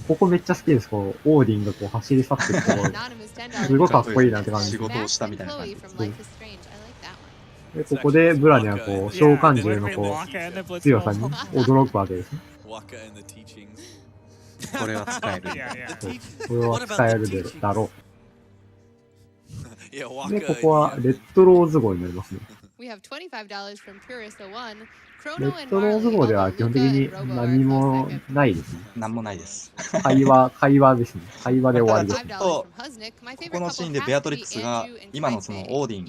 ここめっちゃ好きです。こう、オーディンがこう走り去ってるところ。すごいかっこいいなって感じ。
仕事をしたみたいな感じです。
で、ここでブラネはこう、召喚獣のこう、強さに驚くわけですね。
これは使える。
これは使えるだろう。で、ここはレッドローズ号になりますね。レッドローズ号では基本的に何もないですね。
何もないです。
会話ですね。会話で終わりですね。
ここのシーンでベアトリックスが今のそのオーディ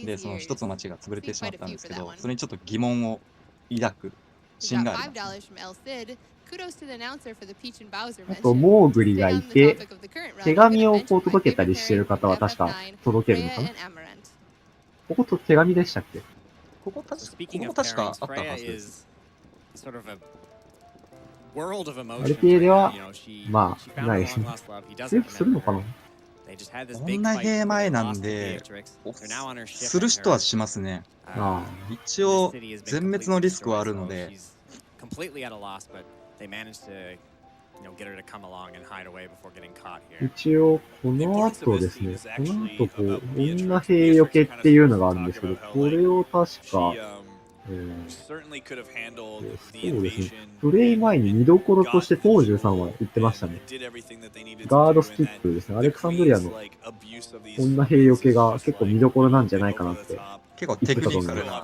ンでその一つの町が潰れてしまったんですけど、それにちょっと疑問を抱くシーンがあります。
あと、モーグリがいて、手紙をこう届けたりしてる方は確か届けるのかな。ここと手紙でしたっけ？
ここ確かあったはずです。
アルティエでは、まあ、ないですね。セーフするのかな？
女兵前なんで、する人はしますね。一応、全滅のリスクはあるので、一応、この後ですね、この後こう、女兵よけっていうのがあるんですけど、これを確か、そうですね、プレイ前に見どころとしてTojjuさんは言ってましたね。ガードスキップですね、アレクサンドリアの女兵よけが結構見どころなんじゃないかなって。結構テクニカルな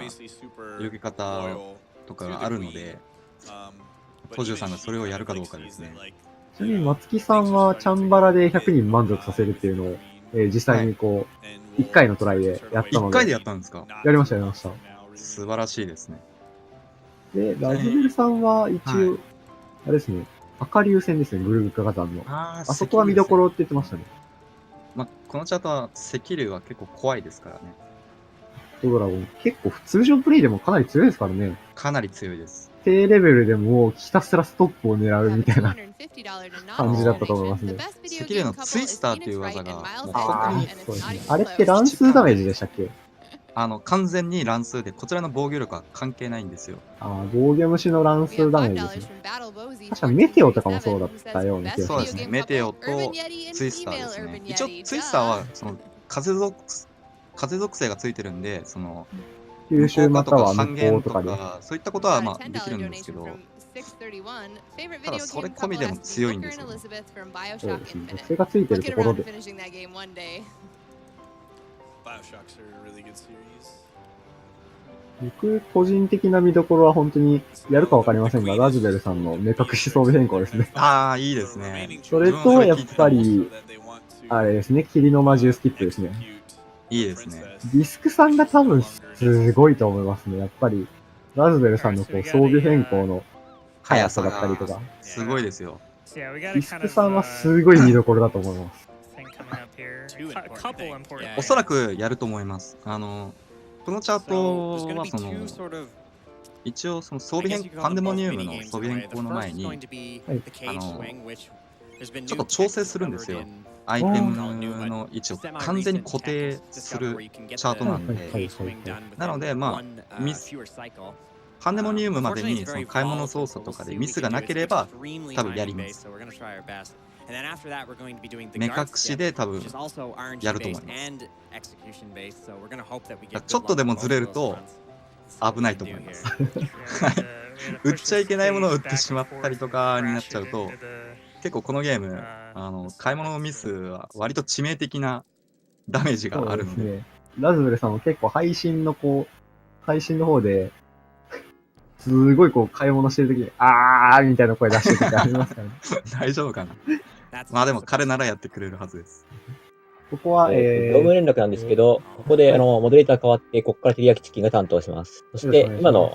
よけ方とかがあるので、Tojjuさんがそれをやるかどうかですね。
ちなみに松木さんはチャンバラで100人満足させるっていうのを、実際にこう、1回のトライでやったので。
1回でやったんですか？
やりました、やりました。
素晴らしいですね。
で、ラズベルさんは一応、あれですね、赤竜戦ですね、グループ火山の。あそこは見どころって言ってましたね。
まあ、このチャートは赤竜は結構怖いですからね。
ドラゴン、結構通常プレイでもかなり強いですからね。
かなり強いです。
低レベルでもひたすらストップを狙うみたいな感じだったと思いますね。
セキュレのツイスターっていう技が、もう本当に、
そうですね。あれって乱数ダメージでしたっけ？
完全に乱数で、こちらの防御力は関係ないんですよ。
防御虫の乱数ダメージですね。確かメテオとかもそうだったような気がします。
そうですね。メテオとツイスターですね。一応ツイスターは、風属性がついてるんで、
吸収または
半
無
減とか
効とかで。
そういったことはまあできるんですけど、ただそれ込みでも強いんですよ。
そうですね。それがついてるところで。僕、個人的な見どころは本当にやるかわかりませんが、ラズベルさんの目隠し装備変更ですね。
いいですね。
それと、やっぱり、あれですね、霧の魔獣スキップですね。
いいですね。
ディスクさんが多分すごいと思いますね。やっぱり、ラズベルさんの装備変更の速さだったりとか。
すごいですよ。
ディスクさんはすごい見どころだと思います。
おそらくやると思います。このチャートは一応装備変更、パンデモニウムの装備変更の前に、ちょっと調整するんですよ。アイテムの位置を完全に固定するチャートなんで、なので、まあ、パンデモニウムまでに買い物操作とかでミスがなければ、多分やります。目隠しで多分やると思います。ちょっとでもずれると危ないと思います。売っちゃいけないものを売ってしまったりとかになっちゃうと、結構このゲーム、買い物ミスは割と致命的なダメージがあるんで。
ラズベルさんも結構配信の方で、すごい買い物してるときに、みたいな声出してる時ありますからね。
大丈夫かな。まあでも彼ならやってくれるはずです。
ここは、
業務連絡なんですけど、ここでモデレーター変わって、ここから照り焼きチキンが担当します。そして、今の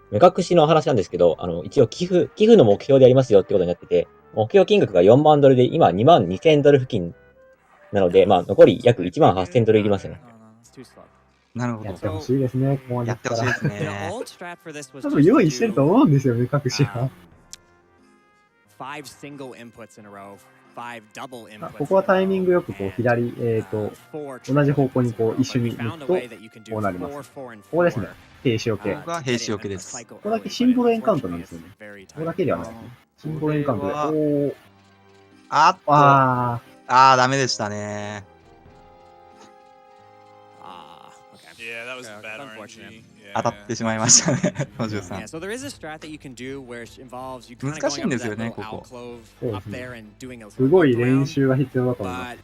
目隠しの話なんですけど、一応寄付の目標でやりますよってことになってて、目標金額が$4万で、今$22,000付近なので、まあ残り約$18,000いりますね。
なるほど。
やってほしいですね、ここまで。
やってほしいですね。
多分用意してると思うんですよ、目隠しは。ここはタイミングよく左、同じ方向に一緒に向くと、こうなります。ここですね。兵士よけ。
ここは兵士よけです。
ここだけシンボルエンカウントなんですよね。ここだけではないですね。シンボルエンカウントで。
ダメでしたね。当たってしまいましたね、Tojjuさん。難しいんですよね、ここ。
そうですね。すごい練習が必要だと思います。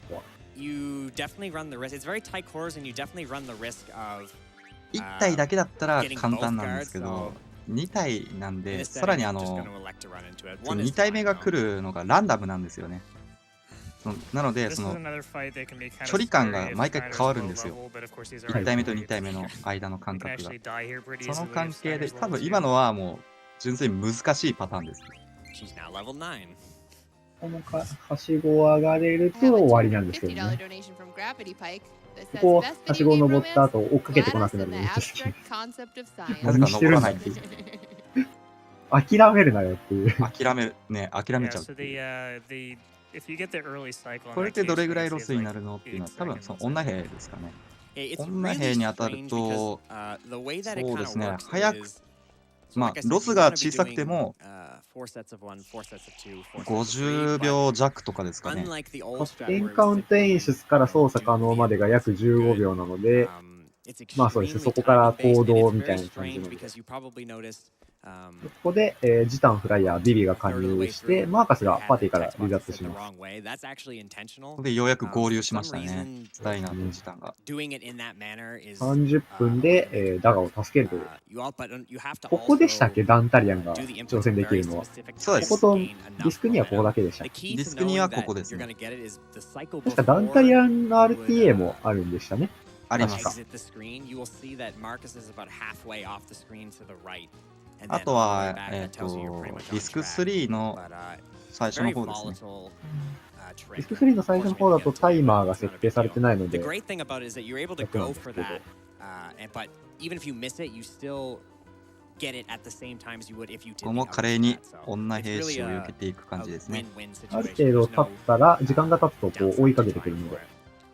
1体だけだったら簡単なんですけど、2体なんで、さらに2体目が来るのがランダムなんですよね。なので、距離感が毎回変わるんですよ。1体目と2体目の間の間隔が。その関係で、多分今のはもう純粋に難しいパターンです。
このはしごを上がれると終わりなんですけどね。ここ、はしごを登った後、追っかけてこなくなるのめっちゃ好き。
なぜか登らないっていう。
諦めるなよっていう。
諦めちゃうっていう。これってどれぐらいロスになるのっていうのは多分女兵ですかね。女兵に当たると、そうですね、早く、まあ、ロスが小さくても、50秒弱とかですかね。
エンカウント演出から操作可能までが約15秒なので、まあそうですね、そこから行動みたいな感じなので。ここで、ジタンフライヤー、ビビが加入して、マーカスがパーティーから離脱します。
ここでようやく合流しましたね、スタイナーとジタンが。
30分で、ダガを助けるという。ここでしたっけ、ダンタリアンが挑戦できるのは。
そうです。
こことディスクにはここだけでしたっけ。
ディスクにはここですね。
確かダンタリアンの RTA もあるんでしたね。
あります。あとは、ディスク3の最初の方ですね。
ディスク3の最初の方だとタイマーが設定されてないので、楽なんですけど。
ここも華麗に女兵士を避けていく感じですね。
ある程度経ったら、時間が経つとこう追いかけてくるので。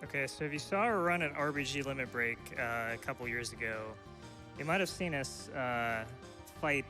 Okay, so if you saw our run at RBG Limit Break a couple years ago, you might have seen us fight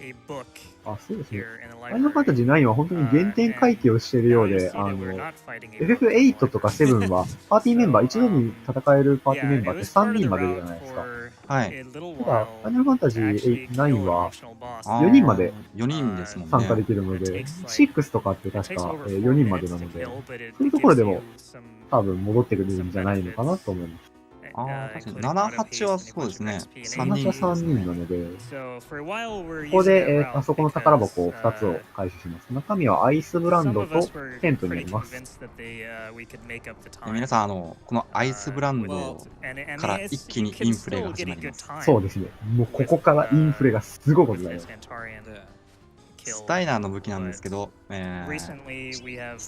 a book
あ、そうですね。
here in the
ファイナルファンタジー
library.
9は本当に原点回帰をしているよう
Now you
で、
see that we're not fighting a book.
FF8 とか7は、パーティーメンバー、一度に戦えるパーティーメ
Yeah,
ンバ
it
ーって
was part
3
of the
人までじゃ
route
ないですか。
for
はい
a little
ただ、
while
ファイナルファンタジ
to
ー
actually
9
kill
は
optional boss.
4人まで
4人ですもんね。
参加できるので、6とかって確
It
か
takes over
4
4
人まで
minutes
な
to
ので、
kill, but it
そういうところ
gives
で
you
も
some
多分戻ってくるんじゃないのかなと思います。
ああ、確かに7、8はそうですね。3
7
人
社3人なので、
So for a while we're
ここ
using
で、
that
あ
route
そこの宝箱
because
2つを回収します。中身はアイスブラン
some
ド
of
と
us were
テントにな
pretty
ります。
convinced that we could make up the
で
time.
皆さん、このアイスブランド
And
から一気にインフレが始まります。
そうですね。もうここからインフレがすごいことになります。
スタイナーの武器なんですけど、ス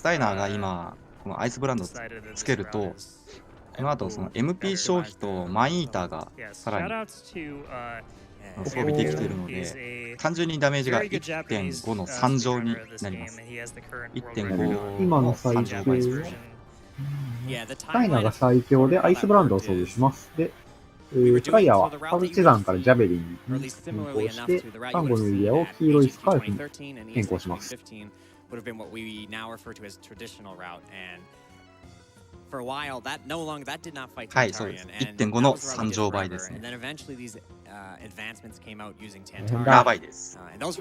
タイナーが今、このアイスブランドをつけると、この後その MP 消費とマイイーターがさらに装備できているので、単純にダメージが 1.5 の3乗になります。1.5
今の最強は、スタイナーが最強でアイスブランドを装備します。で、プライヤーはパルチザンからジャベリンに変更して、サンゴのエリアを黄色いスカーフに変更します。
はい、そうです。1.5 の3乗倍ですね。やばいです。何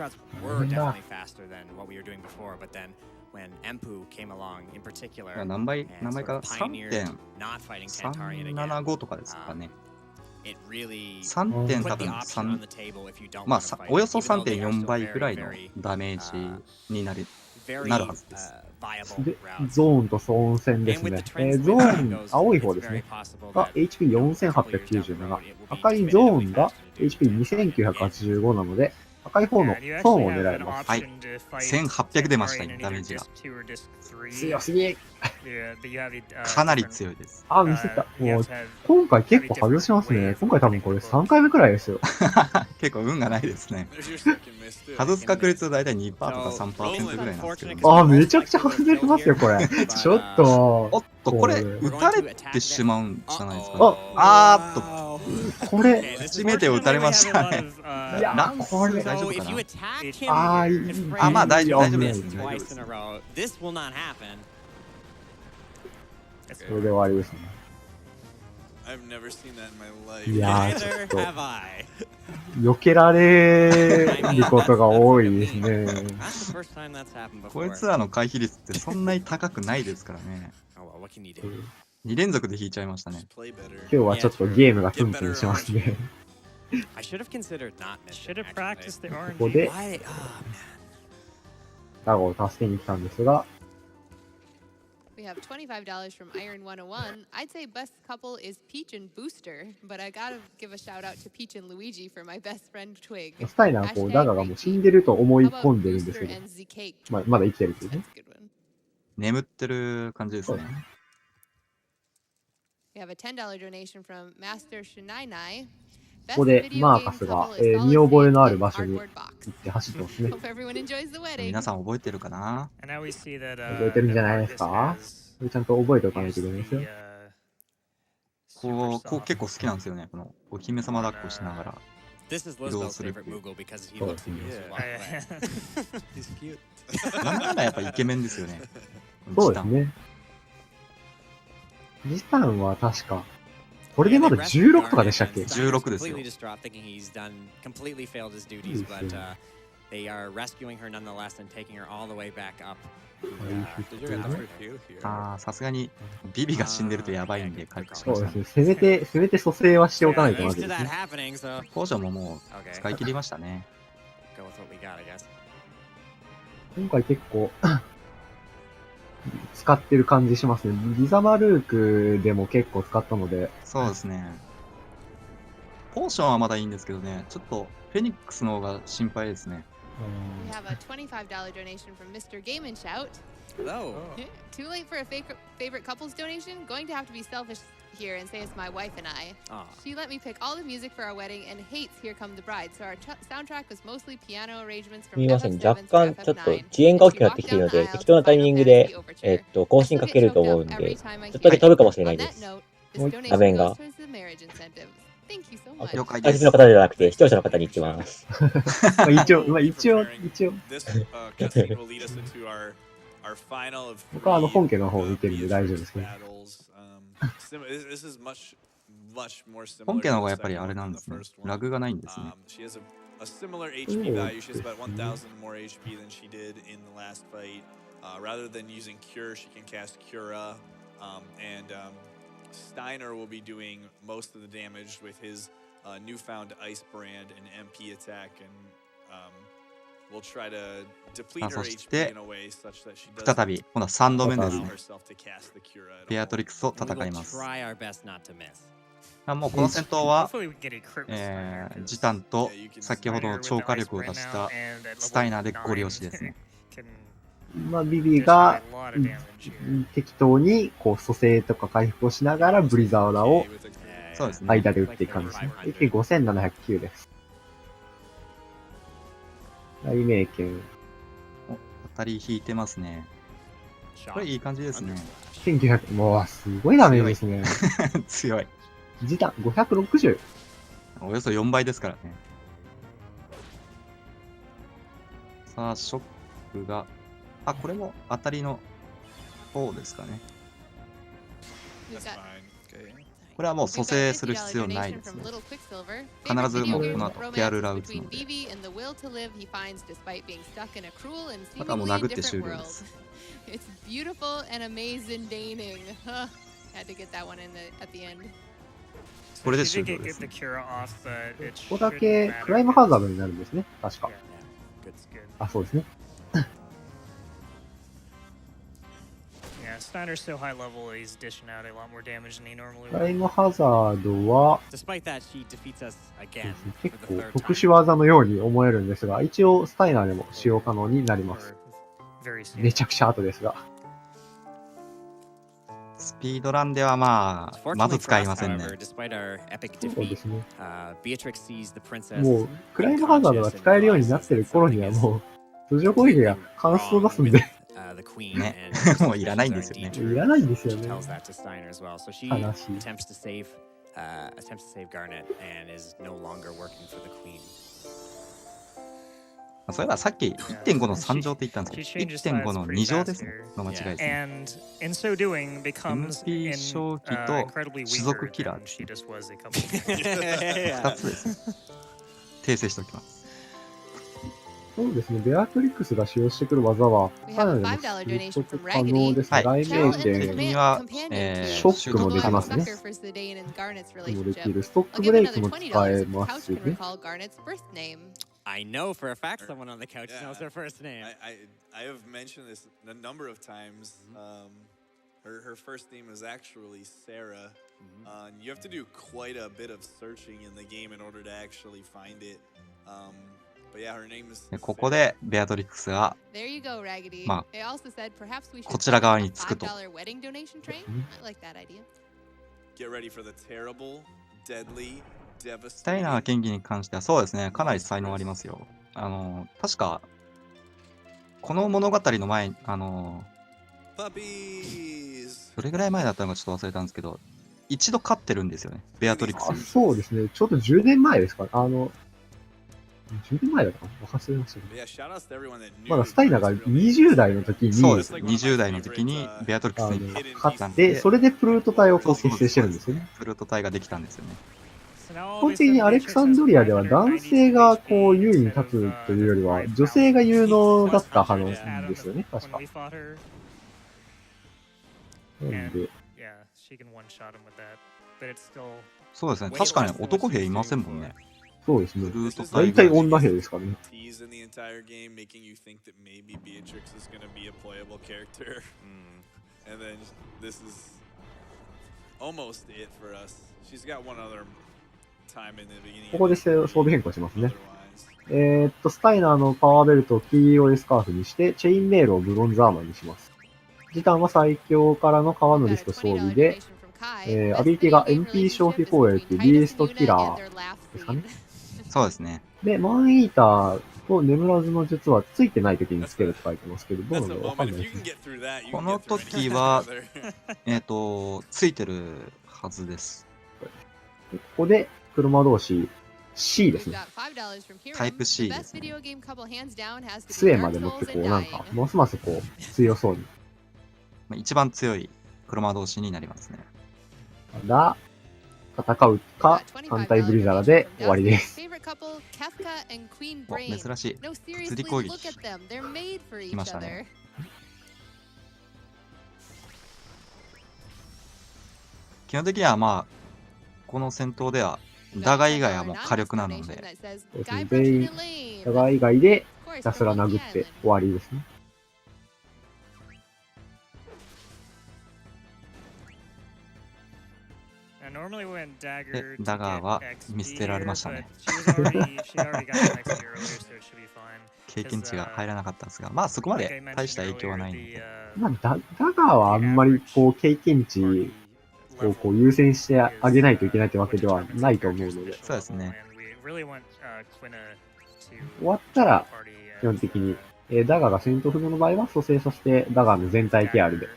倍か 3.375 とかですかね。3点多分3、まあ、およそ 3.4 倍ぐらいのダメージになるはずです。
で、ゾーンとソーン戦ですね。ゾーン、青い方ですね。が HP4897。赤いゾーンが HP2985 なので、赤い方のソーンを狙います。
はい。1800出ました、ダメージが。
強すぎ
かなり強いです。
あ、見せた。もう、今回結構外しますね。今回多分これ3回目くらいですよ。
結構運がないですね。外す確率はだいたい 2% とか 3% ぐらいなんですけど。
あ、めちゃくちゃ外れてますよ、これ。ちょっと。
おっと、これ、撃たれてしまうんじゃないですか。あーっと、
これ、
初めて撃たれましたね。
いや、これ、
大丈夫かな。
あ、
まあ大丈夫です。
それで終わりですね。いやー、ちょっと、避けられることが多いですね。
こいつらの回避率ってそんなに高くないですからね。2連続で引いちゃいましたね。
今日はちょっとゲームがプンプンしますね。ここで、ダゴを助けに来たんですが、
We have $25 from Iron 101. I'd say best couple is Peach and Booster, but I gotta give a shout out to Peach and Luigi for my best friend Twig.
スタイナーはこうダガがもう死んでると思い込んでるんですけど、まだ生きてるっていうね。
眠ってる感じですね。
We have a $10 donation from Master Shinainai.
ここでマーカスが見覚えのある場所に行って走ってますね。
皆さん覚えてるかな？
覚えてるんじゃないですか？これちゃんと覚えておかないといけないですよ。
こう結構好きなんですよね。このお姫様抱っこしながら移動するっていう。なんならやっぱイケメンですよね。
そうですね。ジタンは確かこれでまだ16とかでしたっけ？
16ですよ。ああ、さすがにビビが死んでるとやばいんで回復しました。
そうですね。せめて蘇生はしておかないとまずいですね。
ポーションももう使い切りましたね。
今回結構使ってる感じしますね。ギザマルークでも結構使ったので。
そうですね。ポーションはまだいいんですけどね、ちょっとフェニックスの方が心配ですね。
We have a $25 donation from Mr. Game and Shout.
Hello.
Too late for a favorite couples donation? Going to have to be selfish here and say it's my wife and I. She let me pick all the music for our wedding and hates Here Come the Bride, so our soundtrack was mostly piano arrangements
す
from
みません。
FF7
若
to
干ちょっと
FF9.
遅延が大きくなってきているので、適当なタイミングで、更新かけると思うんで、ちょっとだけ飛ぶかもしれないです。画面が。解説の方じゃなくて、視聴者の方に行きます。
一応。僕は本家の方を見てるんで大丈夫ですけど。
本家の方がやっぱりあれなんですね。ラグがないんですね。
A similar HP value, she has about 1,000 more HP than she did in the last fight. Rather than using Cure, she can cast Cura. Steiner will be doing most of the damage with his newfound Ice Brand and MP attack, and we'll try to deplete her HP in a way such that she doesn't
再び、今度は3度目です
allow
ね。
herself to cast the Cura at
ベア
all.
トリクスを戦います。
Try our best not to miss.
もうこの戦闘は、
Hopefully we can get a crit with Steiner,
ジタンと
Yeah, you can
先ほど
Steiner with
超
the
火
ice
力を
brand
出し
now,
た
and at
スタイ
level
ナーでご利用しです
9
ね。
can
ビビ
dish
が
out a lot of damage here.
適当にこう蘇生とか回復をしながらブリザーラを
そうですね。
間で打っていく感じですね。AP 5709です。大名剣。
当たり引いてますね。これいい感じですね。
1900、もうすごいダメージですね。
強い。
時短560。
およそ4倍ですからね。さあ、ショックが、これも当たりの方ですかね。これはもう蘇生する必要ないですね。必ずもうこの後、ペアルラ打つので。あとはもう殴って終了です。
It's beautiful and amazing Daning. Had to get that one in at the end.
これで終了です、ね。
ここだけクライムハザードになるんですね。確か。そうですね。
Steiner's so high level, he's dishing out a lot more damage than he normally would.
クライムハザードは、
Despite that, she defeats us again.
結構特殊技のように思えるんですが、一応スタイナーでも使用可能になります。めちゃくちゃ後ですが。
スピードランではまず使いませんね。
そうですね。もう、クライムハザードが使えるようになってる頃にはもう、通常攻撃が関数を出すんで。
ね、もういらないんですよね。
いらないんですよね。悲しい。
そういえばさっき 1.5 の3乗って言ったんですけど、1.5 の2乗ですね。の間違いですね。MP 正気と種族キラーですね。2つですね。訂正しておきます。
そうですね、ベアトリックスが使用してくる技は、かなり習得可能です。
はい、
雷鳴
的
剣
には、
ショックもできますね。もできる。ストックブレイクも使えますね。
I know for a fact someone on the couch knows her first name.
I have mentioned this a number of times. Her first name is actually Sarah. You have to do quite a bit of searching in the game in order to actually find it. But yeah, her name is
ここでベアトリックスが、まあ、こちら側につくと。
Get ready for the terrible, deadly,
スタイナー剣技に関してはそうですね、かなり才能ありますよ。確か、この物語の前、どれぐらい前だったのかちょっと忘れたんですけど、一度勝ってるんですよね、ベアトリックスに。
そうですね、ちょうど10年前ですか。10年前だったかな忘れましたけど。まだスタイナーが20代の時に、
そうです、20代の時にベアトリックスに
勝って、それでプルート隊を結成してるんですよね。
プルート隊ができたんですよね。
基本的にアレクサンドリアでは男性がこう優位に立つというよりは女性が有能だったはずなんですよね、確か。なんで。
そうですね、確かに男兵いませんもんね。
そうですね。大体女兵ですからね。ここで装備変更しますね。スタイナーのパワーベルトを黄色いスカーフにして、チェインメールをブロンズアーマーにします。ジタンは最強からの川のリスト装備で、アビリティが MP 消費攻撃、ビーストキラーですかね。
そうですね。
で、マンイーターと眠らずの術はついてない時につけるって書いてますけど、どうなのかわかんないですね。
この時は、ついてるはずです。
ここで、車同士、C ですね。
タイプ C ですね。
杖まで持ってこう、なんか、ますますこう、強そうに。
一番強い車同士になりますね。
ただ、戦うか、反対ブリザラで終わりです。
お、珍しい。物理攻撃。来ましたね。基本的にはまあ、この戦闘では、ダガ以外はもう火力なので。
全員、ダガ以外でひたすら殴って終わりですね。
ダガーは見捨てられましたね。経験値が入らなかったんですが、まあそこまで大した影響はないので。
まあ、ダガーはあんまりこう経験値をこう優先してあげないといけないってわけではないと思うので。
そうですね。
終わったら、基本的に、ダガーが戦闘不能の場合は蘇生させて、ダガーの全体 KR で。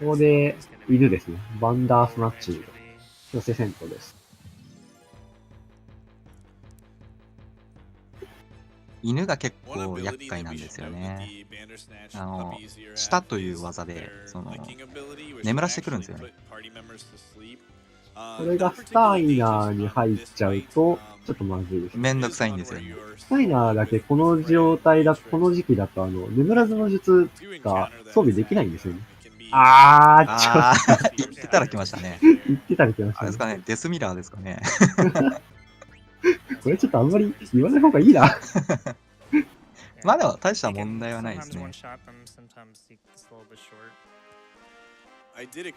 ここで、犬ですね。バンダースナッチ、寄せ戦闘です。
犬が結構厄介なんですよね。舌という技で、眠らしてくるんですよね。
これがスタイナーに入っちゃうと、ちょっとまずいです。
めんどくさいんですよね。
スタイナーだけこの状態だ、この時期だと眠らずの術が装備できないんですよね。ちょっと。
言ってたら来ましたね。
言ってたら来ましたね。
あれですかね、デスミラーですかね。
これちょっとあんまり言わない方がいいな。
まあでも大した問題はないですね。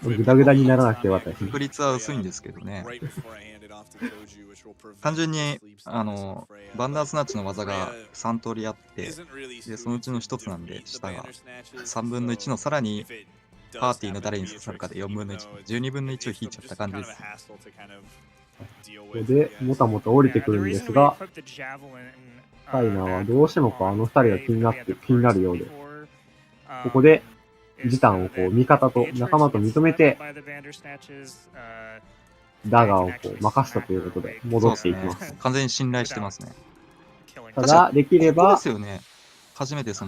グダグダにならなくてよかったですね。
確率は薄いんですけどね。単純に、バンダースナッチの技が3通りあって、で、そのうちの1つなんで、下が3分の1のさらに、パーティーの誰に刺さるかで4分の1、12分の1を引いちゃった感じです。
ここで、もたもた降りてくるんですが、タイナーはどうしてもこうあの2人が気になるようで、ここで、ジタンをこう味方と仲間と認めて、ダガーをこう任せたということで戻っていきます。
完全に信頼してますね。
ただ、できれば、
ここですよね。初めてス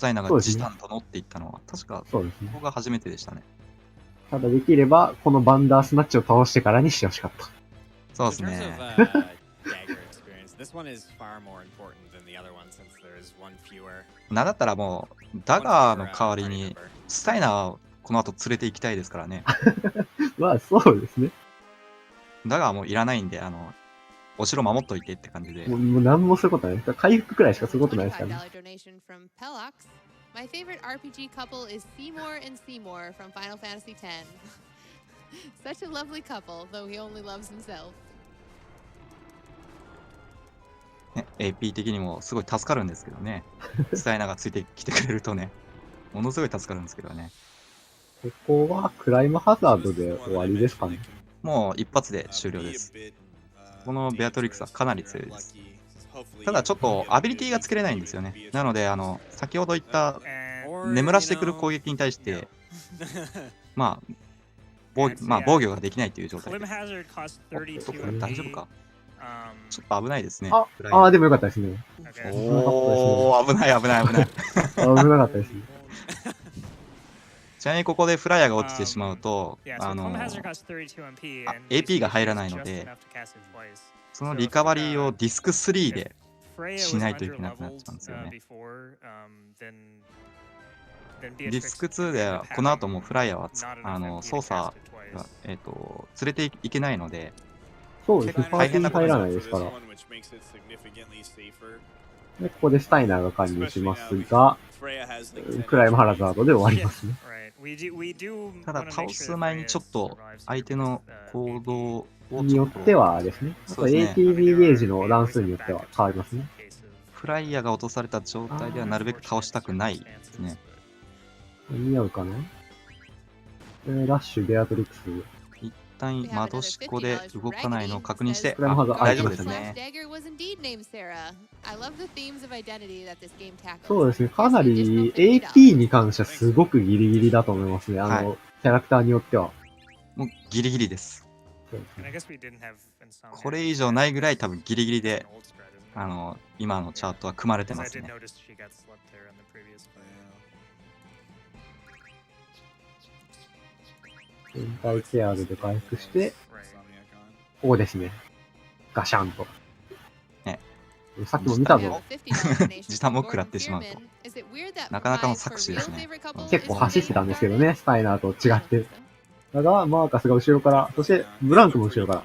タイナーがジタンと乗っていったのは、確か、ここが初めてでしたね。
ただできれば、このバンダースナッチを倒してからにしてほしかった。
そうですね。なんだったらもう、ダガーの代わりに、スタイナーをこの後連れて行きたいですからね。
まあ、そうですね。
ダガーもういらないんで、お城守っといてって感じで。
もう何もすることない。回復くらいしかすることないですからね。
My favorite RPG couple is Seymour and Seymour from Final Fantasy X. Such a lovely couple, though he only loves himself.
AP 的にもすごい助かるんですけどね。スタイナーがついてきてくれるとね、ものすごい助かるんですけどね。
ここはクライムハザードで終わりですかね。
もう一発で終了です。このベアトリックスはかなり強いです。ただちょっとアビリティがつけれないんですよね。なので、先ほど言った眠らしてくる攻撃に対して、まあ、防御ができないという状態です。これ大丈夫か？ちょっと危ないですね。
でもよかったですね。
おー、危ない。
危なかったですね。
ちなみにここでフライヤーが落ちてしまうと、AP が入らないので、そのリカバリーをディスク3でしないといけなくなっちゃうんですよね。ディスク2ではこの後もフライヤーは操作が、連れていけないので、
そうですね、パーティーに入らないですから。で、ここでスタイナーが加入しますが、クライムハラザードで終わりますね。
ただ倒す前にちょっと相手の行動
によってはですね。あと ATB ゲージの乱数によっては変わりますね。
フライヤーが落とされた状態ではなるべく倒したくないですね。
似合うかな？ラッシュ、ベアトリックス。
一旦窓しこで動かないのを確認して、
大
丈夫ですね。
そうですね。かなり AT に関してはすごくギリギリだと思いますね。キャラクターによっては。
もうギリギリです。これ以上ないぐらい多分ギリギリで、今のチャートは組まれてますね。
全体ケアで回復して、ここですね。ガシャンと。
ね。
さっきも見たぞ。
時短も食らってしまうと。なかなかの策士ですね。
結構走ってたんですけどね、スパイナーと違って。だが、マーカスが後ろから、そしてブランクも後ろから。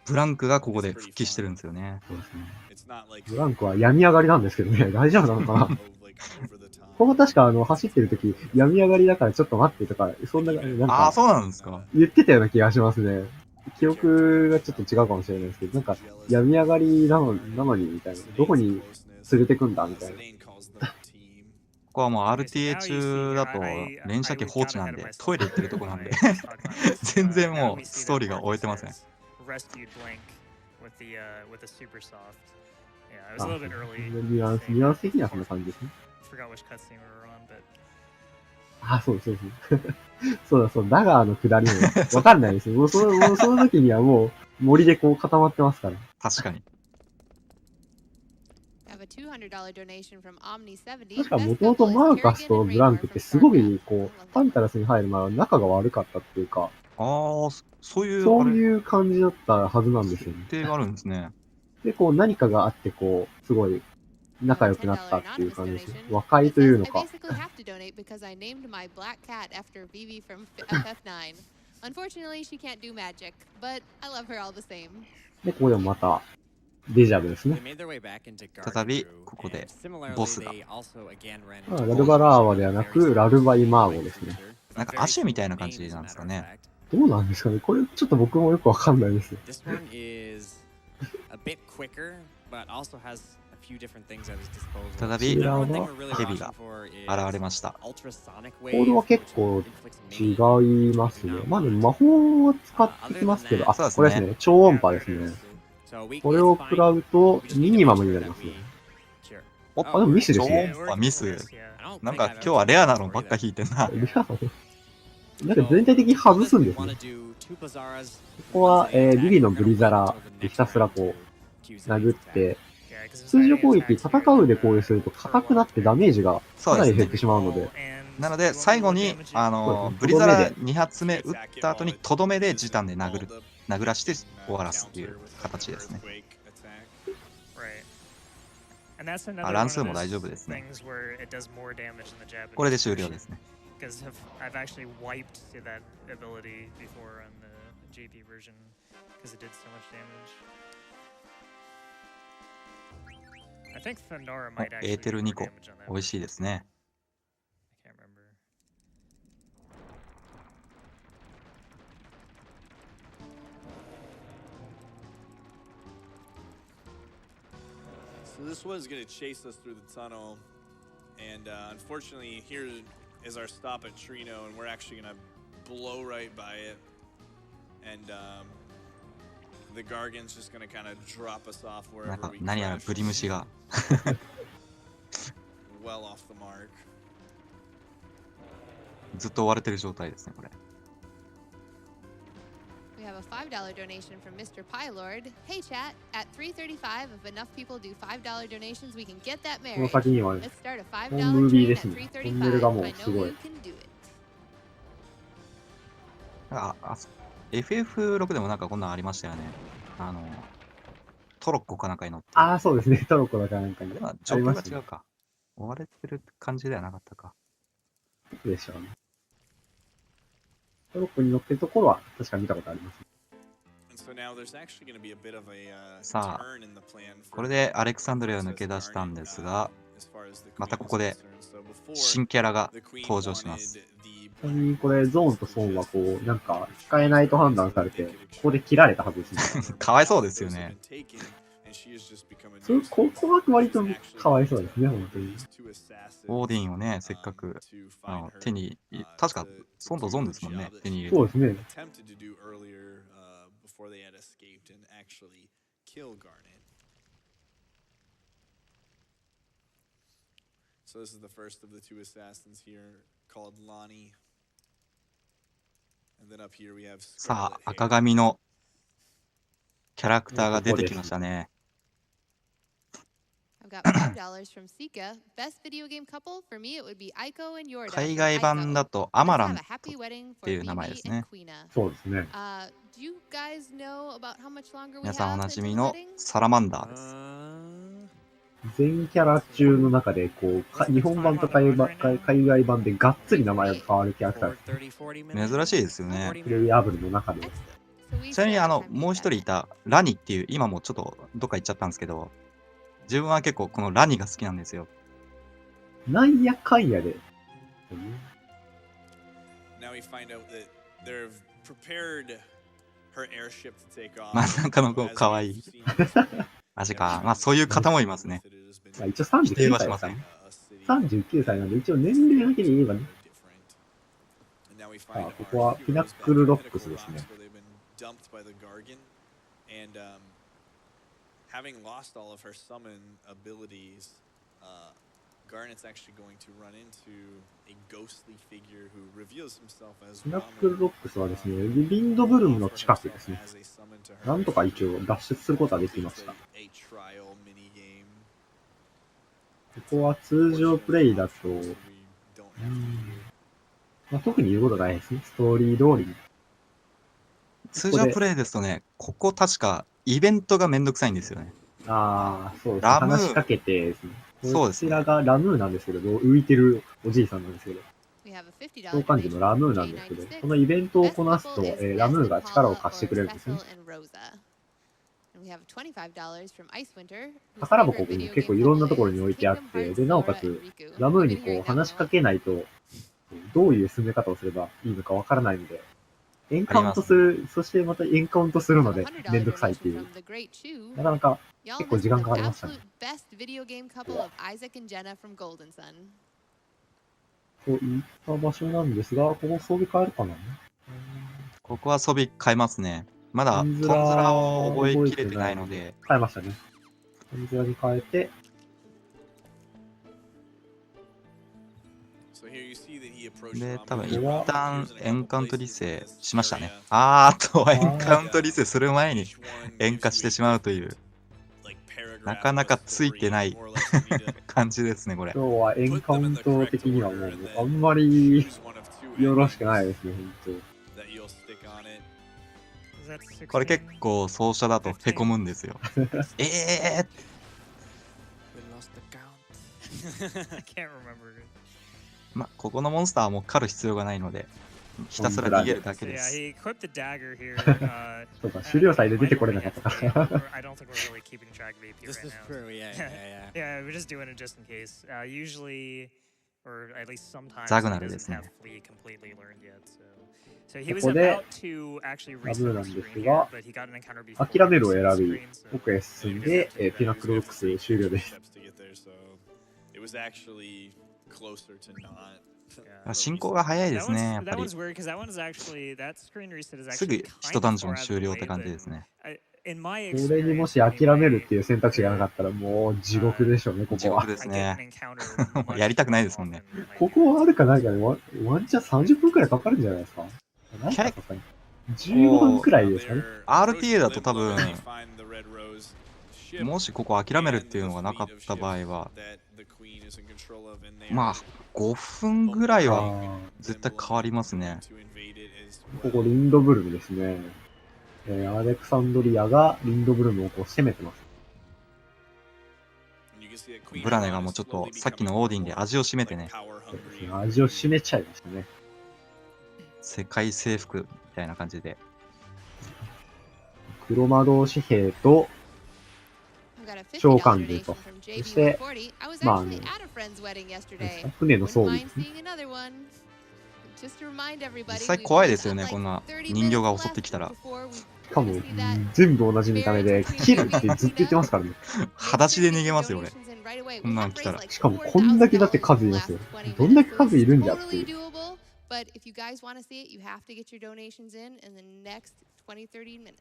ブランクがここで復帰してるんですよね。
そうですね。ブランクは病み上がりなんですけどね、大丈夫なのかなここ確か走ってる時、病み上がりだからちょっと待ってとか、そんな、なんか。
そうなんですか。
言ってたような気がしますね。記憶がちょっと違うかもしれないですけど、なんか、病み上がりなのに、みたいな。どこに連れてくんだみたいな。
ここはもう RTA 中だと連射機放置なんで、トイレ行ってるとこなんで、全然もうストーリーが終えてません。
ニュアンス的にはそんな感じですね。そうです、そうです。そう、ダガーの下りもわかんないですよ。もうその時にはもう森でこう固まってますから。
確かに。
確かもともとマーカスとブランクってすごいこう、タンタラスに入る前は仲が悪かったっていうか。
そう
いう感じだったはずなんですよね。
設定があるんですね。
で、こう何かがあってこう、すごい仲良くなったっていう感じですね。和解というのか。で、ここでもまた、デジャブですね。
再び、ここで、ボスが。
ラルバラーワではなく、ラルバイマーゴですね。
なんか、アシュみたいな感じなんですかね。
どうなんですかね。これ、ちょっと僕もよくわかんないです。
再び、ヘビが現れました。
コードは結構違いますね。まあでも魔法は使ってきますけど、これですね。超音波ですね。これを食らうとミニマムになりますね。でもミスですね。
超音波ミス。なんか今日はレアなのばっか引いてんな。
レアなのなんか全体的に外すんですね。ここは、リリのブリザラでひたすらこう、殴って、通常攻撃、戦うで攻撃すると硬くなってダメージがかなり減ってしまうので。
なので、最後に、ブリザラ2発目撃った後に、とどめで時短で殴らして終わらすっていう形ですね。乱数も大丈夫ですね。これで終了ですね。エーテル2個、美味しいですね。
So this was going to chase us through the tunnel, and unfortunately here is our stop at Trino, and we're actually going to blow right by it, and the Gargan's just going to kind of drop us off wherever we
何やらブリムシが
well off the mark.
ずっと追われてる状態ですね、これ。
We have a $5 donation from Mr. Pylord. Hey chat, at 3:35, if enough people do $5 donations, we can get that married.
この先にはね、
Let's start a
ム
$5
ービー
train
で
at
すね。トンネル
3:35.
がもう
I
す
know
ごい
you。can do it.
FF6 でもなんかこんなんありましたよね。トロッコかなんかに乗って。
そうですね。トロッコだかなんかに。
状況が違うか。追われてる感じではなかったか。
でしょうね。トロッコに乗ってるところは確か見たことあります。
さあ、これでアレクサンドリアを抜け出したんですが、またここで新キャラが登場します。
ちなみにこれ、ゾーンと損はこう、なんか、使えないと判断されて、ここで切られたはずですね。
かわいそうですよね。
ここは割とかわいそうですね、本当に。
オーディンをね、せっかく手に、確か、ソンとゾンですもんね、手に入れて。
そうですね。
So this is the first of the two assassins here, called Lonnie. And then up here we have
さあ、赤髪のキャラクターが出てきましたね。海外版だとアマランっていう名前ですね。
そうですね。
皆さんおなじみのサラマンダーです。
全キャラ中の中で、こう、日本版と海外版でがっつり名前が変わるキャラクターですね。
珍しいですよね。
プレイヤーブルの中で。
ちなみにもう一人いたラニっていう、今もちょっとどっか行っちゃったんですけど、自分は結構このラニが好きなんですよ。
なんやかんやで。
真ん中の子かわいい。マジか。まあそういう方もいますね。
まあ一応39歳ですね。39歳なんで一応年齢だけで言えばね。あ、ここはピナックルロックスですね。
Having lost all of her summon abilities, Garnet's actually going to run into a ghostly figure who reveals himself as
ピナックルロックスはですね、リンドブルムの近くですね。なんとか一応脱出することはできました。ここは通常プレイだと、まあ、特に言うことないですね。ストーリー通りに。
通常プレイですとね、ここ確かイベントがめんどくさいんですよね。
ああ、そうですね。話しかけてですね。
そうです。
こちらがラムーなんですけど、浮いてるおじいさんなんですけど、召喚時のラムーなんですけど、このイベントをこなすと、ラムーが力を貸してくれるんですね。宝箱も結構いろんなところに置いてあって、で、なおかつ、ラムーにこう話しかけないと、どういう進め方をすればいいのかわからないので、エンカウントする、そしてまたエンカウントするのでめんどくさいっていう、なかなか結構時間かかりましたね。といった場所なんですが、ここ装備変えるかな？
ここは装備変えますね。まだトンズラを覚えきれてないので。
変えましたね。トンズラに変えて、
で、多分一旦エンカウントリセしましたね。エンカウントリセする前に塩化してしまうという、なかなかついてない感じですね、これ。
今日はエンカウント的にはもうあんまりよろしくないですね、本当。
これ結構走者だとへこむんですよ。ま、ここのモンスターはもう狩る必要がないので、ひたすら逃げるだけです。
そうか、狩猟祭で出てこれなかったから。
ザグナルですね。
ここで、ラブなんですが、諦めるを選び、奥へ進んで、ピナックルロックス終了です。
進行が早いですね、やっぱり。すぐ一ダンジョン終了って感じですね。
これにもし諦めるっていう選択肢がなかったらもう地獄でしょうね、ここは。
地獄ですね。やりたくないですもんね。
ここはあるかないかで、ワンチャン30分くらいかかるんじゃないですか。15分くらいですかね。
RTA だと多分、もしここ諦めるっていうのがなかった場合は、まあ、5分ぐらいは絶対変わりますね。
ここリンドブルムですね。アレクサンドリアがリンドブルムをこう攻めてます。
ブラネがもうちょっとさっきのオーディンで味を占めてね。
そうですね、味を占めちゃいましたね。
世界征服みたいな感じで。
黒魔導士兵と召喚獣と、そして、まあ船の装備ですね。
実際怖いですよね、こんな人形が襲ってきたら。
しかも、全部同じ見た目で、キルってずっと言ってますからね。
裸足で逃げますよ、俺。こんなん来たら。
しかも、こんだけだって数いますよ。どんだけ数いるんじゃっていう。
But if you guys want to see it, you have to get your donations in the next 20-30 minutes.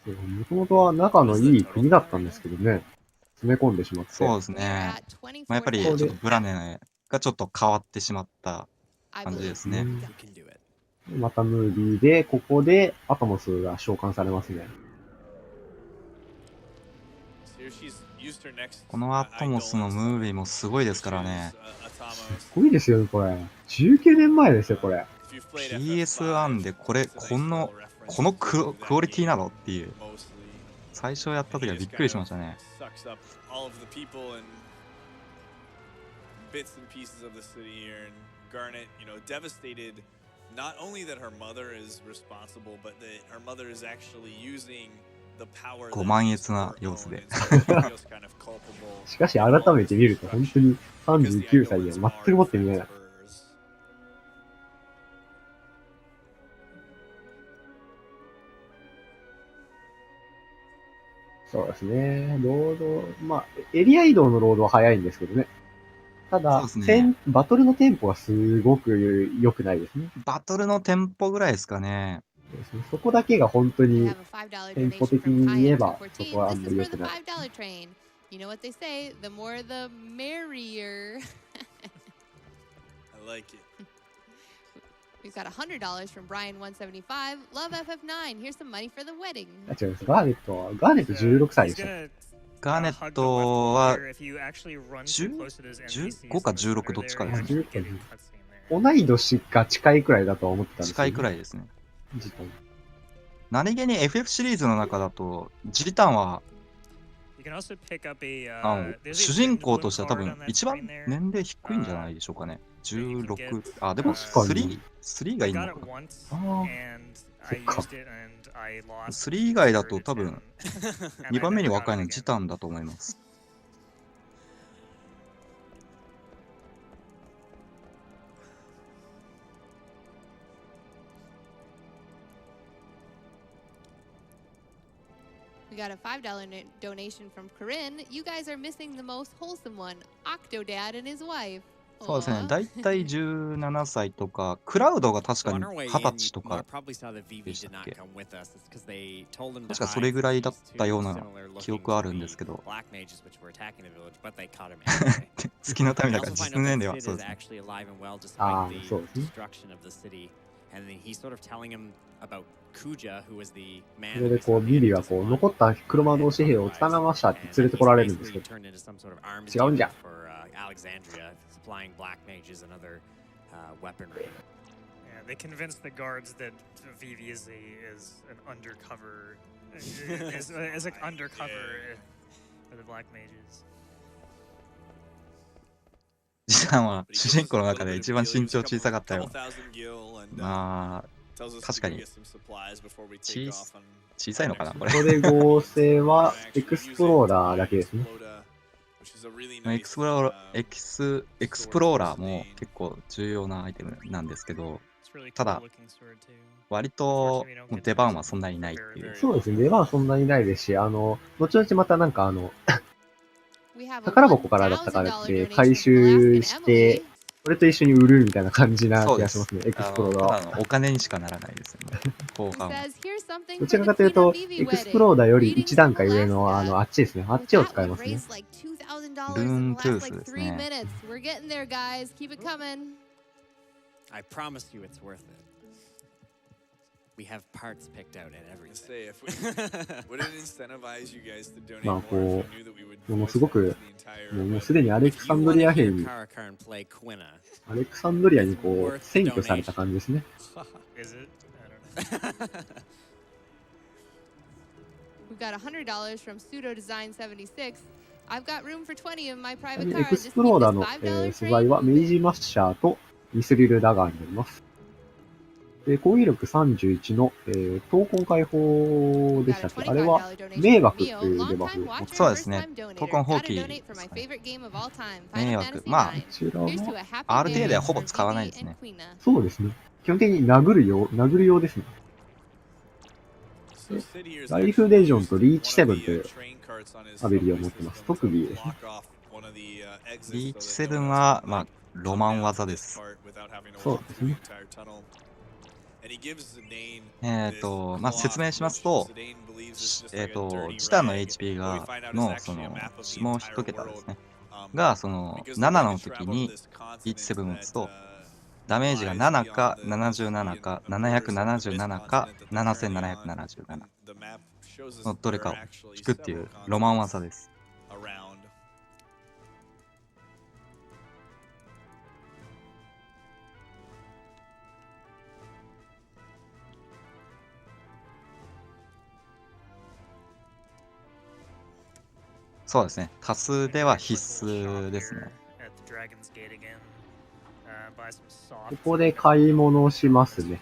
もともとは仲のいい国だったんですけどね。詰め込んでしまって。
そうですね。まあ、やっぱりちょっとブラネがちょっと変わってしまった感じですね。
またムービーで、ここでアトモスが召喚されますね。
このアトモスのムービーもすごいですからね。
すごいですよね、これ。19年前ですよ、これ。
PS1 でこのクオリティなのっていう。最初やった時はびっくりしましたね。ご満悦な様子で。
しかし改めて見ると本当に39歳で全くもって見えない。そうですね。ロード、まあ、エリア移動のロードは早いんですけどね。ただ、バトルのテンポがすごく良くないですね。
バトルのテンポぐらいですかね。
そうですね。そこだけが本当にテンポ的に言えば、そこはあんまり良くない。
You know what they say, the more the merrier.
I like it.
We've got $100 from Brian175. Love FF9. Here's some money for the wedding.
違います。ガーネット16歳でした。
ガーネットは15か16どっちかですね。
同い年か近いくらいだと思ってたんですけど、
近いくらいですね。何気に FF シリーズの中だと、ジタンは主人公としては多分一番年齢低いんじゃないでしょうかね。16。あ、でも3がいいのかな。
そっか。
3以外だと多分2番目に若いのはジタンだと思います。
We got a $5 donation from Corinne. You guys are missing the most wholesome one, Octodad and his wife.
そうですね。だいたい17歳とか、クラウドが確かに20歳とかでしたっけ。確かそれぐらいだったような記憶あるんですけど。月の民だから実年齢はそうですね。
ああ、そうですね。それでこう、ビリはこう、残った車の紙幣を捕まえましたって連れてこられるんですけど、違うんじゃん。
Supplying black mages and other weaponry. Yeah, they convinced the guards that Vivi is an undercover, is like undercover for the black mages.
ジさんは主人公の中で一番身長小さかったよ。まあ、確かに小さいのかな、これ。
ここで合成はエクスプローラーだけですね。
エクスプローラーも結構重要なアイテムなんですけど、ただ、割と出番はそんなにないっていう。
そうですね、出番はそんなにないですし、後々またなんか宝箱からだったからって回収して、これと一緒に売るみたいな感じな気がしますね、エクスプローラーは。
お金にしかならないですよね、後半は。
どちらかというと、エクスプローラーより1段階上のあっちですね。あっちを使いますね。
ルーントゥースですね。
We're getting there, guys. Keep it coming.
I promise you it's worth it. We have parts picked out and everything.
まあこう、ものすごく、もうすでにアレクサンドリア兵に、アレクサンドリアにこう、占拠された感じですね。
We've got $100 from Pseudo Design 76. I've got room for 20 in my private car.
エクスプローラーの素材はメイジマッシャーとミスリルダガーになります。攻撃力31の、闘魂解放でしたっけ？あれは、迷惑っていうデバフを持って。
そうですね。闘魂放棄ですかね。迷惑。まあ、
こちらは、
RTA ではほぼ使わないですね。
そうですね。基本的に殴る用ですね。ライフレジョンとリーチセブンというアビリを持ってます。特技ですね。
リーチセブンは、まあ、ロマン技です。
そうですね。
まあ、説明しますと、チタンの HP の、もう一桁ですね。が、7の時に、リーチセブンを打つと、ダメージが7か77か777か7777のどれかを引くっていうロマン技です。そうですね。タスでは必須ですね。
ここで買い物をしますね。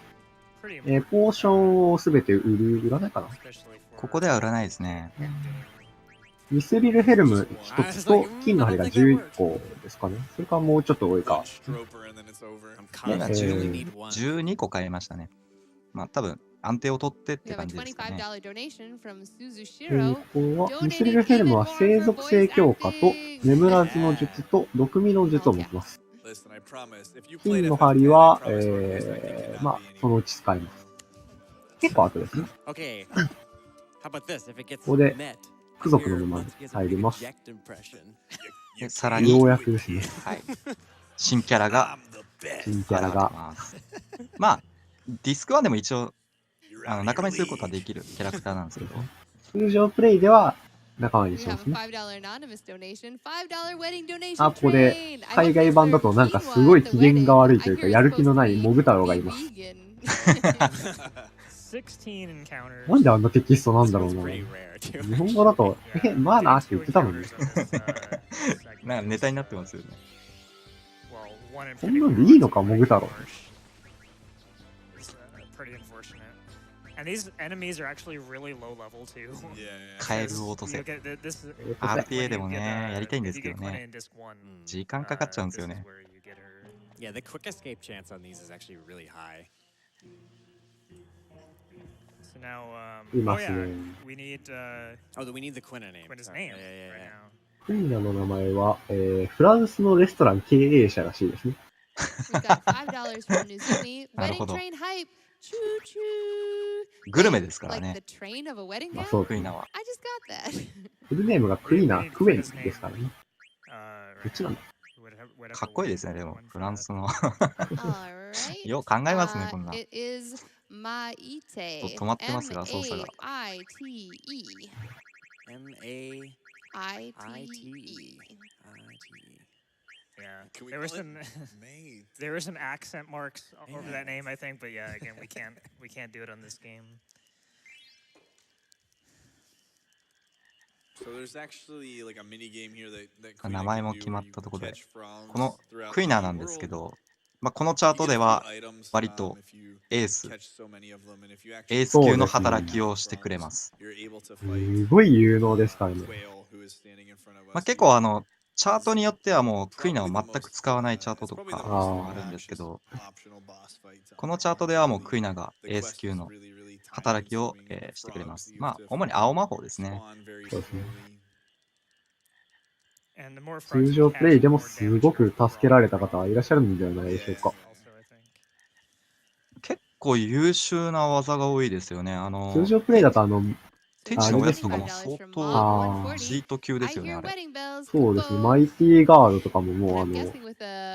ポーションをすべて売らないかな？
ここでは売らないですね。
ミスビルヘルム1つと金の針が11個ですかね。それからもうちょっと多いか。
12個買いましたね。まあ多分安定を取ってって感じですかね。
ここは、ミスビルヘルムは生属性強化と眠らずの術と毒味の術を持ってます。金の針は、まあ、そのうち使います。結構後ですね。ここで、貴族の沼に入ります。
でさらに、
ようやくですね。
はい。新キャラが。まあ、ディスク1でも一応、仲間にすることはできるキャラクターなんですけど。
通常プレイでは、仲間にしますね。あ、ここで、海外版だとなんかすごい機嫌が悪いというか、やる気のないモグ太郎がいます。なんであんなテキストなんだろうな。日本語だと、まあなって言ってたのに。
なんかネタになってますよね。
こんなんでいいのか、モグ太郎。
カエルを落とせ。RTA でもね、やりたいんですけどね。時間かかっちゃうんですよね。
いますね。クイナの名前は、フランスのレストラン経営者らしいですね。
なるほど。グルメですからね。
まあそう、
クイナは。
フルネームがクイナ、クエンですからね。どっちなんだ？
かっこいいですね、でも、フランスの。よう考えますね、こんな。止まってますが、操作が。
Yeah, there were some accent marks over that name, I think, but yeah, again, we can't do it on this game.
So there's actually like a mini game here that
名前も決まったところで、このクイナなんですけど、まあ、このチャートでは割とエース級の働きをしてくれます。
すごい有能ですからね。
まあ、結構チャートによってはもうクイナを全く使わないチャートとかあるんですけど、このチャートではもうクイナがエース級の働きを、してくれます。まあ、主に青魔法ですね。
そうですね。通常プレイでもすごく助けられた方はいらっしゃるんじゃないでしょうか。
結構優秀な技が多いですよね。
通常プレイだと
天使のおやつとかも相当ジート級ですよね、あれ。
そうですね。マイティーガードとかももう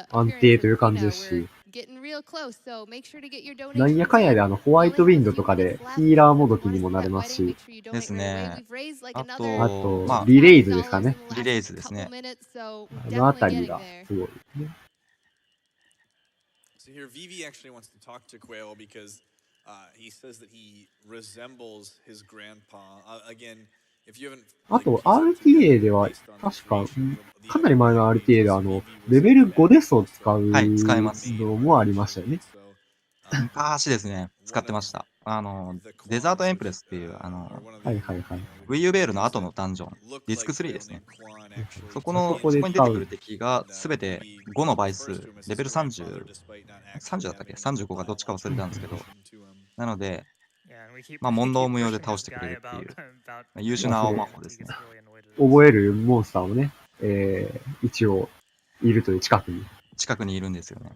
安定という感じですし。なんやかんやでホワイトウィンドとかでヒーラーもどきにもなれますし。
ですね。あ
と、
まあ、
リレイズですかね。
リレイズですね。
あのあたりがすごいですね。
So here, Vivi actually wants to talk to Quail because he says that he resembles his grandpa. Again, if you haven't.
あと、RTA では、確か、かなり前の RTA でレベル5デスを使うのもありましたよね。
昔ですね、使ってました。デザートエンプレスっていう、
はいはいはい。
ウィーユベールの後のダンジョン、ディスク3ですね。そこに出てくる敵がすべて5の倍数、レベル30、30だったっけ ?35 かどっちか忘れたんですけど、なので、まあ、問答無用で倒してくれるっていう、優秀な青魔法ですね。
覚えるモンスターもね、一応、いるという近くに。
近くにいるんですよね。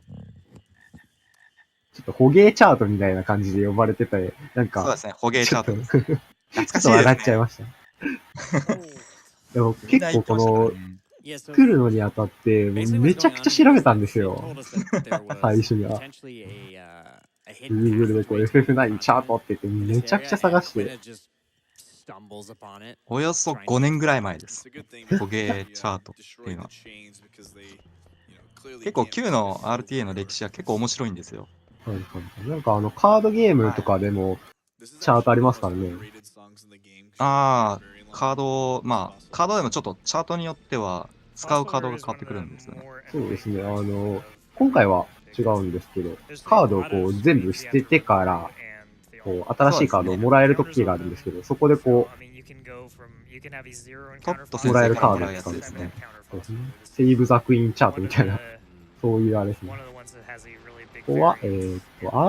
ちょっと捕鯨チャートみたいな感じで呼ばれてて、なんか。
そうですね、捕鯨チャートです。
懐かしいですね。笑っちゃいました。でも結構この、作るのにあたって、めちゃくちゃ調べたんですよ。最初には。Google でこう FF9 チャートって言ってめちゃくちゃ探して。
およそ5年ぐらい前です。捕鯨チャートっていうのは。結構9の RTA の歴史は結構面白いんですよ。
はいはい、なんかカードゲームとかでもチャートありますからね。
ああ、カード、まあ、カードでもちょっとチャートによっては使うカードが変わってくるんですよね。
そうですね。今回は違うんですけど、カードをこう全部捨ててから、こう新しいカードをもらえる時があるんですけど、そこでこう、
トット
もらえるカードを使うんですね。そうですね。セーブザクイーンチャートみたいな、そういうあれですね。ここは、アー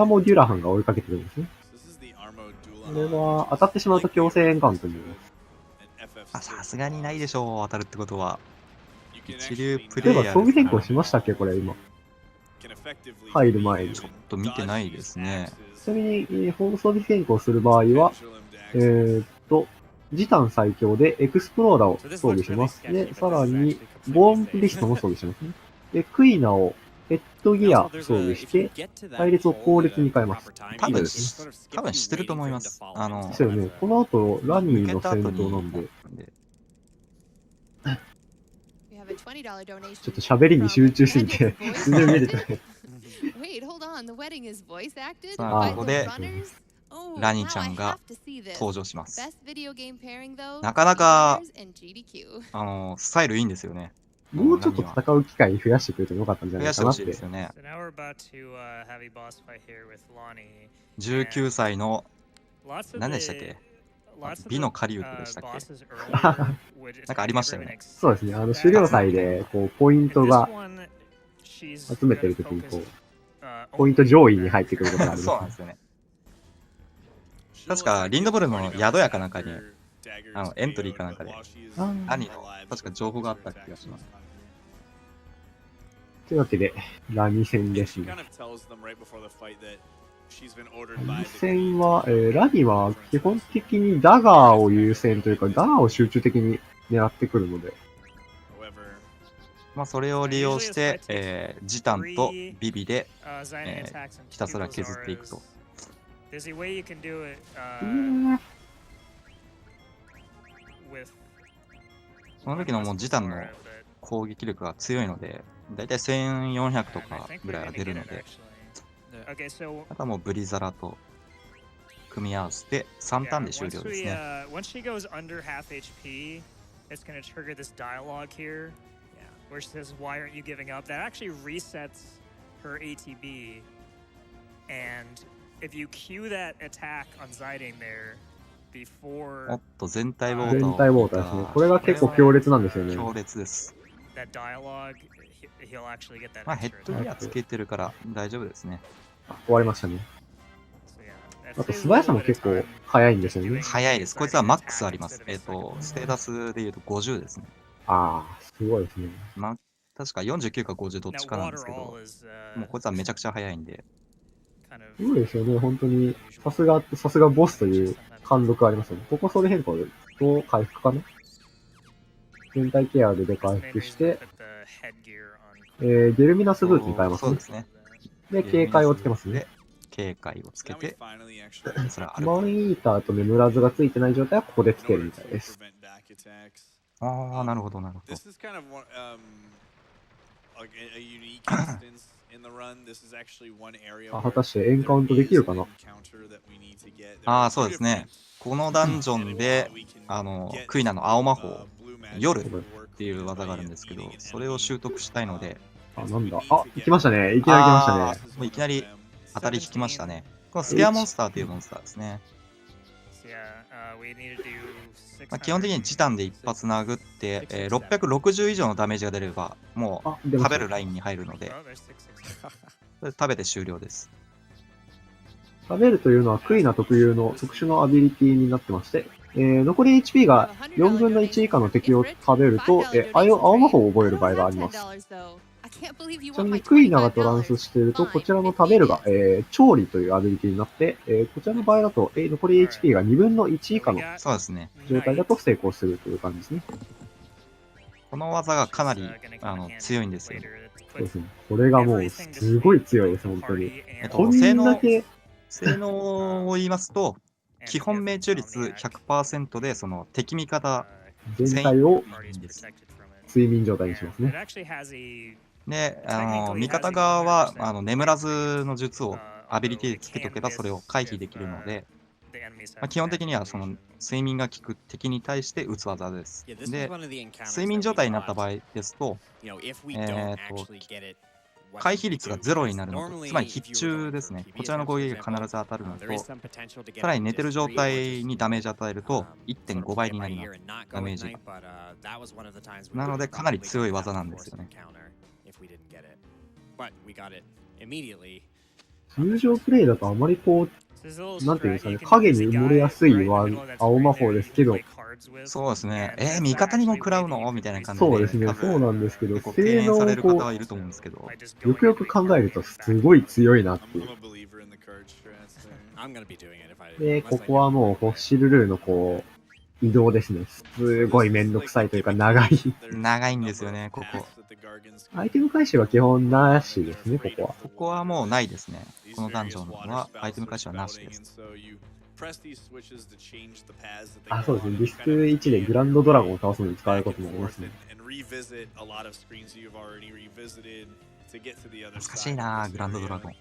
モデュラハンが追いかけてるんですね。これは、当たってしまうと強制エンカウントになります。
さすがにないでしょう、当たるってことは。一流プレイヤー。
例えば装備変更しましたっけこれ今。入る前に。
ちょっと見てないですね。
ちなみに、装備変更する場合は、ジタン最強でエクスプローラーを装備します。で、さらに、ボーンリストも装備しますね。で、クイナをヘッドギア装備して、隊列を後列に変えます。
多分知ってると思います。
ですよね。この後、ラニーの戦闘なんで。ちょっと喋りに集中しすぎて、全然見れてない。
さあ、ここで、ラニーちゃんが登場します。なかなか、スタイルいいんですよね。
もうちょっと戦う機会増やしてくれてもよかったんじゃないかなって。
増やしてほしいですよね。19歳の、何でしたっけ美の狩人でしたっけなんかありましたよね。
そうですね。狩猟祭で、こう、ポイントが集めてるときに、こう、ポイント上位に入ってくることがあります。
そうなんですよね。確か、リンドブルの宿屋かなんかに、エントリーかなんかで、兄の、確か情報があった気がします。
というわけで、ラニ戦ですね。ラニ戦は、ラニは基本的にダガーを優先というか、ダガーを集中的に狙ってくるので。
まあ、それを利用して、ジタンとビビで、ひたすら削っていくと。その時のもうジタンの攻撃力が強いので、だいたい1400とかぐらいは出るので、あとはもうブリザラと組み合わせて3ターンで終了ですね。
Where she says, "Why aren't you giving up?" That actually resets her ATB, and if you cue that attack on Zidane there before,
おっと全体ウォーター。
全体ウォーターですね。これが結構強烈なんですよね。
強烈です。
that dialogue, he'll actually get that.
まあヘッドギアつけてるから大丈夫ですね。
終わりましたね。あと素早さも結構速いんですよね。
速いです。こいつはマックスあります。ステータスで言うと50ですね。
ああ、すごいですね。
まあ、確か49か50どっちかなんですけど、もうこいつはめちゃくちゃ速いんで。
すごいですよね、本当に。さすがボスという貫禄ありますよね。ここそれ変更と回復かな全体ケアで回復して、ゲルミナスブーツに変えますね。
そうですね。
で、警戒をつけますね。
警戒をつけて、
マンイーターと眠らずがついてない状態はここでつけるみたいです。
ああ、なるほど、なるほど。
果たしてエンカウントできるかな。
ああ、そうですね。このダンジョンで、クイナの青魔法、夜っていう技があるんですけど、それを習得したいので。
あ、なんだ。あ、行きましたね。いきなり来ましたね。
もういきなり当たり引きましたね。このスケアモンスターというモンスターですね。基本的にチタンで一発殴って、660以上のダメージが出れば、もう食べるラインに入るので、食べて終了です。
食べるというのはクイナ特有の特殊のアビリティになってまして、残り HP が4分の1以下の敵を食べると、青魔法を覚える場合があります。ちなみにクイナがトランスしていると、こちらの食べるが、調理というアビリティになって、こちらの場合だと、残り HP が2分の1以下の状態だと成功するという感じですね。
この技がかなり強いんですよ。
そうですね。これがもうすごい強いです、本当に。
性能を言いますと、基本命中率 100% で、その敵味方
全体を睡眠状態にしますね。
で、味方側は眠らずの術をアビリティでつけとけばそれを回避できるので、基本的にはその睡眠が効く敵に対して打つ技です。で、睡眠状態になった場合ですと、回避率が0になるのと、つまり必中ですね。こちらの攻撃が必ず当たるのと、さらに寝てる状態にダメージ与えると 1.5 倍になります。ダメージが。なので、かなり強い技なんですよね。
通常プレイだとあまりこう、なんていうんですかね、影に埋もれやすい青魔法ですけど、
そうですね。味方にも食らうのみたいな感じで。
そうですね、そうなんですけど、
敬遠される方はいると思うんですけど、
よくよく考えるとすごい強いなっていう。で、ここはもうホッシルルーのこう、移動ですね。すごいめんどくさいというか長い。
長いんですよね、ここ。
アイテム回収は基本なしですね、ここは。
ここはもうないですね。このダンジョンはアイテム回収はなしです。
あ、そうですね。ディスク1でグランドドラゴンを倒すのに使うこともありますね。
懐かしいなぁ、グランドドラゴン。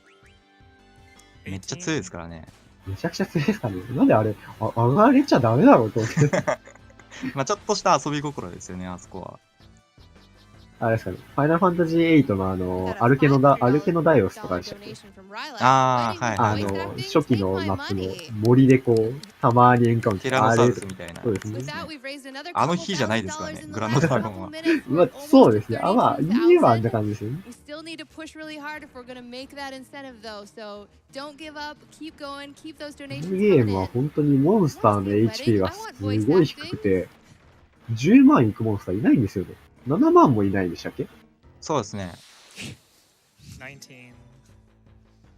めっちゃ強いですからね。
めちゃくちゃ強いですからね。なんであれ、上がれちゃダメだろうと思って。
まあちょっとした遊び心ですよね、あそこは。
あれですかね。ファイナルファンタジー8のアルケノダイオスとかでしたっけ？
ああ、はい。
初期のマップの森でこう、たまにエンカウント。
ティラノサウルスみたいな。
そうですね。
あの日じゃないですからね、グランドドラゴンは。
まあ、そうですね。まあ、言えばあんな感じですよね。このゲームは本当にモンスターの HP がすごい低くて、10万いくモンスターいないんですよね。7万もいないでしたっけ？
そうですね。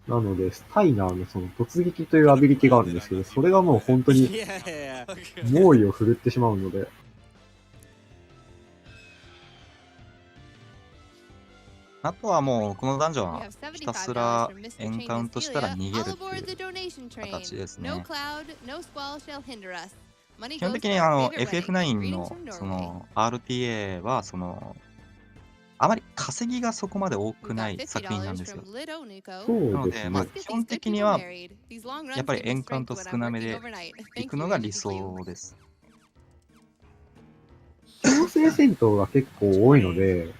なので、スタイナーのその突撃というアビリティがあるんですけど、それがもう本当に猛威を振るってしまうので。
あとはもう、このダンジョンはひたすらエンカウントしたら逃げるっていう形ですね。基本的にFF9 のその RTA はあまり稼ぎがそこまで多くない作品なんですよ。なので、基本的にはやっぱりエンカウント少なめでいくのが理想です。
強制戦闘が結構多いので、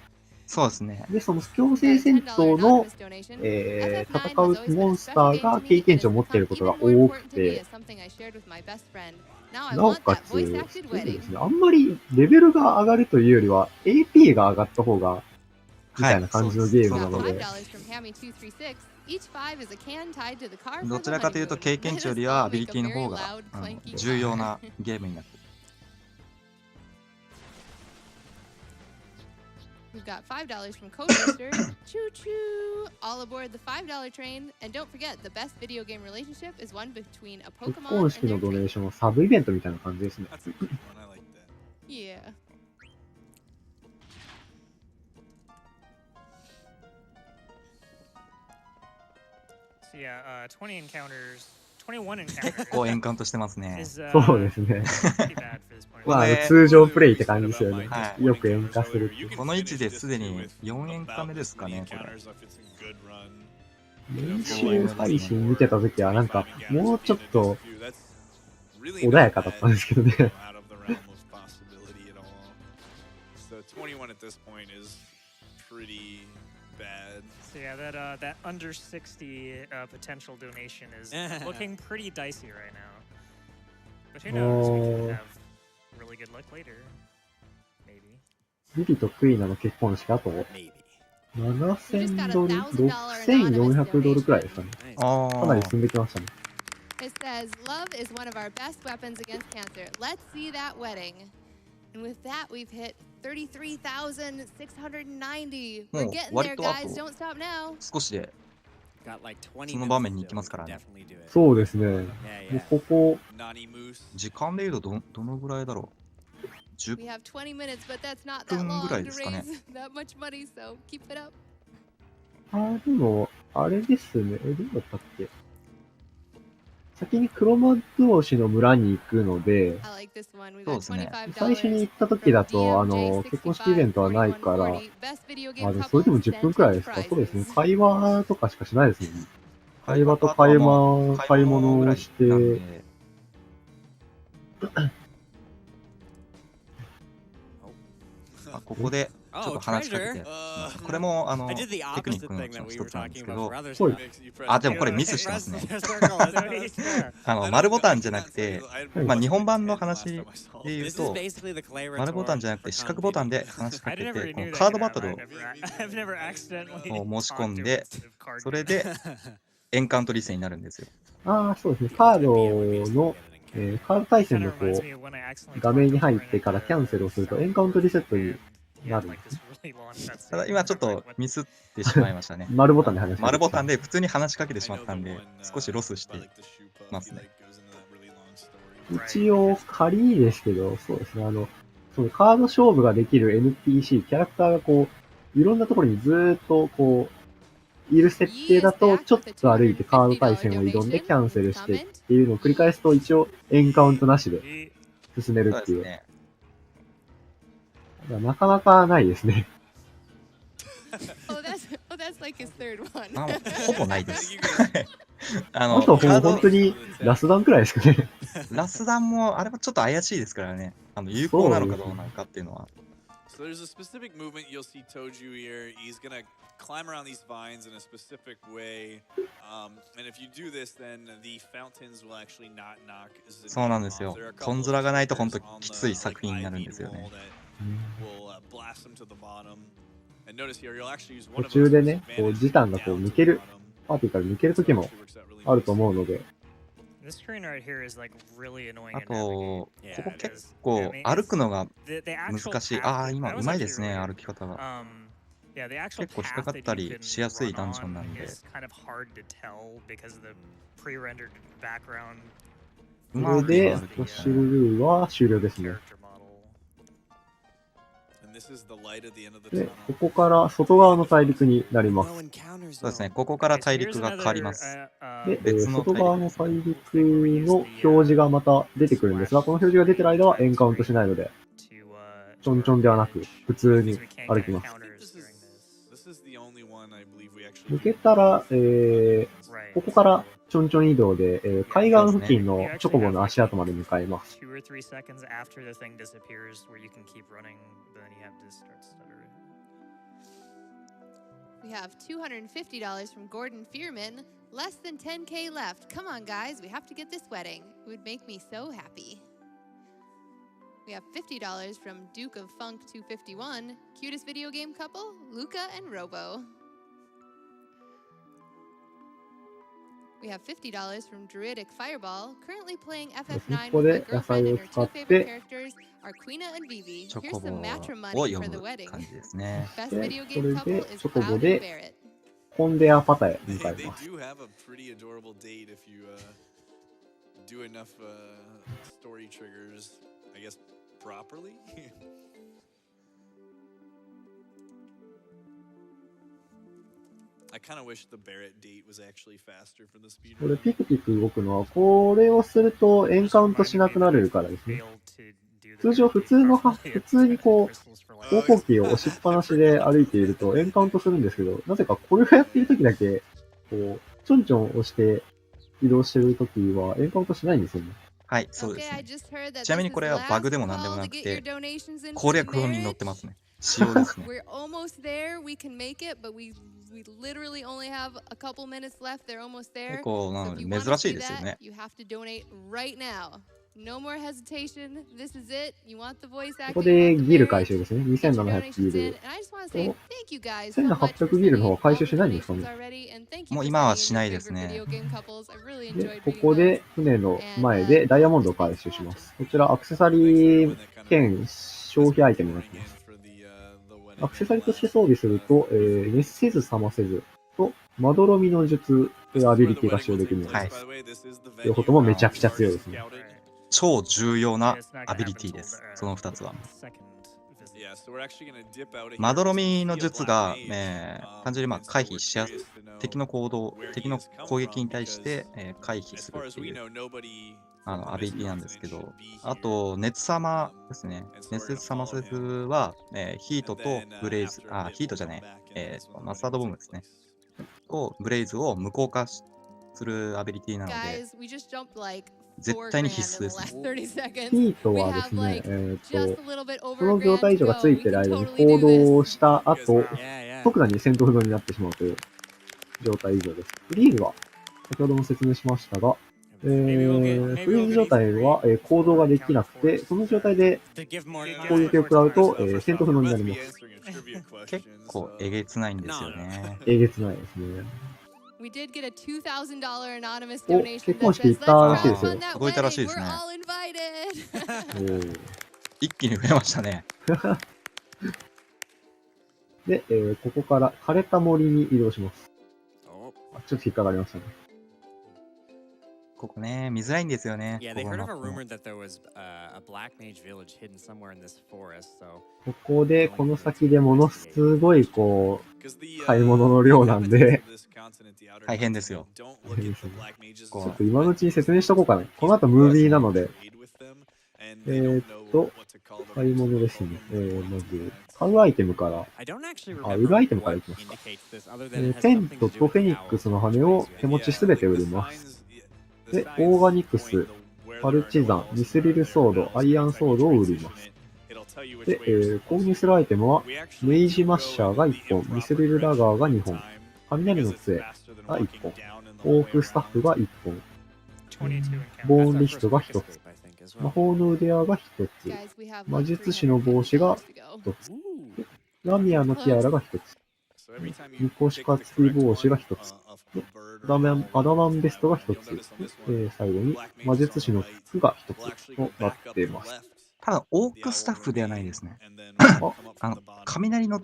そうですね。
で、その強制戦闘の、戦うモンスターが経験値を持っていることが多くて、なおかつ、そうですね、あんまりレベルが上がるというよりは、AP が上がった方が、みたいな感じのゲームなので、
どちらかというと経験値よりはアビリティの方が重要なゲームになっている。
We've got $5 from Coaster. Choo choo! All aboard the $5 train. And don't forget, the best video game relationship is one between a
結
Pokemon
婚
and
式の
their
ドネー
trainer.
ションはサブイベントみたいな感じですね。
Yeah.
So yeah, 20 encounters, 21 encounters.
結構エンカウントしてますね。
そうですね。まあ、通常プレイって感じですよね。
はい、
よくエンカするっていう。
この位置ですでに4エンカ目ですかね、これ。
練習配信見てたときはなんか、もうちょっと穏やかだったんですけどね。
bad.
So yeah, that under 60 potential donation is looking pretty dicey right now. But who knows? We could have really good luck later. Maybe.
リリとクイナの結婚式あと7000ドル ?6400 ドルくらいですかね。かなり進んできましたね。
It says, love is one of our best weapons against cancer. Let's see that wedding. And with that, we've hit 33,690. We're getting there, guys. Don't stop now.
少しで、その場面に行きますからね。
そうですね。もうここ、
時間で言うとどのぐらいだろう。10
We have 20 minutes, but that's not that long to raise that much money, so keep it up.
でも、あれですね。どうだったっけ？先に黒魔同士の村に行くので、
そうですね。
最初に行った時だと、結婚式イベントはないから、でもそれでも10分くらいですか？そうですね。会話とかしかしないですね。会話と買い物をして、
ここでちょっと話しかけて、これもテクニックの一つなんですけど、でもこれミスしてますね。丸ボタンじゃなくて、日本版の話で言うと、丸ボタンじゃなくて四角ボタンで話しかけて、このカードバトルを申し込んで、それでエンカウントリセになるんですよ。
そうですね。カード対戦の画面に入ってからキャンセルをするとエンカウントリセットになるんですね。
ただ今ちょっとミスってしまいましたね。
丸ボタンで話しかけて。
丸ボタンで普通に話しかけてしまったんで、少しロスしてますね。
一応仮ですけど、そうですね。そのカード勝負ができる NPC、キャラクターがいろんなところにずーっといる設定だと、ちょっと歩いてカード対戦を挑んでキャンセルしてっていうのを繰り返すと、一応エンカウントなしで進めるっていう。なかなかないですね。
ほぼないです。
あと本当にラスダンくらいですかね。
ラスダンも、あれもちょっと怪しいですからね。有効なのかどうなのかっていうのは。
So there's a specific movement you'll see Tojju here. He's gonna climb around these vines in a specific way. And if you do this, then the fountains will actually not knock.
そうなんですよ。トンズラがないと本当きつい作品になるんですよね。
途中でね、時短が抜ける、パーティーから抜ける時もあると思うので。
あと、ここ結構歩くのが難しい。今うまいですね、歩き方が。結構引っかかったりしやすいダンジョンなんで。
これで、スポッシュルーは終了ですね。で、ここから外側の大陸になります。
そうですね、ここから大陸が変わります。
で、外側の大陸の表示がまた出てくるんですが、この表示が出てる間はエンカウントしないので、ちょんちょんではなく、普通に歩きます。抜けたら、ここからちょんちょん移動で、海岸付近のチョコボの足跡まで向かいます。
We have $250 from Gordon Fearman. Less than 10K left. Come on, guys. We have to get this wedding. It would make me so happy. We have $50 from Duke of Funk 251. Cutest video game couple, Luca and Robo. We have $50 from Druidic Fireball. Currently playing FF9 with my girlfriend and her two favorite characters are Quina and Vivi. Here's some matrimony for the wedding. Best video game couple is Cloud and Barrett.
コンベアパタへ向かいます。
You do have a pretty adorable date if you do enough story triggers, I guess, properly. I kind of wish the Barrett date was actually faster for the speed.
これピクピク動くのは、これをするとエンカウントしなくなるからですね。通常普通に航行機を押しっぱなしで歩いているとエンカウントするんですけど、なぜかこれをやっているときだけ、ちょんちょん押して移動しているときはエンカウントしないんですよね。
はい、そうですね。ちなみにこれはバグでもなんでもなくて、攻略本に載ってますね。仕様ですね。
We're almost there. We can make it, but we literally only have a couple minutes left. They're almost there.
結構
So if you
珍
want to
しい
see
ですよ
that,
ね。
you have to donate right now. No more hesitation. This is it. You want the voice
ここ
acting.
で
You want the
ギル
parody.
回収ですね。
Get your
2700
donations
ギ
in.
ル。
And I just want to say thank you guys so much for
1700 ギルの方
sending
は回
all
収
the
しないんですか
donations
ね。
already. And thank you
も
for
う今は
sending
し
in
な
your
いです
favorite
ね。
video game couples. I really
で、
enjoyed
こ
reading
こで
those.
船の前でダイヤモンドを回収します。こちらアクセサリー兼消費アイテムになってます。アクセサリーとして装備すると、熱せず冷ませずと、まどろみの術というアビリティが使用できるので、
はい。
両方ともめちゃくちゃ強いですね。
超重要なアビリティです。その2つは。まどろみの術が、単純に回避しやすい。敵の攻撃に対して、回避するっていうアビリティなんですけど、あと、熱さまですね。熱さませずは、ヒートとブレイズ、ヒートじゃねえ、マスタードボムですね。と、ブレイズを無効化するアビリティなので、絶対に必須ですね。
ヒートはですね、その状態異常がついている間に行動をした後、即座に戦闘不能になってしまうという状態異常です。フリーズは、先ほども説明しましたが、フリーズ状態は、行動ができなくて、その状態で攻撃を食らうと、戦闘不能になります。
結構えげつないんですよね。
えげつないですね。
We did get a $2,000 anonymous
お、
donation
結婚式行ったらしいですよ。
届いたらしいですね。一気に増えましたね。で、ここから枯れた森に移動します。ちょっと引っかかりましたね。ここね、見づらいんですよね。
ここで、この先でものすごい、買い物の量なんで、
大変ですよ。
ちょっと今のうちに説明しとこうかな。この後ムービーなので、買い物ですね。まず、買うアイテムから、売るアイテムからいきますか。テントとフェニックスの羽を手持ちすべて売ります。で、オーガニクス、パルチザン、ミスリルソード、アイアンソードを売ります。で、購入するアイテムは、メイジマッシャーが1本、ミスリルラガーが2本、雷の杖が1本、オークスタッフが1本、ボーンリストが1つ、魔法の腕輪が1つ、魔術師の帽子が1つ、ラミアのティアラが1つ、ミコシカ付き帽子が1つ、アダマンベストが1つ、最後に魔術師の服が1つとなっています。
ただ、オークスタッフではないですね。雷の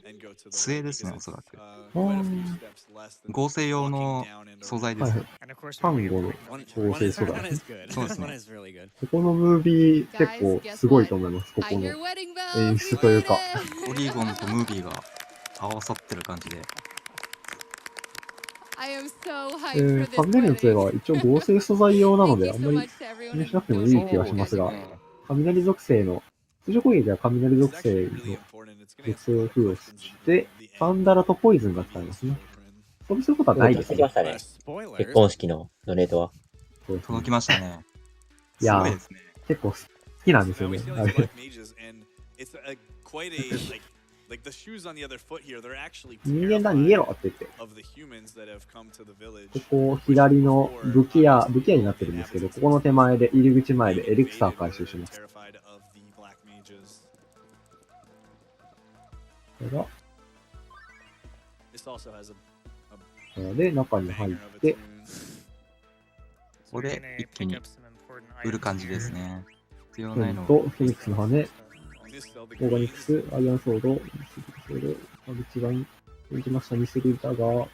杖ですね、おそらく。合成用の素材ですね。
サンゴの合成素材ですね。
そうですね。
ここのムービー結構すごいと思います。ここの演出というか。
ポリゴンとムービーが合わさってる感じで。
雷の杖は一応合成素材用なので、あんまり気にしなくてもいい気がしますが、雷属性の、通常攻撃は雷属性の属性を付与して、サンダラとポイズンが使えますね。そうすることはないですね。
届きましたね。結婚式のドネートは。
届きましたね。
いやー、結構好きなんですよね。人間だ、逃げろって言って。ここ、左の武器屋になってるんですけど、ここの手前で、入り口前でエリクサー回収します。これが、で、中に入って、
ここで一気に売る感じですね。必要ないの
と、フェニックスの羽、オーガニクス、アイアンソード、マルチバイン、売りました、ミスリーダガー。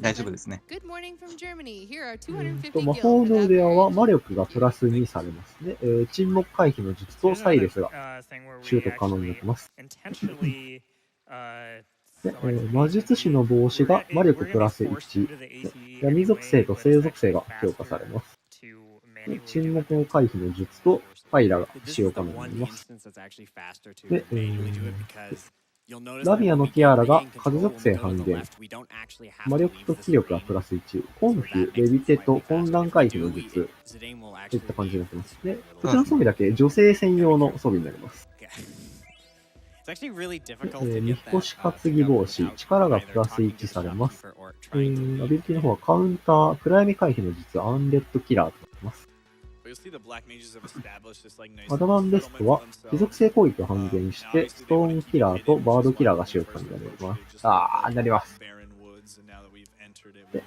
大丈夫ですね。
魔法の腕輪は魔力がプラス2されますね。沈黙回避の術とサイレスが習得可能になってます。で魔術師の帽子が魔力プラス1。闇属性と聖属性が強化されます。沈黙の回避の術とファイラが使用可能になります。で、ラビアのティアラが風属性半減。魔力と気力がプラス1。コンフ、レビテと混乱回避の術。といった感じになってます。で、こちらの装備だけ女性専用の装備になります。みこし担ぎ帽子。力がプラス1されます。アビリティの方はカウンター、暗闇回避の術、アンデッドキラーとなってます。アダマンベストは、非属性攻撃を半減して、ストーンキラーとバードキラーが主力になります。なります。で、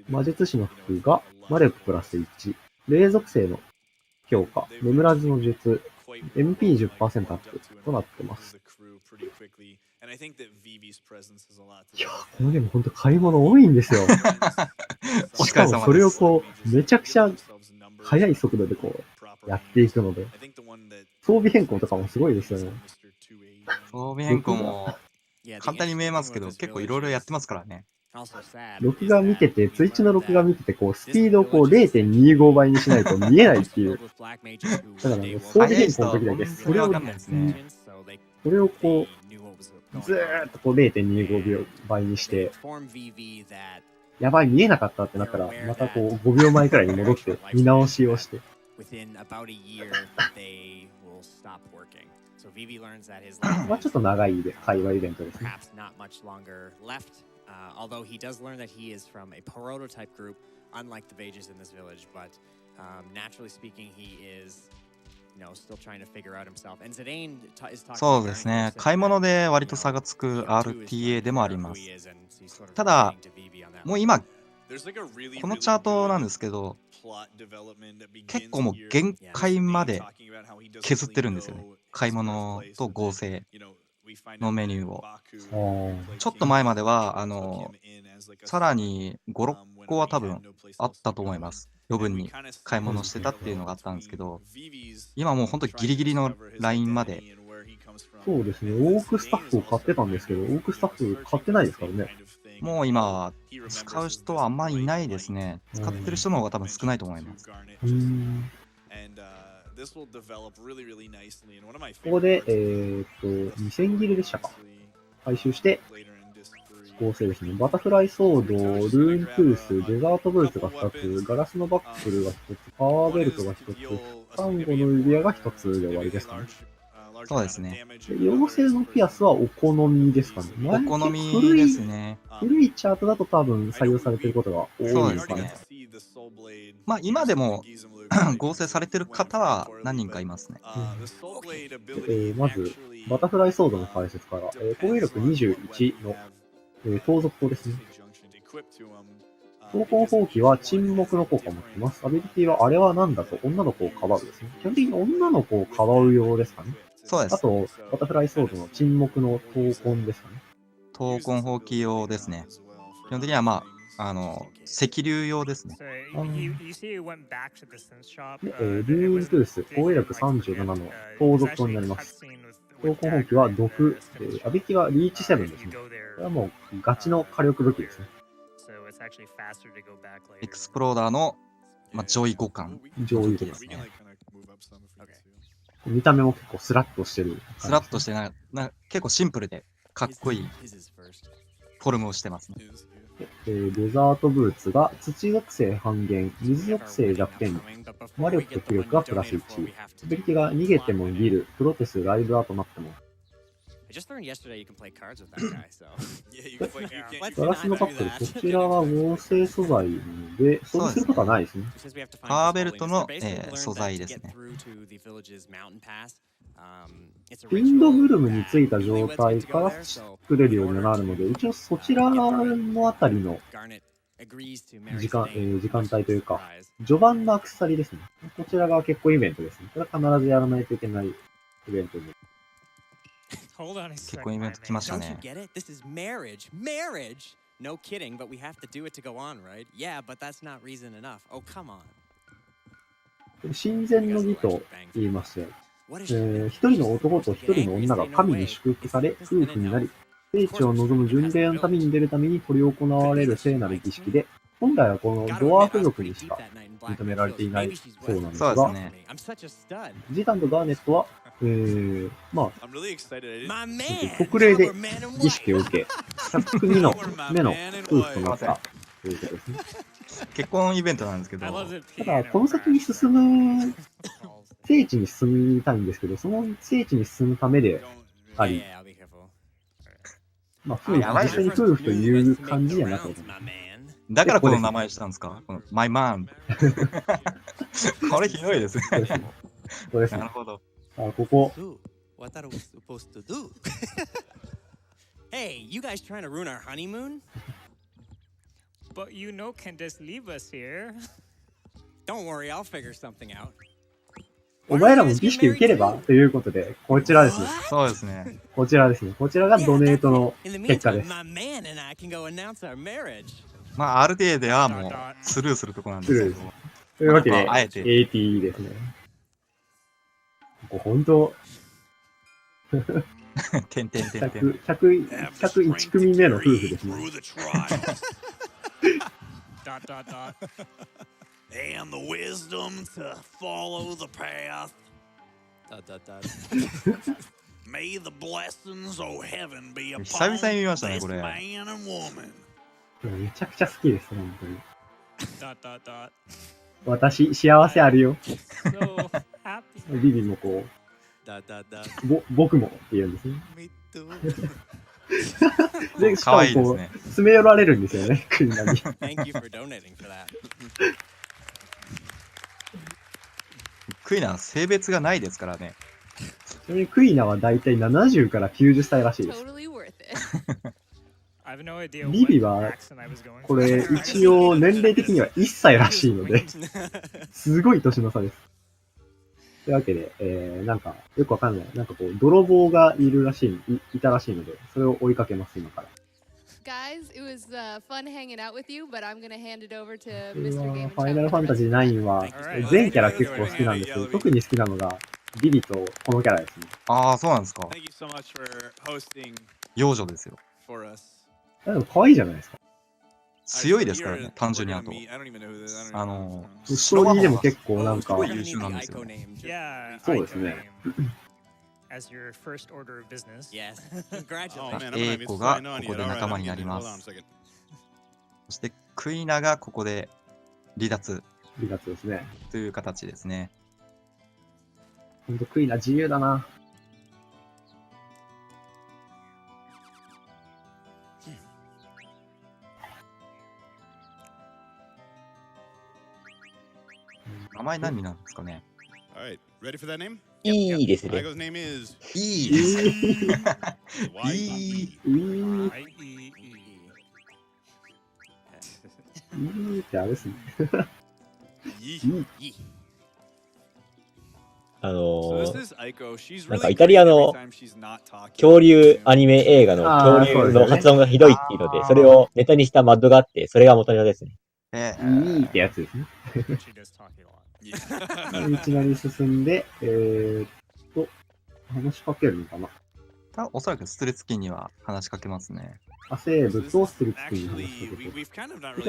魔術師の服が、魔力プラス1、霊属性の強化、眠らずの術、MP10% アップとなってます。いや、このゲームほんと買い物多いんですよ。しかもそれをこう、めちゃくちゃ速い速度でこう、やっていくので、装備変更とかもすごいですよね。
装備変更も簡単に見えますけど、結構いろいろやってますからね。
録画見てて、ツイッチの録画見てて、こう、スピードをこう 0.25 倍にしないと見えないっていう。だからね、装備変更の時だけ、それをこう、ずーっとこう 0.25 倍にして、やばい、見えなかったってなったら、またこう5秒前くらいに戻って見直しをして。まあちょっと長い会話イベントですね。
Although he does learn that he is from a prototype group, unlike the Vages in this village, but naturally speaking, he is, still trying to figure out himself. And Zidane is talking.
そうですね。買い物で割と差がつく RTA でもあります。ただ、もう今、このチャートなんですけど、結構もう限界まで削ってるんですよね。買い物と合成のメニューを。ちょっと前までは、さらに5、6個は多分あったと思います。余分に買い物してたっていうのがあったんですけど、今もう本当にギリギリのラインまで。
そうですね。オークスタッフを買ってたんですけど、オークスタッフ買ってないですからね。
もう今、使う人はあんまりいないですね。使ってる人の方が多分少ないと思います。
ここで、2000ギルでしたか。回収して、構成ですね。バタフライソード、ルーントゥース、デザートブーツが2つ、ガラスのバックルが1つ、パワーベルトが1つ、サンゴの指輪が1つで終わりですかね。
そうですね。
妖精のピアスはお好みですかね。
お好みですね。
古いチャートだと多分採用されていることが多いですかね。
まあ今でも合成されてる方は何人かいますね。
まず、バタフライソードの解説から、攻撃力21の、盗賊砲ですね。闘魂放棄は沈黙の効果を持っています。アビリティはあれは何だと女の子をかばうですね。基本的に女の子をかばう用ですかね。
そうです。
あと、バタフライソードの沈黙の闘魂ですかね。
闘魂放棄用ですね。基本的にはまあ、石竜用ですね。
ルーントゥース、攻撃力37の盗賊砲になります。闘魂放棄は毒、アビリティはリーチ7ですね。これはもうガチの火力武器ですね。
エクスプローダーの、上位互換。
上位互換ですね。見た目も結構スラッとしてる。
スラッとして結構シンプルでかっこいいフォルムをしてますね。
デザートブーツが土属性半減、水属性弱点、魔力と気力がプラス1。アビリティが逃げてもギル、プロテス、ライブアーとなっても。ガラスのカップル、こちらは合成素材なので、そうすることはないですね。
パワーベルトの、素材ですね。
ウィンドブルムについた状態から作れるようになるので、一応そちらのあたりの時間帯というか、序盤のアクセサリーですね。こちらが結構イベントですね。これは必ずやらないといけないイベントに。
結構イベント来ましたね。
No kidding, but we have to do it to go on, right? Yeah, but that's not reason enough. Oh, come on.
神前の儀と言いまして、一人の男と一人の女が神に祝福され、夫婦になり、聖地を望む巡礼の旅に出るために執り行われる聖なる儀式で、本来はこのドワーフ族にしか認められていないそうなんですが、ジタンとガーネットはまあ、
I'm really excited.
国礼で儀式を受け、100組の目の夫婦となったということですね。
結婚イベントなんですけど、
ただ、この先に進む、聖地に進みたいんですけど、その聖地に進むためであり、まあ、実際に夫婦という感じじゃなかった。
だからこの名前したんですか？このMy Man。これひどいですね。
そうですね。
なるほど。
ここ。
What are we supposed to do?
Hey, you guys trying to ruin our honeymoon?
But you know Candace leave us here.
Don't worry, I'll figure something out.
お前らも儀式受ければということで、こちらですね。
そうですね。
こちらですね。こちらがドネートの結果です。
まあ、ある程度はもうスルーするところなんですけど。
というわけで、
あえて
AT ですね。ここ本当、101組目の夫婦ですね。
And the wisdom to follow the path. May the blessings of heaven be upon this man and woman.
めちゃくちゃ好きです、本当に。私、幸せあるよ。ビビもこう、僕もって言うんですね。で、しかもこう、詰め寄られるんですよね、クイナに。
クイナは性別がないですからね。
ちなみにクイナはだいたい70から90歳らしいです。ビビは、これ一応年齢的には1歳らしいので、すごい年の差です。というわけで、なんか、よくわかんない。なんかこう、泥棒がいたらしいので、それを追いかけます、今から。
Guys, it was fun hanging out with you, but I'm gonna hand it over to Mr. Game and Chat.
ファイナルファンタジー9は、全キャラ結構好きなんですけど、特に好きなのが、ビビとこのキャラですね。
ああ、そうなんですか。幼女ですよ。
でも可愛いじゃないですか。
強いですからね、単純にあと。ス
トーリーでも結構なんか、
優秀なんですよ。
そうですね。
As your first order of business.
Yes. Congratulations.
A 子がここで仲間になります。そしてクイナがここで離脱。
離脱ですね。
という形ですね。
ほんとクイナ自由だな。
名前何なんですかね。
Alright, ready for that name?
いいですね。
Igo's name is
いいですね。
ってあれですね。
なんかイタリアの恐竜アニメ映画の恐竜の発音がひどいっていうので、それをネタにしたマッドがあって、それが元ネタですね。
いいってやつですね。道なり進んで、話しかけるのかな。
おそらくストレッツキーには話しかけますね。
生物をストレッツキーに話しかけて。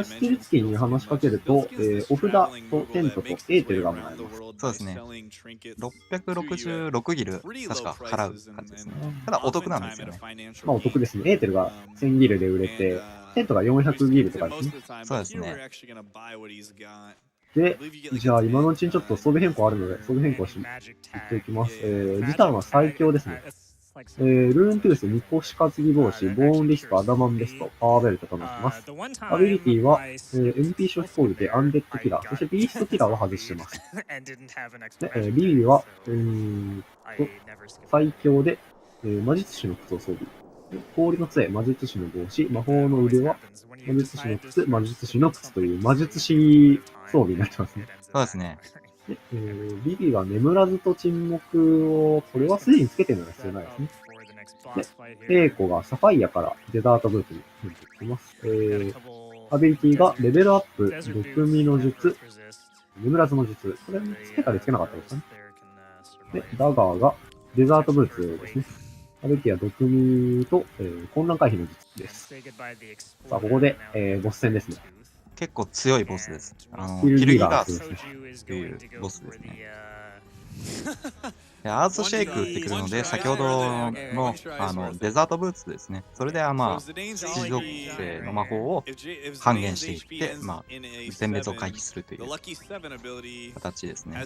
ストレッツキーに話しかけると、お札とテントとエーテルがもらえます。
そうですね。666ギル、確か払う感じですね。ただお得なんですよね。
まあお得ですね。エーテルが1000ギルで売れて、テントが400ギルとかですね。
そうですね。
で、じゃあ今のうちにちょっと装備変更あるので、装備変更していきます。リターンは最強ですね。ルーントゥース、ニコシ担ぎ帽子、ボーンリスト、アダマンベスト、パワーベルトとなってます。アビリティは、MP 消費攻撃でアンデッドキラー、そしてビーストキラーを外してます。で、ビビは、最強で、魔術師の靴を装備。氷の杖、魔術師の帽子、魔法の腕は、魔術師の靴、魔術師の靴という魔術師装備になってますね。
そうですね。
でビビは眠らずと沈黙を、これはすでにつけてるのが必要ないですね。で、A 子がサファイアからデザートブーツに入ってきます。アビリティがレベルアップ、毒味の術、眠らずの術。これつけたりつけなかったですかね。で、ダガーがデザートブーツですね。アビリティは毒味と、混乱回避の術です。さあ、ここで、ボス戦ですね。
結構強いボスです。
ヒルギガース
というボスですね。アースシェイクってくるので、先ほどのデザートブーツですね。それでまあ、地属性の魔法を半減していって、まあ、全滅を回避するという形ですね。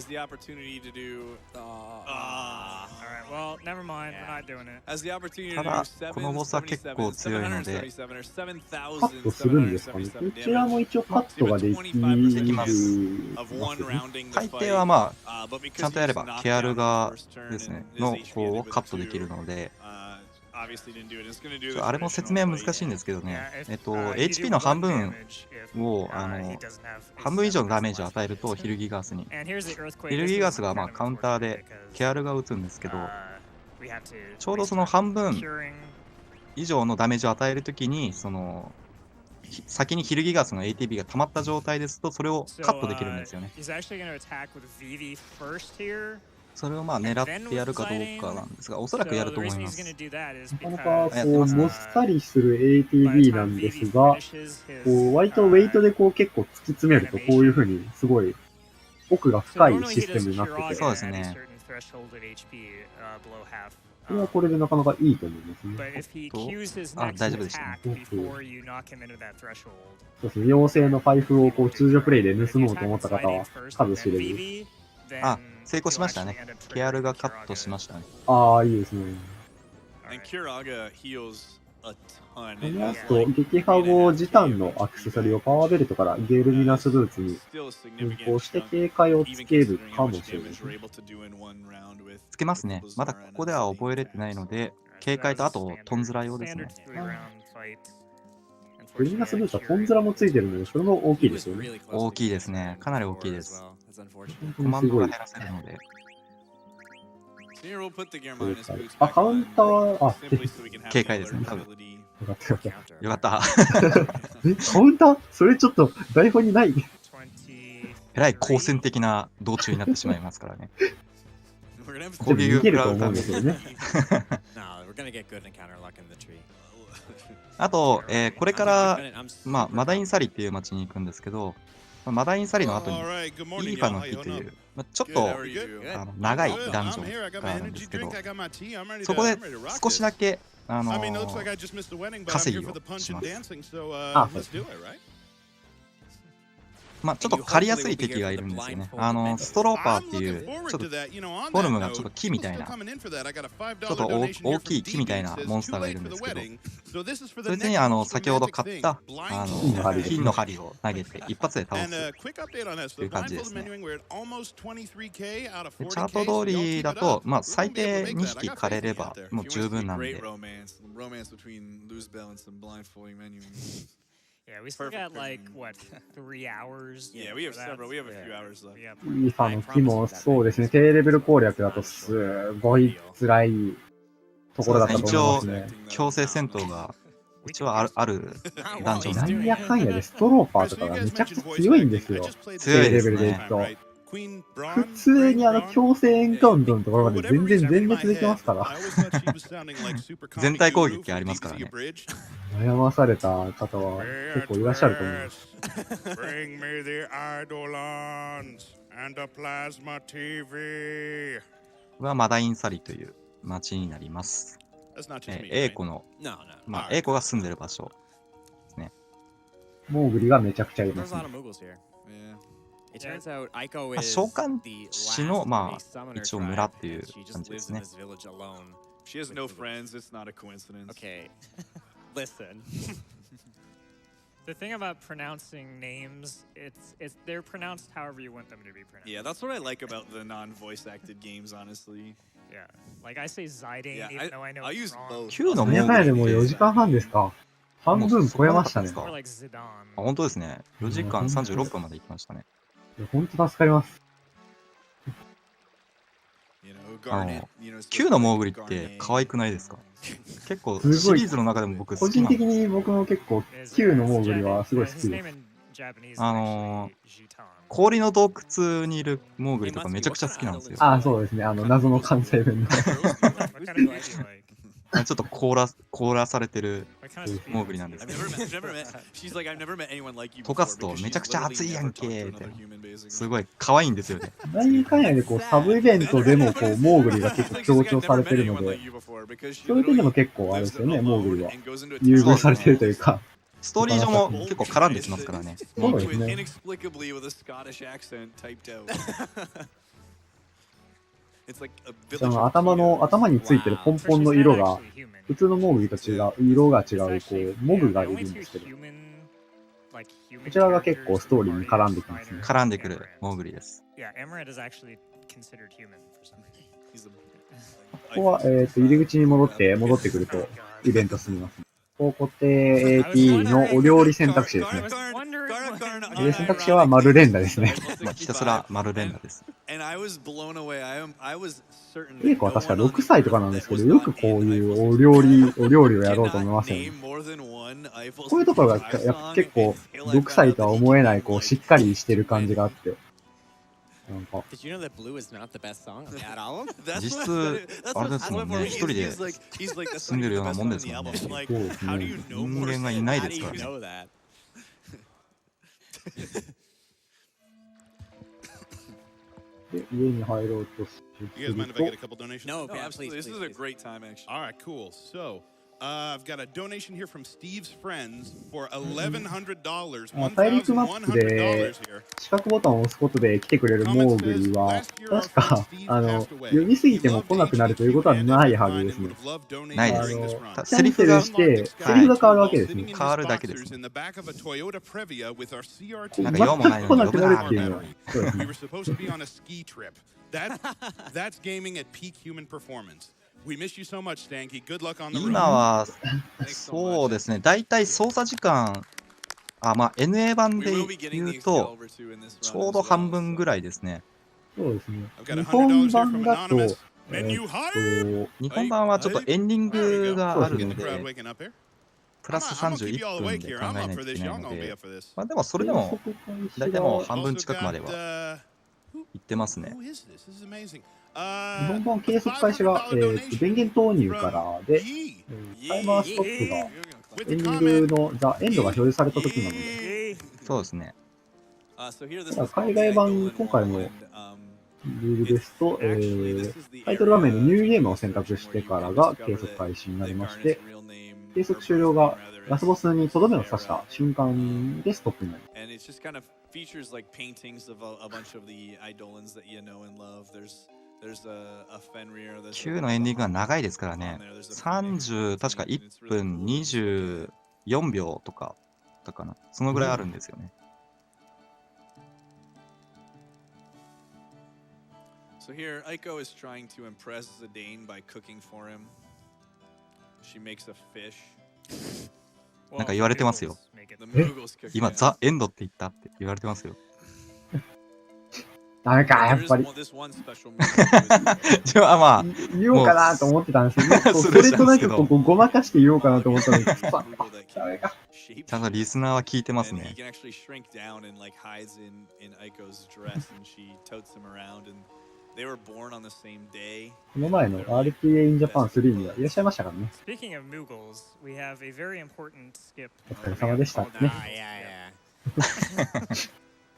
ただ、このボスは結構強いので、
カットするんですかね。こちらも一応カットができます。
大抵はまあ、ちゃんとやれば、ケアルがですね、の方をカットできるので、あれも説明は難しいんですけどね、HP の半分を、半分以上のダメージを与えると、ヒルギガースに。ヒルギガースがまあカウンターで、ケアルが打つんですけど、ちょうどその半分以上のダメージを与えるときに、先にヒルギガースの ATB が溜まった状態ですと、それをカットできるんですよね。それをまあ狙ってやるかどうかなんですが、おそらくやると思います。
なかなかこう、もっさりする ATB なんですが、こう割とウェイトでこう結構突き詰めると、こういう風にすごい奥が深いシステムになってて、
そうですね。
これはこれでなかなかいいと思いますね。
大丈夫でしたね。
そうですね、妖精のパイプをこう通常プレイで盗もうと思った方は数知れず。
成功しましたね。ケアルがカットしましたね。
いいですね。あと、撃破後、ジタンのアクセサリーをパワーベルトからゲルミナスブーツに変更して警戒をつけるかもしれないですね。
つけますね。まだここでは覚えれてないので、警戒とあと、トンズラ用ですね。
ゲルミナスブーツはトンズラもついてるので、それも大きいですよね。
大きいですね。かなり大きいです。コマンドが減らせるので。
カウンターは、
警戒ですね、多分。
よかった。
よかった。
カウンターそれちょっと台本にない。
えらい好戦的な道中になってしまいますからね。
攻撃が食らうためですよね。
あと、これから、まあ、マダインサリっていう町に行くんですけど、マダインサリの後に、イーファの日という、ちょっと長いダンジョンがあるんですけど、そこで少しだけ、稼ぎをします。まあ、ちょっと狩りやすい敵がいるんですよね。ストローパーっていう、ちょっと、フォルムがちょっと木みたいな、ちょっと大きい木みたいなモンスターがいるんですけど、それに先ほど買った、金の針を投げて、一発で倒すという感じですね。チャート通りだと、まあ、最低2匹狩れれば、もう十分なんで。
Yeah, we still got like, what, 3 hours?
Yeah, we have several. We have a few hours left.
イーファの木もそうですね、低レベル攻略だとすごい辛いところだったと思いますね。
一応、強制戦闘が一応あるダンジョンですね。
なんやかんやでストローパーとかがめちゃくちゃ強いんですよ。
強いですね。
低レベルでいくと。普通に強制エンカウントのところまで全然全滅できますから。
全体攻撃ありますからね。
悩まされた方は結構いらっしゃると思います。
これはマダインサリという町になります。エーコの、まあ、エーコが住んでる場所ですね。
モーグリがめちゃくちゃいますね。
召喚師の、まあ、一応村っていう感じですね。
She has no friends. It's not a coincidence.
Okay. Listen.
The thing about pronouncing names, it's they're pronounced however you want them to be pronounced.
Yeah, that's what I like about the non-voice acted games, honestly.
Yeah, like I say Zidane, even though I know it's wrong.
9の
モーグリでもう4時間半ですか。半分超えましたね。
本当ですね。4時間36分まで行きましたね。
本当助かります。
9のモーグリって可愛くないですか？結構シリーズの中でも僕好きなんです。
個人的に僕も結構9のモーグリはすごい好きです。
氷の洞窟にいるモーグリとかめちゃくちゃ好きなんですよ。
そうですね。謎の関西弁の。
ちょっと凍らされてるモーグリなんですけど、溶かすとめちゃくちゃ熱いやんけーって、すごい可愛いんですよね。
何回やでこうサブイベントでもこうモーグリが結構強調されてるので、そういう点でも結構あれですよね、モーグリは優遇されてるというか。
ストーリー上も結構絡んできますからね。
そうですね。その頭についてるポンポンの色が普通のモーグリと違う色が違うこうモグがいるんですけど、こちらが結構ストーリーに絡んできますね。
絡んでくるモーグリです。
ここは入り口に戻ってくるとイベント進みますね。固定 AT のお料理選択肢ですね。選択肢は丸連打ですね。
ひたすら丸連打です。
エイコは確か6歳とかなんですけど、よくこういうお料理をやろうと思いますよね。こういうところがやっぱ結構6歳とは思えないこうしっかりしてる感じがあって。なんか
実質、あれですもんね、一人で住んでるようなもんですもんね。
そうですね。
人間がいないですからね。
で、家に入ろうとすると。
I've got a donation here from Steve's friends for $1,100.
大陸マップで四角ボタンを押すことで来てくれるモーグリは、確か、読みすぎても来なくなるということはないはずですね。
ないです。
セリフが変わるわけですね。
変わるだけですね。なんか
用もないのに呼ぶなっていうのは。
That's gaming at peak human performance. We miss you so much, Stanky. Good luck on the
今は、そうですね、だいたい操作時間、まあ NA 版で言うと、ちょうど半分ぐらいですね。
そうですね。日本版だと、
日本版はちょっとエンディングがあるので、プラス31分で考えないといけないので、まあでもそれでも、だいたいもう半分近くまでは行ってますね。
日本版計測開始が、電源投入からで、タイマーストップがエンディングのザ・エンドが表示された時なので、
そうですね。
海外版、今回のルールですと、タイトル画面のニューゲームを選択してからが計測開始になりまして、計測終了がラスボスにとどめを刺した瞬間でストップになります。
9のエンディングが長いですからね。30、確か1分24秒とかだかな。そのぐらいあるんですよね。
So here, Aiko is trying to impress Zidane by cooking for him. She makes a fish.
なんか言われてますよ。今、ザ・エンドって言ったって言われてますよ。
ダメか、やっぱり。
まあ、
言おうかなと思ってたんですけど、それとなくここごまかして言おうかなと思ったのに、ダメか。
ちゃんとリスナーは聞いてますね。
この前の RTA in Japan 3にはいらっしゃいましたからね。お疲れ様でしたね。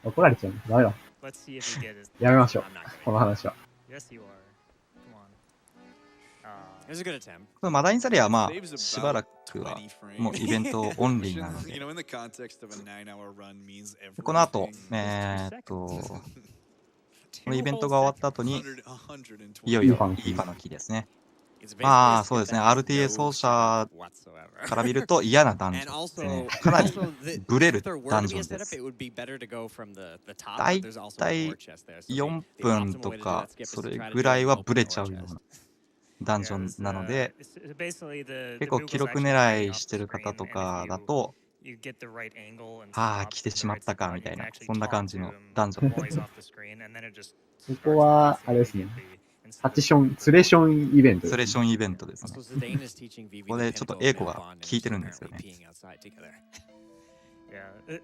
怒られちゃう。ダメだ。やめましょう。この話は。
マダインサリアはまあしばらくはもうイベントオンリーなので、この後、このイベントが終わった後にいよいよイーファの木ですね。まあそうですね、RTA 奏者から見ると嫌なダンジョンですね。かなりブレるダンジョンです。だいたい4分とかそれぐらいはブレちゃうようなダンジョンなので、結構記録狙いしてる方とかだと、来てしまったかみたいな、そんな感じのダンジョンです。
ここはあれですね。ツレションイベント。
ツレションイベントですね。ここでちょっと英子が聞いてるんですよね。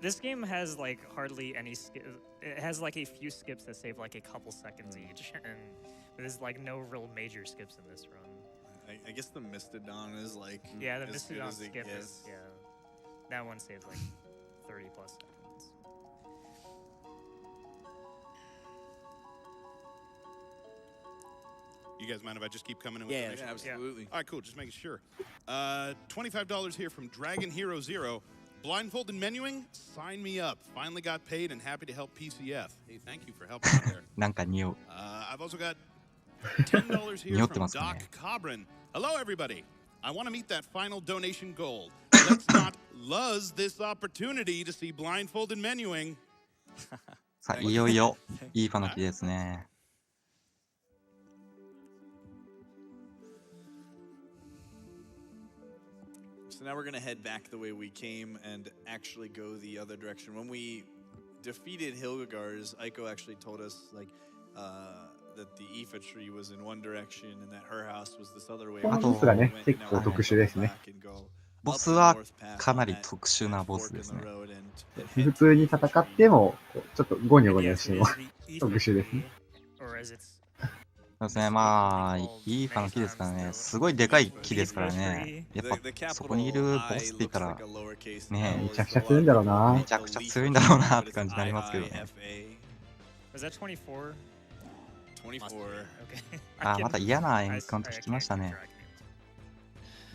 This game has like hardly any skip. It has like a few skips that save like a couple seconds each, and there's like no real major skips in this run.
I guess the Mistodon is like
yeah, the
as good
Mistodon
as it
skip
gets.
is that one saves like 30 plus seconds.
You guys mind if I just keep coming in with
Yeah,
information?
absolutely.
All right, cool. Just making sure. $25 here from Dragon Hero Zero. Blindfolded menuing? Sign me up. Finally got paid and happy to help PCF. Hey, thank you for helping out there.
なんか匂う。
I've also got $10 here
匂って
from
ますか
Doc
ね。
Cobrin. Hello, everybody. I want to meet that final donation goal. Let's not lose this opportunity to see blindfolded menuing.
さあ、いよいよ、いいファの木ですね。
So now we're gonna head back the way we came and actually go the other direction. When we defeated Hilgagars, Aiko actually told us like that the Aoife tree was in one direction and that her house was this other way.
このボスがね、結構特殊ですね。
ボスはかなり特殊なボスですね。
普通に戦っても、ちょっとゴニョゴニョしても特殊ですね。
そうですね、まあ、いいファの木ですからね、すごいでかい木ですからね、やっぱそこにいるボスって言ったら、ね、
めちゃくちゃ強いんだろうな。
めちゃくちゃ強いんだろうなって感じになりますけどね。あ、また嫌なエンカウント引きましたね。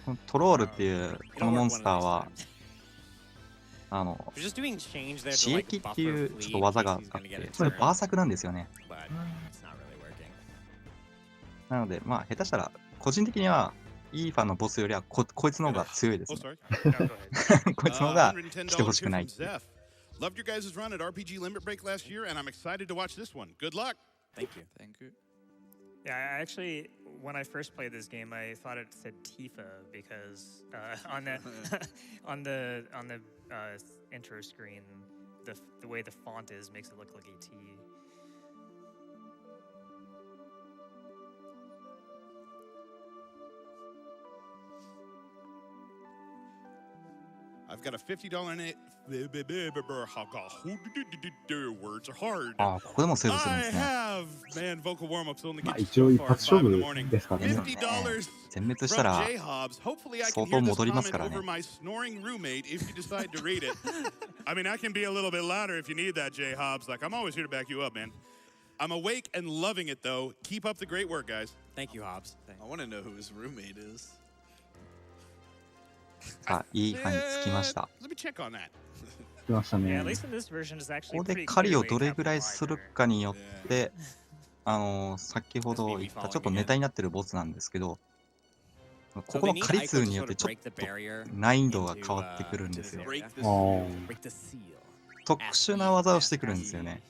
このトロールっていうこのモンスターは、刺激っていうちょっと技があって、それバーサクなんですよね。なので、まあ、下手したら、個人的には、イーファのボスよりはこいつの方が強いですね。こいつの方が来てほしくない。
Loved your guys' run at RPG Limit Break last year, and I'm excited to watch this one. Good luck.
Thank you. Thank you.
Yeah, I actually, when I first played this game, I thought it said Tifa because on the intro screen, the way the font is makes it look like a T.
I've got a $50 in it. Words are hard.
あ、ここでもセーブするんですね。
Man, vocal warm-ups only
まあ
get
一応一発勝負ですからね。
$50
全滅したら
Hopefully I can
相
hear
当
this
戻ります
comment
からね。
over my snoring roommate if you decide to read it. I mean, I can be a little bit louder if you need that, J Hobbs. Like, I'm always here to back you up, man. I'm awake and loving it, though. Keep up the great work, guys.
Thank you, Hobbs.
I want to know who his roommate is.
あ、いいファにつきました。
Let me check on that.
来ましたね。
ここで狩りをどれぐらいするかによって、先ほど言ったちょっとネタになってるボスなんですけど、ここの狩り数によってちょっと難易度が変わってくるんですよ。特殊な技をしてくるんですよね。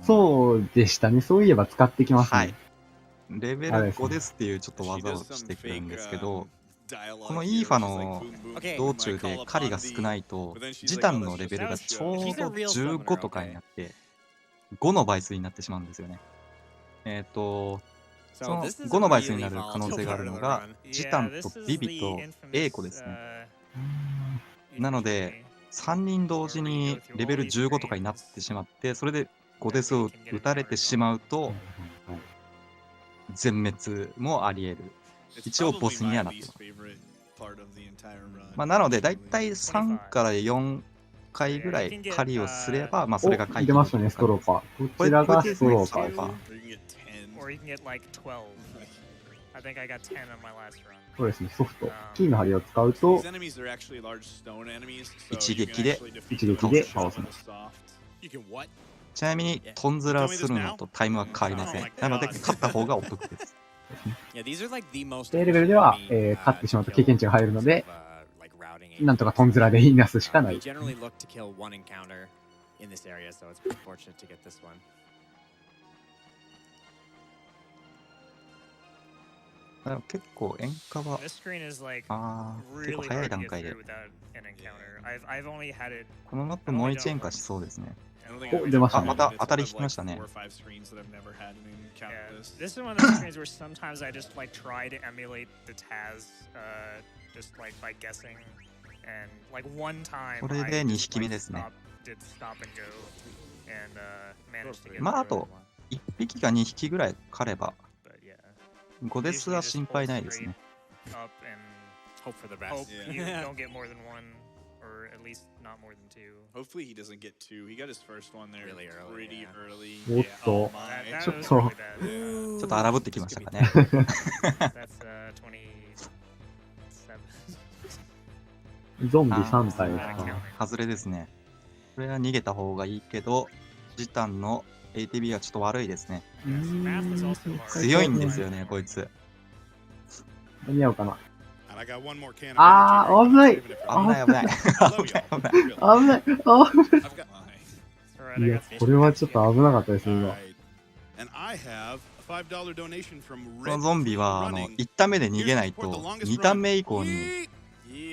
そうでしたね。そういえば使ってきますね。
はい。レベル5ですっていうちょっど技をしてくるんですけど、このイーファの道中で狩りが少ないと、ジタンのレベルがちょうど15とかになって、5の倍数になってしまうんですよね。その5の倍数になる可能性があるのが、ジタンとビビとエイコですね。なので、3人同時にレベル15とかになってしまって、それで5デスを打たれてしまうと、全滅もあり得る。一応ボスにはなってます。まあ、なので、だいたい3から4回ぐらい狩りをすれば、まあ、それが回避。
出ましたね、ストローパー。こちらがストローパー。そうですね、ソフト。キーの針を使うと、
一撃で
倒せます。
ちなみに、トンズラするのとタイムは変わりません。なので、勝った方がお得です。
低レベルでは、勝ってしまうと経験値が入るので、なんとかトンズラでいなすしかない。
結構演歌は、結構早い段階で。このマップもう一演歌しそうですね。
お、出ましたね。
また当たり引きましたね。
This is one of those screens where sometimes I just like try to emulate the Taz, just like by guessing, and like one time
これで2匹目ですね。まああと1匹か2匹ぐらい狩れば、5デスは心配ないですね。
up and
hope for the best.
Hope you don't get more than one, or at least not more than two.
Hopefully he doesn't get two. He got his first one there
really early,
pretty early.
おっと、ちょっと、
ちょっと荒ぶってきましたかね。
ゾンビ3体か。
外れですね。これは逃げた方がいいけど、ジタンの ATB がちょっと悪いですね。強いんですよね、こいつ。
間に合うかな。あー、危ない。
危ない危ない。
危ない。いや、これはちょっと危なかったですね、今。
このゾンビは、1ターン目で逃げないと、2ターン目以降に、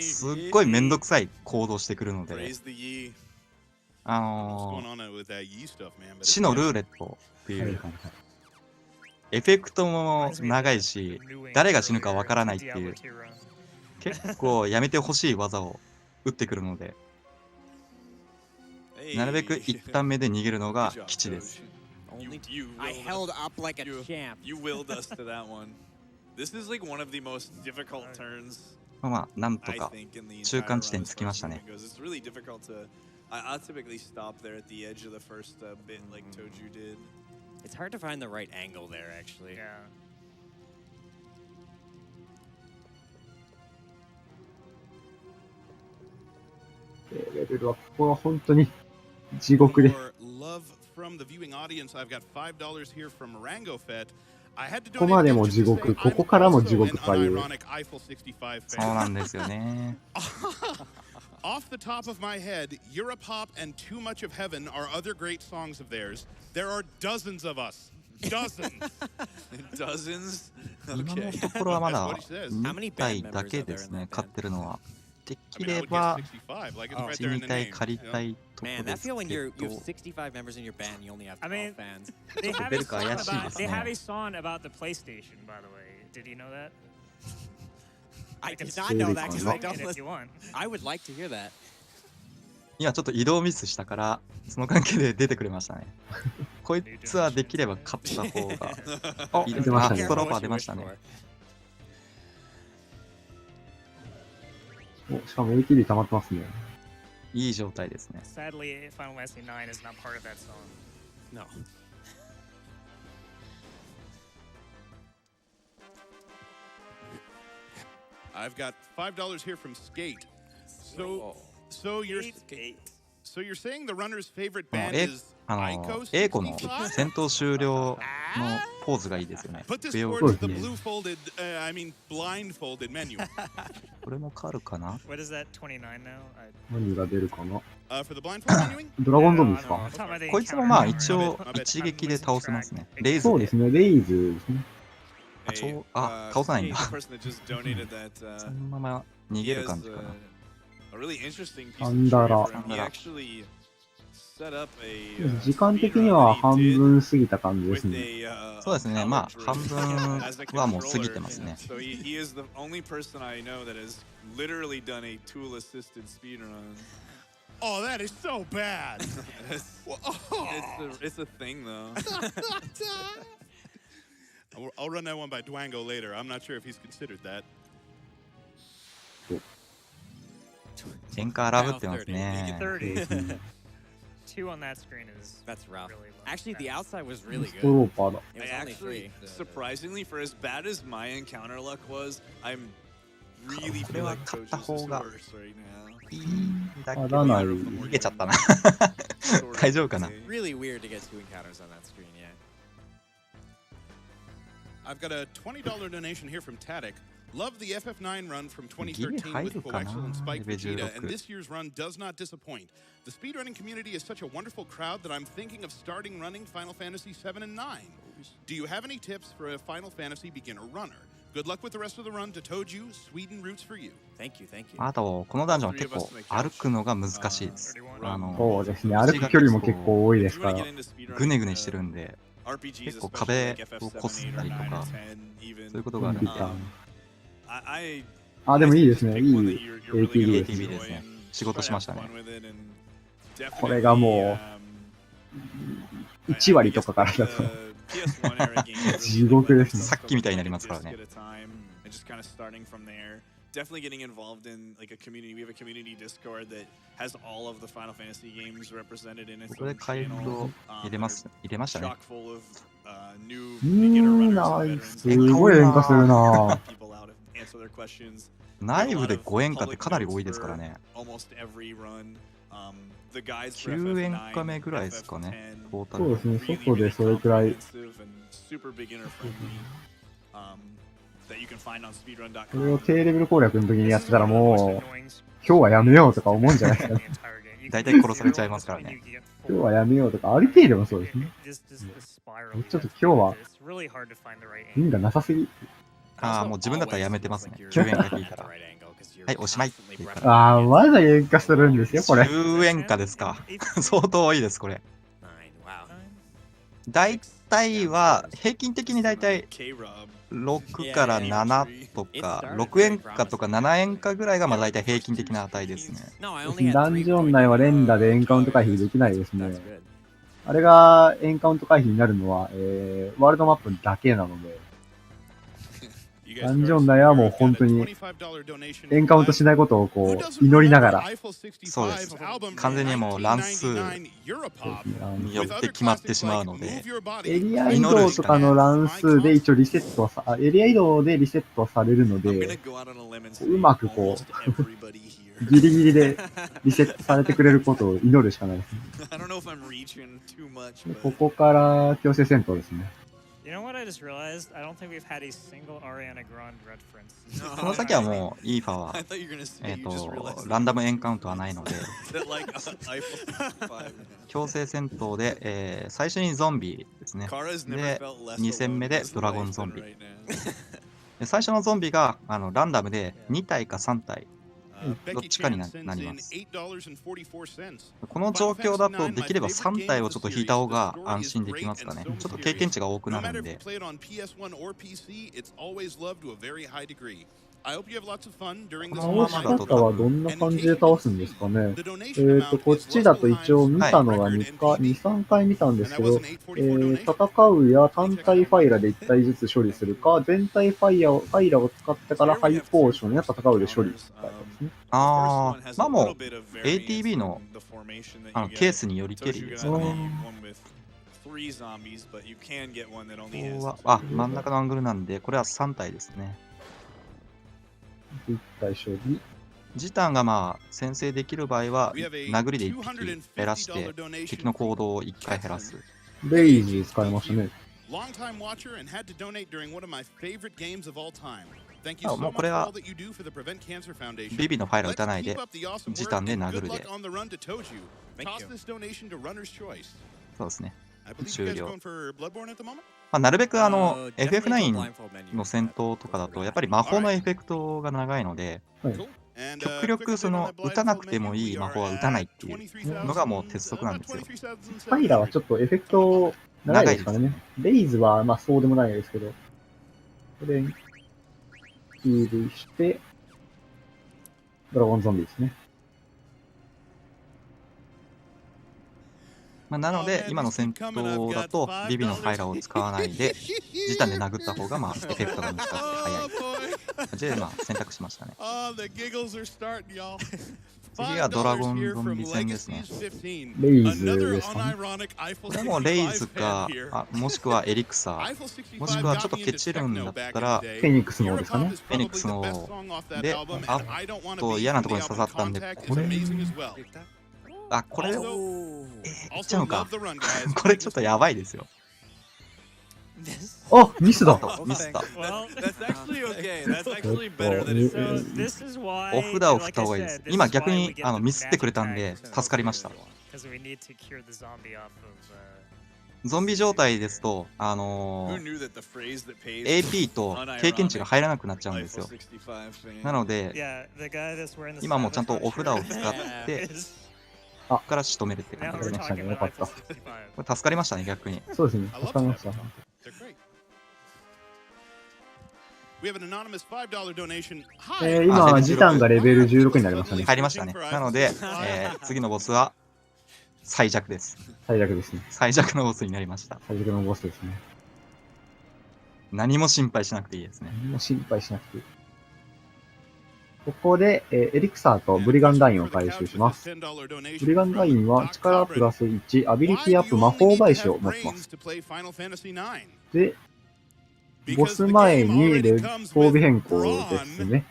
すっごいめんどくさい行動してくるので、死のルーレットっていう、エフェクトも長いし、誰が死ぬかわからないっていう、結構やめてほしい技を打ってくるので、なるべく1ターン目で逃げるのが基地です。
I held up like a champ.
You willed us to that one. This is like one of the most difficult turns.
まあ、なんとか中間地点につきましたね。
It's really difficult to. I'll typically stop there at the edge of the first bit, like Tojju did.
It's hard to find the right angle there, actually.
Yeah.
レベルはここは本当に地獄で。ここまでも地獄、ここからも地獄という。
そうなんですよね。
Off the top of my head, Europop and Too Much of Heaven are other great songs of theirs. There are dozens of us. Dozens.
Dozens?
今のところはまだ2体だけですね、買ってるのは。できれば、1、2体借りたいところですけど。ベルカ怪しいですね。
They have a song about the PlayStation, by the way. Did you know that?
I did not know that because I don't listen. I would like to hear that.
今ちょっと移動ミスしたから、その関係で出てくれましたね。こいつはできれば勝った方がいいですね。あ、ストローパー出ましたね。
しかも ATB 溜まってますね。
いい状態ですね。
Sadly, Final Fantasy 9 is not part of that song.
No.
I've got $5 here from Skate. So you're saying the runner's favorite band is Aiko?
エイコの戦闘終了のポーズがいいですよね。
Put this towards the blue-folded, blindfolded menu.
これもカルかな？
What is that? 29 now?
何が出るかな？
For the blindfold menuing?
ドラゴンゾンビですか？
こいつもまあ一応一撃で倒せますね。レイズで。
そうですね、レイズですね。
倒さないんだ。そのまま逃げる感じかな。
アンダラ。時間的には半分過ぎた感じですね。
そうですね、まあ半分はもう過ぎてますね。
Oh, that is so bad.
It's a thing, though.
I'll run that one by Dwango later. I'm not sure if he's considered that.
喧嘩荒ぶってますね。
Two on that screen is
that's rough. Actually, the outside was really good.
ストローパーだ。
Actually, surprisingly, for as bad as my encounter luck was, I'm really feel like Toju's worse right now.
いいんだけど逃げちゃったな。大丈夫かな？
Really weird to get two encounters on that screen, yeah.
I've got a $20 donation here from Tadek. Love the FF9 run from 2013 with Poexel and Spike Vegeta, and this year's run does not disappoint. The speedrunning community is such a wonderful crowd that I'm thinking of starting running Final Fantasy 7 and 9. Do you have any tips for a Final Fantasy beginner runner? Good luck with the rest of the run to Tojju, Sweden roots for you.
Thank you, thank you.
あと、このダンジョンは結構歩くのが難しいです。
そうですね、歩く距離も結構多いですから。
ぐねぐねしてるんで、結構壁をこすったりとか、そういうことがあるんで。
あ、でもいいですね。いい
ATB ですね。仕事しましたね。
これがもう、1割とかからだと、地獄ですね。
さっきみたいになりますからね。
and just kind of starting from there. Definitely getting involved in like a community. We have a community Discord that has all of the Final Fantasy games represented in its own channel. Chock full of new beginner runners and veterans.
すごい演歌するな。
People out and answer their questions.
内部で5演歌ってかなり多いですからね。
Almost every run. The guides
9演歌目ぐらいですかね。トータル。
そうですね、外でそれくらい。
super beginner friendly. That you can find on speedrun.com.
これを低レベル攻略の時にやってたらもう、今日はやめようとか思うんじゃないですかね。
大体殺されちゃいますからね。
今日はやめようとか、RP でもそうですね。ちょっと今日は、運がなさすぎ。
ああ、もう自分だったらやめてますね。9演歌聞いたら。はい、おしまい。
ああ、まだ演歌するんですよ、これ。
10演歌ですか。相当多いです、これ。大体は、平均的に大体、6から7とか、6演歌とか7演歌ぐらいがまあ大体平均的な値ですね。
ダンジョン内は連打でエンカウント回避できないですね。あれがエンカウント回避になるのは、ワールドマップだけなので、ダンジョン内はもう本当にエンカウントしないことをこう祈りながら。
そうです。完全にもう乱数によって決まってしまうので、
エリア移動とかの乱数で一応リセットはさ、エリア移動でリセットはされるので、うまくこう、ギリギリでリセットされてくれることを祈るしかないですね。ここから強制戦闘ですね。
You know what I just realized? I don't think we've had a single Ariana Grande reference.
この先はもう、イーファは、ランダムエンカウントはないので、強制戦闘で、最初にゾンビですね。で、2戦目でドラゴンゾンビ。で最初のゾンビがランダムで2体か3体。どっちかになります。この状況だとできれば3体をちょっと引いた方が安心できますかね。ちょっと経験値が多くなるんで。
倒し方はどんな感じで倒すんですかね。こっちだと一応見たのが2、3回見たんですけど、戦うや単体ファイラで1体ずつ処理するか、全体ファイラを使ってからハイポーションや戦うで処理するかですね。
ああ、まあもう ATB のケースによりけりですかね。ここは、あ、真ん中のアングルなんで、これは3体ですね。
1体処理。
ジタンがまあ先制できる場合は、殴りで1匹減らして、敵の行動を1回減らす。
レイジ使いましたね。
もうこれはビビのファイルを打たないで、ジタンで殴るで。そうですね。終了。まあ、なるべくFF9 の戦闘とかだと、やっぱり魔法のエフェクトが長いので、極力その打たなくてもいい魔法は打たないっていうのがもう鉄則なんですよ。
ファイラはちょっとエフェクト長いですからね。レイズはまあそうでもないですけど、これ、ヒールして、ドラゴンゾンビですね。
まあなので、今の戦闘だと、ビビのファイラを使わないで、ジタンで殴った方が、まあ、エフェクトが短くて早い。で、まあ、選択しましたね。次はドラゴンゾンビ戦ですね。
レイズですかね。
これもレイズか、もしくはエリクサー、もしくはちょっとケチるんだったら、
フェニックスの方ですかね。
フェニックスの方で、あと嫌なところに刺さったんで、これ、あ、これ、いっちゃうのか。これちょっとやばいですよ。
あ、ミスだ。
ミスった。お札を振った方がいいです。今逆にミスってくれたんで助かりました。ゾンビ状態ですと、AP と経験値が入らなくなっちゃうんですよ。なので、今もちゃんとお札を使って、ここから仕留めるって感じですね。
よかった。
これ助かりましたね、逆に。
そうですね、助かりました。今、ジタンがレベル16になりましたね。
入りましたね。なので、次のボスは最弱です。
最弱ですね。
最弱のボスになりました。
最弱のボスですね。
何も心配しなくていいですね。
何も心配しなくていい。ここで、エリクサーとブリガンダインを回収します。ブリガンダインは力プラス1、アビリティアップ魔法返しを持ちます。で、ボス前に装備変更ですね。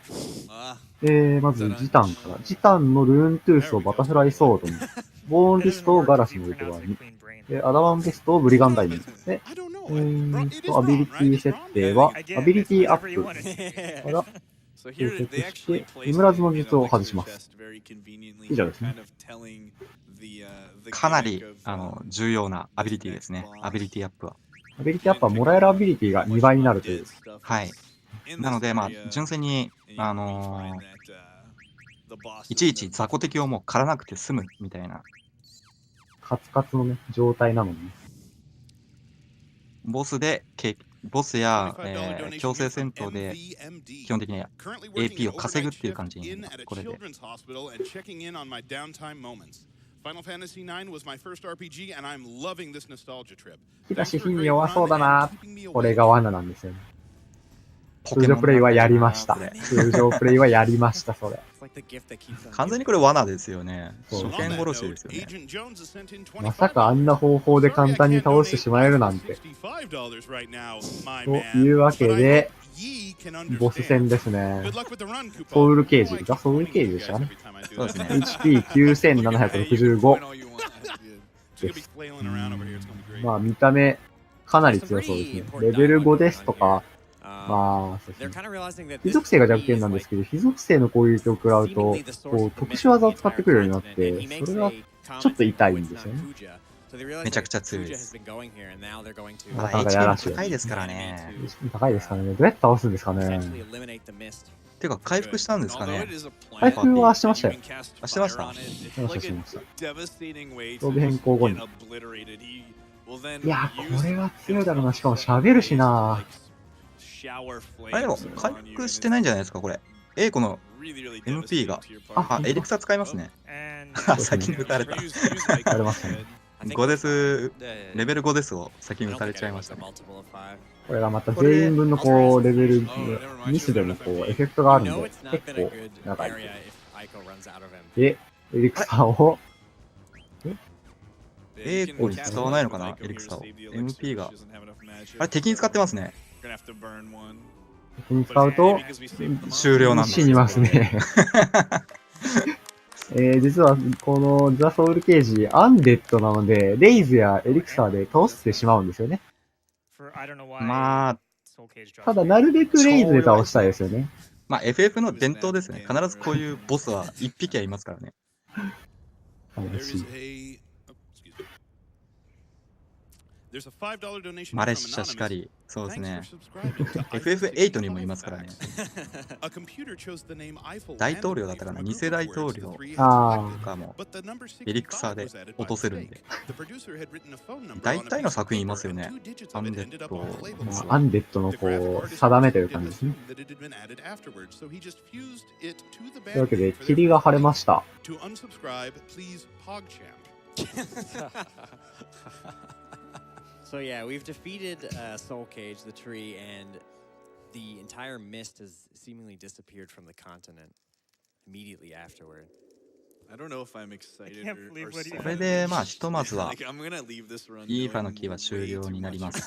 まずジタンから。ジタンのルーントゥースをバタフライソードに。ボーンリストをガラスの内側に。アダマンベストをブリガンダインに。で、アビリティ設定は、アビリティアップから、選択して、眠らずの術を外します。以上ですね。
かなり、重要なアビリティですね。アビリティアップは。
アビリティアップはもらえるアビリティが2倍になるという。
はい。なので、まあ、純粋に、いちいち雑魚敵をもう狩らなくて済むみたいな。
カツカツのね、状態なのに。
ボスや、強制戦闘で、基本的に AP を稼ぐっていう感じに、これで。
引き出し品弱そうだな。これが罠なんですよね。通常プレイはやりました。通常プレイはやりました、それ。
完全にこれ罠ですよね。初見殺しですよね。
まさかあんな方法で簡単に倒してしまえるなんて。というわけで、ボス戦ですね。ソウルケージがソウルケージでしたね。
そうですね。
HP9765 です。まあ見た目かなり強そうですね。レベル5ですとか、まあ、そうですね。非属性が弱点なんですけど、非属性の攻撃を食らうと、こう、特殊技を使ってくるようになって、それがちょっと痛いんですよね。
めちゃくちゃ強いです。
なかなかやらしい。
高いですからね。
高いですからね。どうやって倒すんですかね。
てか、回復したんですかね。
回復はしてましたよ。
してました？
してました。装備変更後に。いや、これは強いだろうな。しかも喋るしな。
あれでも、回復してないんじゃないですか、これ。A 子の MP が。あ、エリクサ使いますね。先に撃たれた。
撃たれましたね。
5です、レベル5ですを先に撃たれちゃいましたね。
これがまた全員分のこう、レベル、ミスでもこう、エフェクトがあるんで、結構長い。で、エリクサを、
A 子に使わないのかな、エリクサを。MP が。あれ、敵に使ってますね。
敵に使うと、
終了なんです。
死にますね。実は、このザ・ソウルケージ、アンデッドなので、レイズやエリクサーで倒してしまうんですよね。
まあ、
ただ、なるべくレイズで倒したいですよね。
まあ、FF の伝統ですね。必ずこういうボスは1匹はいますからね。
悲しい。
マレッシャしかり、そうですね。FF8 にもいますからね。大統領だったかな、偽大統領とかもエリクサーで落とせるんで。大体の作品いますよね。アンデッド。
アンデッドのこう、定めという感じですね。というわけで、霧が晴れました。
So yeah, we've defeated Soul Cage, the tree, and the entire mist has seemingly disappeared from the continent immediately afterward.
I don't know if I'm excited or
これでまあひとまずはイーファのキーは終了になります。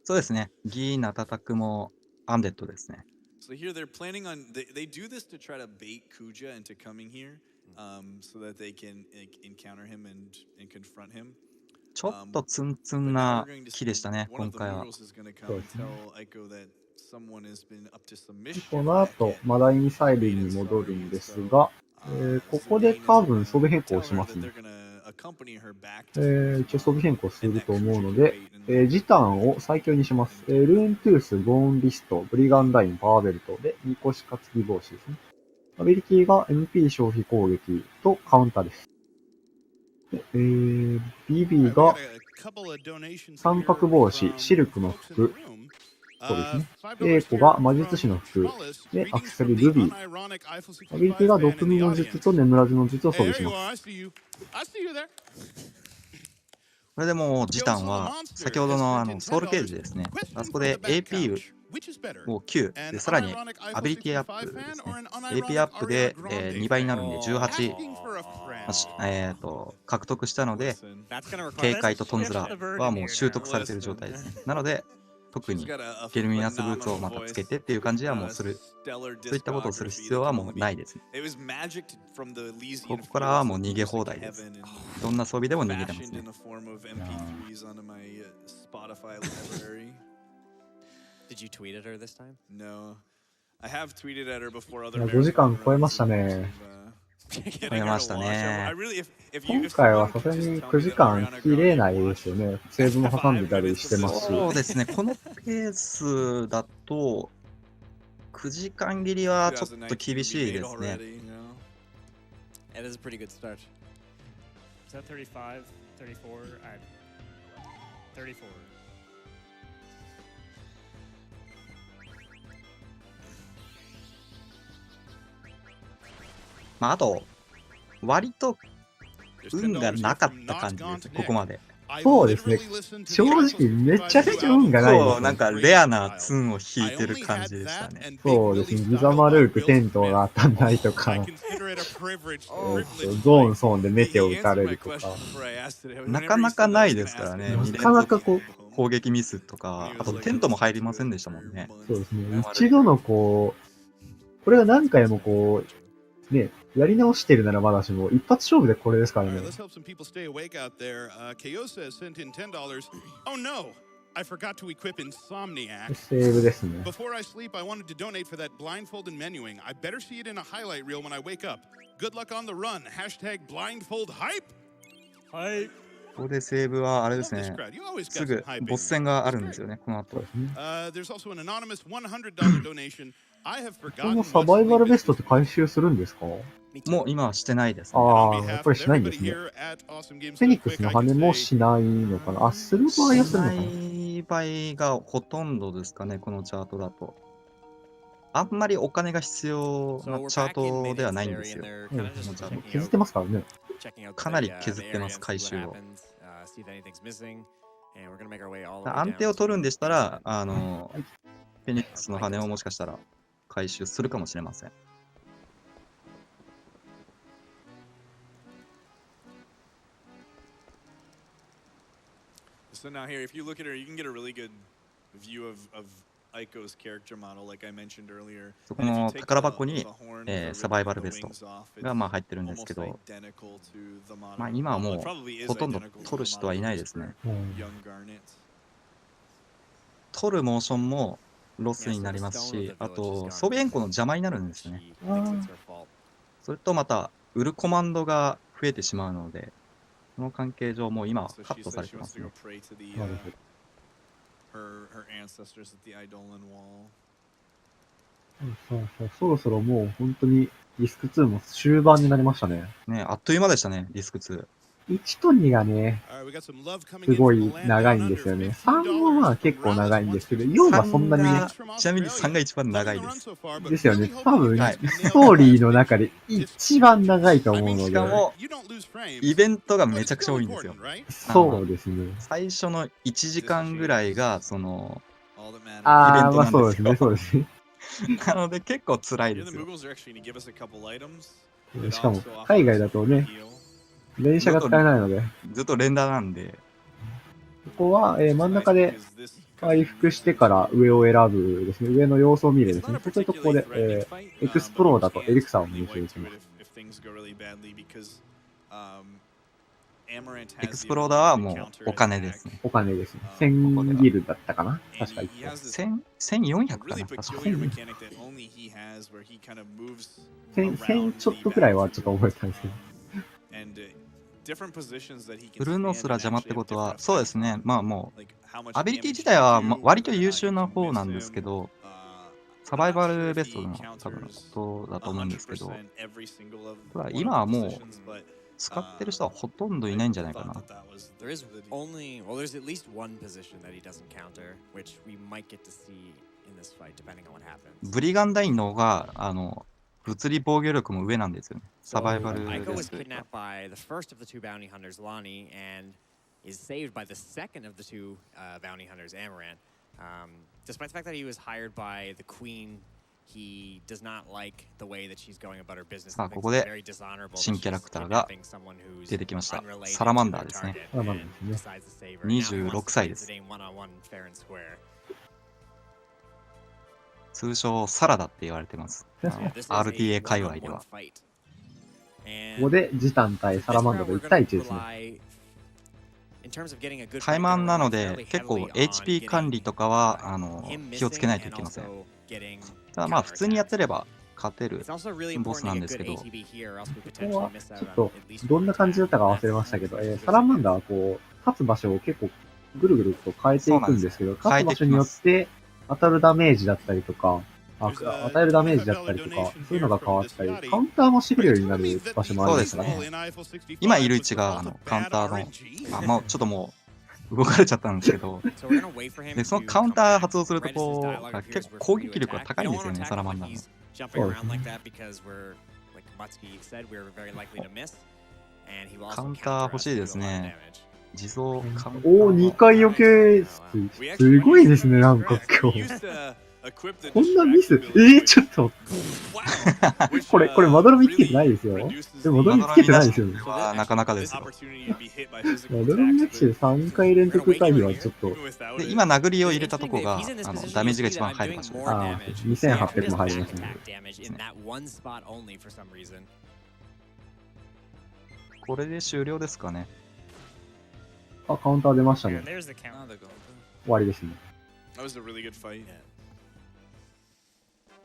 そうですね。ギーナタタクもアンデッドですね。
So here they're planning on they do this to try to bait Kuja into coming here, so that they can encounter him and confront him.
ちょっとツンツンな木でしたね、今回は。
この後、マダインサイルに戻るんですが、ここで多分装備変更しますね。一応装備変更すると思うので、ジタンを最強にします。ルーントゥース、ゴーンリスト、ブリガンダイン、パワーベルトで、ニコシカ付き帽子ですね。アビリティが MP 消費攻撃とカウンターです。BB が三角帽子、シルクの服。そうですね。A 子が魔術師の服。で、アクセサリールビー。アビリティが毒味の術と眠らずの術を装備します。
それでもジタンは先ほどのソウルケージですね。あそこで AP を9で、さらにアビリティアップですね。AP アップで、2倍になるんで18、獲得したので、警戒とトンズラはもう習得されている状態ですね。なので、特にゲルミナスブーツをまたつけてっていう感じはもうそういったことをする必要はもうないですね。ここからはもう逃げ放題です。どんな装備でも逃げてますね。
Did you tweet at her this time?
No. I have tweeted at her before other
5時間超えましたね。
超えましたね。
今回はさすがに9時間切れないですよね。セーブも挟んでたりしてますし。
そうですね、このペースだと、9時間切りはちょっと厳しいですね。
It is a pretty good start.
Is that 35, 34? 34.
まあ、あと、割と運がなかった感じです、ここまで。
そうですね。正直めちゃくちゃ運がないです、ね。
そう、なんかレアなツンを引いてる感じでしたね。
そうですね。ギザマルークテントが当たんないとか、ゾーンソーンでメテを打たれるとか。
なかなかないですからね。
なかなかこう、
攻撃ミスとか、あとテントも入りませんでしたもんね。
そうですね。一度のこれが何回もこう、ね、やり直してるならまだしも、一発勝負でこれですからね。
I forgot to equip Insomniac.
セーブですね。
Before I sleep, I wanted to donate for that blindfolded menuing. I better see it in a highlight reel when I wake up. Good luck on the run. Hashtag blindfold hype.
はい。
ここでセーブはあれですね。すぐボス戦があるんですよね、この後。
There's also an anonymous $100 donation. I have
こ
forgotten.
のサバイバルベストって回収するんですか？
もう今はしてないですね。
ああ、やっぱりしないんですね。フェニックスの羽もしないのかな。あ、する場合はするのかな。
ない場合がほとんどですかね、このチャートだと。あんまりお金が必要なチャートではないんですよ。
削ってますからね。
かなり削ってます、回収を。安定を取るんでしたら、フェニックスの羽をもしかしたら回収するかもしれません。
So now here, if you look at her, you can get a really good view of Aiko's character model, like I mentioned earlier.
そこの宝箱に、サバイバルベストがまあ入ってるんですけど、まあ今はもうほとんど取る人はいないですね。取るモーションもロスになりますし、あと装備変更の邪魔になるんですね。それとまた売るコマンドが増えてしまうので、その関係上もう今はカットされてますね。
そろそろもう本当にディスク2も終盤になりましたね。
ね、あっという間でしたね、ディスク2。
1と2がね、すごい長いんですよね。3もまあ結構長いんですけど、4はそんなにね。
ちなみに3が一番長いです。
ですよね。多分、ストーリーの中で一番長いと思うので。
しかも、イベントがめちゃくちゃ多いんですよ。
そうですね。
最初の1時間ぐらいが、その、イベント
まあそうですね、そうですね。
なので結構辛いですよ。
しかも、海外だとね、連射が使えないので。
ずっと連打なんで。
ここは、真ん中で回復してから上を選ぶですね。上の様子を見るですね。そうするとここで、エクスプローダとエリクサーを入手できます。
エクスプローダーはもうお金ですね。
お金ですね。1000ギルだったかな確か
1400かな確か
1000ちょっとくらいはちょっと覚えてたんですけど。
ブルーノスラ邪魔ってことは、そうですね。まあもう、アビリティ自体は割と優秀な方なんですけど、サバイバルベストの多分ことだと思うんですけど、ただ今はもう、使ってる人はほとんどいないんじゃないかな。ブリガンダインの方が、物理防御力も上なんですよね。サバイバルベスト。
is saved by the second of the two bounty hunters, Amaranth. Despite the fact that he was hired by the queen, he does not like the way that she's going about her business.
さあ、ここで新キャラクターが出てきました。サラマンダーですね。26歳です。通称サラダって言われてます。RTA 界隈では。
ここでジタン対サラマンダと1対1ですね。
タイマンなので結構 HP 管理とかは気をつけないといけません。ただまあ普通にやってれば勝てるボスなんですけど、こ
こはちょっとどんな感じだったか忘れましたけど、サラマンダーはこう勝つ場所を結構ぐるぐると変えていくんですけど、勝つ場所によって当たるダメージだったりとか、与えるダメージだったりとか、そういうのが変わったり、カウンターもしてくれるようになる場所もあるんですかね。
今いる位置がカウンターの、もうちょっともう動かれちゃったんですけど、でそのカウンター発動するとこう結構攻撃力が高いんですよね、サラマンダーの。カウンター欲しいですね。自走カウンター。
おー、2回余計すごいですね、なんか今日。こんなミスちょっとこれまどろみつけてないですよ。でもまどろみつけてないですよね。
なかなかですよ。
まどろみなしで3回連続回避はちょっと。
で、今殴りを入れたとこがダメージが一番入る場所です。
2800も入りますね。
これで終了ですかね。
カウンター出ましたね。終わりですね。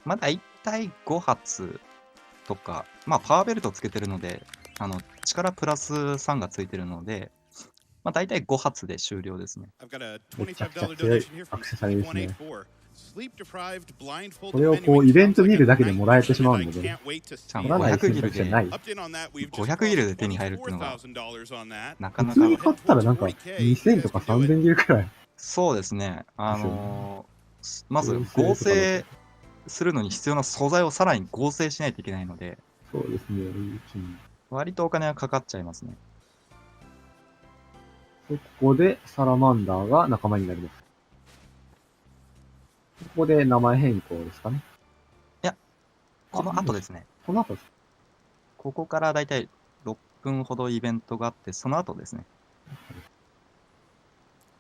まだ1対5発とか、まあパワーベルトつけてるので、力プラス3がついてるので、まあ大体5発で終了ですね。
めちゃくちゃ強いアクセサリーですね。これをこうイベント見るだけでもらえてしまうので、
500ギルで500ギルで手に入るっていうのがなかなか。
普通に買ったらなんか2000とか3000ギルくらい。
そうですね。まず合成するのに必要な素材をさらに合成しないといけないので、
そうですね。
割とお金はかかっちゃいますね。
ここでサラマンダーが仲間になります。ここで名前変更ですかね。
いや、この後ですね。
この後です。
ここからだいたい6分ほどイベントがあって、その後ですね。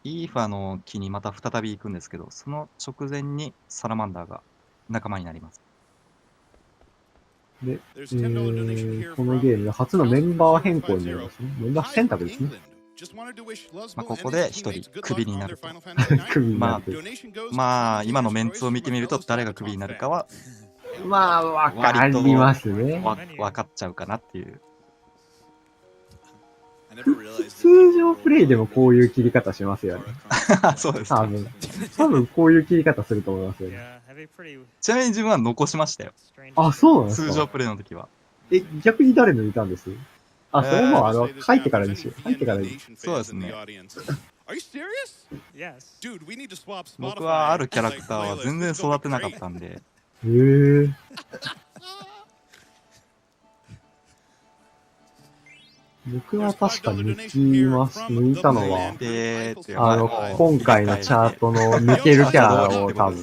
イーファの木にまた再び行くんですけど、その直前にサラマンダーが仲間になります。
で、このゲームで初のメンバー変更になりますね。メンバー選択ですね。
まあここで一人クビになると。まあ今のメンツを見てみると誰がクビになるかは
まあわかりますね。
わかっちゃうかなっていう。
通常プレイでもこういう切り方しますよね。
そうです。
多分こういう切り方すると思いますよね。
ちなみに自分は残しましたよ。
あ、そうなんですか。
通常プレイの時は。
逆に誰抜いたんです？それも入ってからにしよう。入ってからに。
そうですね。僕はあるキャラクターは全然育てなかったんで。
僕は確かに抜いたのは、今回のチャートの抜けるキャラを多分。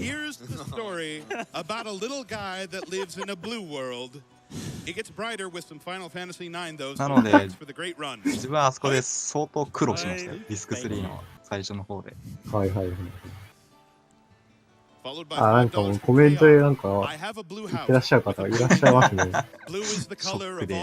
なので、自分はあそこで相当苦労しましたよ。ディスク3の最初の方で。
はいはいはい。なんかもうコメントでなんか言ってらっしゃる方がいらっしゃいますね。
ショックで。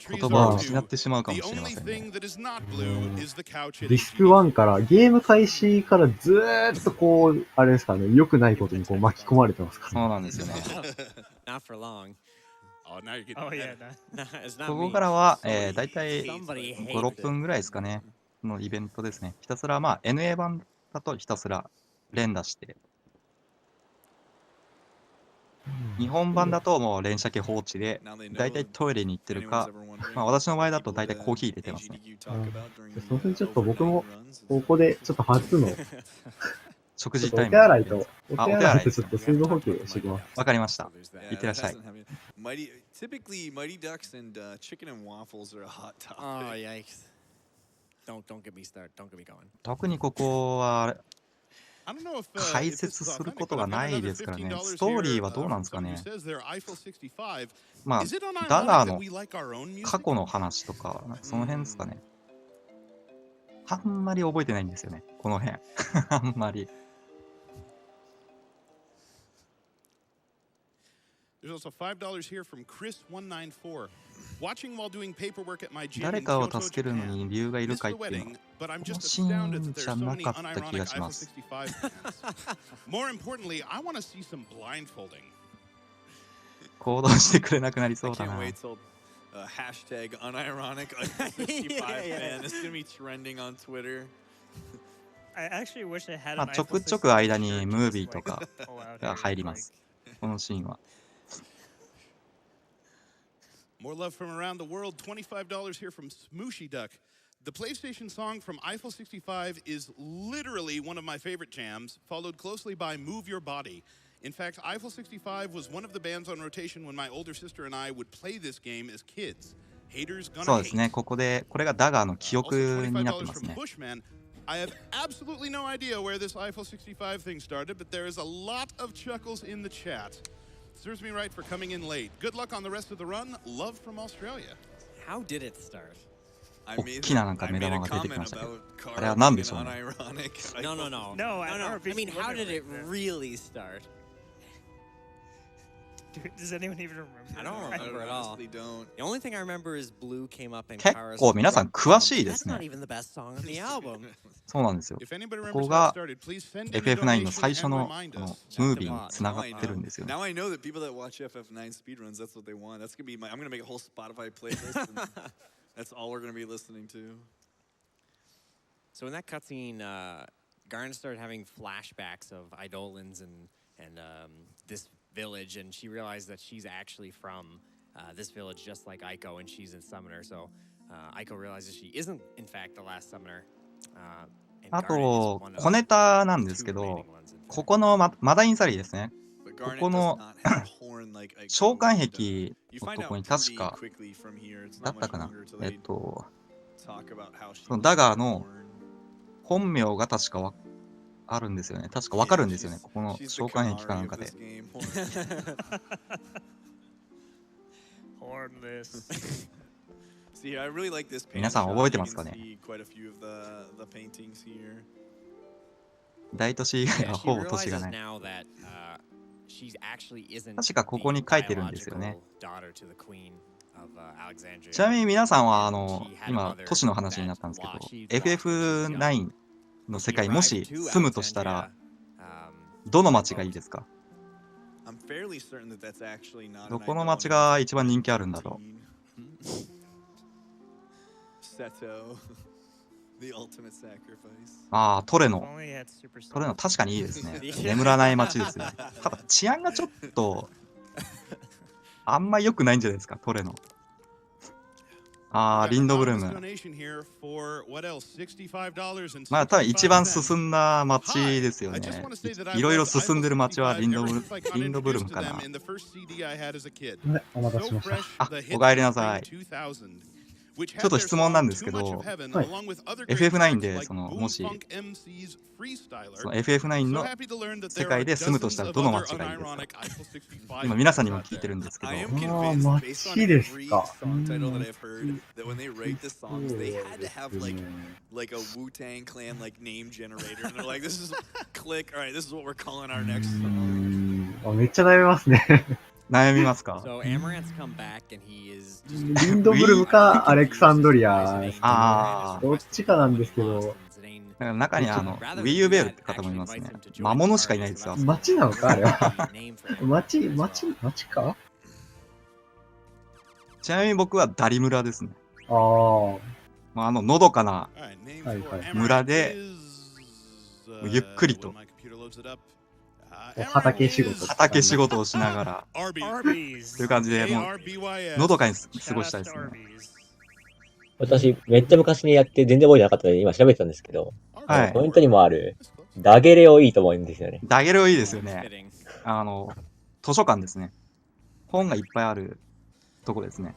言葉を失ってしまうかもしれませんね。
ディスク1から、ゲーム開始からずーっとこう、あれですかね、良くないことにこう巻き込まれてますから、
ね。そうなんですよね。ここからは、だいたい5、6分ぐらいですかね、のイベントですね。ひたすら、まあ、NA 版だとひたすら連打して、日本版だともう連射系放置で、だいたいトイレに行ってるか、まあ私の場合だとだいたいコーヒー入れてますね。
すみません、ちょっと僕もここでちょっと初の
食事タイム。
お手洗いとちょっと水分補給してきます。
わかりました。いってらっしゃい。
Typically, Mighty Ducks and chicken and waffles are a hot topic.
Oh, yikes. Don't get me started. Don't get me going.
特にここは解説することがないですからね。ストーリーはどうなんですかね。まあ、ダガーの過去の話とか、その辺ですかね。あんまり覚えてないんですよね、この辺。あんまり。誰かを助けるのに理由がいるかいっていうのは、このシーンじゃなかった気がします。行動してくれなくなりそうだな。
Hashtag unironic 65 fan. It's gonna be trending on Twitter.
I actually wish I had
まあちょくちょく間にムービーとかが入ります。このシーンは。
More love from around the world. $25 here from Smooshy Duck. The PlayStation song from Eiffel 65 is literally one of my favorite jams, followed closely by Move Your Body. In fact, Eiffel 65 was one of the bands on rotation when my older sister and I would play this game as kids. Haters gonna hate.
そうですね。ここでこれがダガーの記憶になってますね。
I have absolutely no idea where this Eiffel 65 thing started, but there is a lot of chuckles in the chat. Serves me right for coming in late. Good luck on the rest of the run. Love from Australia.
How did it start?
大きななんか目玉が出てきましたけど、あれは何でしょうね。
No, I mean, how did it really start?
Does anyone even remember?
I don't remember at all. The only thing I remember is Blue came up in
結構皆さん詳しいですね。そうなんですよ。ここが FF9 の最初のムービーにつながってるんですよね。
Now I know that people that watch FF9 speedruns, that's what they want. That's gonna be I'm gonna make a whole Spotify playlist. And that's all we're gonna be listening to.
So in that cutscene, Garn started having flashbacks of Eidolons and this village, and she realized that she's actually from this village, just like Aiko, and she's a summoner. So Aiko realizes she isn't, in fact, the last summoner.
あと、小ネタなんですけど、ここのマダインサリーですね。ここの召喚壁のとこに確か、だったかな。そのダガーの本名が確かあるんですよね。確かわかるんですよね。ここの召喚壁かなんかで。皆さん覚えてますかね。大都市以外はほぼ都市がない。確かここに書いてるんですよね。ちなみに皆さんは今都市の話になったんですけど、FF9 の世界もし住むとしたらどの町がいいですか？どこの町が一番人気あるんだろう？ああ、トレノ確かにいいですね。眠らない町ですよ。ただ治安がちょっとあんま良くないんじゃないですか、トレノ。ああ、リンドブルーム。まあ、多分一番進んだ街ですよね。いろいろ進んでる街はリンドブルームかな。
お待たせしました。
あ、お帰りなさい。ちょっと質問なんですけど、FF9 でもしFF9 の世界で住むとしたらどの街がいいですか？今皆さんにも聞いてるんですけど。
街ですか。めっちゃ悩みますね。
悩みますか？
リンドブルムかアレクサンドリアですかね。どっちかなんですけど。
中にウィーユベールって方もいますね。魔物しかいないですよ。
街なのかあれは。街か？
ちなみに僕はダリ村ですね。
の
どかな村でゆっくりと
畑仕
事をしながらという感じで、もうのどかに過ごしたいですね。
私、めっちゃ昔にやって全然覚えてなかったので、今調べてたんですけど、ポイントにもある、ダゲレオいいと思うんですよね。
ダゲレオいいですよね。図書館ですね。本がいっぱいあるとこですね。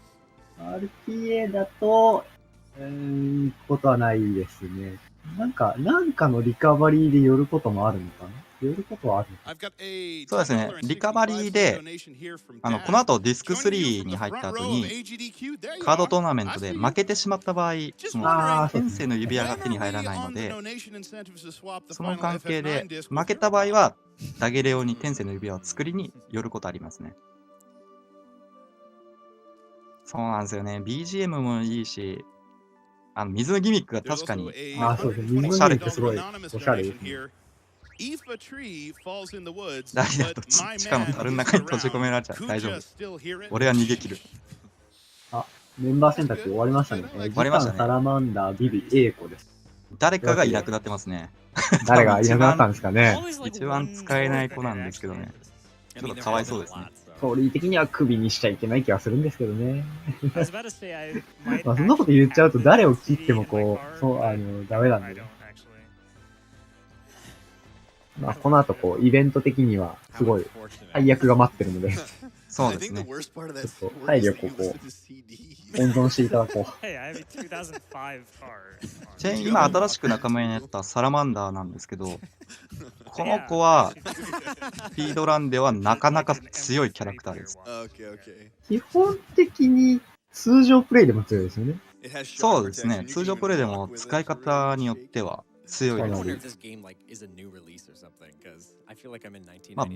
RTA だと、ことはないですね。なんかのリカバリーで寄ることもあるのかな？寄ることはあるのかな？
そうですね。リカバリーで、この後ディスク3に入った後に、カードトーナメントで負けてしまった場合、その天性の指輪が手に入らないので、その関係で、負けた場合は、ダゲレオに天性の指輪を作りに寄ることありますね。そうなんですよね。BGM もいいし、水のギミックが確かに、
そうですね。水のギミックすごいおしゃれですね。
ダリだと地下の樽の中に閉じ込められちゃう。大丈夫。俺は逃げ切る。
メンバー選択終わりましたね。
終わりましたね。
サラマンダー、ビビ、エイコです。
誰かがいなくなってますね。
誰がいなくなったんですかね。
一番使えない子なんですけどね。ちょっとかわいそうですね。
ストーリー的には首にしちゃいけない気がするんですけどね。そんなこと言っちゃうと誰を切ってもダメなんで。この後イベント的にはすごい配役が待ってるので。
そうですね。
ちょっと体力を温存していただこう。
ちなみに今新しく仲間になったサラマンダーなんですけど、この子はフィードランではなかなか強いキャラクターです。
基本的に通常プレイでも強いですよね。
そうですね。通常プレイでも使い方によっては強いです。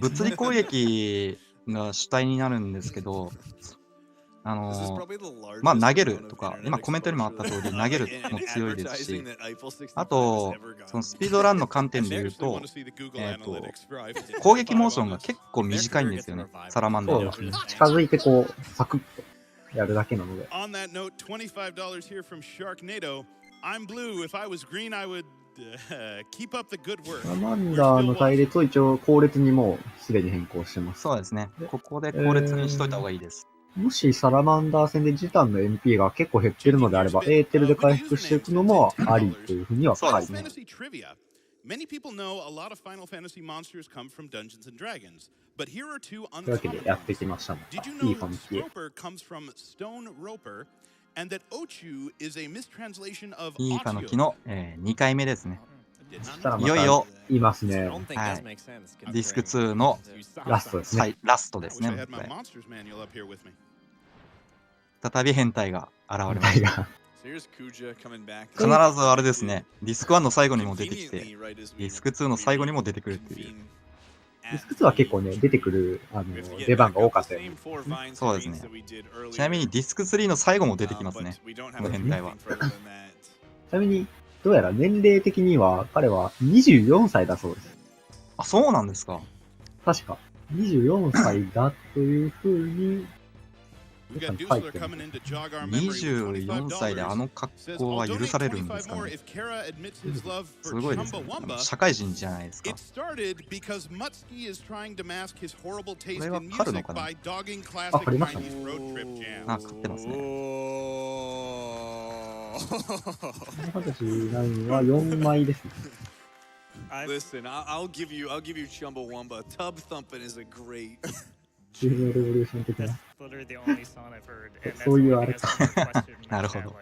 物理攻撃が主体になるんですけど、投げるとか、今コメントにもあった通り、投げるも強いですし、あと、そのスピードランの観点で言うと、攻撃モーションが結構短いんですよね、サラマンダーは。
近づいてサクッとやるだけなので。サラマンダーの隊列を一応後列にもうすでに変更してます。
そうですね。ここで後列にしといた方がいいです。
もしサラマンダー戦でジタンの MP が結構減ってるのであれば、エーテルで回復していくのもありというふうには書いてます。
Many people know a lot of Final Fantasy monsters come from Dungeons and Dragons, but here are two
というわけでやってきましたね。いいファミキー。
いいファミキの2回目ですね。
いよいよいますね。
はい。ディスク2の
ラストですね。
ラストですね。再び変態が現れました。必ずあれですね。ディスク1の最後にも出てきて、ディスク2の最後にも出てくるっていう。
ディスク2は結構ね、出てくる出番が多かったよね。
そうですね。ちなみにディスク3の最後も出てきますね。この変態は。
ちなみに、どうやら年齢的には彼は24歳だそうです。
あ、そうなんですか。
確か。24歳だというふうに、
24歳であの格好は許されるんですかね。すごいですね。社会人じゃないですか。これは狩るのかな。
あ、狩りましたね。
あ、狩ってますね。
私9は4枚ですね。
Listen, I'll give you Chumbawamba. Tub thumping is a great.
レボリューション的な。そういうあれか。
なるほど。こ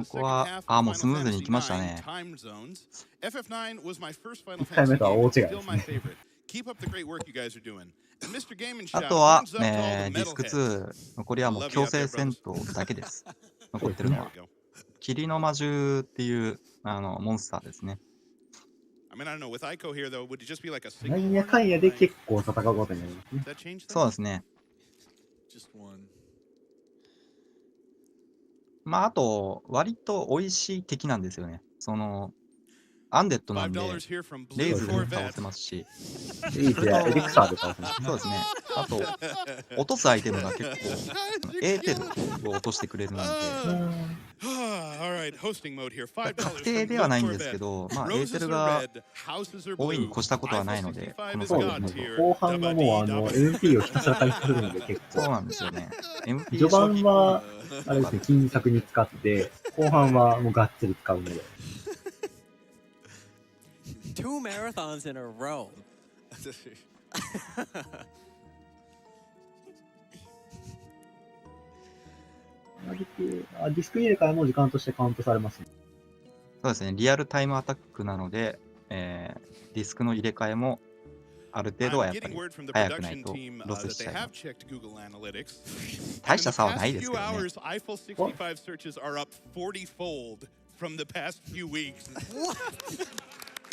こは、もうスムーズにいきましたね。
1回目とは大違いですね。
あとは、ディスク2、残りはもう強制戦闘だけです。残ってるのは。霧の魔獣っていうモンスターですね。
なんやかんやで結構戦うことになりますね。
そうですね。あと、割と美味しい敵なんですよね。アンデッドなんで、レイズでも倒せますし。
レイズやエリクサーで倒せます。
そうですね。あと、落とすアイテムが結構、エーテルを落としてくれるので、確定ではないんですけど、まあ、エーテルが多いに越したことはないので、この
そうですね。後半はもうMP をひたすら回復するので結構。
そうなんですよね。MP
序盤は、あれですね、金策に使って、後半はもうがっつり使うので。
2 marathons in a row.
ディスク入れ替えも時間としてカウントされますね。
そうですね、リアルタイムアタックなので、ディスクの入れ替えもある程度はやっぱり早くないとロスしちゃいます。大した差はないですけどね。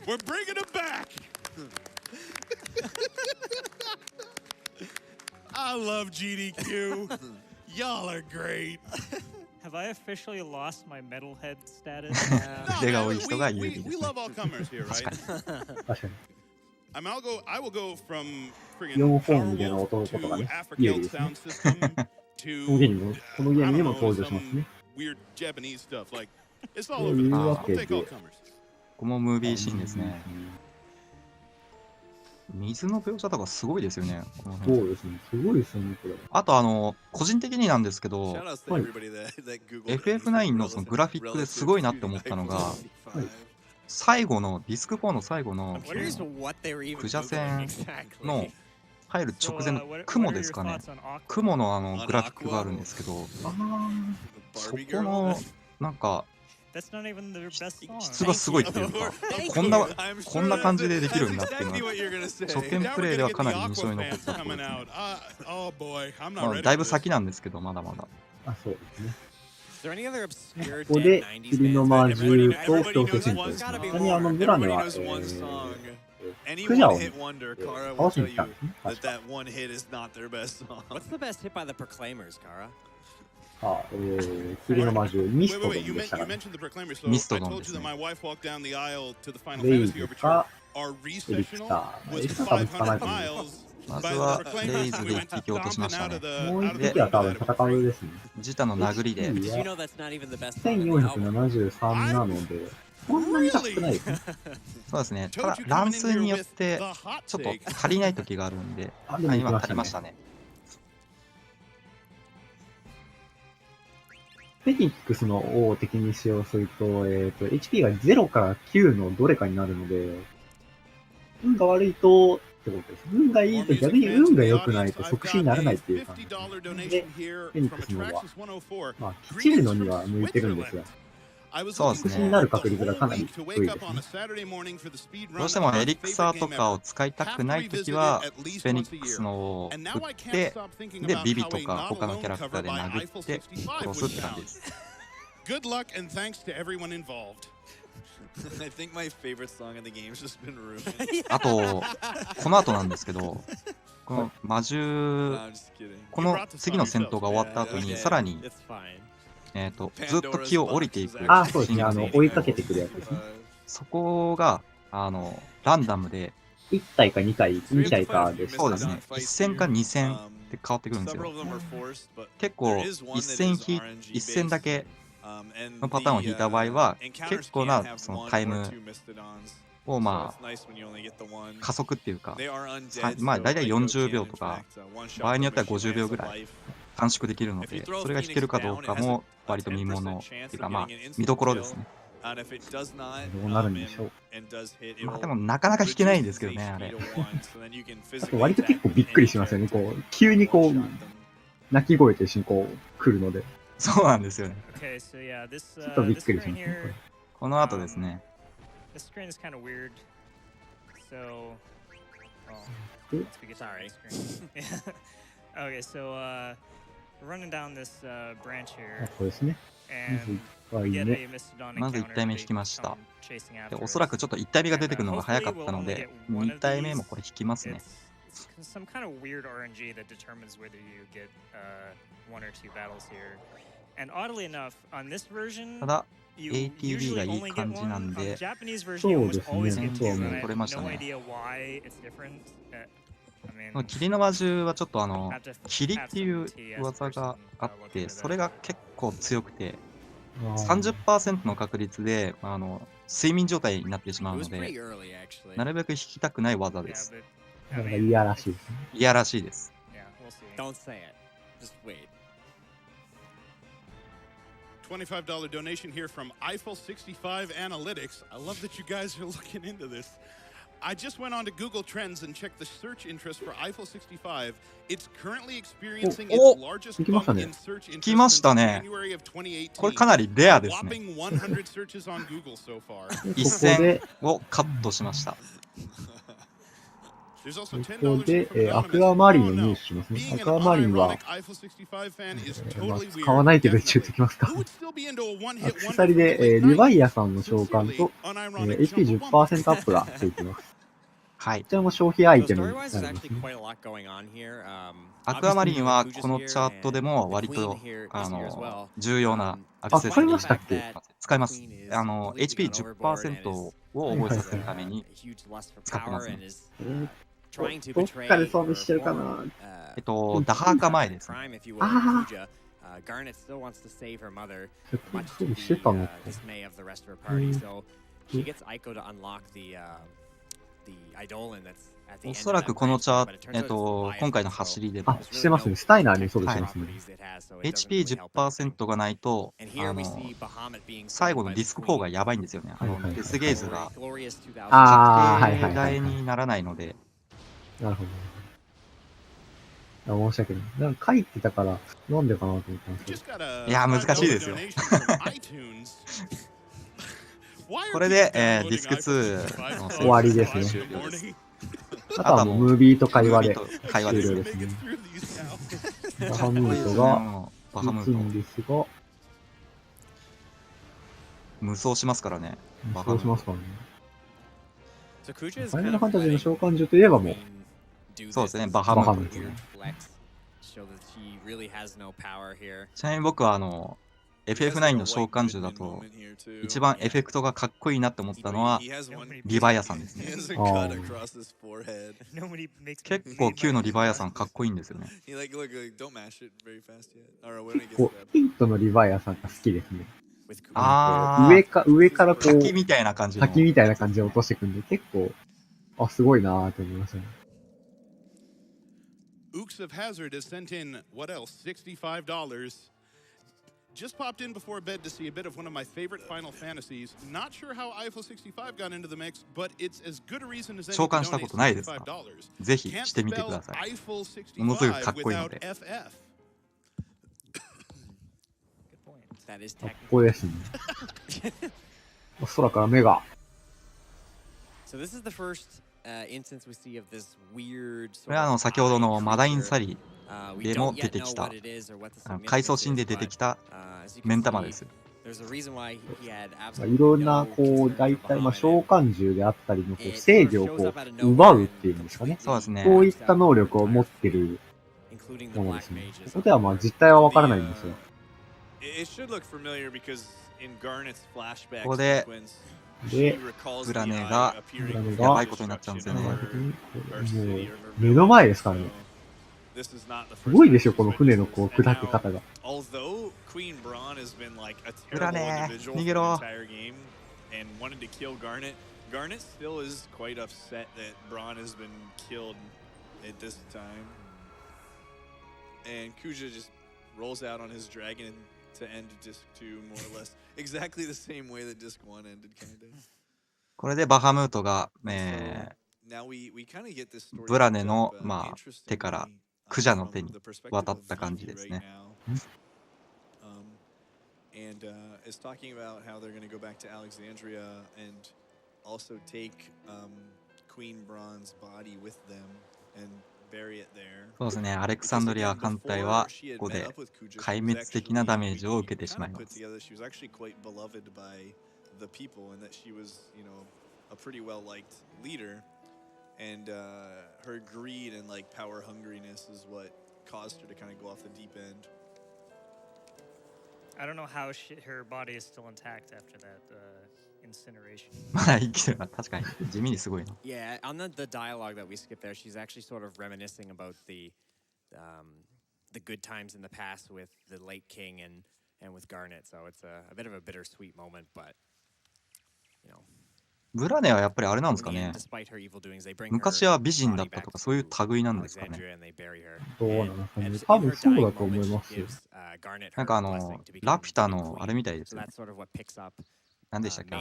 We're bringing it back. I love GDQ. Y'all are great.
Have I officially lost my metalhead status?
腕が多い人が有利ですね。
We love all comers here, right?
確かに。
I will go from
4本での弟とかね、有利ですね。このゲームにも登場しますね。というわけで、
ここもムービーシーンですね。水の描写とかすごいですよね。
そうですね。すごいですよね、これ。
あと個人的になんですけど、FF9 のそのグラフィックですごいなって思ったのが、最後の、ディスク4の最後の、クジャ戦の入る直前の雲ですかね。雲のグラフィックがあるんですけど、そこの、なんか、質がすごいっていうか、こんな感じでできるんだっていうのは、初見プレイではかなり印象に残ったところですね。まあ、だいぶ先なんですけど、まだまだ。
あ、そうですね。ここで、霧の魔獣と強制戦闘です。他に村根は、クジャを倒しに来たんですね。霧の魔獣、ミストドンでしたからね。
ミストドンですね。
レイズか、エリクター。エリクター多分つかないと思います。
まずはレイズで1匹落としましたね。
もう1匹は多分戦うですね。
ジタの殴りで。
1473なので、そんなに高くないですね。
そうですね。ただ、乱数によって、ちょっと足りない時があるんで、今足りましたね。
フェニックスの王を敵に使用すると、HP が0から9のどれかになるので、運が悪いと、ってことです。運がいいと逆に運が良くないと即死にならないっていう感じで、フェニックスの王は、まあ、きちるのには向いてるんですが、
そうですね。
即死になる確率がかなり低いですね。
どうしてもエリクサーとかを使いたくないときは、フェニックスの王を打って、で、ビビとか他のキャラクターで殴って殺すって感じです。
Good luck and thanks to everyone involved.
I think my favorite song in the game has just been ruined.
あと、この後なんですけど、この魔獣、この次の戦闘が終わった後に、さらに、ずっと木を降りていく。
あ、そうですね。追いかけてくるやつですね。
そこが、ランダムで、
1体か2体かです。
そうですね。1戦か2戦って変わってくるんですよ。結構、1戦だけのパターンを引いた場合は、結構なそのタイムをまあ加速っていうか、まあ大体40秒とか、場合によっては50秒ぐらい短縮できるので、それが引けるかどうかも割と見ものっていうか、まあ見どころですね。
どうなるんでしょう。
まあでもなかなか引けないんですけどね、あれ。
あと割と結構びっくりしますよね。こう、急にこう、鳴き声と一緒にこう来るので。
そうなんですよね。
ちょっとびっくりしますね。
この後ですね。
これですね。
まず1体目引きました。でおそらくちょっと1体目が出てくるのが早かったので、2体目もこれ引きますね。
Some kind of weird RNG that determines whether you get one or two battles here. And oddly enough, on this version,
ただ ATB がいい感じなんで、
そうですね。
取れましたね。霧の魔獣はちょっと霧っていう技があって、それが結構強くて、30% の確率で、睡眠状態になってしまうので、なるべく引きたくない技です。
なんか嫌らしいですね。
嫌らしいです。
Don't say it. Just wait.
$25 donation here from Eiffel65 Analytics. I love that you guys are looking into this. I just went on to Google Trends and checked the search interest for Eiffel65. It's currently experiencing its largest bump in search interest since January of 2018.
これかなりレアですね。
Whopping 100 searches on Google so far.
一線をカットしました。
こ
こで、アクアマリンを入手しますね。アクアマリンは、使わないけど一応言ってきますか。アクセサリで、リヴァイアさんの召喚と、HP10% アップがついてます。
はい。
こちらも消費アイテムになりますね。
アクアマリンはこのチャートでも割と重要なアクセサリー。
使いましたっけ？
使います。HP10% を覚えさせるために使ってますね。
どっかで装備してるかな。
ダハーカ前ですね。
ああ。装備してたのか。
おそらくこのチャート、今回の走りでも。
してますね。スタイナーに装備してますね。
HP10% がないと、最後のディスク4がやばいんですよね。デスゲーズが確定台にならないので。
なるほど。申し訳ない。なんか書いてたから、なんでかなと思ったんですけど。
いや、難しいですよ。これで、ディスク2の
終わりですね。あとはもうムービーと会話で終了ですね。バハムートが打つんですが、
無双しますからね。
無双しますからね。ファイナルファンタジーの召喚獣といえばもう、
そうですね、バハムートですね。ちなみに僕はFF9 の召喚獣だと、一番エフェクトがかっこいいなって思ったのは、リヴァイアさんですね。結構9のリヴァイアさんかっこいいんですよね。
ヒントのリヴァイアさんが好きですね。
上
からこう、
滝みたいな感じ
で落としてくんで、結構、すごいなーって思いましたね。
Ooks of Hazard has sent in, what else? $65. Just popped in before bed to see a bit of one of my favorite Final Fantasies. Not sure how Eiffel 65 got into the mix, but it's as good a reason as any to donate $65.
ぜひしてみてください。ものすごくかっこいいので。かっ
こいいですね。空から目が。
これは先ほどのマダインサリーでも出てきた、回想シーンで出てきた目ん玉です。
いろんな、大体、召喚獣であったりの、制御を奪うっていうんですかね。
そうですね。
こういった能力を持ってるものですね。ここでは実態はわからないんですよ。
ここで、ブラネがやばいことになっちゃうんですよね。もう
目の前ですからね。すごいですよ、この船の砕け方が。
ブラネー、逃げろ。
Garnet still is quite upset that Braun has been killed at this time. And Kuja just rolls out on his dragon to end Disc 2 more or less. Exactly the same way that Disc 1 ended, kind of.
これでバハムートが、ブラネの、手からクジャの手に渡った感じですね。
And is talking about how they're going to go back to Alexandria and also take Queen Braun's body with them and bury it there.
そうですね、アレクサンドリア艦隊はここで壊滅的なダメージを受けてしまいます。
She was actually quite beloved by the people and that she was, you know, a pretty well-liked leader. And her greed and like power hungriness is what caused her to kind of go off the deep end.
I don't know how her body is still intact after that incineration.
まだ生きてるな、確かに地味にすごいな。
Yeah, on the dialogue that we skipped there, she's actually sort of reminiscing about the good times in the past with the late king and and with Garnet, so it's a bit of a bittersweet moment, but you know.
ブラネはやっぱりあれなんですかね。昔は美人だったとかそういう類なんですかね。
どうなのかね。多分そうだと思いますよ。
なんかラピュタのあれみたいですよね。何でしたっけ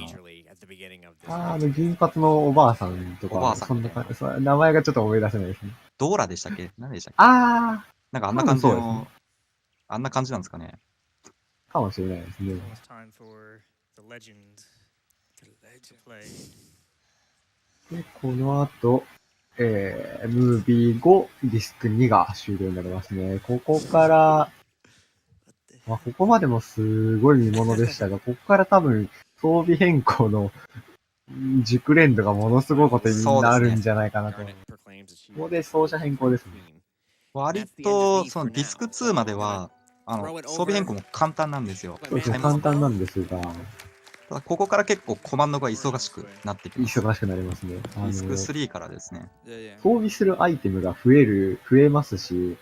銀髪のおばあさんとか、
おばあさん
そんな感じ。名前がちょっと思い出せないですね。
ドーラでしたっけ何でしたっけ
あ
なんかあんな感じの、あんな感じなんですかね。
かもしれないですね。で、この後、ムービー後、ディスク2が終了になりますね。ここから、まあ、ここまでもすごい見ものでしたが、ここから多分、装備変更の熟練度がものすごいことになるんじゃないかなと。ここで走者変更ですね。
割と、そのディスク2までは、装備変更も簡単なんですよ。
そうですね、簡単なんですが、
ただここから結構コマンドが忙しくなってきます。
忙しくなりますね。
ディスク3からですね。
装備するアイテムが増えますし、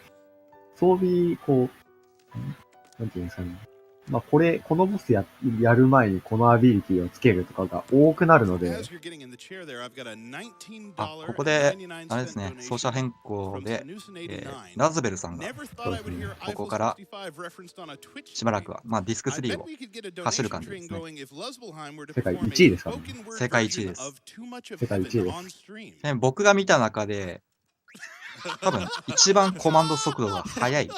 装備、こう、なんていうんですかね。まあ、このボスやる前にこのアビリティをつけるとかが多くなるので。
ここで、あれですね、走者変更で、ラズベルさんが、ここから、しばらくは、まあ、ディスク3を走る感じですね。
世界1位ですからね。
世界1位です。
世界1位です。
僕が見た中で、多分、一番コマンド速度が速い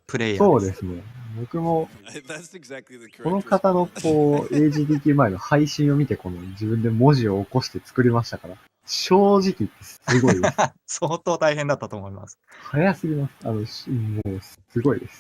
プレイヤーです。
そうですね。僕も、この方のAGDQ 前の配信を見て、自分で文字を起こして作りましたから、正直言ってすごいです。
相当大変だったと思います。
早すぎます。もう、すごいです。